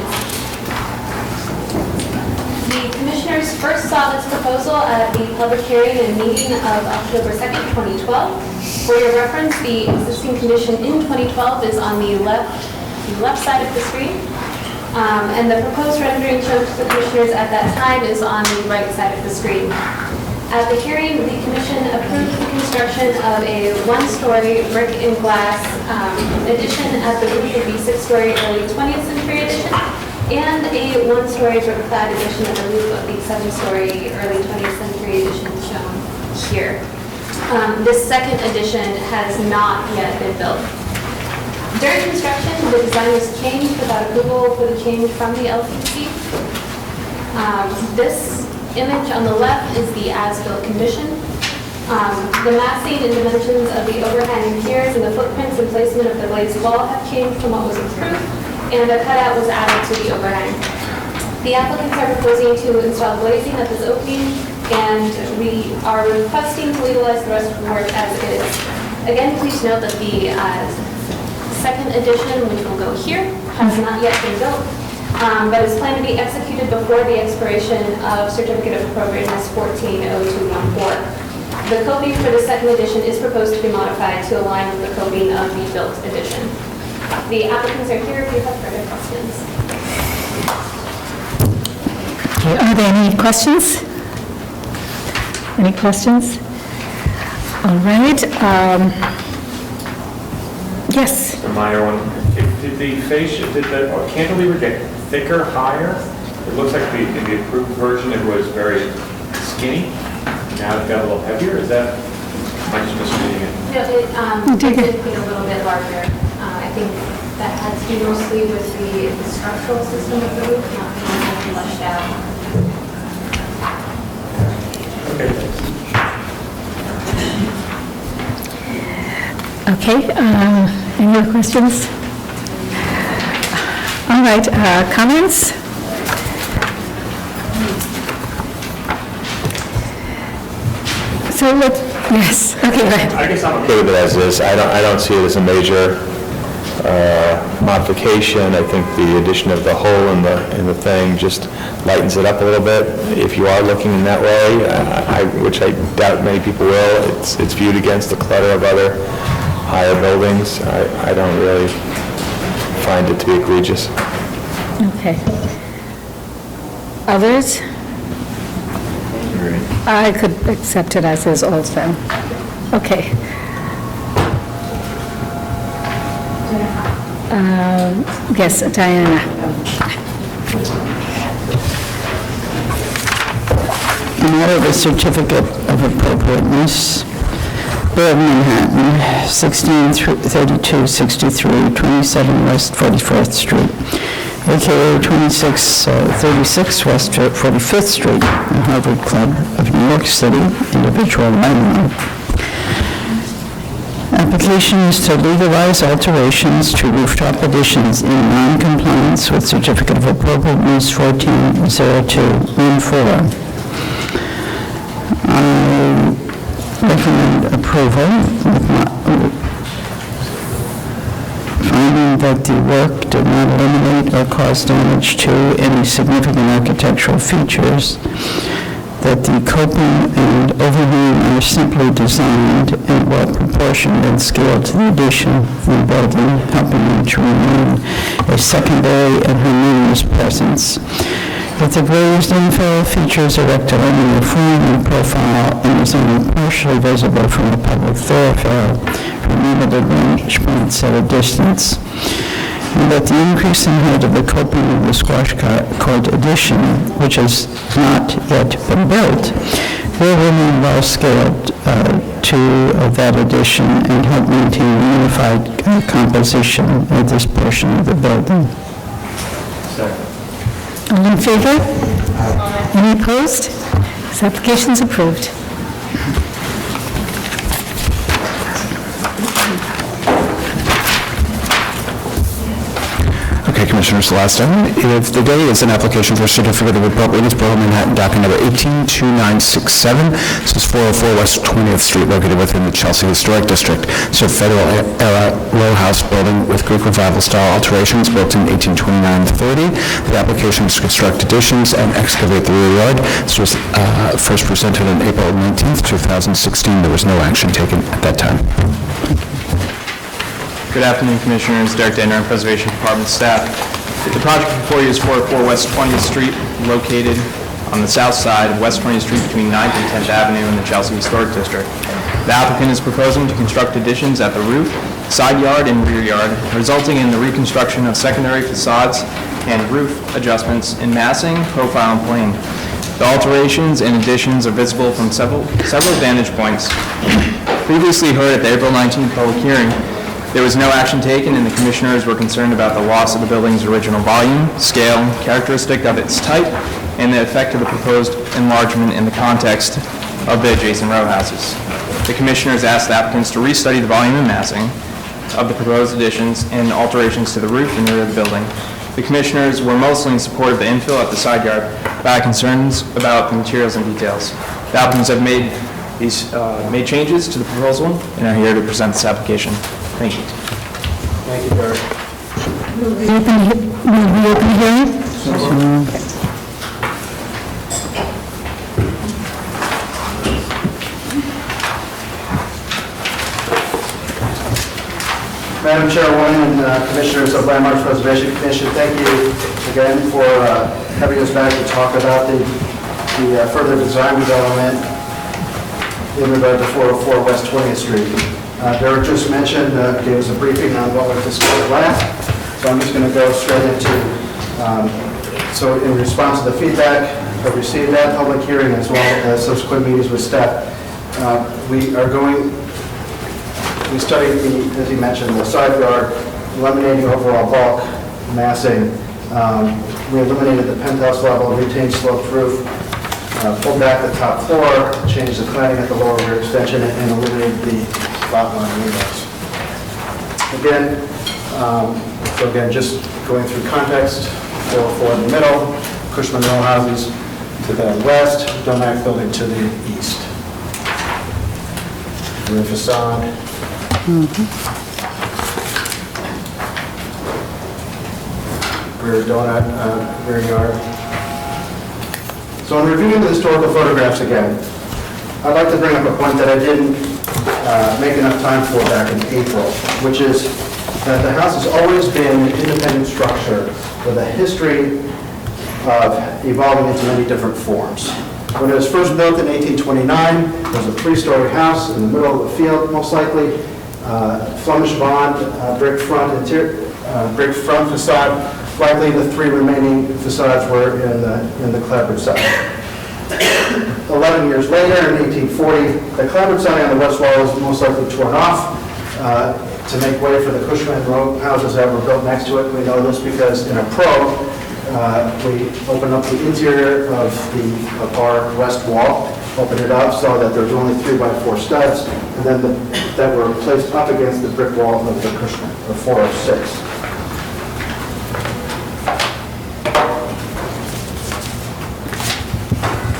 The Commissioners first saw this proposal at the public hearing and meeting of October 2nd, 2012. For your reference, the existing condition in 2012 is on the left side of the street, and the proposed rendering shown to the Commissioners at that time is on the right side of the street. At the hearing, the Commission approved the construction of a one-story brick and glass addition at the roof of the six-story early 20th century addition, and a one-story brick-clad addition at the roof of the seven-story early 20th century addition shown here. This second addition has not yet been built. During construction, the design was changed without approval for the change from the LPC. This image on the left is the as-built condition. The massing and dimensions of the overhanging piers and the footprints and placement of the glazed wall have changed from what was approved, and a cutout was added to the overhang. The applicants are proposing to install glazing at this opening, and we are requesting to legalize the rest of the work as is. Again, please note that the second addition, which will go here, has not yet been built, but is planned to be executed before the expiration of Certificate of Appropriateness 140214. The coping for the second edition is proposed to be modified to align with the coping of the built edition. The applicants are here if you have further questions. Okay, are there any questions? Any questions? All right. Yes. Mr. Meyer, did the fascia, did the cantilever get thicker, higher? It looks like in the approved version it was very skinny. Now it got a little heavier. Is that, am I just misreading it? No, it did get a little bit larger. I think that has to do mostly with the structural system of the roof not being fleshed out. Okay, thanks. Okay, any other questions? All right, comments? So yes, okay, go ahead. I guess I'm okay with it as is. I don't see it as a major modification. I think the addition of the hole in the thing just lightens it up a little bit. If you are looking in that way, which I doubt many people will, it's viewed against the clutter of other higher buildings. I don't really find it to be egregious. Okay. Others? I could accept it as is also. Okay. Yes, Diana. In order of a certificate of appropriateness, Borough of Manhattan, 163263, 27 West 44th Street, a.k.a. 2636 West 45th Street, the Harvard Club of New York City, individual landlord. Applications to legalize alterations to rooftop additions in non-compliance with Certificate of Appropriateness 140214. I recommend approval, finding that the work did not eliminate or cause damage to any significant architectural features, that the coping and overhang are simply designed and well proportioned and scaled to the addition of the building, helping them to remain a secondary and harmonious presence. That the glazed infill features a rectilinear form and profile and is only partially visible from the public thoroughfare from limited vantage points at a distance. And that the increase in height of the coping of the squash court addition, which has not yet been built, will remain well scaled to that addition and help maintain a unified composition of this portion of the building. All in favor? Any opposed? This application is approved. Okay, Commissioners, the last item of the day is an application for a certificate of appropriateness, Borough of Manhattan, docket number 182967. This is 404 West 20th Street, located within the Chelsea Historic District. It's a federal-era row house building with Greek Revival-style alterations built in 1829-30. The application was to construct additions and excavate the rear yard. This was first presented on April 19th, 2016. There was no action taken at that time. Good afternoon, Commissioners. Derek Dana, Preservation Department staff. The project before you is 404 West 20th Street, located on the south side of West 20th Street between 9th and 10th Avenue in the Chelsea Historic District. The applicant is proposing to construct additions at the roof, side yard, and rear yard, resulting in the reconstruction of secondary facades and roof adjustments in massing, profile, and plane. The alterations and additions are visible from several vantage points. Previously heard at the April 19th public hearing, there was no action taken, and the Commissioners were concerned about the loss of the building's original volume, scale, characteristic of its type, and the effect of the proposed enlargement in the context of the adjacent row houses. The Commissioners asked the applicants to restudy the volume and massing, of the proposed additions and alterations to the roof and rear of the building. The commissioners were mostly in support of the infill at the side yard, but had concerns about the materials and details. The applicants have made changes to the proposal and are here to present this application. Thank you. Thank you, Barry. Reopen the hearing? Madam Chairwoman and Commissioners of Landmarks Preservation Commission, thank you again for having us back to talk about the further design development in regard to 404 West 20th Street. Derek just mentioned, gave us a briefing on what was discussed last, so I'm just going to go straight into, so in response to the feedback I received at public hearing as well as subsequent meetings with staff, we studied, as he mentioned, the side yard, eliminating overall bulk massing. We eliminated the penthouse level, retained sloped roof, pulled back the top floor, changed the cladding at the lower rear extension, and eliminated the lot line windows. Again, just going through context, 404 in the middle, Cushman row houses to the west, Domac building to the east. Rear facade. Rear donut, rear yard. So in reviewing the historical photographs again, I'd like to bring up a point that I didn't make enough time for back in April, which is that the house has always been an independent structure with a history of evolving into many different forms. When it was first built in 1829, it was a three-story house in the middle of the field, most likely. Flemish bond, brick front facade. Likely the three remaining facades were in the clapboard side. 11 years later, in 1840, the clapboard siding on the west wall was most likely torn off to make way for the Cushman row houses that were built next to it. We know this because in a probe, we opened up the interior of our west wall, opened it up, saw that there was only 3x4 studs, and then that were placed up against the brick wall of the Cushman, the 406.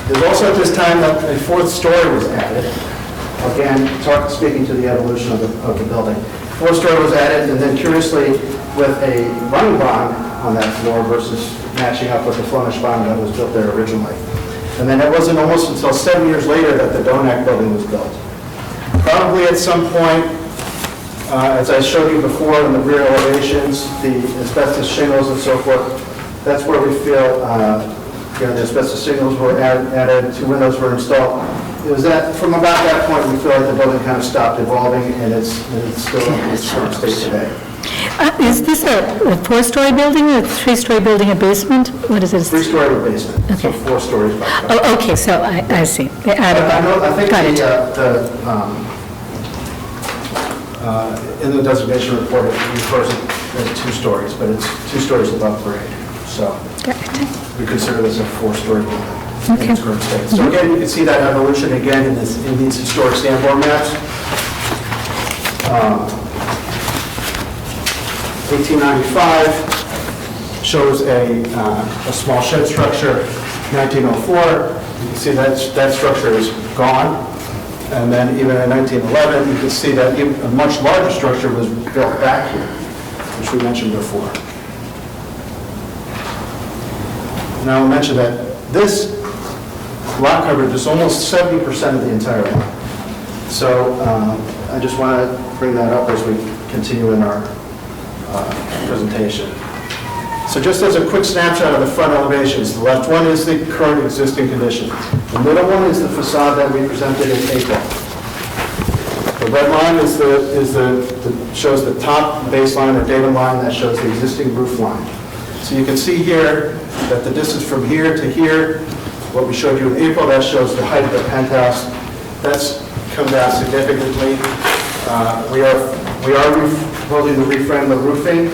There's also at this time that a fourth story was added. Again, speaking to the evolution of the building. Fourth story was added, and then curiously, with a running bond on that floor versus matching up with the Flemish bond that was built there originally. And then it wasn't almost until 7 years later that the Donac building was built. Probably at some point, as I showed you before in the rear elevations, the asbestos shingles and so forth, that's where we feel the asbestos shingles were added, 2 windows were installed. It was that, from about that point, we feel like the building kind of stopped evolving, and it's still in its current state today. Is this a 4-story building or a 3-story building, a basement? What is it? 3-story with basement, so 4 stories by 5. Oh, okay, so I see. They added I think got it. In the designation report, it refers to 2 stories, but it's 2 stories above grade. So we consider this a 4-story building in its current state. So again, you can see that evolution again in these historic Sanborn maps. 1895 shows a small shed structure. 1904, you can see that structure is gone. And then even in 1911, you can see that a much larger structure was built back here, which we mentioned before. Now I'll mention that this lot coverage is almost 70% of the entire lot. So I just want to bring that up as we continue in our presentation. So just as a quick snapshot of the front elevations, the left one is the current existing condition. The middle one is the facade that we presented in April. The red line shows the top baseline or data line that shows the existing roof line. So you can see here that the distance from here to here, what we showed you in April, that shows the height of the penthouse. That's come down significantly. We are proposing to reframe the roofing.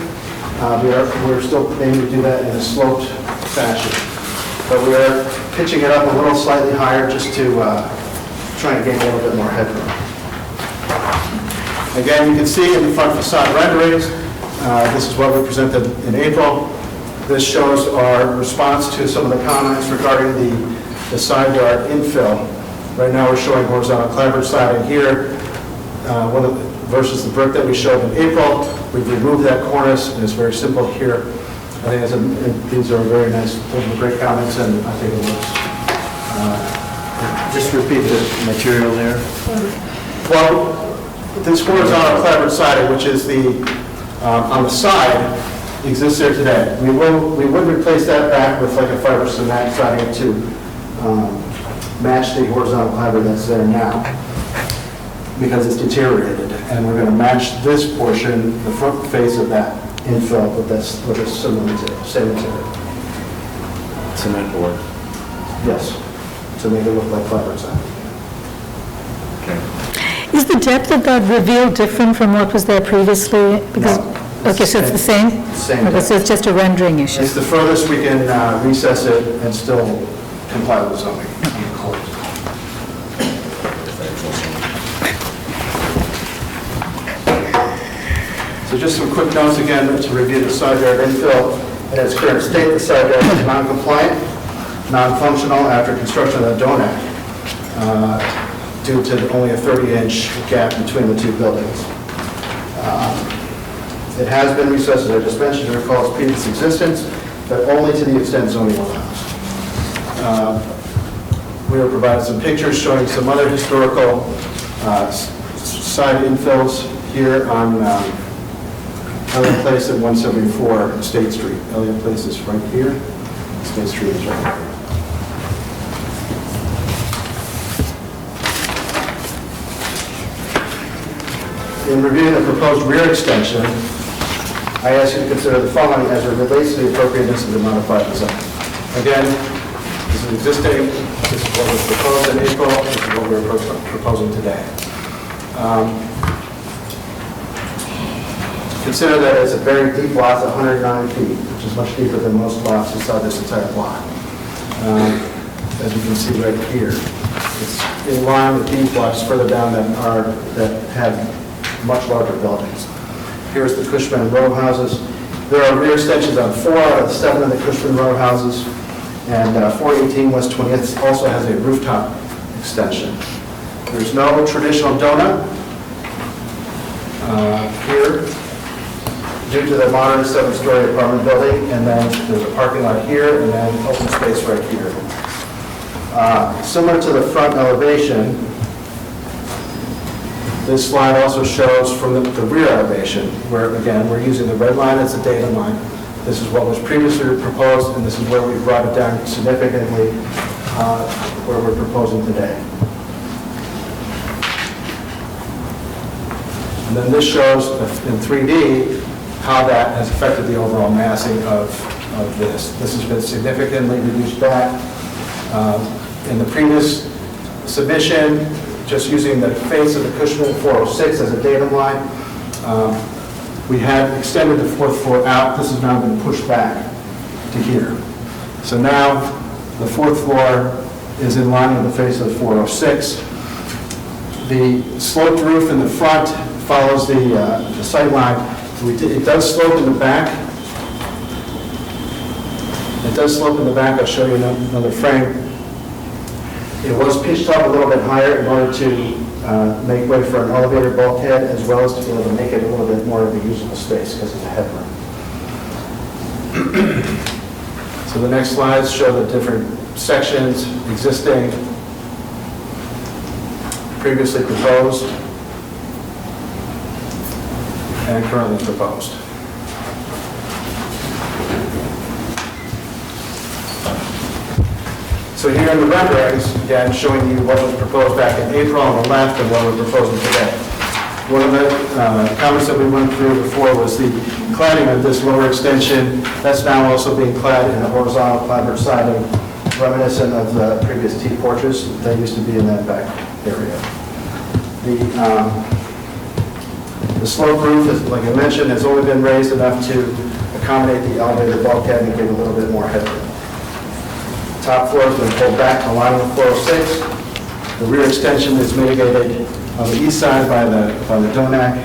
We're still aiming to do that in a sloped fashion. But we are pitching it up a little slightly higher just to try and gain a little bit more headroom. Again, you can see in the front facade renderings, this is what we presented in April. This shows our response to some of the comments regarding the side yard infill. Right now, we're showing horizontal clapboard siding here versus the brick that we showed in April. We've removed that cornice, and it's very simple here. I think these are very nice, those are great comments, and I think it looks. Just repeat the material there. Well, this horizontal clapboard siding, which is on the side, exists there today. We would replace that back with like a fiber cement siding to match the horizontal clapboard that's there now, because it's deteriorated. And we're going to match this portion, the front face of that infill with a similar material, same material. Cement board. Yes, to make it look like clapboard siding. Is the depth of that reveal different from what was there previously? Because, okay, so it's the same? Same Okay, so it's just a rendering issue. It's the furthest we can recess it and still comply with zoning. So just some quick notes again to review the side yard infill. In its current state, the side yard is non-compliant, non-functional after construction of the donut, due to only a 30-inch gap between the two buildings. It has been recessed, as I just mentioned, to recall its previous existence, but only to the extent zoning allows. We have provided some pictures showing some other historical side infills here on Elliott Place at 174 State Street. Elliott Place is right here. State Street is right here. In reviewing the proposed rear extension, I ask you to consider the following as it relates to the appropriateness of the modified design. Again, this is existing, this is what was proposed in April, this is what we're proposing today. Consider that it's a very deep lot, 109 feet, which is much deeper than most lots inside this entire block. As you can see right here, it's in line with these blocks further down that have much larger buildings. Here's the Cushman row houses. There are rear extensions on 4 out of 7 of the Cushman row houses, and 418 West 20th also has a rooftop extension. There's no traditional donut here due to the modern 7-story apartment building, and then there's a parking lot here, and then open space right here. Similar to the front elevation, this slide also shows from the rear elevation, where, again, we're using the red line as the data line. This is what was previously proposed, and this is where we brought it down significantly, where we're proposing today. And then this shows in 3D how that has affected the overall massing of this. This has been significantly reduced back. In the previous submission, just using the face of the Cushman 406 as a datum line, we had extended the 4th floor out. This has now been pushed back to here. So now the 4th floor is in line with the face of the 406. The sloped roof in the front follows the sight line. It does slope in the back. It does slope in the back. I'll show you another frame. It was pitched up a little bit higher in order to make way for an elevator bulkhead, as well as to be able to make it a little bit more of a usable space because of the headroom. So the next slides show the different sections existing, previously proposed, and currently proposed. So here in the renderings, again, showing you what was proposed back in April on the left and what we're proposing today. One of the comments that we went through before was the cladding of this lower extension. That's now also being clad in a horizontal clapboard siding, reminiscent of the previous T porches that used to be in that back area. The slope roof, like I mentioned, has only been raised enough to accommodate the elevator bulkhead and give a little bit more headroom. Top floor has been pulled back to line with 406. The rear extension is mitigated on the east side by the Donak.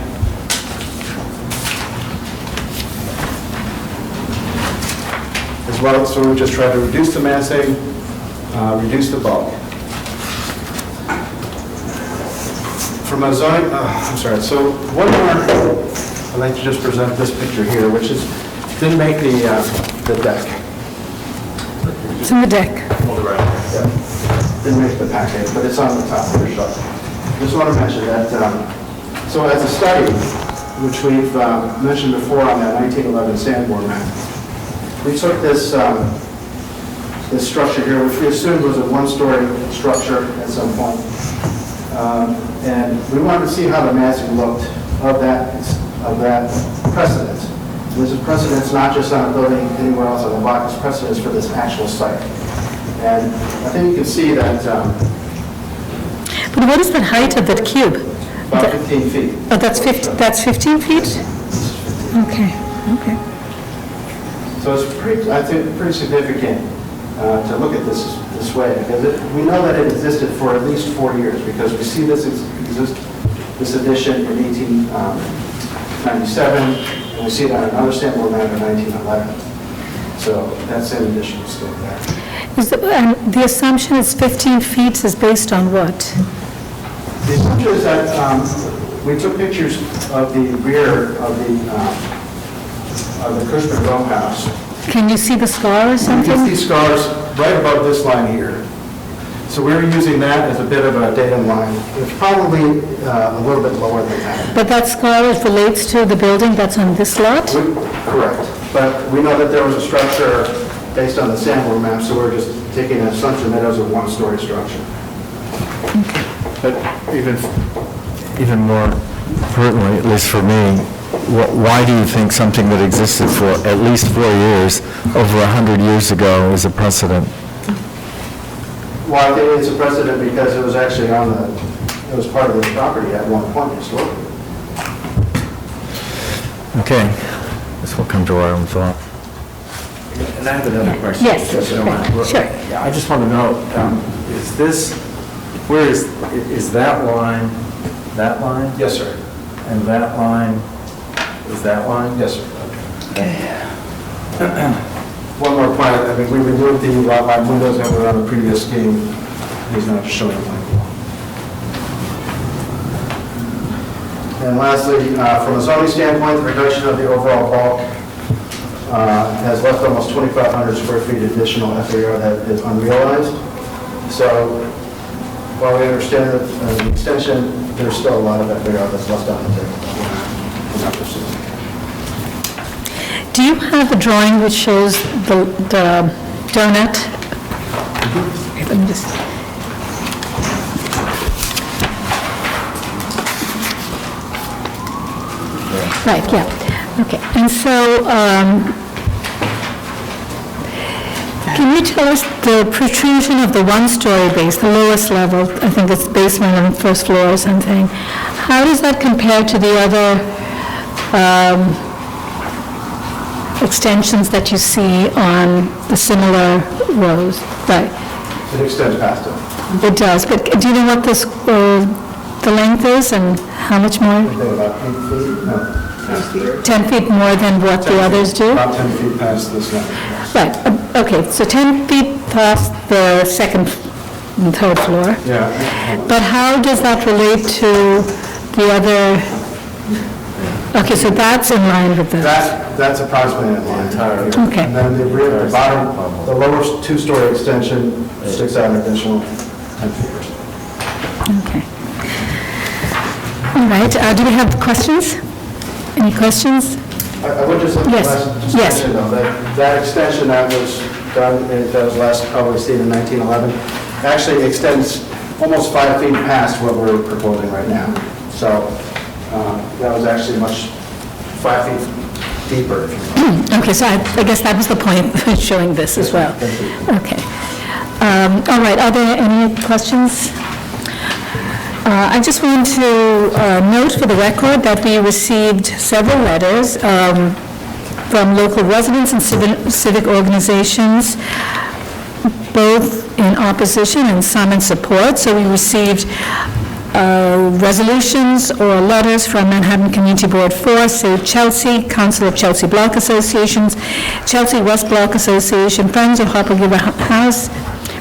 As well, so we just try to reduce the massing, reduce the bulk. From a zoning, so one more, I'd like to just present this picture here, which didn't make the deck. It's in the deck. Yeah. Didn't make the package, but it's on the top of the shot. Just want to mention that, so as a study, which we've mentioned before on that 1911 Sanborn map, we took this structure here, which we assumed was a one-story structure at some point, and we wanted to see how the massing looked of that precedent. This is precedence not just on a building anywhere else on the block, it's precedence for this actual site. And I think you can see that... But what is the height of that cube? About 15 feet. Oh, that's 15 feet? Okay, okay. So it's pretty, I think, pretty significant to look at this way, because we know that it existed for at least 4 years, because we see this addition in 1897, and we see it on another sample map in 1911. So that same addition is still there. The assumption is 15 feet is based on what? The assumption is that we took pictures of the rear of the Cushman row house. Can you see the scar or something? You can see scars right above this line here. So we were using that as a bit of a datum line. It's probably a little bit lower than that. But that scar relates to the building that's on this lot? Correct. But we know that there was a structure based on the sample map, so we're just taking an assumption that it was a one-story structure. But even more pertinently, at least for me, why do you think something that existed for at least 4 years, over 100 years ago, is a precedent? Well, I think it's a precedent because it was actually it was part of the property at one point historically. Okay, this will come to our own thought. And I have another question. Yes, sure. Yeah, I just want to know, where is that line? Yes, sir. And that line is that line? Yes, sir. Okay. One more point, I mean, we removed the lot line windows that were on the previous scheme. He's not showing them. And lastly, from a zoning standpoint, the reduction of the overall bulk has left almost 2,500 square feet additional FAR that is unrealized. So while we understand that the extension, there's still a lot of FAR that's left on the table. Do you have a drawing which shows the donut? Okay, let me just... Right, yeah. Okay, and so can you tell us the protrusion of the one-story base, the lowest level, I think it's basement and first floor or something, how does that compare to the other extensions that you see on the similar rows? Right. It extends past it. It does, but do you know what this, the length is and how much more? I think about 8 feet, no. 10 feet more than what the others do? About 10 feet past this line. Right, okay, so 10 feet past the second and third floor. Yeah. But how does that relate to the other? Okay, so that's in line with this. That's approximately in line. Okay. And then the rear, the bottom, the lower two-story extension sticks out an additional 10 feet. Okay. All right, do we have questions? Any questions? I would just mention though, that extension that was done, that was last probably seen in 1911, actually extends almost 5 feet past what we're proposing right now. So that was actually 5 feet deeper. Okay, so I guess that was the point of showing this as well. Okay. All right, are there any questions? I just want to note for the record that we received several letters from local residents and civic organizations both in opposition and some in support. So we received resolutions or letters from Manhattan Community Board 4, Save Chelsea, Council of Chelsea Block Associations, Chelsea West Block Association, Friends of Harper Giver House,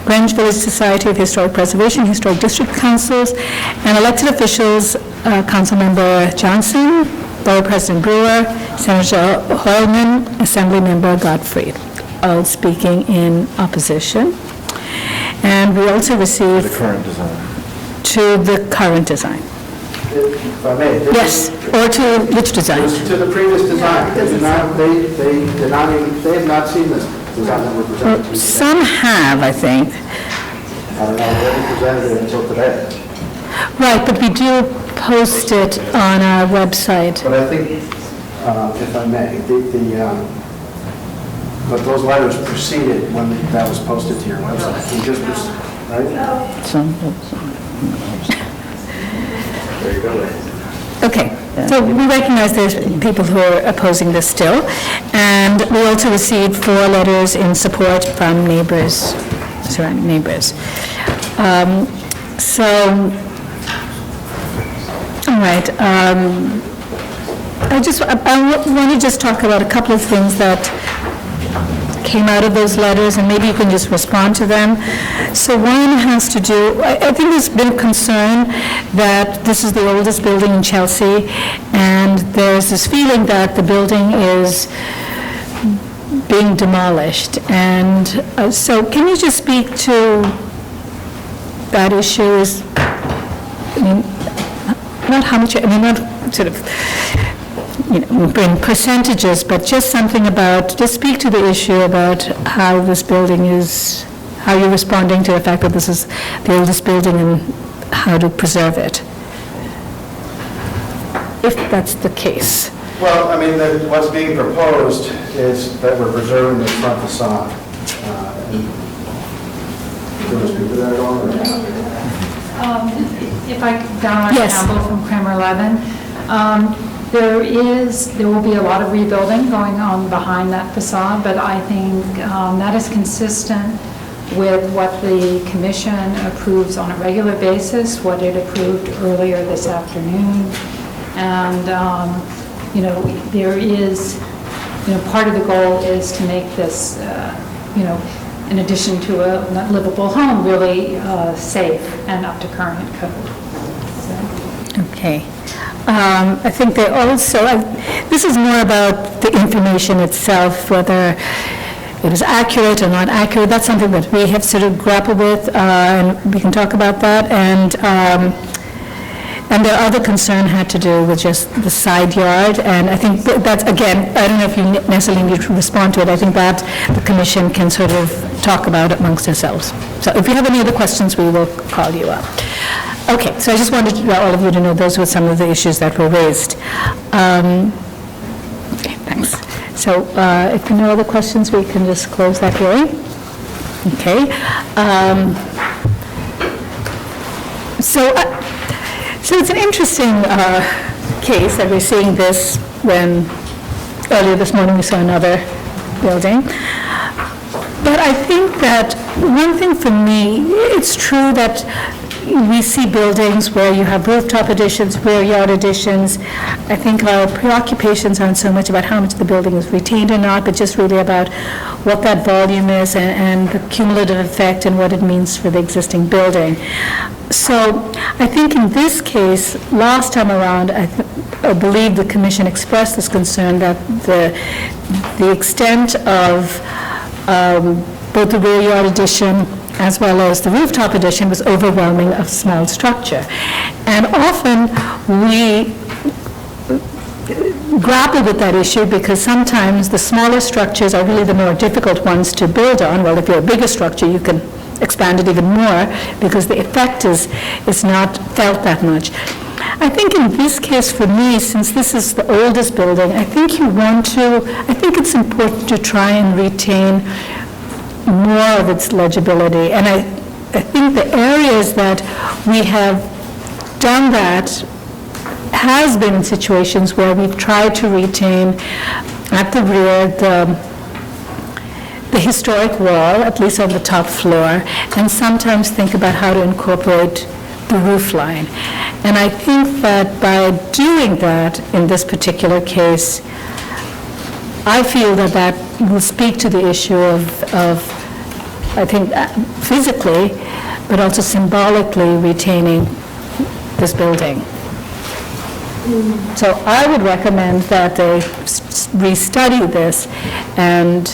Greenwich Village Society of Historic Preservation, Historic District Councils, and elected officials, Councilmember Johnson, Borough President Brewer, Senator Hoylman, Assemblymember Gottfried, all speaking in opposition. And we also received... The current design. To the current design. If I may. Yes, or to which design? To the previous design. They have not seen this design that we're presenting to you today. Some have, I think. I don't know, we haven't presented it until today. Right, but we do post it on our website. But I think, if I may, but those letters preceded when that was posted to your website. We just, right? There you go. Okay, so we recognize there's people who are opposing this still, and we also received 4 letters in support from neighbors, surrounding neighbors. All right, I want to just talk about a couple of things that came out of those letters, and maybe you can just respond to them. So one has to do, I think there's been concern that this is the oldest building in Chelsea, and there's this feeling that the building is being demolished. And so can you just speak to that issue? Not how much, not sort of, in percentages, but just something about, just speak to the issue about how this building is, how you're responding to the fact that this is the oldest building and how to preserve it, if that's the case. Well, I mean, what's being proposed is that we're preserving the front facade. Do you want to speak to that at all? If I could, Donna Campbell from Kramer 11. There will be a lot of rebuilding going on behind that facade, but I think that is consistent with what the commission approves on a regular basis, what it approved earlier this afternoon. And, there is, part of the goal is to make this, in addition to a livable home, really safe and up to current code. Okay. I think they also, this is more about the information itself, whether it is accurate or not accurate. That's something that we have sort of grappled with, and we can talk about that. And their other concern had to do with just the side yard, and I think that's, again, I don't know if you necessarily need to respond to it. I think that the commission can sort of talk about it amongst ourselves. So if you have any other questions, we will call you up. Okay, so I just wanted all of you to know those were some of the issues that were raised. Okay, thanks. So if there are no other questions, we can just close that hearing. Okay. So it's an interesting case that we're seeing this when earlier this morning we saw another building. But I think that one thing for me, it's true that we see buildings where you have rooftop additions, rear yard additions. I think our preoccupations aren't so much about how much the building is retained or not, but just really about what that volume is and the cumulative effect and what it means for the existing building. So I think in this case, last time around, I believe the commission expressed this concern that the extent of both the rear yard addition as well as the rooftop addition was overwhelming of small structure. And often we grapple with that issue because sometimes the smaller structures are really the more difficult ones to build on. Well, if you're a bigger structure, you can expand it even more because the effect is not felt that much. I think in this case for me, since this is the oldest building, I think it's important to try and retain more of its legibility. And I think the areas that we have done that has been in situations where we've tried to retain at the rear the historic wall, at least on the top floor, and sometimes think about how to incorporate the roof line. And I think that by doing that, in this particular case, I feel that that will speak to the issue of I think, physically, but also symbolically retaining this building. So I would recommend that they restudy this and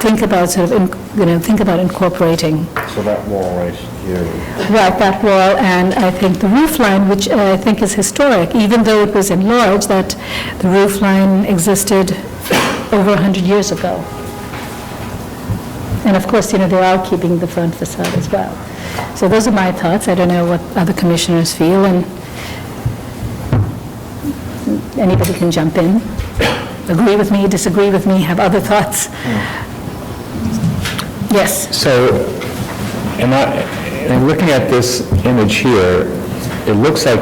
think about think about incorporating. So that wall right here. Right, that wall, and I think the roof line, which I think is historic, even though it was enlarged, that the roof line existed over 100 years ago. And of course, they are keeping the front facade as well. So those are my thoughts. I don't know what other commissioners feel, and anybody can jump in. Agree with me, disagree with me, have other thoughts. Yes? So, and looking at this image here, it looks like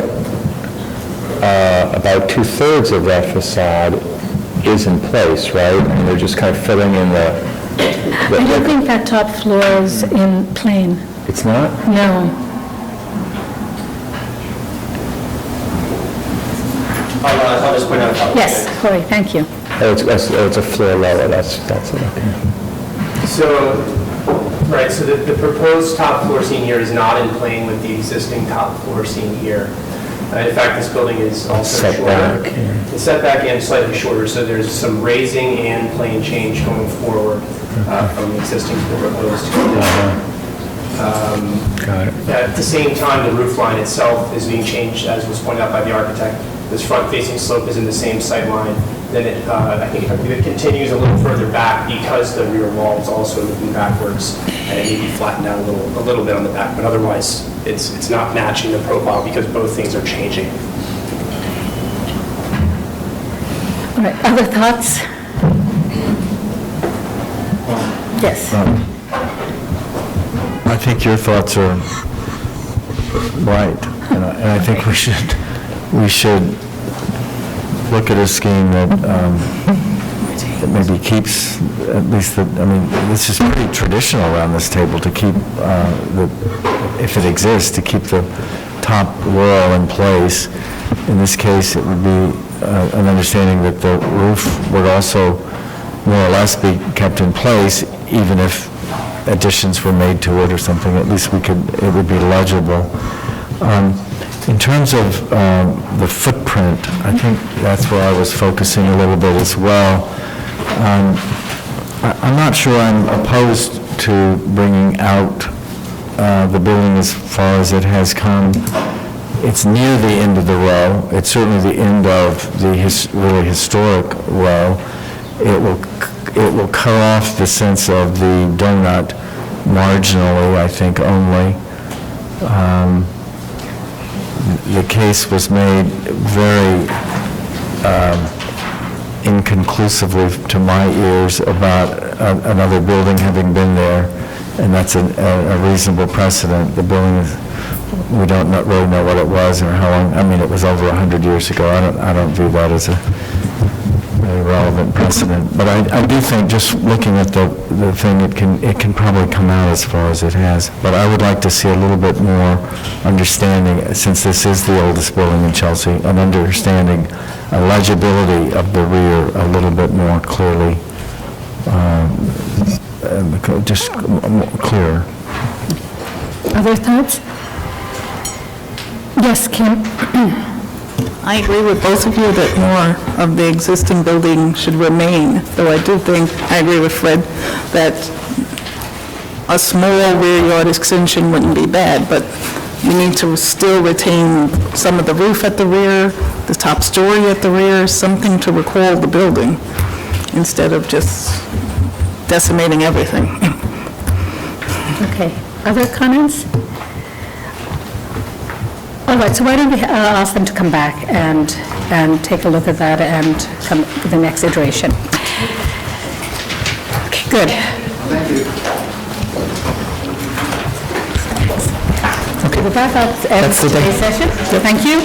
about 2/3 of that facade is in place, right? And they're just kind of filling in I don't think that top floor is in plain. It's not? No. I'll just point out a couple. Yes, Corey, thank you. Oh, it's a floor lower, that's it, okay. So, right, so the proposed top floor seen here is not in plane with the existing top floor seen here. In fact, this building is also shorter. The setback and slightly shorter, so there's some raising and plane change going forward from the existing to the proposed. Got it. At the same time, the roof line itself is being changed, as was pointed out by the architect. This front-facing slope is in the same sight line. Then I think it continues a little further back because the rear wall is also moving backwards, and it may be flattened out a little bit on the back, but otherwise it's not matching the profile because both things are changing. All right, other thoughts? Yes. I think your thoughts are right, and I think we should look at a scheme that maybe keeps, at least, this is pretty traditional around this table to keep, if it exists, to keep the top wall in place. In this case, it would be an understanding that the roof would also more or less be kept in place, even if additions were made to it or something. At least it would be legible. In terms of the footprint, I think that's where I was focusing a little bit as well. I'm not sure I'm opposed to bringing out the building as far as it has come. It's near the end of the row. It's certainly the end of the really historic row. It will cut off the sense of the donut marginally, I think, only. The case was made very inconclusively to my ears about another building having been there, and that's a reasonable precedent. The building, we don't really know what it was or how long. It was over 100 years ago. I don't view that as a very relevant precedent. But I do think, just looking at the thing, it can probably come out as far as it has. But I would like to see a little bit more understanding, since this is the oldest building in Chelsea, an understanding, a legibility of the rear a little bit more clearly, just clearer. Other thoughts? Yes, Kim? I agree with both of you that more of the existing building should remain, though I do think, I agree with Fred, that a small rear yard extension wouldn't be bad, but you need to still retain some of the roof at the rear, the top story at the rear, something to recall the building, instead of just decimating everything. Okay, other comments? All right, so why don't we ask them to come back and take a look at that and come with the next iteration. Okay, good. Thank you. Okay, with that, that's today's session. Thank you.